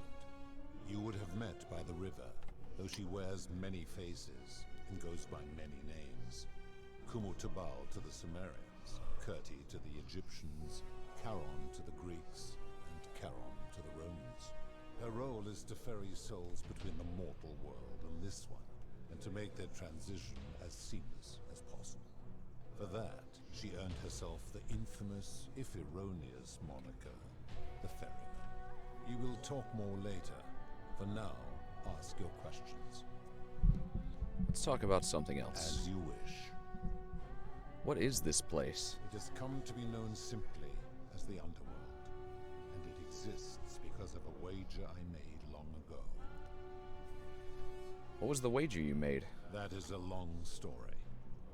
You would have met by the river, though she wears many faces and goes by many names. Kumutubal to the Sumerians, Kirti to the Egyptians, Charon to the Greeks, and Charon to the Romans. Her role is to ferry souls between the mortal world and this one, and to make their transition as seamless as possible. For that, she earned herself the infamous, if erroneous, moniker, the Ferryman. You will talk more later. For now, ask your questions. Let's talk about something else. As you wish. What is this place? It has come to be known simply as the Underworld, and it exists because of a wager I made long ago. What was the wager you made? That is a long story,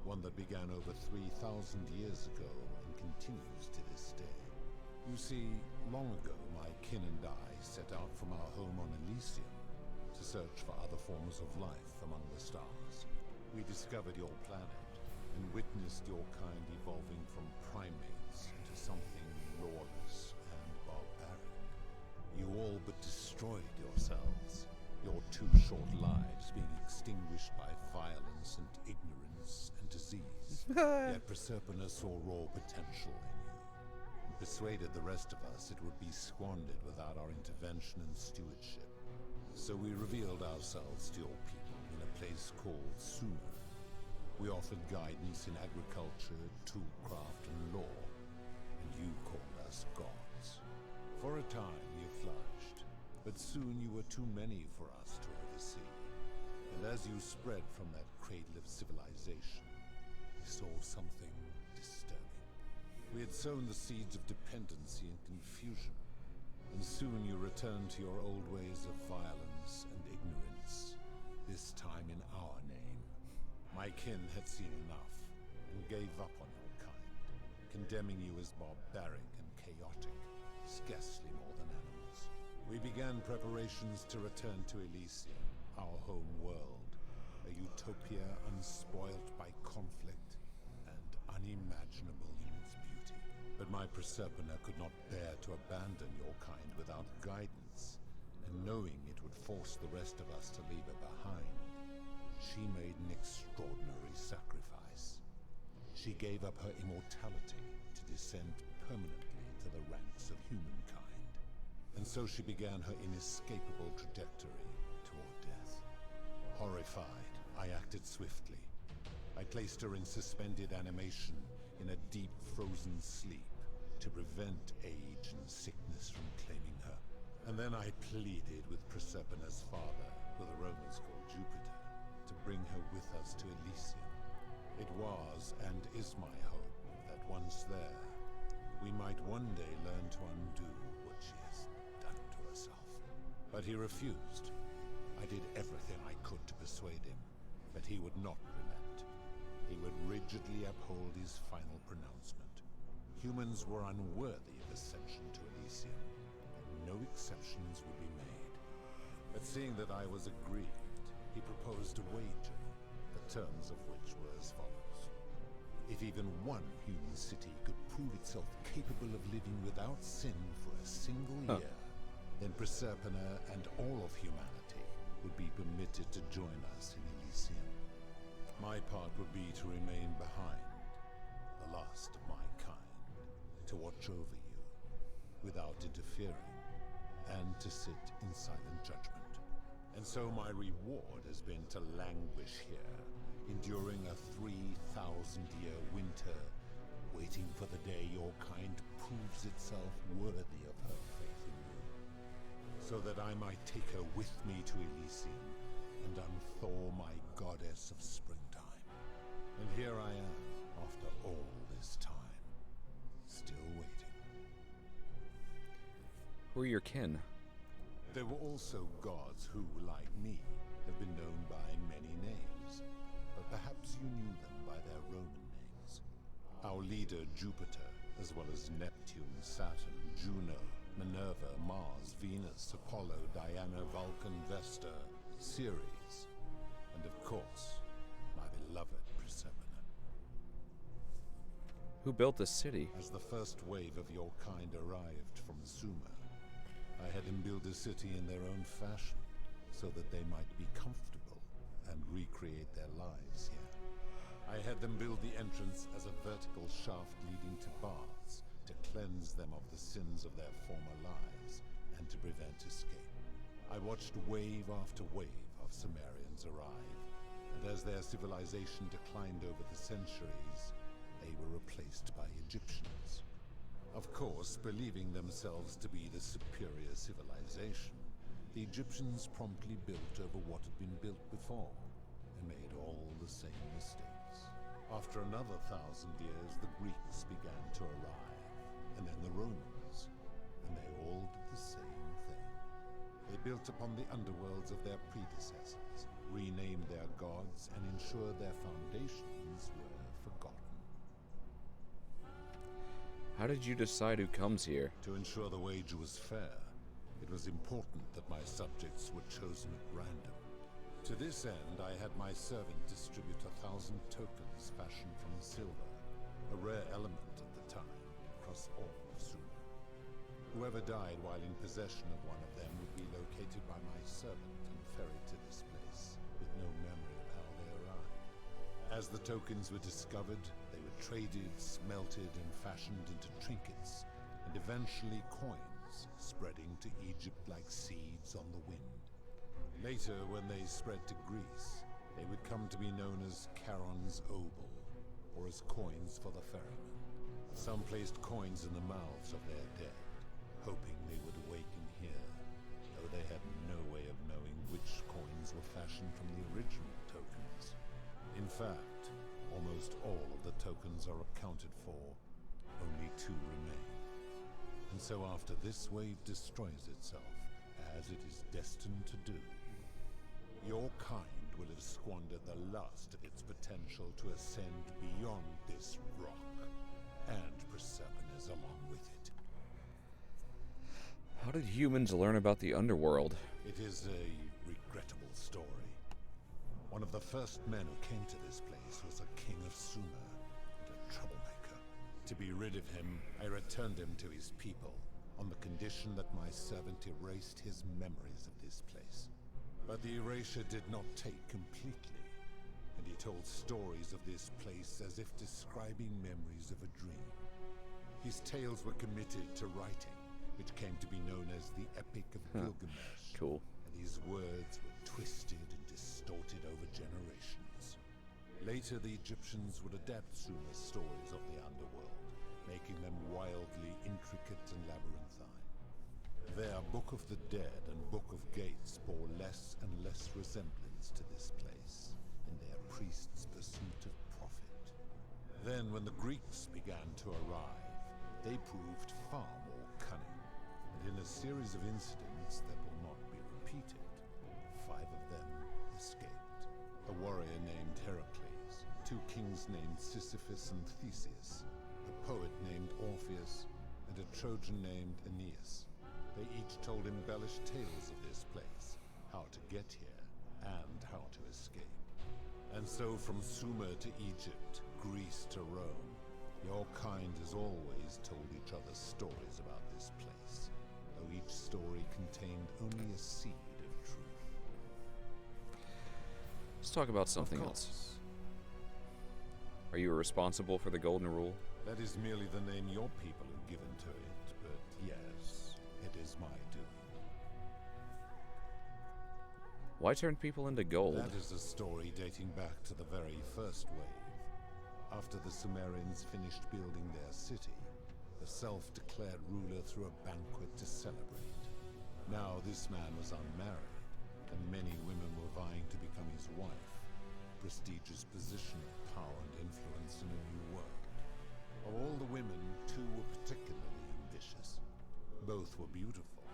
one that began over 3,000 years ago and continues to this day. You see, long ago my kin and I set out from our home on Elysium to search for other forms of life among the stars. We discovered your planet and witnessed your kind evolving from primates into something lawless and barbaric. You all but destroyed yourselves, your 2 short lives being extinguished by violence and ignorance and disease. Yet Proserpina saw raw potential in you, and persuaded the rest of us it would be squandered without our intervention and stewardship. So we revealed ourselves to your people in a place called Sumer. We offered guidance in agriculture, toolcraft, and law, and you called us gods. For a time you flourished, but soon you were too many for us to oversee. And as you spread from that cradle of civilization, we saw something disturbing. We had sown the seeds of dependency and confusion, and soon you returned to your old ways of violence and ignorance, this time in our name. My kin had seen enough, and gave up on your kind, condemning you as barbaric and chaotic, scarcely more than animals. We began preparations to return to Elysium, our home world, a utopia unspoilt by conflict and unimaginable in its beauty. But my Proserpina could not bear to abandon your kind without guidance, and knowing it would force the rest of us to leave her behind, she made an extraordinary sacrifice. She gave up her immortality to descend permanently to the ranks of humankind. And so she began her inescapable trajectory toward death. Horrified, I acted swiftly. I placed her in suspended animation in a deep frozen sleep to prevent age and sickness from claiming her. And then I pleaded with Proserpina's father, who the Romans called Jupiter, to bring her with us to Elysium. It was and is my hope that once there, we might one day learn to undo what she has done to herself. But he refused. I did everything I could to persuade him, but he would not relent. He would rigidly uphold his final pronouncement. Humans were unworthy of ascension to Elysium, and no exceptions would be made. But seeing that I was aggrieved, he proposed a wager, the terms of which were as follows. If even one human city could prove itself capable of living without sin for a single year, then Proserpina and all of humanity would be permitted to join us in Elysium. My part would be to remain behind, the last of my kind, to watch over you, without interfering, and to sit in silent judgment. And so my reward has been to languish here, enduring a 3,000-year winter, waiting for the day your kind proves itself worthy of her faith in you, so that I might take her with me to Elysium and unthaw my goddess of springtime. And here I am, after all this time, still waiting. Who are your kin? There were also gods who, like me, have been known by many names, but perhaps you knew them by their Roman names. Our leader, Jupiter, as well as Neptune, Saturn, Juno, Minerva, Mars, Venus, Apollo, Diana, Vulcan, Vesta, Ceres, and of course, my beloved Proserpina. Who built this city? As the first wave of your kind arrived from Sumer, I had them build a city in their own fashion, so that they might be comfortable and recreate their lives here. I had them build the entrance as a vertical shaft leading to baths, to cleanse them of the sins of their former lives, and to prevent escape. I watched wave after wave of Sumerians arrive, and as their civilization declined over the centuries, they were replaced by Egyptians. Of course, believing themselves to be the superior civilization, the Egyptians promptly built over what had been built before, and made all the same mistakes. After another 1,000 years, the Greeks began to arrive, and then the Romans, and they all did the same thing. They built upon the underworlds of their predecessors, renamed their gods, and ensured their foundations were forgotten. How did you decide who comes here? To ensure the wager was fair, it was important that my subjects were chosen at random. To this end, I had my servant distribute 1,000 tokens fashioned from silver, a rare element at the time, across all of Sumer. Whoever died while in possession of one of them would be located by my servant and ferried to this place, with no memory of how they arrived. As the tokens were discovered, they were traded, smelted, and fashioned into trinkets, and eventually coins, to Egypt like seeds on the wind. Later, when they spread to Greece, they would come to be known as Charon's obol, or as coins for the ferryman. Some placed coins in the mouths of their dead, hoping they would awaken here, though they had no way of knowing which coins were fashioned from the original tokens. In fact, almost all of the tokens are accounted for, only 2 remain. And so after this wave destroys itself, as it is destined to do, your kind will have squandered the last of its potential to ascend beyond this rock, and Persepone's along with it. How did humans learn about the underworld? It is a regrettable story. One of the first men who came to this place was a king of Sumer, and a troublemaker. To be rid of him, I returned him to his people, on the condition that my servant erased his memories of this place. But the erasure did not take completely, and he told stories of this place as if describing memories of a dream. His tales were committed to writing, which came to be known as the Epic of Gilgamesh. Cool. And his words were twisted and distorted over generations. Later, the Egyptians would adapt Sumer's stories of the underworld, making them wildly intricate and labyrinthine. Their Book of the Dead and Book of Gates bore less and less resemblance to this place, in their priests' pursuit of profit. Then, when the Greeks began to arrive, they proved far more cunning, and in a series of incidents that will not be repeated, 5 of them escaped. A warrior named Heracles, 2 kings named Sisyphus and Theseus, a poet named Orpheus, and a Trojan named Aeneas. They each told embellished tales of this place, how to get here, and how to escape. And so from Sumer to Egypt, Greece to Rome, your kind has always told each other stories about this place, though each story contained only a seed of truth. Let's talk about something else. Are you responsible for the Golden Rule? That is merely the name your people have given to it, but yes, it is my doing. Why turn people into gold? That is a story dating back to the very first wave. After the Sumerians finished building their city, the self-declared ruler threw a banquet to celebrate. Now this man was unmarried, and many women were vying to become his wife, a prestigious position of power and influence in a new world. Of all the women, 2 were particularly ambitious. Both were beautiful,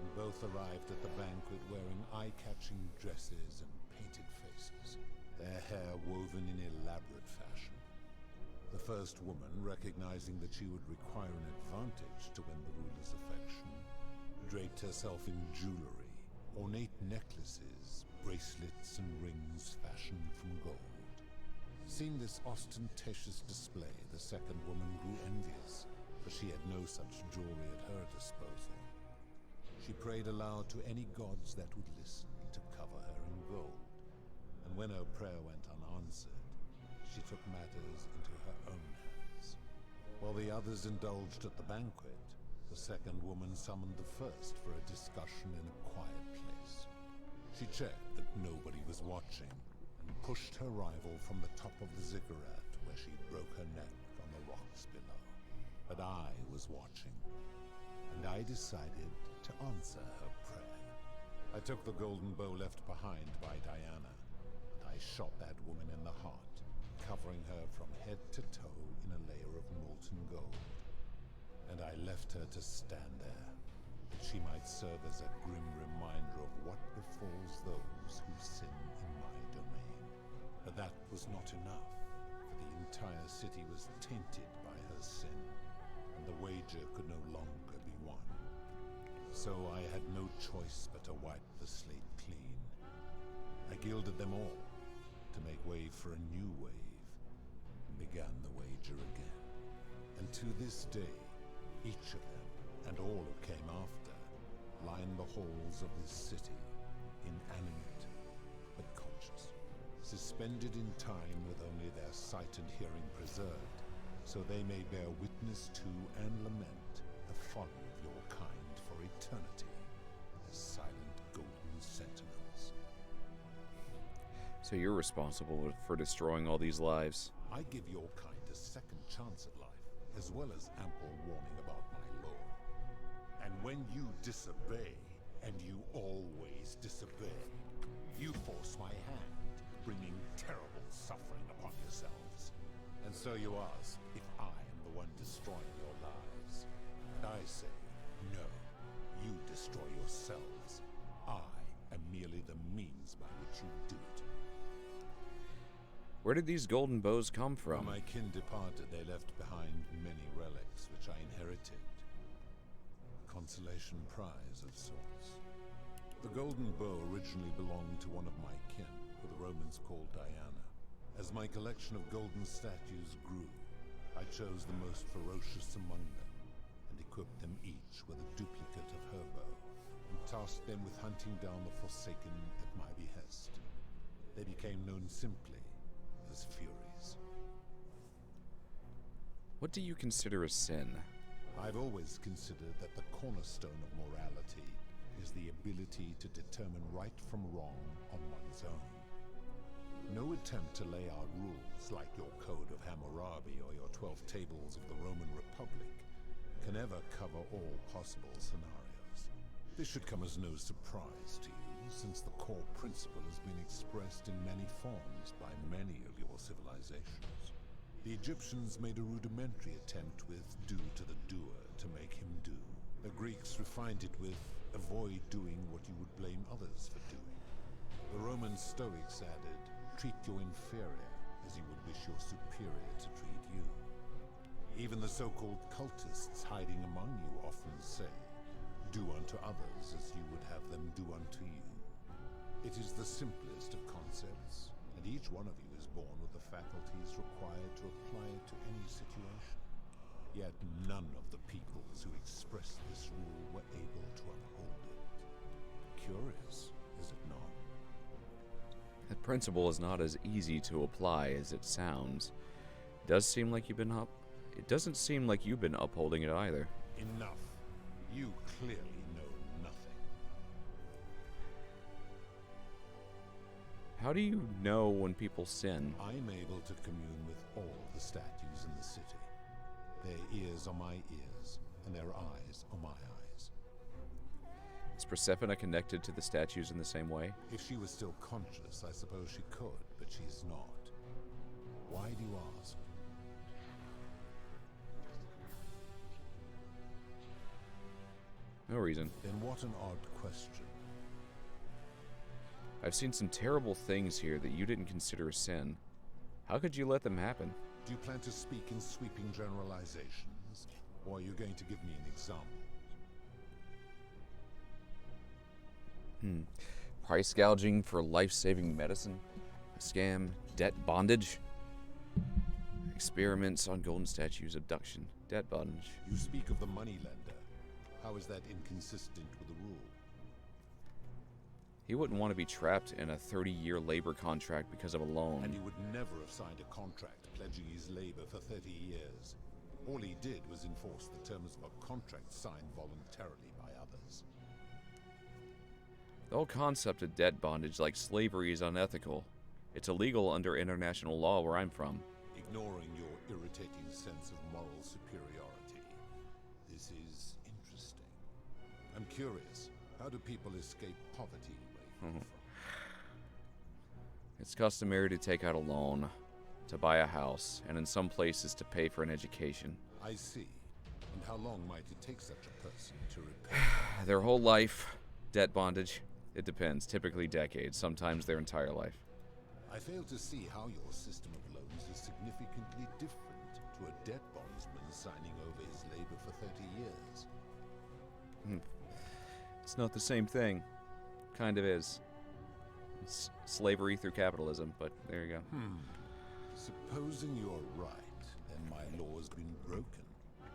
and both arrived at the banquet wearing eye-catching dresses and painted faces, their hair woven in elaborate fashion. The first woman, recognizing that she would require an advantage to win the ruler's affection, draped herself in jewelry, ornate necklaces, bracelets, and rings fashioned from gold. Seeing this ostentatious display, the second woman grew envious, for she had no such jewelry at her disposal. She prayed aloud to any gods that would listen to cover her in gold, and when her prayer went unanswered, she took matters into her own hands. While the others indulged at the banquet, the second woman summoned the first for a discussion in a quiet place. She checked that nobody was watching, and pushed her rival from the top of the ziggurat, where she broke her neck on the rocks below. But I was watching, and I decided to answer her prayer. I took the golden bow left behind by Diana, and I shot that woman in the heart, covering her from head to toe in a layer of molten gold. And I left her to stand there, that she might serve as a grim reminder of what befalls those who sin in my domain. But that was not enough, for the entire city was tainted by her sin, and the wager could no longer be won. So I had no choice but to wipe the slate clean. I gilded them all, to make way for a new wave, and began the wager again. And to this day, each of them, and all who came after, line the halls of this city, inanimate but conscious, suspended in time with only their sight and hearing preserved, so they may bear witness to and lament the folly of your kind for eternity. So you're responsible for destroying all these lives. I give your kind a second chance at life, as well as ample warning about my law. And when you disobey, and you always disobey, you force my hand, bringing terrible suffering upon yourselves. And so you ask if I am the one destroying your lives. And I say, no, you destroy yourselves. I am merely the means by which you do it. Where did these golden bows come from? When my kin departed, they left behind many relics which I inherited. A consolation prize of sorts. The golden bow originally belonged to one of my kin, who the Romans called Diana. As my collection of golden statues grew, I chose the most ferocious among them, and equipped them each with a duplicate of her bow, and tasked them with hunting down the Forsaken at my behest. They became known simply as Furies. What do you consider a sin? I've always considered that the cornerstone of morality is the ability to determine right from wrong on one's own. No attempt to lay out rules like your Code of Hammurabi or your 12 Tables of the Roman Republic can ever cover all possible scenarios. This should come as no surprise to you, since the core principle has been expressed in many forms by many of your civilizations. The Egyptians made a rudimentary attempt with do to the doer to make him do. The Greeks refined it with avoid doing what you would blame others for doing. The Roman Stoics added, treat your inferior as you would wish your superior to treat you. Even the so-called cultists hiding among you often say, do unto others as you would have them do unto you. It is the simplest of concepts, and each one of you is born with the faculties required to apply it to any situation. Yet none of the peoples who expressed this rule were able to uphold it. Curious, is it not? That principle is not as easy to apply as it sounds. It doesn't seem like you've been upholding it either. Enough. You clearly know nothing. How do you know when people sin? I'm able to commune with all the statues in the city. Their ears are my ears, and their eyes are my eyes. Is Persephone connected to the statues in the same way? If she was still conscious, I suppose she could, but she's not. Why do you ask? No reason. Then what an odd question. I've seen some terrible things here that you didn't consider a sin. How could you let them happen? Do you plan to speak in sweeping generalizations, or are you going to give me an example? Price gouging for life-saving medicine? A scam? Debt bondage? Experiments on golden statues, abduction, debt bondage. You speak of the moneylender. How is that inconsistent with the rule? He wouldn't want to be trapped in a 30-year labor contract because of a loan. And he would never have signed a contract pledging his labor for 30 years. All he did was enforce the terms of a contract signed voluntarily by others. The whole concept of debt bondage, like slavery, is unethical. It's illegal under international law where I'm from. Ignoring your irritating sense of moral superiority, this is interesting. I'm curious, how do people escape poverty where you come from? It's customary to take out a loan, to buy a house, and in some places to pay for an education. I see. And how long might it take such a person to repay? Their whole life. Debt bondage. It depends. Typically decades, sometimes their entire life. I fail to see how your system of loans is significantly different to a debt bondsman signing over his labor for 30 years. It's not the same thing. Kind of is. It's slavery through capitalism, but there you go. Supposing you're right, then my law has been broken,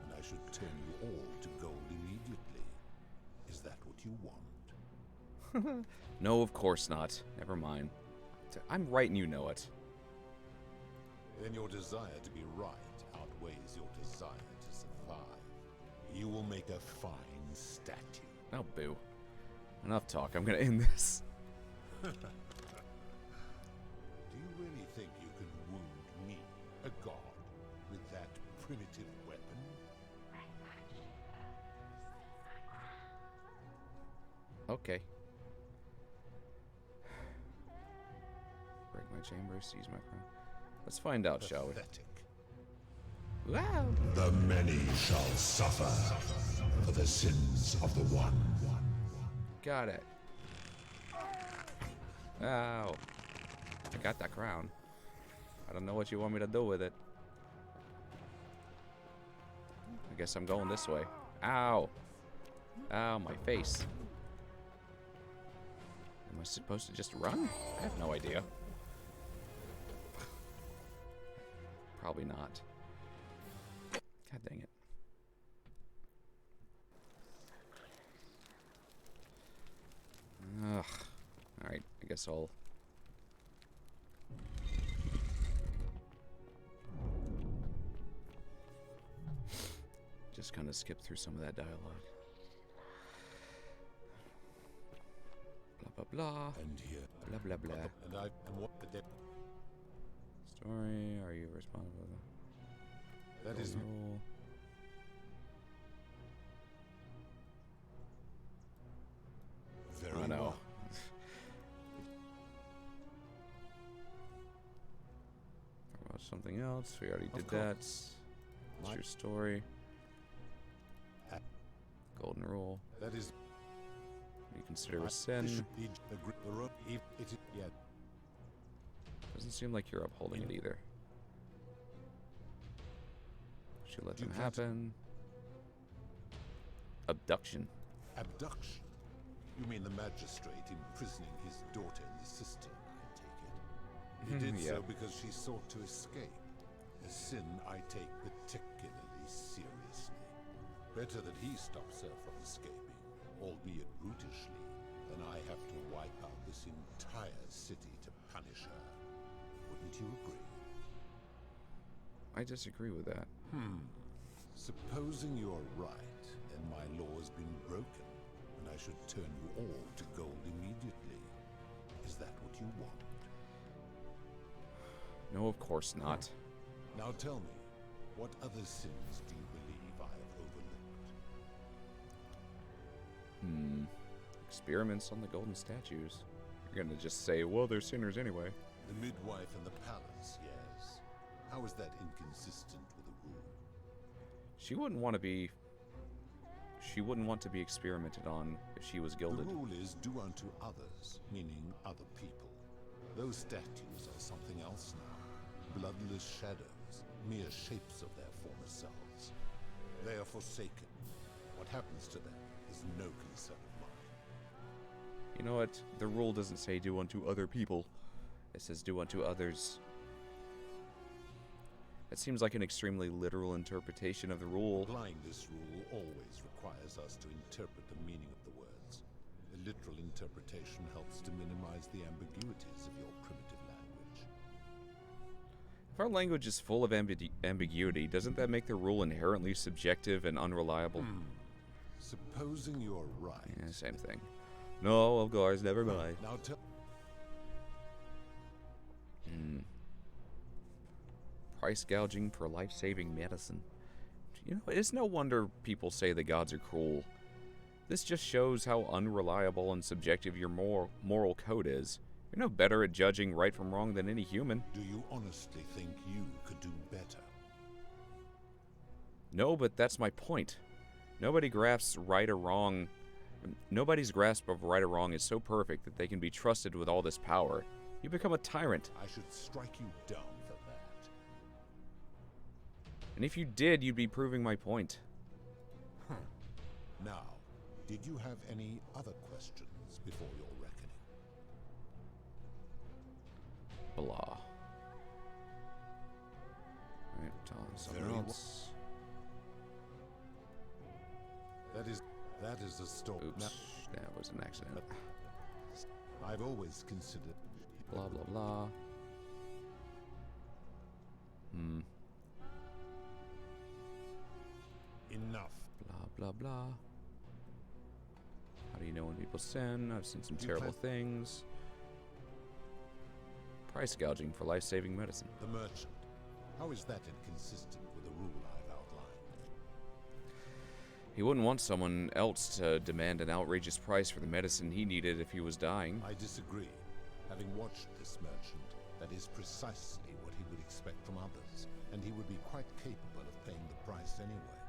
and I should turn you all to gold immediately. Is that what you want? No, of course not. Never mind. I'm right and you know it. Then your desire to be right outweighs your desire to survive. You will make a fine statue. Oh, boo. Enough talk. I'm gonna end this. Do you really think you can wound me, a god, with that primitive weapon? Okay. Break my chamber, seize my crown. Let's find out, shall we? Wow! The many shall suffer for the sins of the one. Got it. Ow. I got that crown. I don't know what you want me to do with it. I guess I'm going this way. Ow. Ow, my face. Am I supposed to just run? I have no idea. Probably not. God dang it. Ugh. Alright, I guess I'll... just kind of skip through some of that dialogue. Blah, blah, blah. And here. Blah, blah, blah. And what the dead... Story, are you responsible? That is... Rule. Very Oh, no. well. Talk about something else. We already did that. What's your story? Golden rule. That is... You consider a sin. Yeah. Doesn't seem like you're upholding it either. Should let them happen. Abduction. Abduction? You mean the magistrate imprisoning his daughter in the cistern, I take it? He did Yeah. so because she sought to escape. A sin I take particularly seriously. Better that he stops her from escaping, albeit brutishly, than I have to wipe out this entire city to punish her. Wouldn't you agree? I disagree with that. Supposing you're right, then my law has been broken, and I should turn you all to gold immediately. Is that what you want? No, of course not. Now tell me, what other sins do you believe I have overlooked? Experiments on the golden statues. You're gonna just say, well, they're sinners anyway. The midwife and the palace, yes. How is that inconsistent with the rule? She wouldn't want to be... She wouldn't want to be experimented on if she was gilded. The rule is do unto others, meaning other people. Those statues are something else now. Bloodless shadows, mere shapes of their former selves. They are forsaken. What happens to them is no concern of mine. You know what? The rule doesn't say do unto other people. It says do unto others. That seems like an extremely literal interpretation of the rule. Applying this rule always requires us to interpret the meaning of the words. A literal interpretation helps to minimize the ambiguities of your primitive language. If our language is full of ambiguity, doesn't that make the rule inherently subjective and unreliable? Supposing you're right. Yeah, same thing. No, of course, never mind. Now tell... Price gouging for life-saving medicine. You know, it's no wonder people say the gods are cruel. This just shows how unreliable and subjective your moral code is. You're no better at judging right from wrong than any human. Do you honestly think you could do better? No, but that's my point. Nobody grasps right or wrong. Nobody's grasp of right or wrong is so perfect that they can be trusted with all this power. You become a tyrant. I should strike you down for that. And if you did, you'd be proving my point. Now, did you have any other questions before your reckoning? Blah. Alright, tell us something Very else. That is a story. Oops, that was an accident. I've always considered... Blah, blah, blah. Enough. Blah, blah, blah. How do you know when people sin? I've seen some terrible things. Price gouging for life-saving medicine. The merchant. How is that inconsistent with the rule I've outlined? He wouldn't want someone else to demand an outrageous price for the medicine he needed if he was dying. I disagree. Having watched this merchant, that is precisely what he would expect from others, and he would be quite capable of paying the price anyway.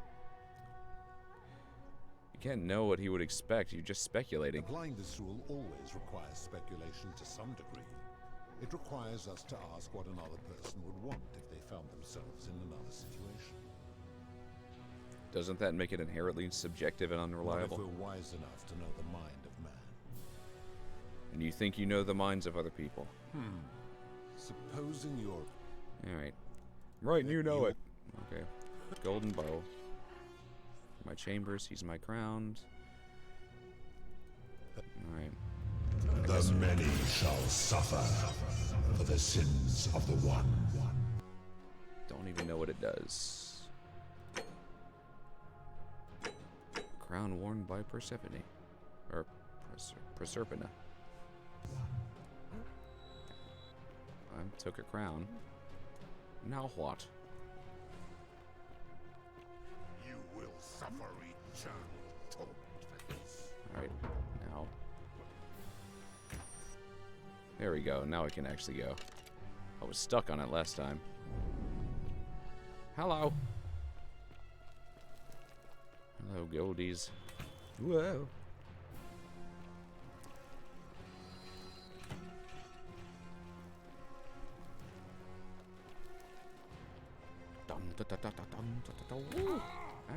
You can't know what he would expect, you're just speculating. Applying this rule always requires speculation to some degree. It requires us to ask what another person would want if they found themselves in another situation. Doesn't that make it inherently subjective and unreliable? Not if we're wise enough to know the mind of man. And you think you know the minds of other people? Supposing you're... Alright. Right, you know it. Okay. Golden bow. My chambers, he's my crown. Alright. The many shall suffer for the sins of the one. Don't even know what it does. Crown worn by Persephone. Or Proserpina. I took a crown. Now what? You will suffer eternal torment for this. Alright, now. There we go, now I can actually go. I was stuck on it last time. Hello. Hello, Goldies. Whoa.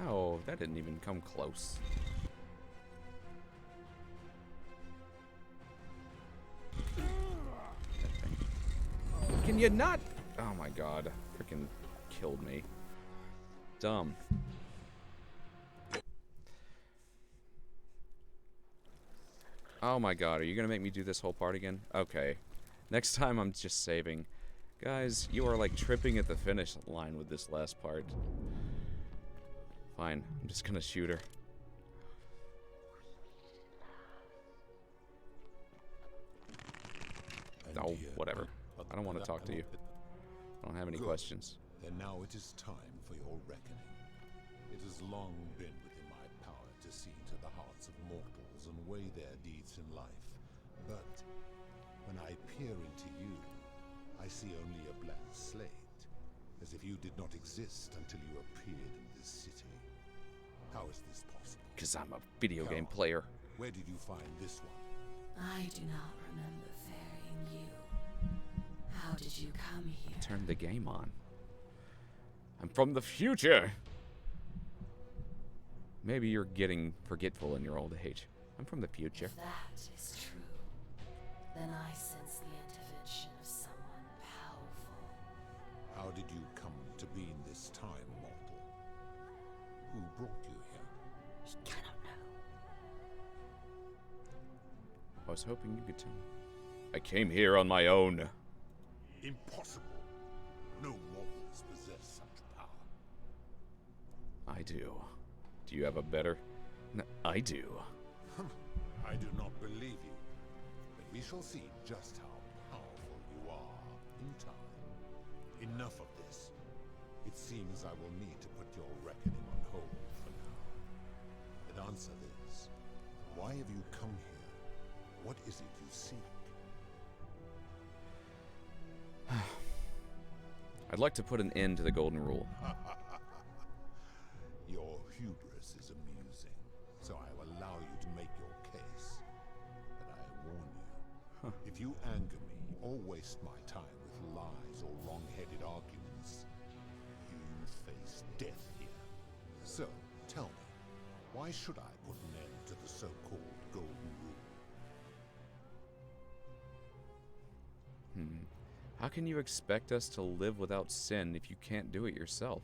Ow, that didn't even come close. Can you not? Oh my god. Freaking killed me. Dumb. Oh my god, are you gonna make me do this whole part again? Okay. Next time I'm just saving. Guys, you are like tripping at the finish line with this last part. Fine, I'm just gonna shoot her. Oh, whatever. I don't want to talk to you. I don't have any questions. Then now it is time for your reckoning. It has long been within my power to see into the hearts of mortals and weigh their deeds in life. But when I peer into you, I see only a blank slate, as if you did not exist until you appeared in this city. How is this possible? Because I'm a video game player. Where did you find this one? I do not remember ferrying you. How did you come here? Turn the game on. I'm from the future! Maybe you're getting forgetful in your old age. I'm from the future. If that is true, then I sense the intervention of someone powerful. How did you come to be in this time, mortal? Who brought you here? He cannot know. I was hoping you could tell me. I came here on my own. Impossible. No mortals possess such power. I do. Do you have a better? I do. I do not believe you. But we shall see just how powerful you are in time. Enough of this. It seems I will need to put your reckoning on hold for now. But answer this. Why have you come here? What is it you seek? I'd like to put an end to the golden rule. Your hubris is amusing, so I will allow you to make your case. But I warn you, if you anger me or waste my time with lies or wrong-headed arguments, you face death here. So, tell me, why should I put an end to the so-called golden rule? How can you expect us to live without sin if you can't do it yourself?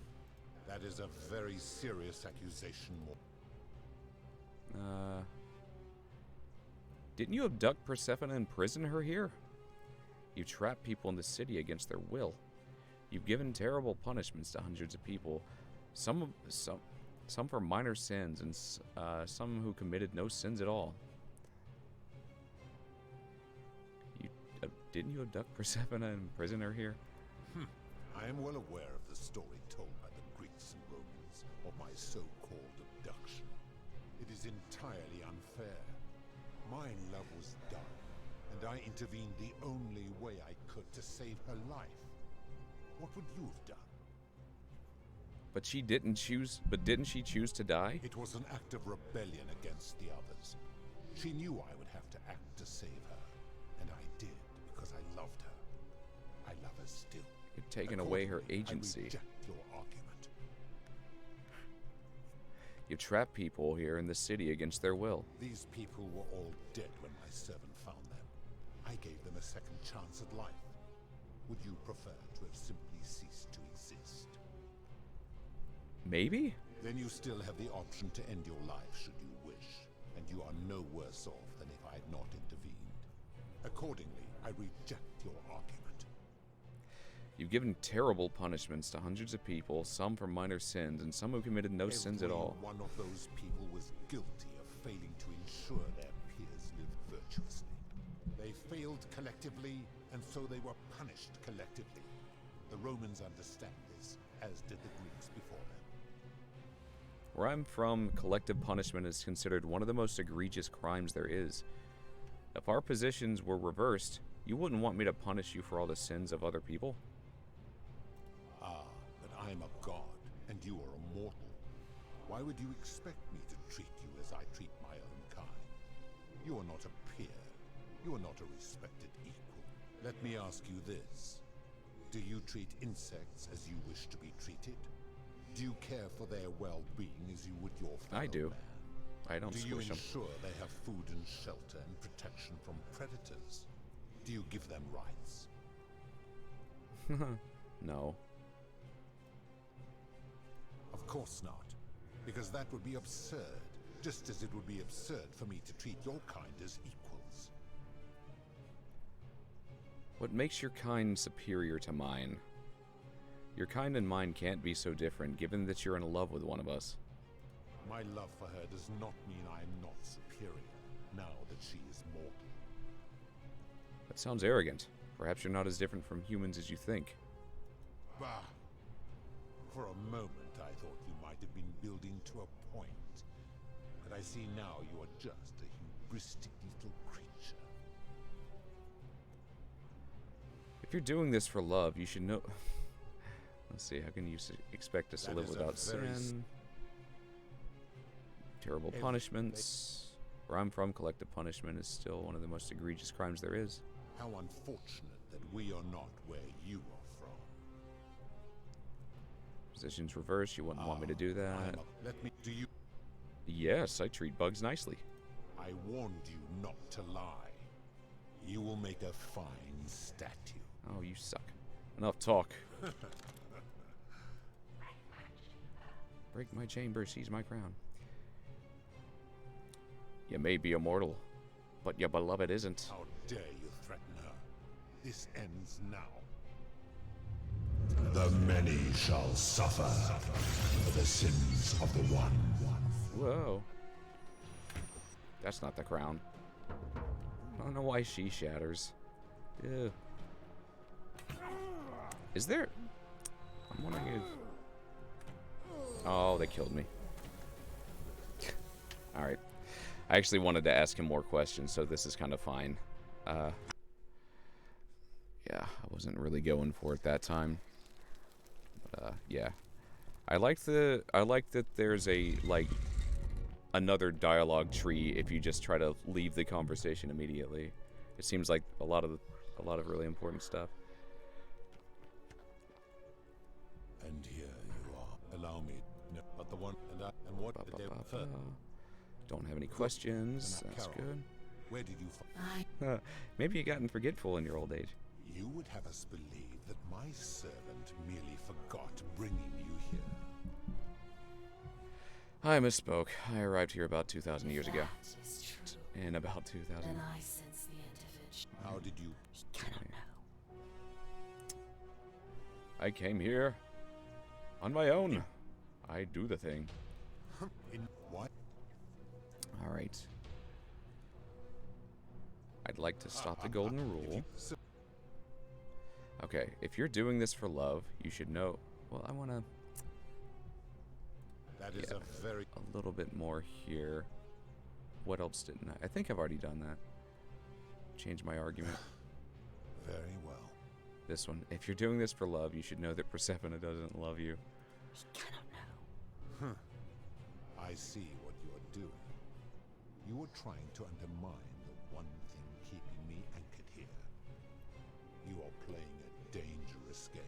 That is a very serious accusation, Didn't you abduct Persephone and imprison her here? You trapped people in the city against their will. You've given terrible punishments to hundreds of people, some for minor sins, and some who committed no sins at all. You Didn't you abduct Persephone and imprison her here? I am well aware of the story told by the Greeks and Romans of my so-called abduction. It is entirely unfair. My love was done, and I intervened the only way I could to save her life. What would you have done? But she didn't choose. But didn't she choose to die? It was an act of rebellion against the others. She knew I would have to act to save her, and I did because I loved her. I love her still. You've taken away her Accordingly, agency. I reject your argument. You trap people here in the city against their will. These people were all dead when my servant found them. I gave them a second chance at life. Would you prefer to have simply ceased to exist? Maybe? Then you still have the option to end your life should you wish, and you are no worse off than if I had not intervened. Accordingly, I reject your argument. You've given terrible punishments to hundreds of people, some for minor sins, and some who committed no sins at all. Every one of those people was guilty of failing to ensure their peers lived virtuously. They failed collectively, and so they were punished collectively. The Romans understand this, as did the Greeks before them. Where I'm from, collective punishment is considered one of the most egregious crimes there is. If our positions were reversed, you wouldn't want me to punish you for all the sins of other people? Ah, but I'm a god, and you are a mortal. Why would you expect me to treat you as I treat my own kind? You are not a peer. You are not a respected equal. Let me ask you this. Do you treat insects as you wish to be treated? Do you care for their well-being as you would your fellow I do. man? I don't Do you squish them. ensure they have food and shelter and protection from predators? Do you give them rights? No. Of course not. Because that would be absurd. Just as it would be absurd for me to treat your kind as equals. What makes your kind superior to mine? Your kind and mine can't be so different, given that you're in love with one of us. My love for her does not mean I am not superior, now that she is mortal. That sounds arrogant. Perhaps you're not as different from humans as you think. Bah! For a moment I thought you might have been building to a point. But I see now you are just a hubristic little creature. If you're doing this for love, you should know... Let's see, how can you expect us to That live is a without very sin? Terrible punishments. Where I'm from, collective punishment is still one of the most egregious crimes there is. How unfortunate that we are not where you are from. Positions reversed, you wouldn't want me to do that. Let me... Do you... Yes, I treat bugs nicely. I warned you not to lie. You will make a fine statue. Oh, you suck. Enough talk. Break my chamber, seize my crown. You may be immortal, but your beloved isn't. How dare you threaten her? This ends now. The many shall suffer for the sins of the one. Whoa. That's not the crown. I don't know why she shatters. Ew. Is there... I'm wondering if... Oh, they killed me. Alright. I actually wanted to ask him more questions, so this is kind of fine. Yeah, I wasn't really going for it that time. But, yeah. I like that there's a, like, another dialogue tree if you just try to leave the conversation immediately. It seems like a lot of really important stuff. And here you are. Allow me. No, but the one and what did they prefer? Don't have any questions. That's good. Where did you find? Maybe you gotten forgetful in your old age. You would have us believe that my servant merely forgot bringing you here. I misspoke. I arrived here about 2,000 years ago. In about 2,000. Then I sense the end of it. How did you? I came here on my own. I do the thing. In what? All right. I'd like to stop the golden rule. Okay, if you're doing this for love, you should know. Well, I want to. That is a very. A little bit more here. What else didn't I? I think I've already done that. Change my argument. Very well. This one. If you're doing this for love, you should know that Persephone doesn't love you. He cannot know. Huh. I see what you are doing. You are trying to undermine the one thing keeping me anchored here. You are playing a dangerous game.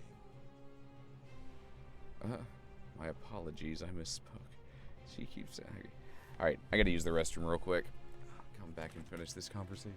My apologies, I misspoke. She keeps saying. Alright, I gotta use the restroom real quick. I'll come back and finish this conversation.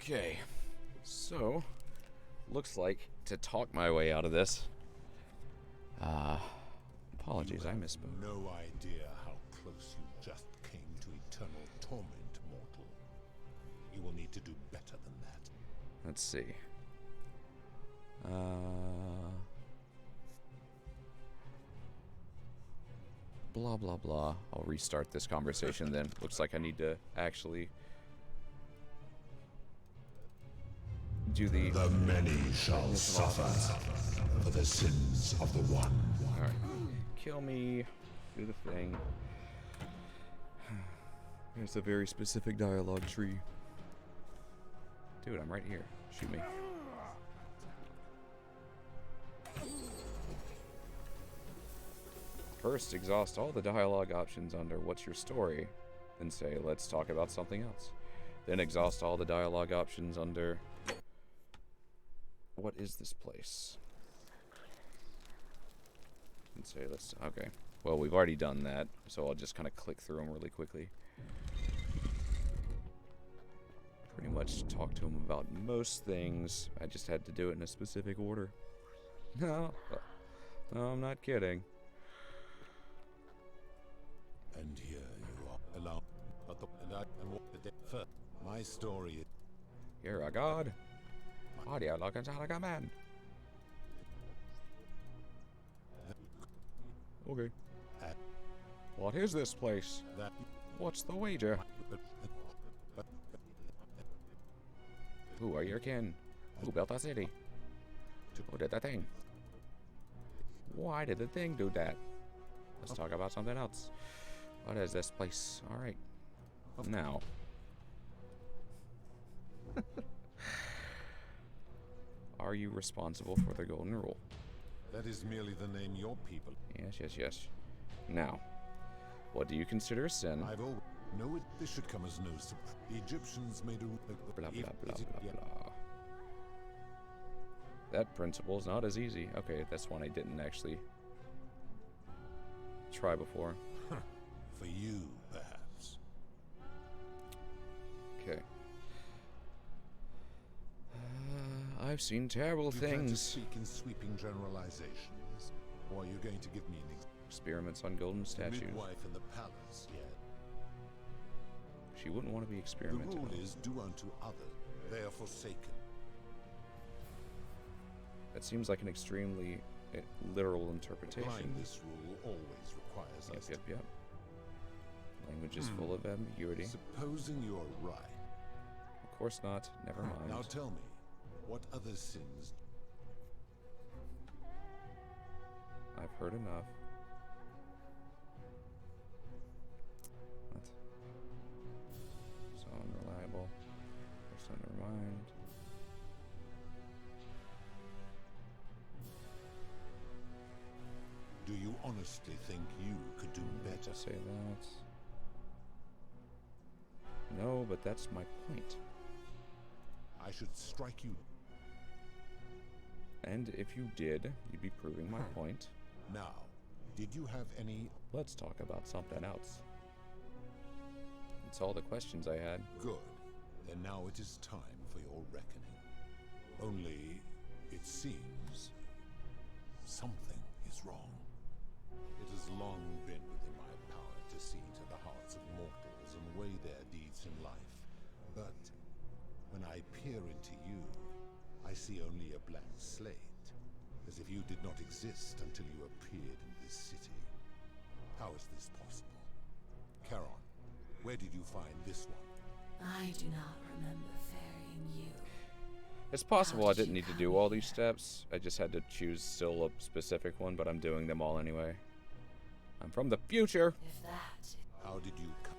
Okay, so looks like to talk my way out of this. Apologies, I misspoke. No idea how close you just came to eternal torment, mortal. You will need to do better than that. Let's see. Blah, blah, blah. I'll restart this conversation then. Looks like I need to actually do the... The many shall suffer for the sins of the one. Alright. Kill me. Do the thing. There's a very specific dialogue tree. Dude, I'm right here. Shoot me. First, exhaust all the dialogue options under what's your story, then say, let's talk about something else. Then exhaust all the dialogue options under what is this place? And say, let's, okay. Well, we've already done that, so I'll just kind of click through them really quickly. Pretty much talk to him about most things. I just had to do it in a specific order. No, I'm not kidding. And here you are, alone. And what the first. My story is. You're a god. Why do you look inside like a man? Okay. What is this place? What's the wager? Who are your kin? Who built the city? Who did the thing? Why did the thing do that? Let's talk about something else. What is this place? Alright. Now. Are you responsible for the golden rule? That is merely the name your people. Yes. Now, what do you consider a sin? I've always know it. This should come as no surprise. The Egyptians made a blah blah blah blah. That principle is not as easy. Okay, that's one I didn't actually try before. For you, perhaps. Okay. I've seen terrible Do you plan to things. speak in sweeping generalizations, or are you going to give me an Experiments on golden The statues. midwife in the palace, yeah. She wouldn't want to be The experimented rule on. is do unto others. They are forsaken. That seems like an extremely literal interpretation. Applying this rule always requires us Yep. Language is full of ambiguity. Supposing you're right. Of course not. Never mind. Now tell me, what other sins? I've heard enough. What? So unreliable. First, never mind. Do you honestly think you could do better? Say that. No, but that's my point. I should strike you. And if you did, you'd be proving my point. Now, did you have any... Let's talk about something else. That's all the questions I had. Good. Then now it is time for your reckoning. Only, it seems, something is wrong. It has long been within my power to see to the hearts of mortals and weigh their deeds in life. But when I peer into you, I see only a blank slate, as if you did not exist until you appeared in this city. How is this possible? Charon, where did you find this one? I do not remember ferrying you. It's possible I didn't need to do all these steps. I just had to choose still a specific one, but I'm doing them all anyway. I'm from the future. If that... How did you come?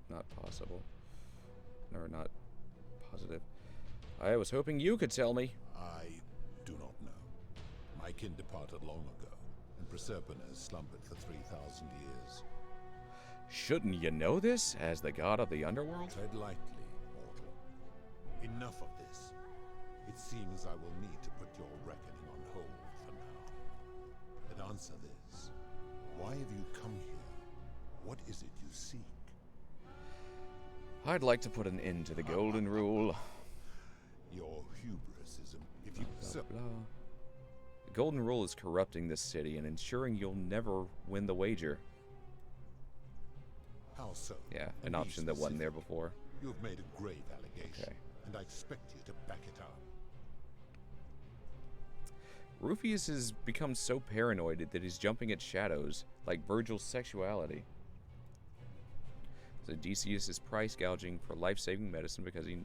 Not possible. Or not positive. I was hoping you could tell me. I do not know. My kin departed long ago, and Proserpina has slumbered for 3,000 years. Shouldn't you know this, as the god of the underworld? Tread lightly, mortal. Enough of this. It seems I will need to put your reckoning on hold for now. But answer this. Why have you come here? What is it you seek? I'd like to put an end to the golden rule. Your hubris is... If you... The golden rule is corrupting this city and ensuring you'll never win the wager. How so? Yeah, an option that wasn't there before. You have made a grave allegation, Okay. and I expect you to back it up. Rufius has become so paranoid that he's jumping at shadows, like Virgil's sexuality. So Decius is price gouging for life-saving medicine because he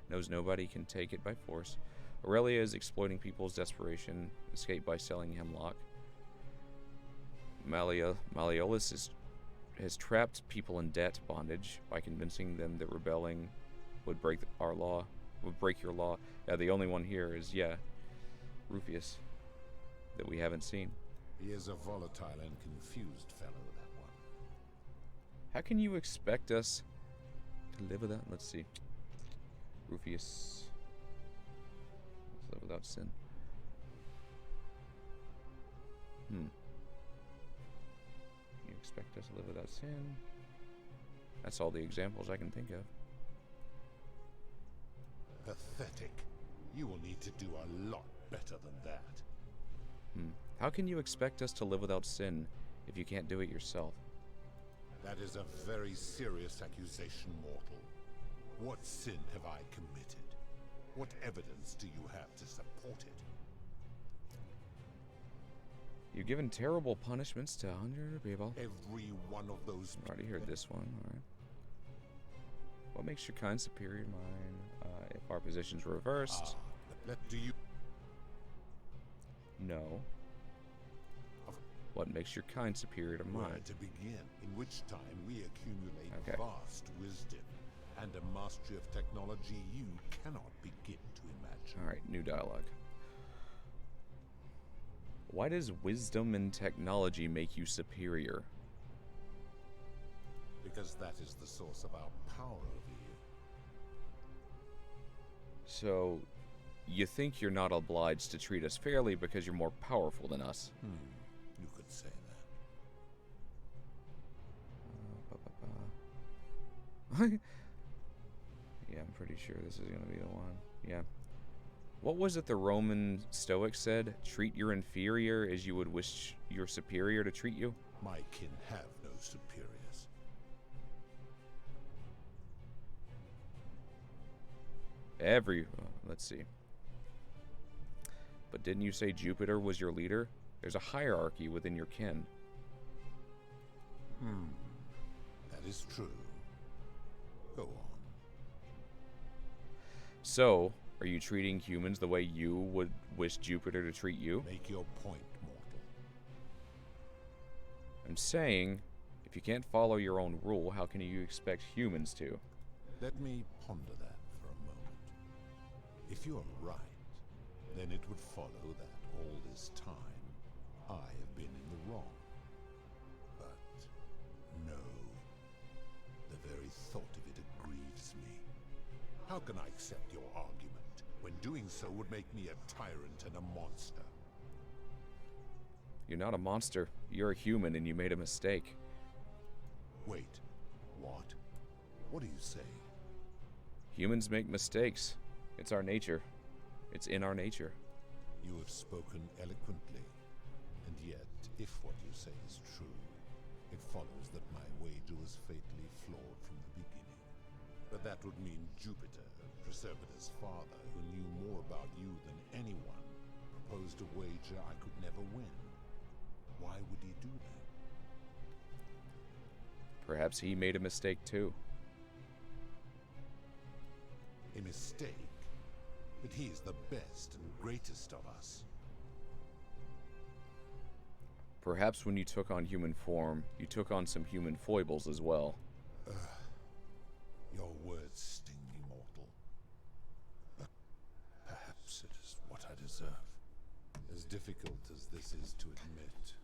knows nobody can take it by force. Aurelia is exploiting people's desperation, escape by selling hemlock. Malleolus has trapped people in debt bondage by convincing them that rebelling would break your law. Yeah, the only one here is, Rufius, that we haven't seen. He is a volatile and confused fellow, that one. How can you expect us to live without... Let's see. Rufius. Let's live without sin. You expect us to live without sin? That's all the examples I can think of. Pathetic. You will need to do a lot better than that. How can you expect us to live without sin if you can't do it yourself? That is a very serious accusation, mortal. What sin have I committed? What evidence do you have to support it? You've given terrible punishments to hundreds of people. Every one of those... I already heard this one, alright. What makes your kind superior to mine? If our positions were reversed... do you... No. What makes your kind superior to mine? Where to begin, in which time we accumulate vast wisdom and a mastery of technology you cannot begin to imagine. Alright, new dialogue. Why does wisdom and technology make you superior? Because that is the source of our power over you. So, you think you're not obliged to treat us fairly because you're more powerful than us? You could say that. Yeah, I'm pretty sure this is gonna be the one. Yeah. What was it the Roman Stoics said? Treat your inferior as you would wish your superior to treat you? My kin have no superiors. Let's see. But didn't you say Jupiter was your leader? There's a hierarchy within your kin. That is true. Go on. So, are you treating humans the way you would wish Jupiter to treat you? Make your point, mortal. I'm saying, if you can't follow your own rule, how can you expect humans to? Let me ponder that for a moment. If you are right, then it would follow that all this time I have been in the wrong. But no, the very thought of it grieves me. How can I accept your argument when doing so would make me a tyrant and a monster? You're not a monster. You're a human and you made a mistake. Wait, what? What are you saying? Humans make mistakes. It's our nature. It's in our nature. You have spoken eloquently, and yet, if what you say is true, it follows that my wager was fatally flawed from the beginning. But that would mean Jupiter, Proserpina's father, who knew more about you than anyone, proposed a wager I could never win. Why would he do that? Perhaps he made a mistake too. A mistake? But he is the best and greatest of us. Perhaps when you took on human form, you took on some human foibles as well. Your words sting me, mortal. But perhaps it is what I deserve. As difficult as this is to admit,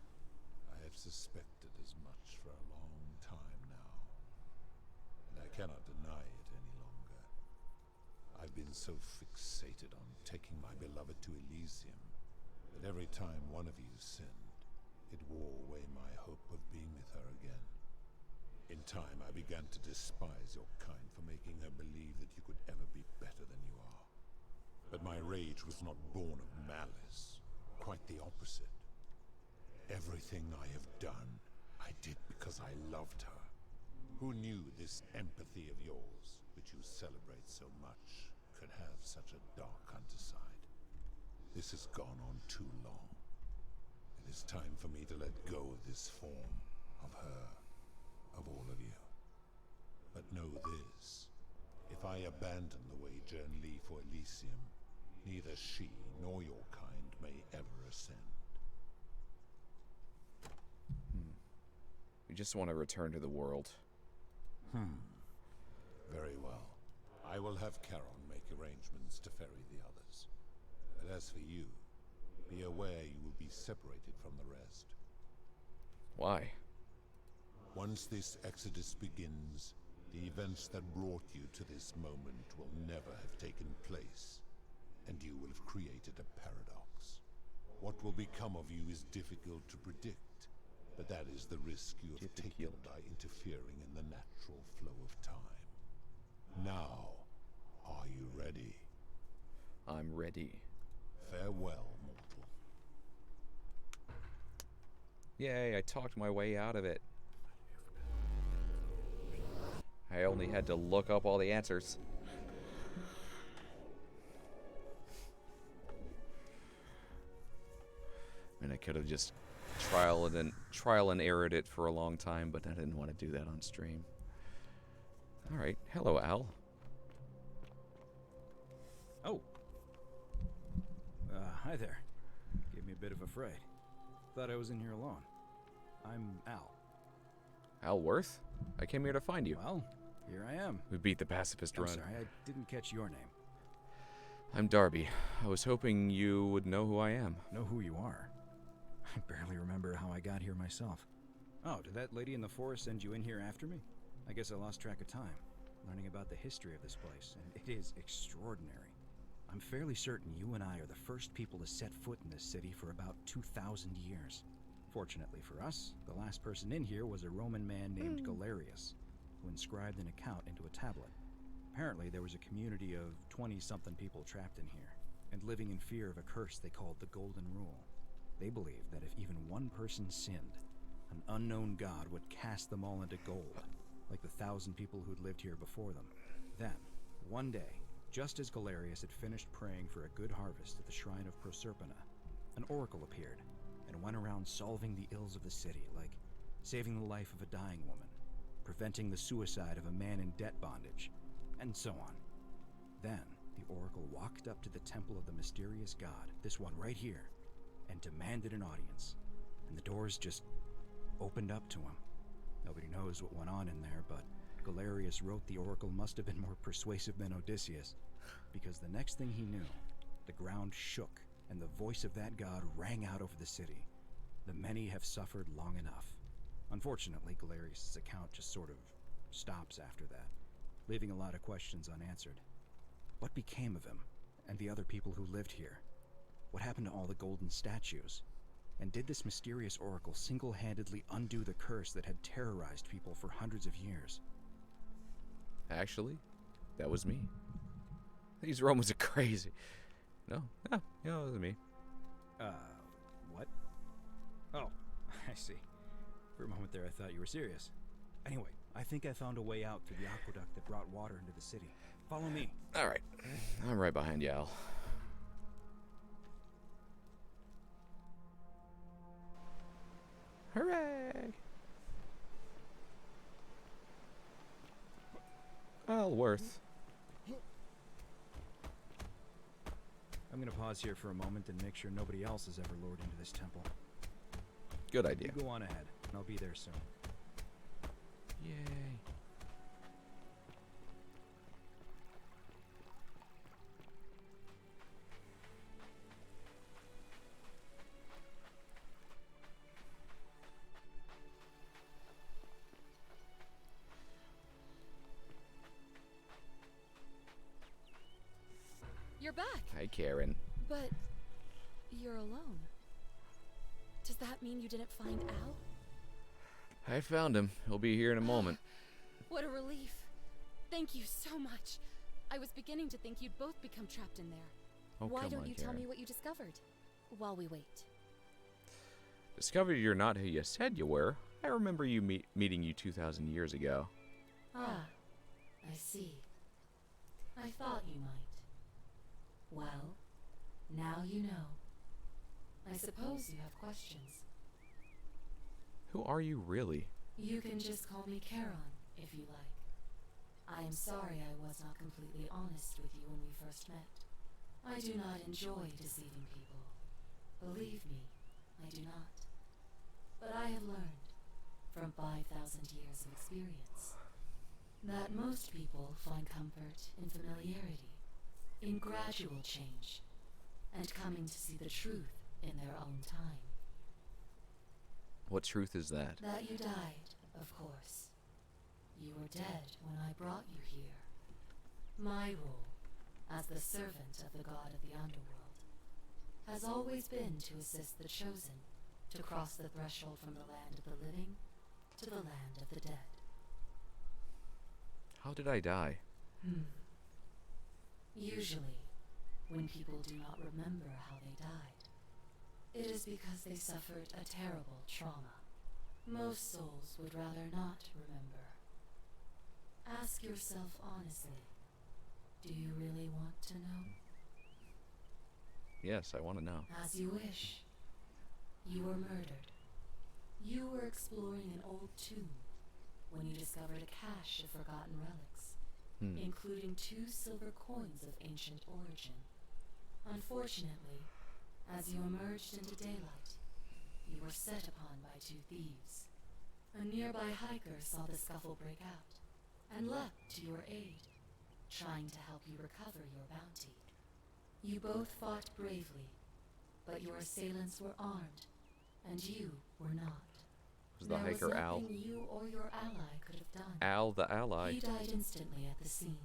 I have suspected as much for a long time now. And I cannot deny it any longer. I've been so fixated on taking my beloved to Elysium that every time one of you sinned, it wore away my hope of being with her again. In time, I began to despise your kind for making her believe that you could ever be better than you are. But my rage was not born of malice. Quite the opposite. Everything I have done, I did because I loved her. Who knew this empathy of yours, which you celebrate so much, could have such a dark underside? This has gone on too long. It is time for me to let go of this form, of her, of all of you. But know this. If I abandon the wager and leave for Elysium, neither she nor your kind may ever ascend. We just want to return to the world. Very well. I will have Charon make arrangements to ferry the others. But as for you, be aware you will be separated from the rest. Why? Once this exodus begins, the events that brought you to this moment will never have taken place, and you will have created a paradox. What will become of you is difficult to predict, but that is the risk you have taken by interfering in the natural flow of time. Now, are you ready? I'm ready. Farewell, mortal. Yay, I talked my way out of it. I only had to look up all the answers. I mean, I could have just trial and errored it for a long time, but I didn't want to do that on stream. All right, hello, Al. Oh. Hi there. Gave me a bit of a fright. Thought I was in here alone. I'm Al. Al Worth? I came here to find you. Well, here I am. We beat the pacifist I'm run. sorry, I didn't catch your name. I'm Darby. I was hoping you would know who I am. Know who you are? I barely remember how I got here myself. Oh, did that lady in the forest send you in here after me? I guess I lost track of time, learning about the history of this place, and it is extraordinary. I'm fairly certain you and I are the first people to set foot in this city for about 2,000 years. Fortunately for us, the last person in here was a Roman man named Galerius, who inscribed an account into a tablet. Apparently, there was a community of 20-something people trapped in here, and living in fear of a curse they called the Golden Rule. They believed that if even one person sinned, an unknown god would cast them all into gold, like the 1,000 people who'd lived here before them. Then, one day, just as Galerius had finished praying for a good harvest at the shrine of Proserpina, an oracle appeared and went around solving the ills of the city, like saving the life of a dying woman, preventing the suicide of a man in debt bondage, and so on. Then, the oracle walked up to the temple of the mysterious god, this one right here, and demanded an audience, and the doors just opened up to him. Nobody knows what went on in there, but Galerius wrote the oracle must have been more persuasive than Odysseus, because the next thing he knew, the ground shook, and the voice of that god rang out over the city. The many have suffered long enough. Unfortunately, Galerius' account just sort of stops after that, leaving a lot of questions unanswered. What became of him, and the other people who lived here? What happened to all the golden statues? And did this mysterious oracle single-handedly undo the curse that had terrorized people for hundreds of years? Actually, that was me. These Romans are crazy. No, it was me. What? Oh, I see. For a moment there I thought you were serious. Anyway, I think I found a way out through the aqueduct that brought water into the city. Follow me. All right, I'm right behind you, Al. Hooray! Al Worth. I'm gonna pause here for a moment and make sure nobody else has ever lured into this temple. Good idea. You go on ahead, and I'll be there soon. Yay. You're back. Hi, Karen. But you're alone. Does that mean you didn't find Al? I found him. He'll be here in a moment. What a relief. Thank you so much. I was beginning to think you'd both become trapped in there. Oh, Why come don't on, you tell Karen. me what you discovered while we wait? Discovered you're not who you said you were. I remember you meeting you 2,000 years ago. Ah, I see. I thought you might. Well, Now you know. I suppose you have questions. Who are you really? You can just call me Charon, if you like. I am sorry I was not completely honest with you when we first met. I do not enjoy deceiving people. Believe me, I do not. But I have learned, from 5,000 years of experience, that most people find comfort in familiarity, in gradual change, and coming to see the truth in their own time. What truth is that? That you died, of course. You were dead when I brought you here. My role, as the servant of the god of the underworld, has always been to assist the chosen to cross the threshold from the land of the living to the land of the dead. How did I die? Usually, when people do not remember how they died, it is because they suffered a terrible trauma. Most souls would rather not remember. Ask yourself honestly, do you really want to know? Yes, I want to know. As you wish. You were murdered. You were exploring an old tomb when you discovered a cache of forgotten relics, including 2 silver coins of ancient origin. Unfortunately, as you emerged into daylight, you were set upon by 2 thieves. A nearby hiker saw the scuffle break out and leapt to your aid, trying to help you recover your bounty. You both fought bravely, but your assailants were armed, and you were not. Was the hiker Al? There was nothing you or your ally could have done. Al the ally. He died instantly at the scene,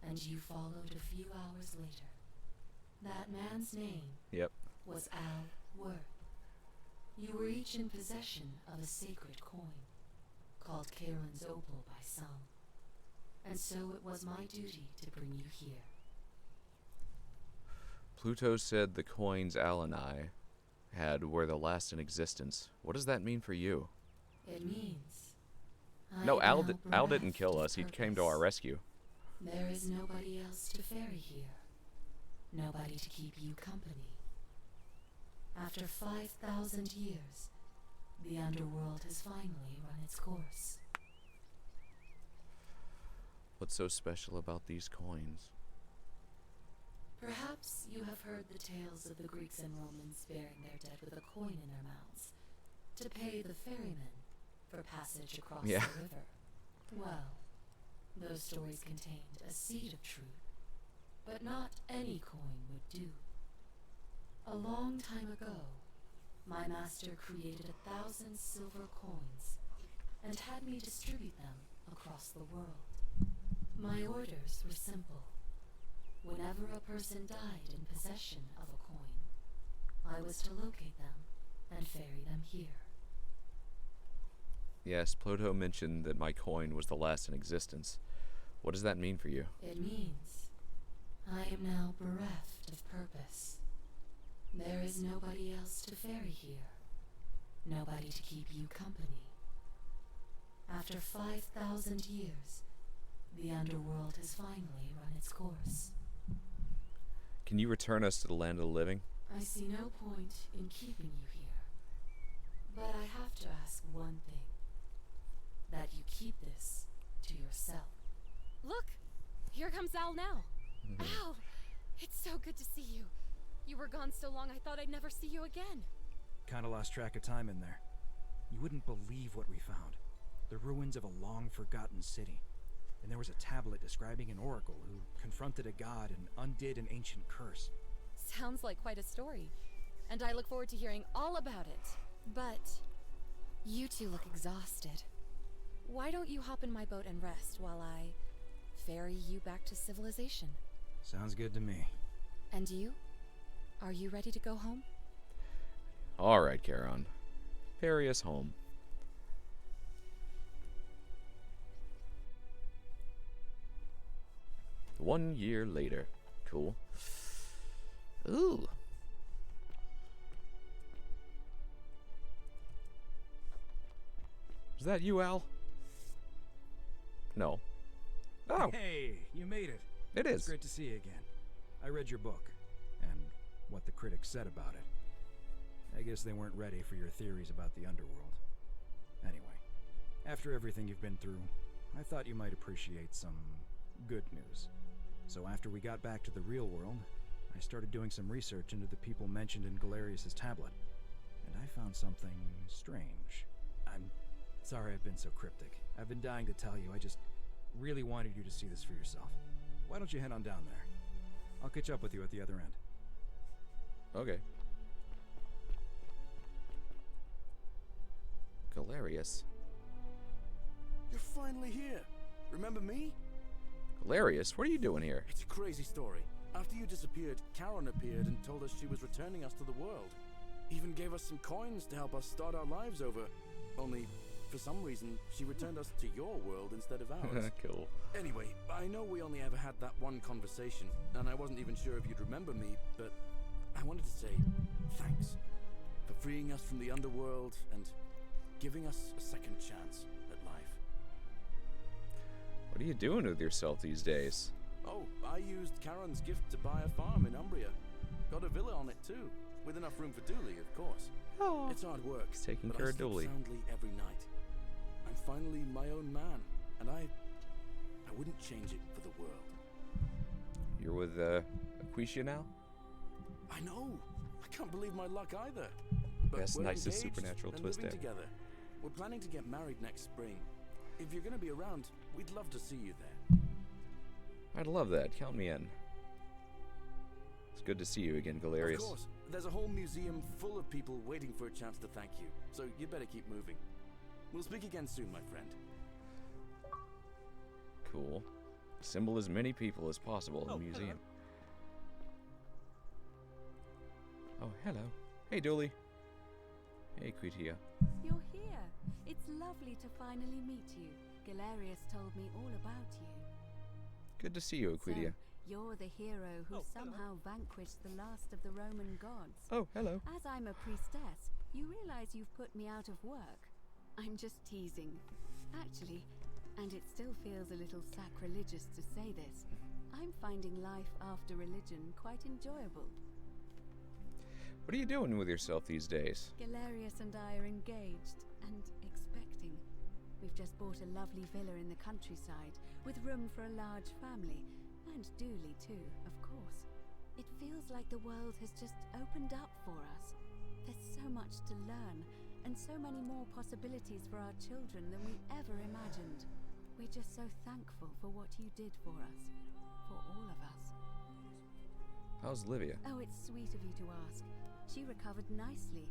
and you followed a few hours later. That man's name was Al Worth. You were each in possession of a sacred coin, called Charon's Opal by some, and so it was my duty to bring you here. Pluto said the coins Al and I had were the last in existence. What does that mean for you? It means... No, Al didn't kill us. He came to our rescue. There is nobody else to ferry here. Nobody to keep you company. After 5,000 years, the underworld has finally run its course. What's so special about these coins? Perhaps you have heard the tales of the Greeks and Romans burying their dead with a coin in their mouths to pay the ferryman for passage across the river. Well, those stories contained a seed of truth, but not any coin would do. A long time ago, my master created 1,000 silver coins and had me distribute them across the world. My orders were simple. Whenever a person died in possession of a coin, I was to locate them and ferry them here. Yes, Pluto mentioned that my coin was the last in existence. What does that mean for you? It means I am now bereft of purpose. There is nobody else to ferry here. Nobody to keep you company. After 5,000 years, the underworld has finally run its course. Can you return us to the land of the living? I see no point in keeping you here. But I have to ask one thing. That you keep this to yourself. Look! Here comes Al now. Al! It's so good to see you. You were gone so long I thought I'd never see you again. Kinda lost track of time in there. You wouldn't believe what we found. The ruins of a long-forgotten city. And there was a tablet describing an oracle who confronted a god and undid an ancient curse. Sounds like quite a story. And I look forward to hearing all about it. But you two look exhausted. Why don't you hop in my boat and rest while I ferry you back to civilization? Sounds good to me. And you? Are you ready to go home? All right, Charon. Ferry us home. One year later. Cool. Ooh. Is that you, Al? No. Oh. Hey, you made it. It is. It's great to see you again. I read your book, and what the critics said about it. I guess they weren't ready for your theories about the underworld. Anyway, after everything you've been through, I thought you might appreciate some good news. So after we got back to the real world, I started doing some research into the people mentioned in Galerius's tablet, and I found something strange. I'm sorry I've been so cryptic. I've been dying to tell you. I just really wanted you to see this for yourself. Why don't you head on down there? I'll catch up with you at the other end. Okay. Galerius. You're finally here. Remember me? Galerius, what are you doing here? It's a crazy story. After you disappeared, Karen appeared and told us she was returning us to the world. Even gave us some coins to help us start our lives over. Only, for some reason, she returned us to your world instead of ours. Cool. Anyway, I know we only ever had that one conversation, and I wasn't even sure if you'd remember me, but I wanted to say thanks for freeing us from the underworld and giving us a second chance at life. What are you doing with yourself these days? Oh, I used Karen's gift to buy a farm in Umbria. Got a villa on it too, with enough room for Dooley, of course. Oh, it's hard work. He's taking but care I of sleep Dooley. soundly every night. I'm finally my own man, and I wouldn't change it for the world. You're with Aquisha now? I know. I can't believe my luck either. But Best, we're nicest engaged supernatural and twist living ever. together. We're planning to get married next spring. If you're going to be around, we'd love to see you there. I'd love that. Count me in. It's good to see you again, Galerius. Of course. There's a whole museum full of people waiting for a chance to thank you. So you better keep moving. We'll speak again soon, my friend. Cool. Assemble as many people as possible in the museum. Oh, hello. Hey, Dooley. Hey, Quitia. You're here. It's lovely to finally meet you. Galerius told me all about you. Good to see you, Aquidia. So, you're the hero who somehow vanquished the last of the Roman gods. Oh, hello. As I'm a priestess, you realize you've put me out of work. I'm just teasing. Actually, and it still feels a little sacrilegious to say this, I'm finding life after religion quite enjoyable. What are you doing with yourself these days? Galerius and I are engaged and expecting. We've just bought a lovely villa in the countryside with room for a large family, and Dooley too, of course. It feels like the world has just opened up for us. There's so much to learn, and so many more possibilities for our children than we ever imagined. We're just so thankful for what you did for us, for all of us. How's Livia? Oh, it's sweet of you to ask. She recovered nicely.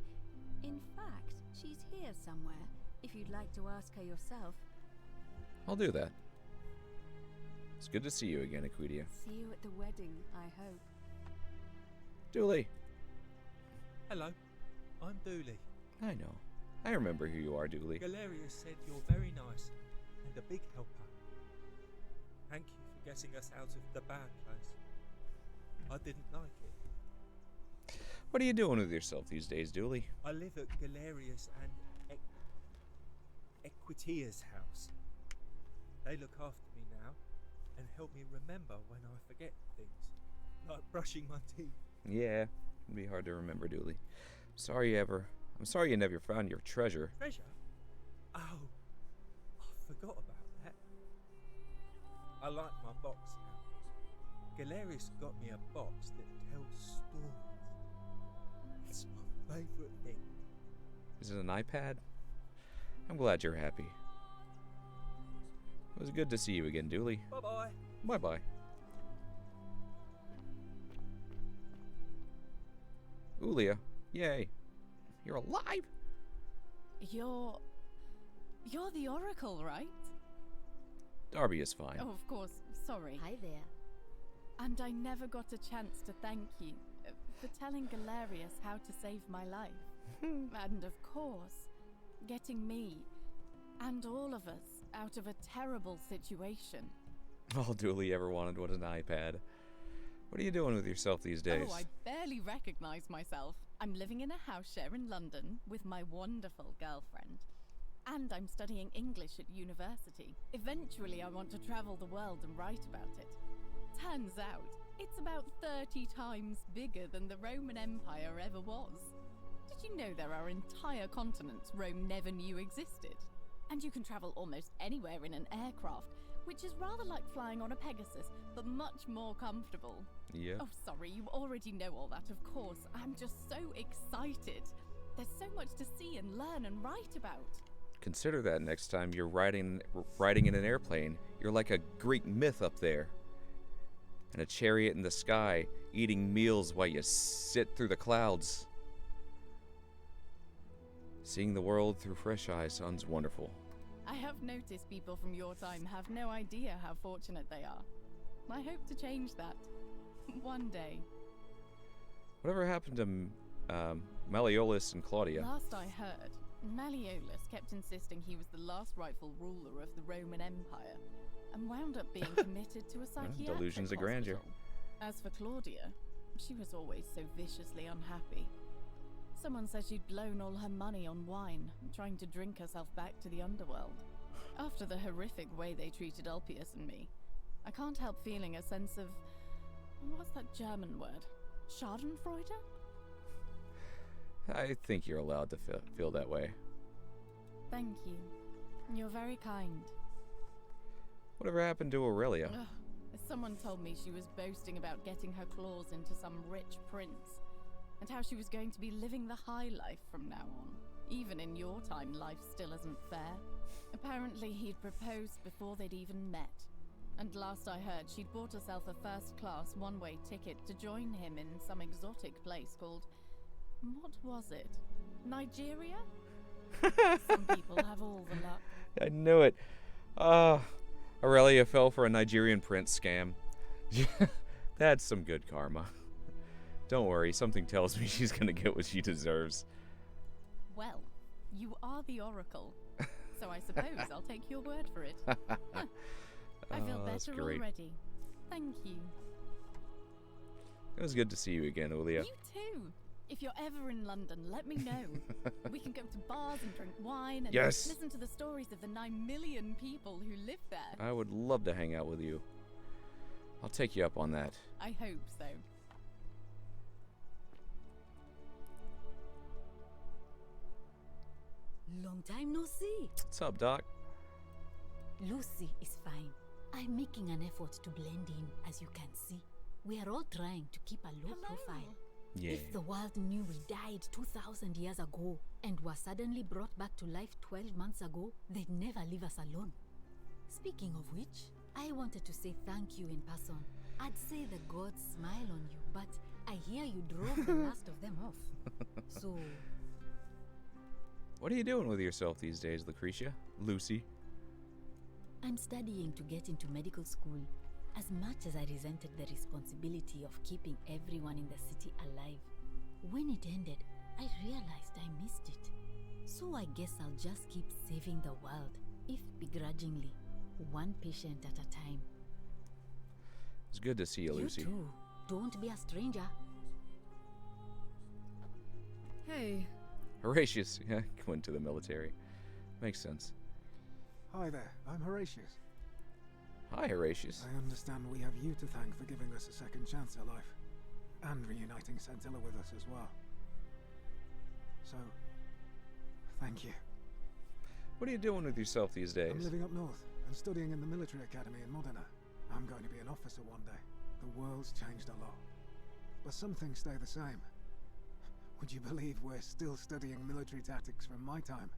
In fact, she's here somewhere, if you'd like to ask her yourself. I'll do that. It's good to see you again, Aquidia. See you at the wedding, I hope. Dooley. Hello, I'm Dooley. I know. I remember who you are, Dooley. Galerius said you're very nice and a big helper. Thank you for getting us out of the bad place. I didn't like it. What are you doing with yourself these days, Dooley? I live at Galerius and Equitia's house. They look after me now and help me remember when I forget things, like brushing my teeth. Yeah, it'd be hard to remember, Dooley. I'm sorry you never found your treasure. Treasure? Oh, I forgot about that. I like my box now. Galerius got me a box that tells stories. It's my favourite thing. Is it an iPad? I'm glad you're happy. It was good to see you again, Dooley. Bye-bye. Bye-bye. Ulia, yay. You're alive? You're the Oracle, right? Darby is fine. Oh, of course. Sorry. Hi there. And I never got a chance to thank you for telling Galerius how to save my life. And of course, getting me and all of us out of a terrible situation. All Dooley ever wanted was an iPad. What are you doing with yourself these days? Oh, I barely recognize myself. I'm living in a house share in London with my wonderful girlfriend. And I'm studying English at university. Eventually, I want to travel the world and write about it. Turns out, It's about 30 times bigger than the Roman Empire ever was. Did you know there are entire continents Rome never knew existed? And you can travel almost anywhere in an aircraft, which is rather like flying on a Pegasus, but much more comfortable. Yeah. Oh, sorry, you already know all that, of course. I'm just so excited. There's so much to see and learn and write about. Consider that next time you're riding in an airplane. You're like a Greek myth up there. In a chariot in the sky, eating meals while you sit through the clouds. Seeing the world through fresh eyes sounds wonderful. I have noticed people from your time have no idea how fortunate they are. I hope to change that. One day. Whatever happened to Malleolus and Claudia? Last I heard, Malleolus kept insisting he was the last rightful ruler of the Roman Empire, and wound up being committed to a psychiatric Delusions of grandeur. hospital. As for Claudia, she was always so viciously unhappy. Someone said she'd blown all her money on wine, trying to drink herself back to the underworld. After the horrific way they treated Ulpius and me, I can't help feeling a sense of... what's that German word? Schadenfreude? I think you're allowed to feel that way. Thank you. You're very kind. Whatever happened to Aurelia? Ugh. Someone told me she was boasting about getting her claws into some rich prince, and how she was going to be living the high life from now on. Even in your time, life still isn't fair. Apparently, he'd proposed before they'd even met. And last I heard, she'd bought herself a first-class one-way ticket to join him in some exotic place called... what was it? Nigeria? Some people have all the luck. I knew it. Aurelia fell for a Nigerian prince scam. That's some good karma. Don't worry, something tells me she's gonna get what she deserves. Well, you are the oracle, so I suppose I'll take your word for it. I feel better already. Thank you. It was good to see you again, Julia. You too. If you're ever in London, let me know. We can go to bars and drink wine and listen to the stories of the 9 million people who live there. I would love to hang out with you. I'll take you up on that. I hope so. Long time no see. What's up, Doc? Lucy is fine. I'm making an effort to blend in, as you can see. We are all trying to keep a low profile. Yeah. If the world knew we died 2,000 years ago and were suddenly brought back to life 12 months ago, they'd never leave us alone. Speaking of which, I wanted to say thank you in person. I'd say the gods smile on you, but I hear you drove the last of them off. So... what are you doing with yourself these days, Lucretia? Lucy? I'm studying to get into medical school. As much as I resented the responsibility of keeping everyone in the city alive, when it ended, I realized I missed it. So I guess I'll just keep saving the world, if begrudgingly, one patient at a time. It's good to see you, Lucy. You too. Don't be a stranger. Hey. Horatius, yeah, went to the military. Makes sense. Hi there, I'm Horatius. Hi, Horatius. I understand we have you to thank for giving us a second chance at life, and reuniting Centilla with us as well. So, thank you. What are you doing with yourself these days? I'm living up north and studying in the military academy in Modena. I'm going to be an officer one day. The world's changed a lot, but some things stay the same. Would you believe we're still studying military tactics from my time?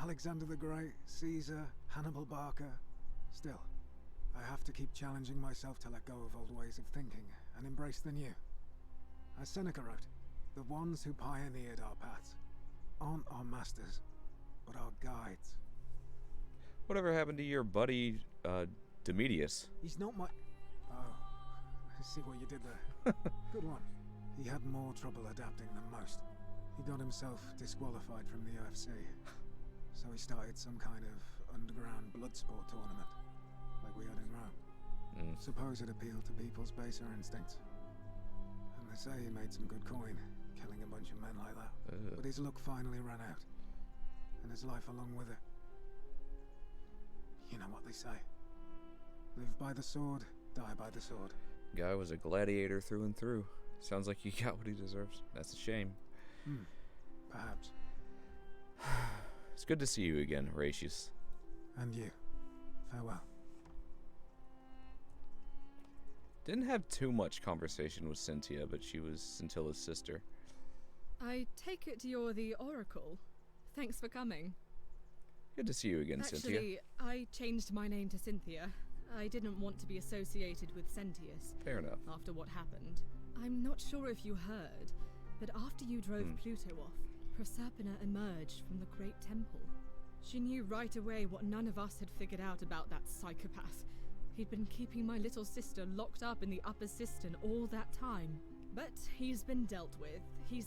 Alexander the Great, Caesar, Hannibal Barca. Still, I have to keep challenging myself to let go of old ways of thinking and embrace the new. As Seneca wrote, the ones who pioneered our paths aren't our masters, but our guides. Whatever happened to your buddy, Domitius? He's not my... Oh, I see what you did there. Good one. He had more trouble adapting than most. He got himself disqualified from the UFC. So he started some kind of underground blood sport tournament, like we had in Rome. Suppose it appealed to people's baser instincts. And they say he made some good coin, killing a bunch of men like that. But his luck finally ran out, and his life along with it. You know what they say. Live by the sword, die by the sword. Guy was a gladiator through and through. Sounds like he got what he deserves. That's a shame. Perhaps. It's good to see you again, Horatius. And you. Farewell. Didn't have too much conversation with Cynthia, but she was Scintilla's sister. I take it you're the Oracle. Thanks for coming. Good to see you again, Cynthia. Actually, I changed my name to Cynthia. I didn't want to be associated with Sentius. Fair enough. After what happened. I'm not sure if you heard, but after you drove Pluto off, Proserpina emerged from the Great Temple. She knew right away what none of us had figured out about that psychopath. He'd been keeping my little sister locked up in the upper cistern all that time. But he's been dealt with. He's...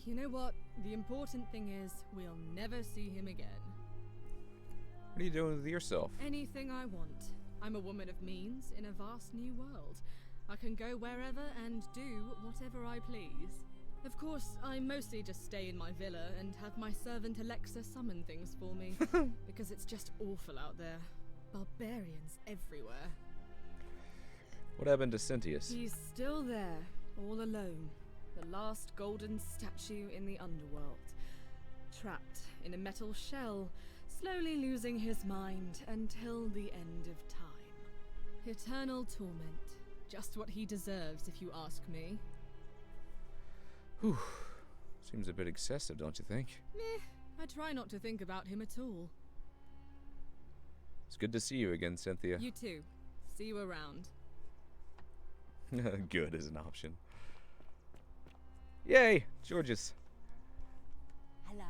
you know what? The important thing is, we'll never see him again. What are you doing with yourself? Anything I want. I'm a woman of means in a vast new world. I can go wherever and do whatever I please. Of course, I mostly just stay in my villa and have my servant Alexa summon things for me, because it's just awful out there. Barbarians everywhere. What happened to Scintius? He's still there, all alone. The last golden statue in the underworld. Trapped in a metal shell, slowly losing his mind until the end of time. Eternal torment. Just what he deserves, if you ask me. Whew. Seems a bit excessive, don't you think? Meh. I try not to think about him at all. It's good to see you again, Cynthia. You too. See you around. Good is an option. Yay! Georges. Hello.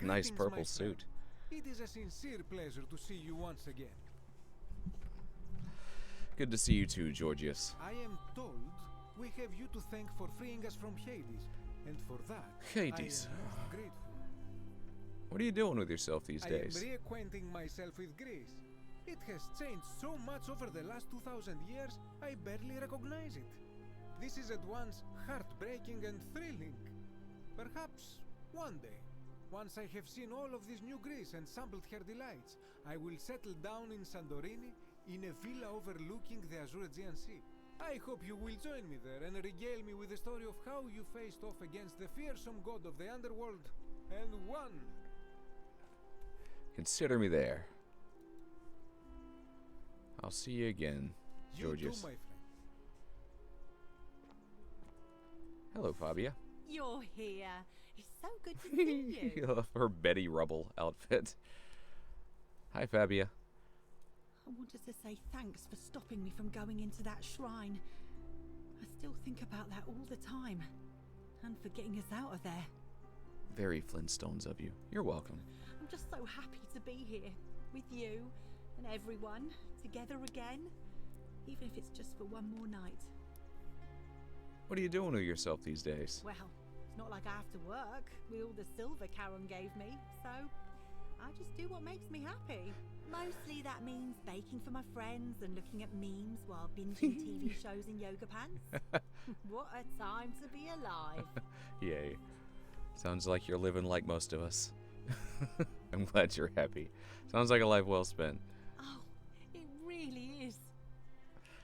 Nice Greetings, my purple friend. suit. It is a sincere pleasure to see you once again. Good to see you too, Georgius. I am told we have you to thank for freeing us from Hades, and for that, Hades. I am most grateful. What are you doing with yourself these days? I am reacquainting myself with Greece. It has changed so much over the last 2,000 years, I barely recognize it. This is at once heartbreaking and thrilling. Perhaps one day, once I have seen all of this new Greece and sampled her delights, I will settle down in Santorini in a villa overlooking the Azure-Aegean Sea. I hope you will join me there and regale me with the story of how you faced off against the fearsome god of the underworld and won. Consider me there. I'll see you again, Georgius. You too, my friend. Hello, Fabia. You're here. It's so good to see you. Her Betty Rubble outfit. Hi, Fabia. I wanted to say thanks for stopping me from going into that shrine. I still think about that all the time. And for getting us out of there. Very Flintstones of you. You're welcome. I'm just so happy to be here. With you and everyone. Together again. Even if it's just for one more night. What are you doing with yourself these days? Well, it's not like I have to work with all the silver Charon gave me. So, I just do what makes me happy. Mostly that means baking for my friends and looking at memes while binging TV shows in yoga pants. What a time to be alive. Yay. Sounds like you're living like most of us. I'm glad you're happy. Sounds like a life well spent. Oh, it really is.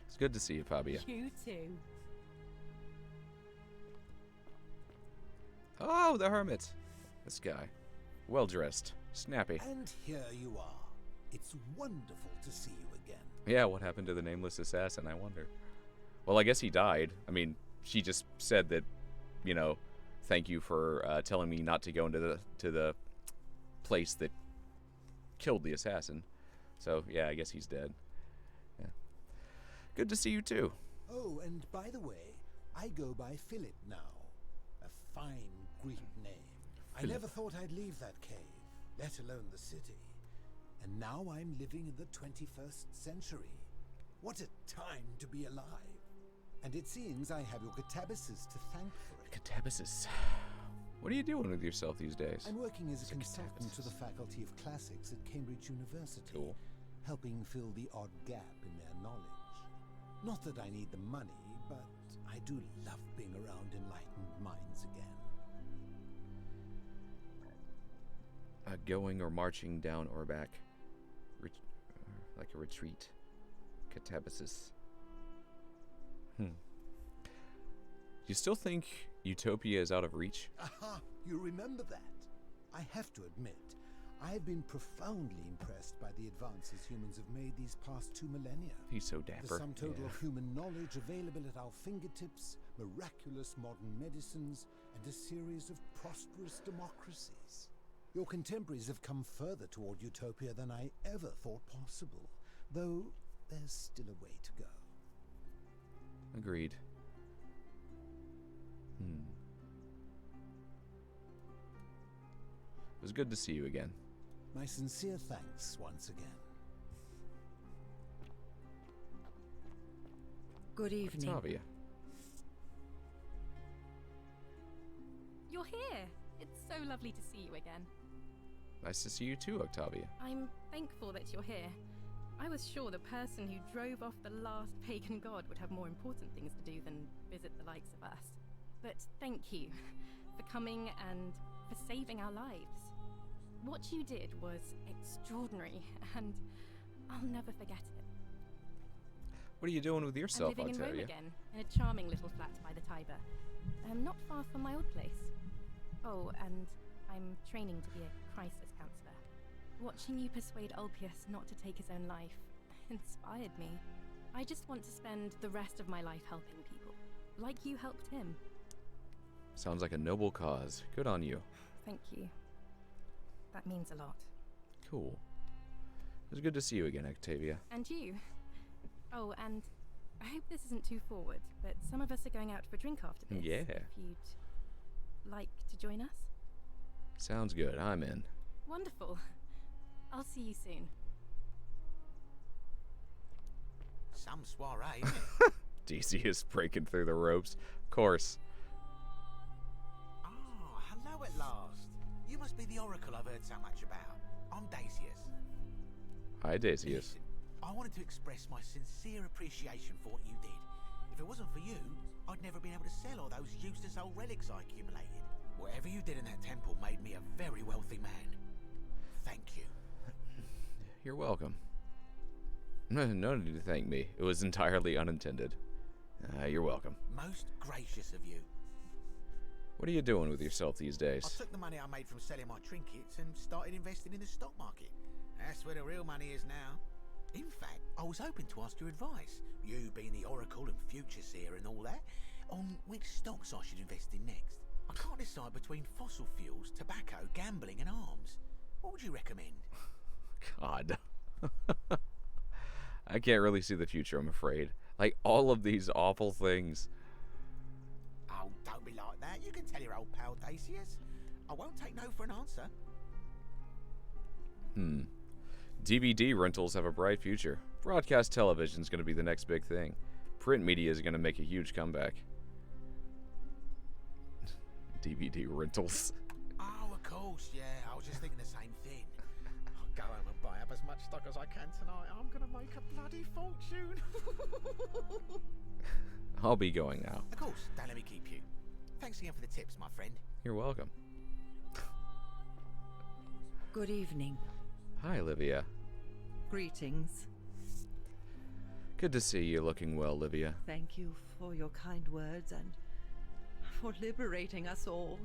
It's good to see you, Fabia. You too. Oh, the hermit. This guy. Well dressed. Snappy. And here you are. It's wonderful to see you again. Yeah, what happened to the nameless assassin, I wonder. Well, I guess he died. I mean, she just said that, you know, thank you for telling me not to go into the place that killed the assassin. So, yeah, I guess he's dead. Yeah. Good to see you, too. Oh, and by the way, I go by Philip now. A fine Greek name. I Philip. never thought I'd leave that cave, let alone the city. And now I'm living in the 21st century. What a time to be alive. And it seems I have your catabasis to thank for it. Catabasis. What are you doing with yourself these days? I'm working as a consultant to the Faculty of Classics at Cambridge University, helping fill the odd gap in their knowledge. Not that I need the money, but I do love being around enlightened minds again. Going or marching down or back. Like a retreat. Catabasis. You still think Utopia is out of reach? Aha! You remember that? I have to admit, I've been profoundly impressed by the advances humans have made these past 2 millennia. He's so dapper. The sum total yeah. of human knowledge available at our fingertips, miraculous modern medicines, and a series of prosperous democracies. Your contemporaries have come further toward utopia than I ever thought possible, though there's still a way to go. Agreed. It was good to see you again. My sincere thanks once again. Good evening. Octavia. You're here. It's so lovely to see you again. Nice to see you too, Octavia. I'm thankful that you're here. I was sure the person who drove off the last pagan god would have more important things to do than visit the likes of us. But thank you for coming and for saving our lives. What you did was extraordinary, and I'll never forget it. What are you doing with yourself, I'm living in Rome Octavia? again, in a charming little flat by the Tiber, not far from my old place. Oh, and I'm training to be a crisis counselor. Watching you persuade Ulpius not to take his own life inspired me. I just want to spend the rest of my life helping people, like you helped him. Sounds like a noble cause. Good on you. Thank you. That means a lot. Cool. It was good to see you again, Octavia. And you. Oh, and I hope this isn't too forward, but some of us are going out for a drink after this. Yeah. If you'd like to join us? Sounds good. I'm in. Wonderful. I'll see you soon. Some soiree, isn't it? Decius breaking through the ropes. Of course. Oh, hello at last. You must be the oracle I've heard so much about. I'm Dacius. Hi, Decius. Listen, I wanted to express my sincere appreciation for what you did. If it wasn't for you, I'd never been able to sell all those useless old relics I accumulated. Whatever you did in that temple made me a very wealthy man. Thank you. You're welcome. No need to thank me. It was entirely unintended. You're welcome. Most gracious of you. What are you doing with yourself these days? I took the money I made from selling my trinkets and started investing in the stock market. That's where the real money is now. In fact, I was hoping to ask your advice, you being the oracle and future seer and all that, on which stocks I should invest in next. I can't decide between fossil fuels, tobacco, gambling and arms. What would you recommend? God. I can't really see the future, I'm afraid. Like, all of these awful things. Oh, don't be like that. You can tell your old pal Dacius. I won't take no for an answer. DVD rentals have a bright future. Broadcast television's going to be the next big thing. Print media is going to make a huge comeback. DVD rentals. Oh, of course, yeah. I was just thinking the same thing. I'll go home and buy up as much stock as I can tonight. I'm going to make a bloody fortune. I'll be going now. Of course, don't let me keep you. Thanks again for the tips, my friend. You're welcome. Good evening. Hi, Livia. Greetings. Good to see you looking well, Livia. Thank you for your kind words and for liberating us all.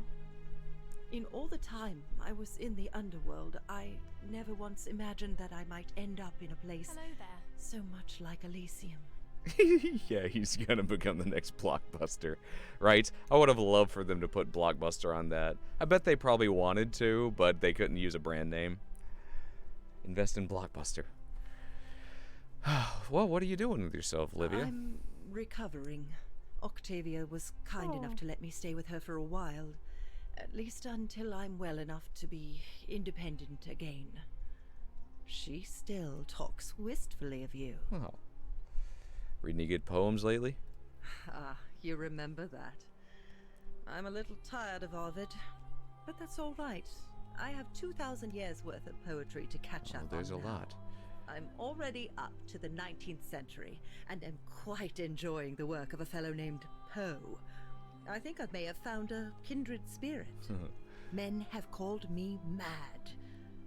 In all the time I was in the underworld, I never once imagined that I might end up in a place so much like Elysium. Yeah, he's gonna become the next Blockbuster, right? I would have loved for them to put Blockbuster on that. I bet they probably wanted to, but they couldn't use a brand name. Invest in Blockbuster. Well, what are you doing with yourself, Livia? I'm recovering. Octavia was kind enough to let me stay with her for a while. At least until I'm well enough to be independent again. She still talks wistfully of you. Oh. Read any good poems lately? Ah, you remember that. I'm a little tired of Ovid, but that's all right. I have 2,000 years worth of poetry to catch up on. There's a now. lot. I'm already up to the 19th century, and am quite enjoying the work of a fellow named Poe. I think I may have found a kindred spirit. Men have called me mad,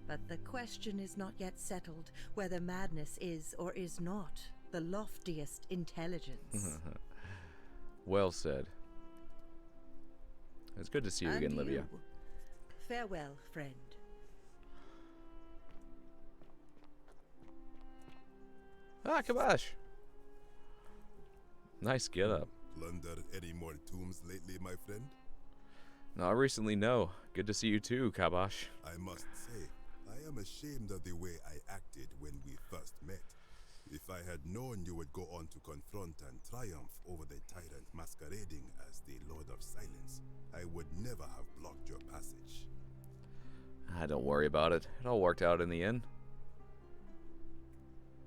but the question is not yet settled whether madness is or is not the loftiest intelligence. Well said. It's good to see you And again, Livia. you. Farewell, friend. Ah, Kabash. Nice get up. Plunder any more tombs lately, my friend? No, recently, no. Good to see you too, Kabash. I must say, I am ashamed of the way I acted when we first met. If I had known you would go on to confront and triumph over the tyrant masquerading as the Lord of Silence, I would never have blocked your passage. Ah, don't worry about it. It all worked out in the end.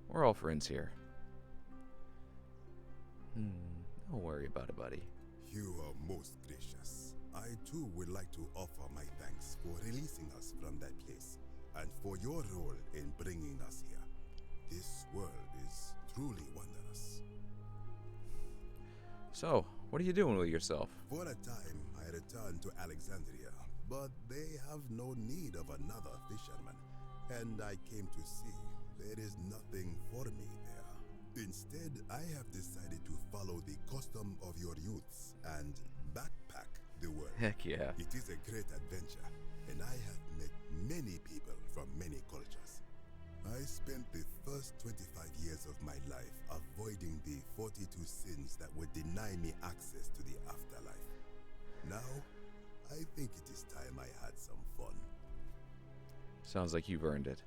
We're all friends here. Don't worry about it, buddy. You are most gracious. I too would like to offer my thanks for releasing us from that place, and for your role in bringing us here. This world is truly wondrous. So, what are you doing with yourself? For a time, I returned to Alexandria, but they have no need of another fisherman, and I came to see there is nothing for me there. Instead, I have decided to follow the custom of your youths and backpack the world. Heck yeah. It is a great adventure, and I have met many people from many cultures. I spent the first 25 years of my life avoiding the 42 sins that would deny me access to the afterlife. Now, I think it is time I had some fun. Sounds like you've earned it.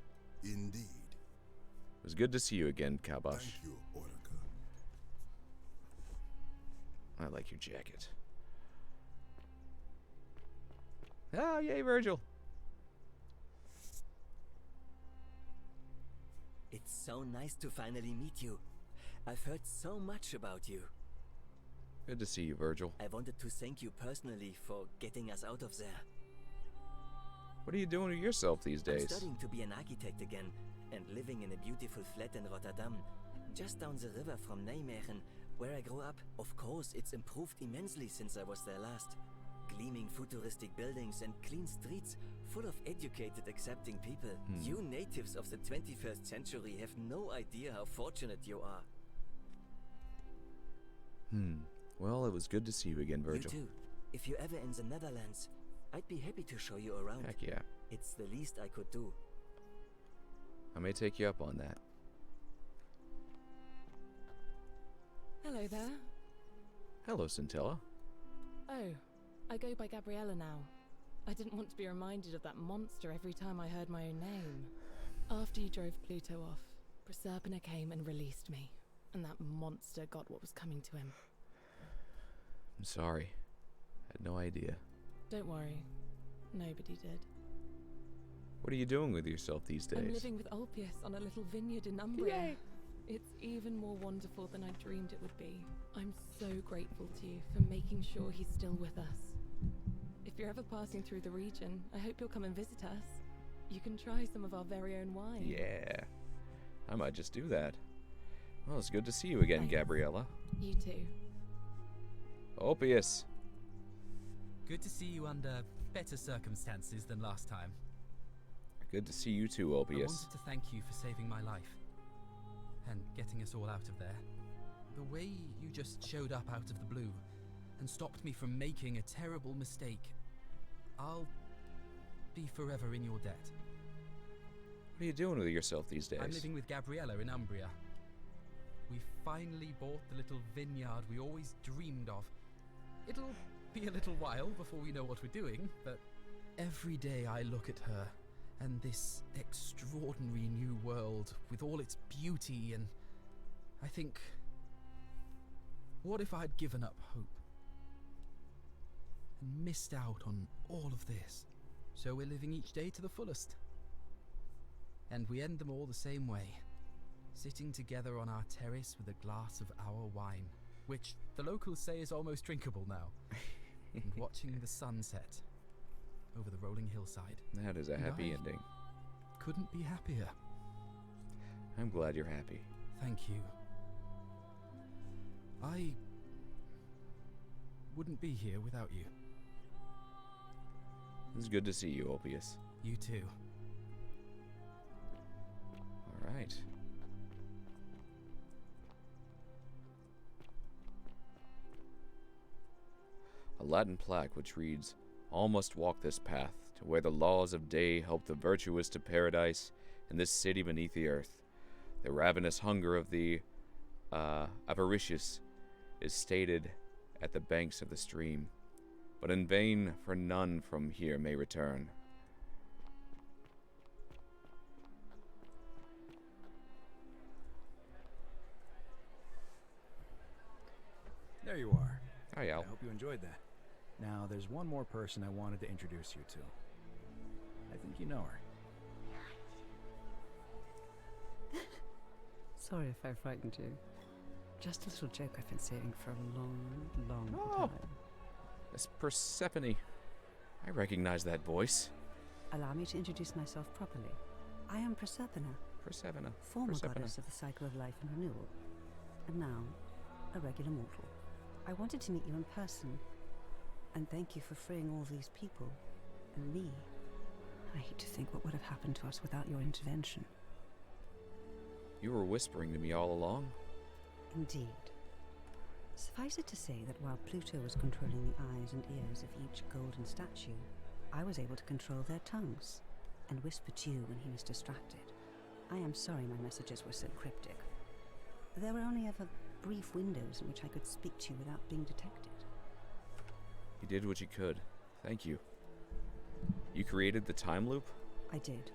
Indeed. It was good to see you again, Kabash. Thank you, Oracle. I like your jacket. Oh, yay, Virgil. It's so nice to finally meet you. I've heard so much about you. Good to see you, Virgil. I wanted to thank you personally for getting us out of there. What are you doing with yourself these I'm days? studying to be an architect again, and living in a beautiful flat in Rotterdam, just down the river from Nijmegen, where I grew up. Of course, it's improved immensely since I was there last. Gleaming futuristic buildings and clean streets, full of educated, accepting people. You natives of the 21st century have no idea how fortunate you are. Well, it was good to see you again, Virgil. You too. If you're ever in the Netherlands, I'd be happy to show you around. Heck yeah. It's the least I could do. I may take you up on that. Hello there. Hello, Scintilla. Oh, I go by Gabriella now. I didn't want to be reminded of that monster every time I heard my own name. After you drove Pluto off, Proserpina came and released me, and that monster got what was coming to him. I'm sorry. I had no idea. Don't worry. Nobody did. What are you doing with yourself these days? I'm living with Ulpius on a little vineyard in Umbria. Yay. It's even more wonderful than I dreamed it would be. I'm so grateful to you for making sure he's still with us. If you're ever passing through the region, I hope you'll come and visit us. You can try some of our very own wine. Yeah. I might just do that. Well, it's good to see you again, Thanks. Gabriella. You too. Ulpius. Good to see you under better circumstances than last time. Good to see you too, I Ulpius. wanted to thank you for saving my life and getting us all out of there. The way you just showed up out of the blue and stopped me from making a terrible mistake. I'll be forever in your debt. What are you doing with yourself these days? I'm living with Gabriella in Umbria. We finally bought the little vineyard we always dreamed of. It'll be a little while before we know what we're doing, but every day I look at her and this extraordinary new world with all its beauty, and I think, what if I'd given up hope and missed out on all of this? So we're living each day to the fullest. And we end them all the same way, sitting together on our terrace with a glass of our wine, which the locals say is almost drinkable now, and watching the sunset over the rolling hillside. That is a happy ending. Couldn't be happier. I'm glad you're happy. Thank you. I wouldn't be here without you. It's good to see you, Ulpius. You too. All right. a Latin plaque which reads, "All must walk this path, to where the laws of day help the virtuous to paradise, in this city beneath the earth. The ravenous hunger of the avaricious is stated at the banks of the stream, but in vain, for none from here may return." There you are. Hi, Al. I hope you enjoyed that. Now, there's one more person I wanted to introduce you to. I think you know her. Sorry if I frightened you. Just a little joke I've been saving for a long, long Oh. time. It's Persephone. I recognize that voice. Allow me to introduce myself properly. I am Proserpina, Persephone. former Persephone. goddess of the cycle of life and renewal, and now a regular mortal. I wanted to meet you in person, and thank you for freeing all these people, and me. I hate to think what would have happened to us without your intervention. You were whispering to me all along. Indeed. Suffice it to say that while Pluto was controlling the eyes and ears of each golden statue, I was able to control their tongues, and whisper to you when he was distracted. I am sorry my messages were so cryptic. There were only ever brief windows in which I could speak to you without being detected. You did what you could. Thank you. You created the time loop? I did.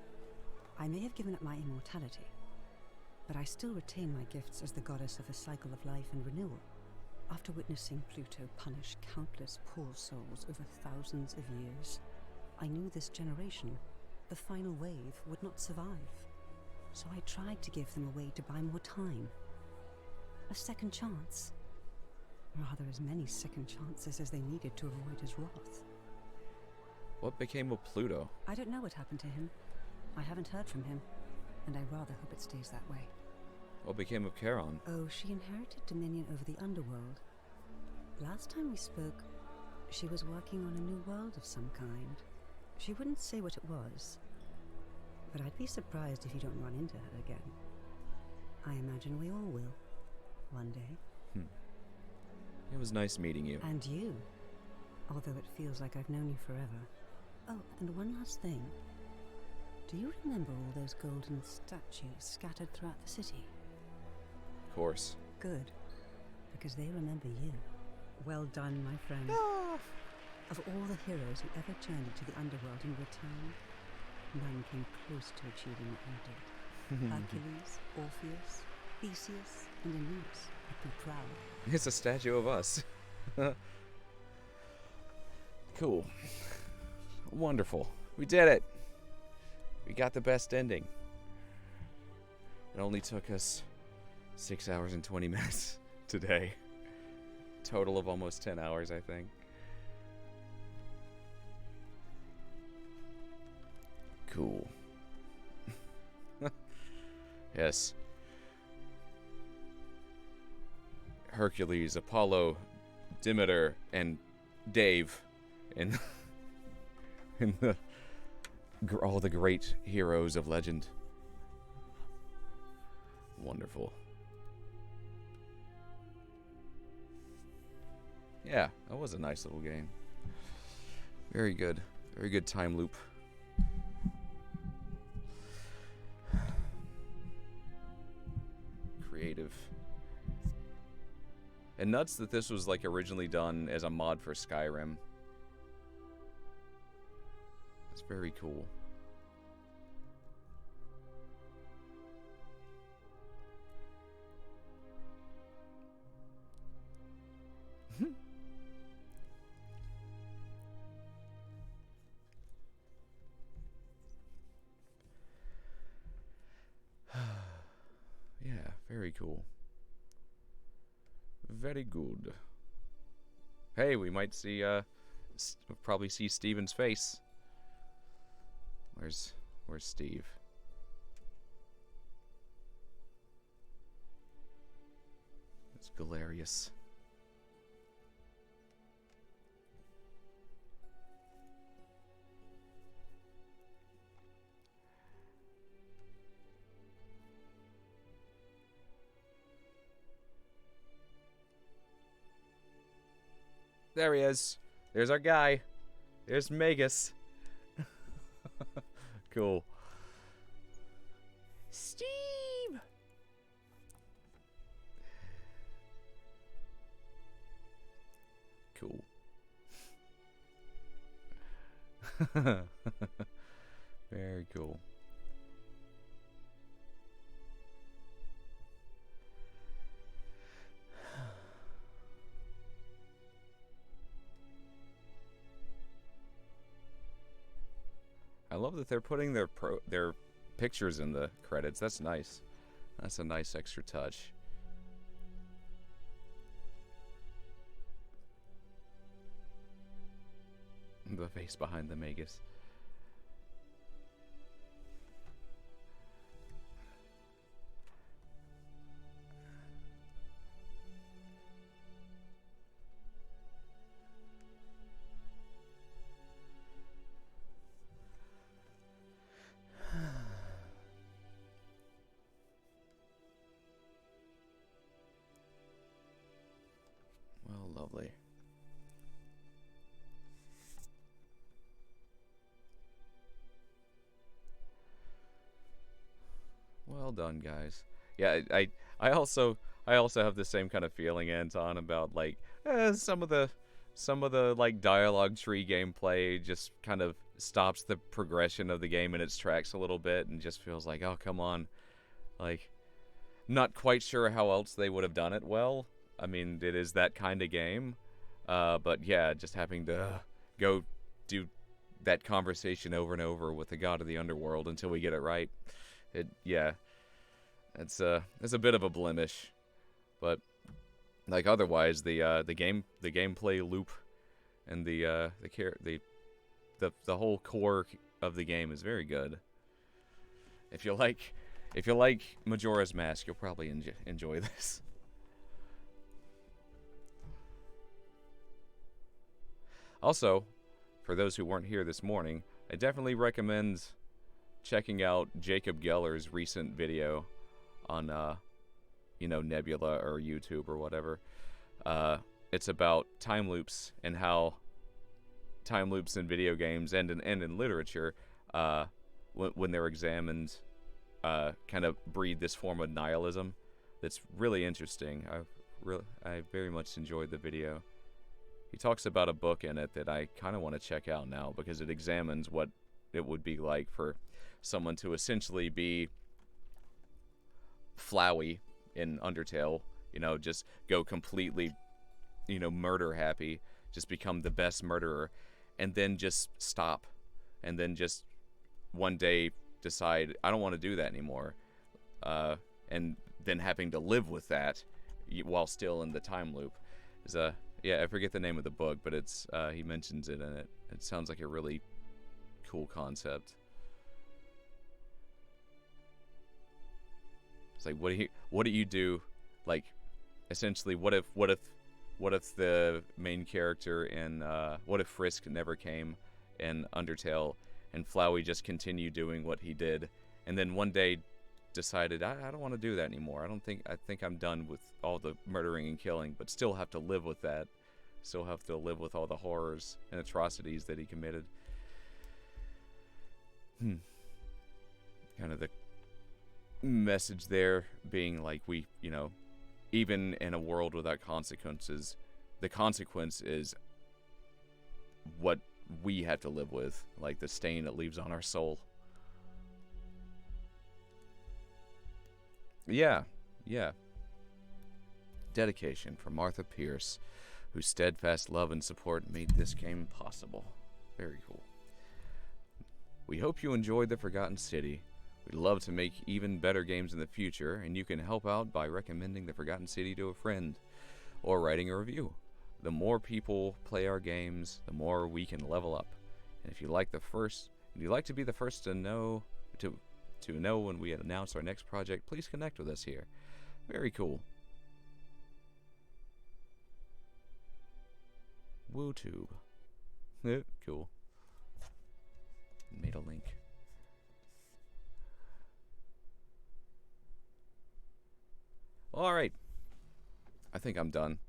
I may have given up my immortality, but I still retain my gifts as the goddess of the cycle of life and renewal. After witnessing Pluto punish countless poor souls over thousands of years, I knew this generation, the final wave, would not survive. So I tried to give them a way to buy more time. A second chance. Rather, as many second chances as they needed to avoid his wrath. What became of Pluto? I don't know what happened to him. I haven't heard from him, and I rather hope it stays that way. What became of Charon? Oh, she inherited dominion over the underworld. Last time we spoke, she was working on a new world of some kind. She wouldn't say what it was, but I'd be surprised if you don't run into her again. I imagine we all will, one day. It was nice meeting you. And you, although it feels like I've known you forever. Oh, and one last thing. Do you remember all those golden statues scattered throughout the city? Of course. Good, because they remember you. Well done, my friend. Of all the heroes who ever journeyed to the underworld and returned, none came close to achieving what you did. Hercules, Orpheus, Theseus, and Aeneas would be proud. It's a statue of us. Cool. Wonderful. We did it. We got the best ending. It only took us 6 hours and 20 minutes today. Total of almost 10 hours, I think. Cool. Yes. Hercules, Apollo, Demeter, and Dave, and all the great heroes of legend. Wonderful. Yeah, that was a nice little game. Very good. Very good time loop. Creative. And nuts that this was like originally done as a mod for Skyrim. It's very cool. Yeah, very cool. Very good. Hey, we might see, probably see Steven's face. Where's Steve? It's Galerius. There he is. There's our guy. There's Magus. Cool. Steve! Cool. Very cool. I love that they're putting their pictures in the credits. That's nice. That's a nice extra touch. The face behind the Magus. Well, lovely. Well done, guys. Yeah, I also have the same kind of feeling, Anton, about like some of the like dialogue tree gameplay just kind of stops the progression of the game in its tracks a little bit and just feels like, oh, come on. Like, not quite sure how else they would have done it well. I mean, it is that kind of game. But yeah, just having to go do that conversation over and over with the god of the underworld until we get it right. It's a bit of a blemish, but like otherwise the gameplay loop and the whole core of the game is very good. If you like Majora's Mask, you'll probably enjoy this. Also, for those who weren't here this morning, I definitely recommend checking out Jacob Geller's recent video on Nebula or YouTube or whatever. It's about time loops and how time loops in video games and in literature, when they're examined, kind of breed this form of nihilism that's really interesting. I very much enjoyed the video. He talks about a book in it that I kind of want to check out now because it examines what it would be like for someone to essentially be Flowey in Undertale, just go completely, murder happy, just become the best murderer, and then just stop, and then just one day decide, I don't want to do that anymore, and then having to live with that while still in the time loop. I forget the name of the book, but it's he mentions it in it. It sounds like a really cool concept. It's like, what do you do? Like, essentially, what if the main character in what if Frisk never came in Undertale, and Flowey just continued doing what he did, and then one day decided, I don't want to do that anymore. I think I'm done with all the murdering and killing, but still have to live with that. Still have to live with all the horrors and atrocities that he committed. Kind of the message there being like, even in a world without consequences, the consequence is what we have to live with, like the stain it leaves on our soul. Yeah. Dedication from Martha Pierce, whose steadfast love and support made this game possible. Very cool. We hope you enjoyed The Forgotten City. We'd love to make even better games in the future, and you can help out by recommending The Forgotten City to a friend or writing a review. The more people play our games, the more we can level up. And if you'd like to be the first to know when we announce our next project, please connect with us here. Very cool. WooTube. Cool. Made a link. All right. I think I'm done.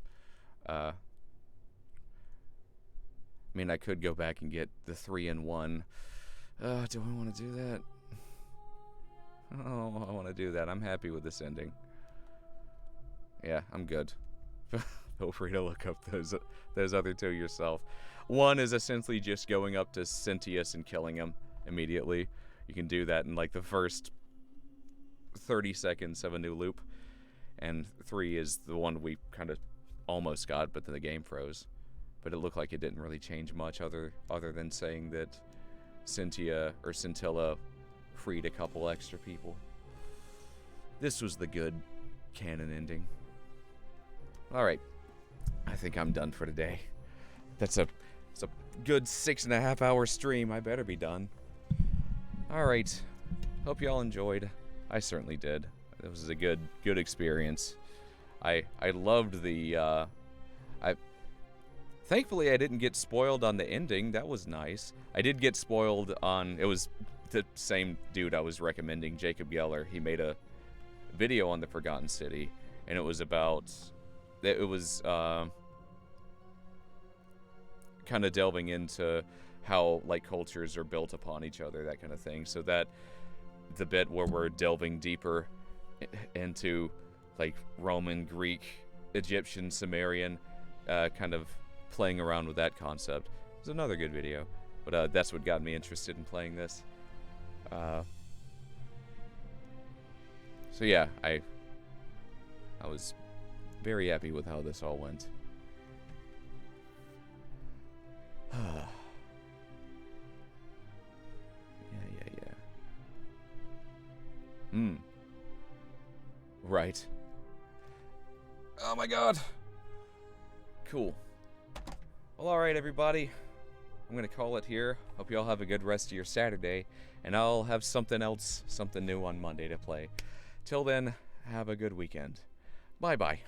mean, I could go back and get the 3-in-1. Do I want to do that? Oh, I want to do that. I'm happy with this ending. Yeah, I'm good. Feel free to look up those other two yourself. One is essentially just going up to Cynthius and killing him immediately. You can do that in like the first 30 seconds of a new loop. And 3 is the one we kind of almost got, but then the game froze. But it looked like it didn't really change much other than saying that Cynthia or Scintilla freed a couple extra people. This was the good canon ending. Alright. I think I'm done for today. It's a good 6.5 hour stream. I better be done. Alright. Hope y'all enjoyed. I certainly did. It was a good experience. I loved the thankfully I didn't get spoiled on the ending. That was nice. I did get spoiled on, it was the same dude I was recommending, Jacob Geller. He made a video on the Forgotten City, and it was about, it was kind of delving into how like cultures are built upon each other, that kind of thing. So that the bit where we're delving deeper into like Roman, Greek, Egyptian, Sumerian, kind of playing around with that concept. It's another good video, but that's what got me interested in playing this. So yeah, I was very happy with how this all went. Yeah. Right. Oh my god. Cool. Well, alright everybody. I'm gonna call it here. Hope you all have a good rest of your Saturday. And I'll have something else, something new on Monday to play. Till then, have a good weekend. Bye-bye.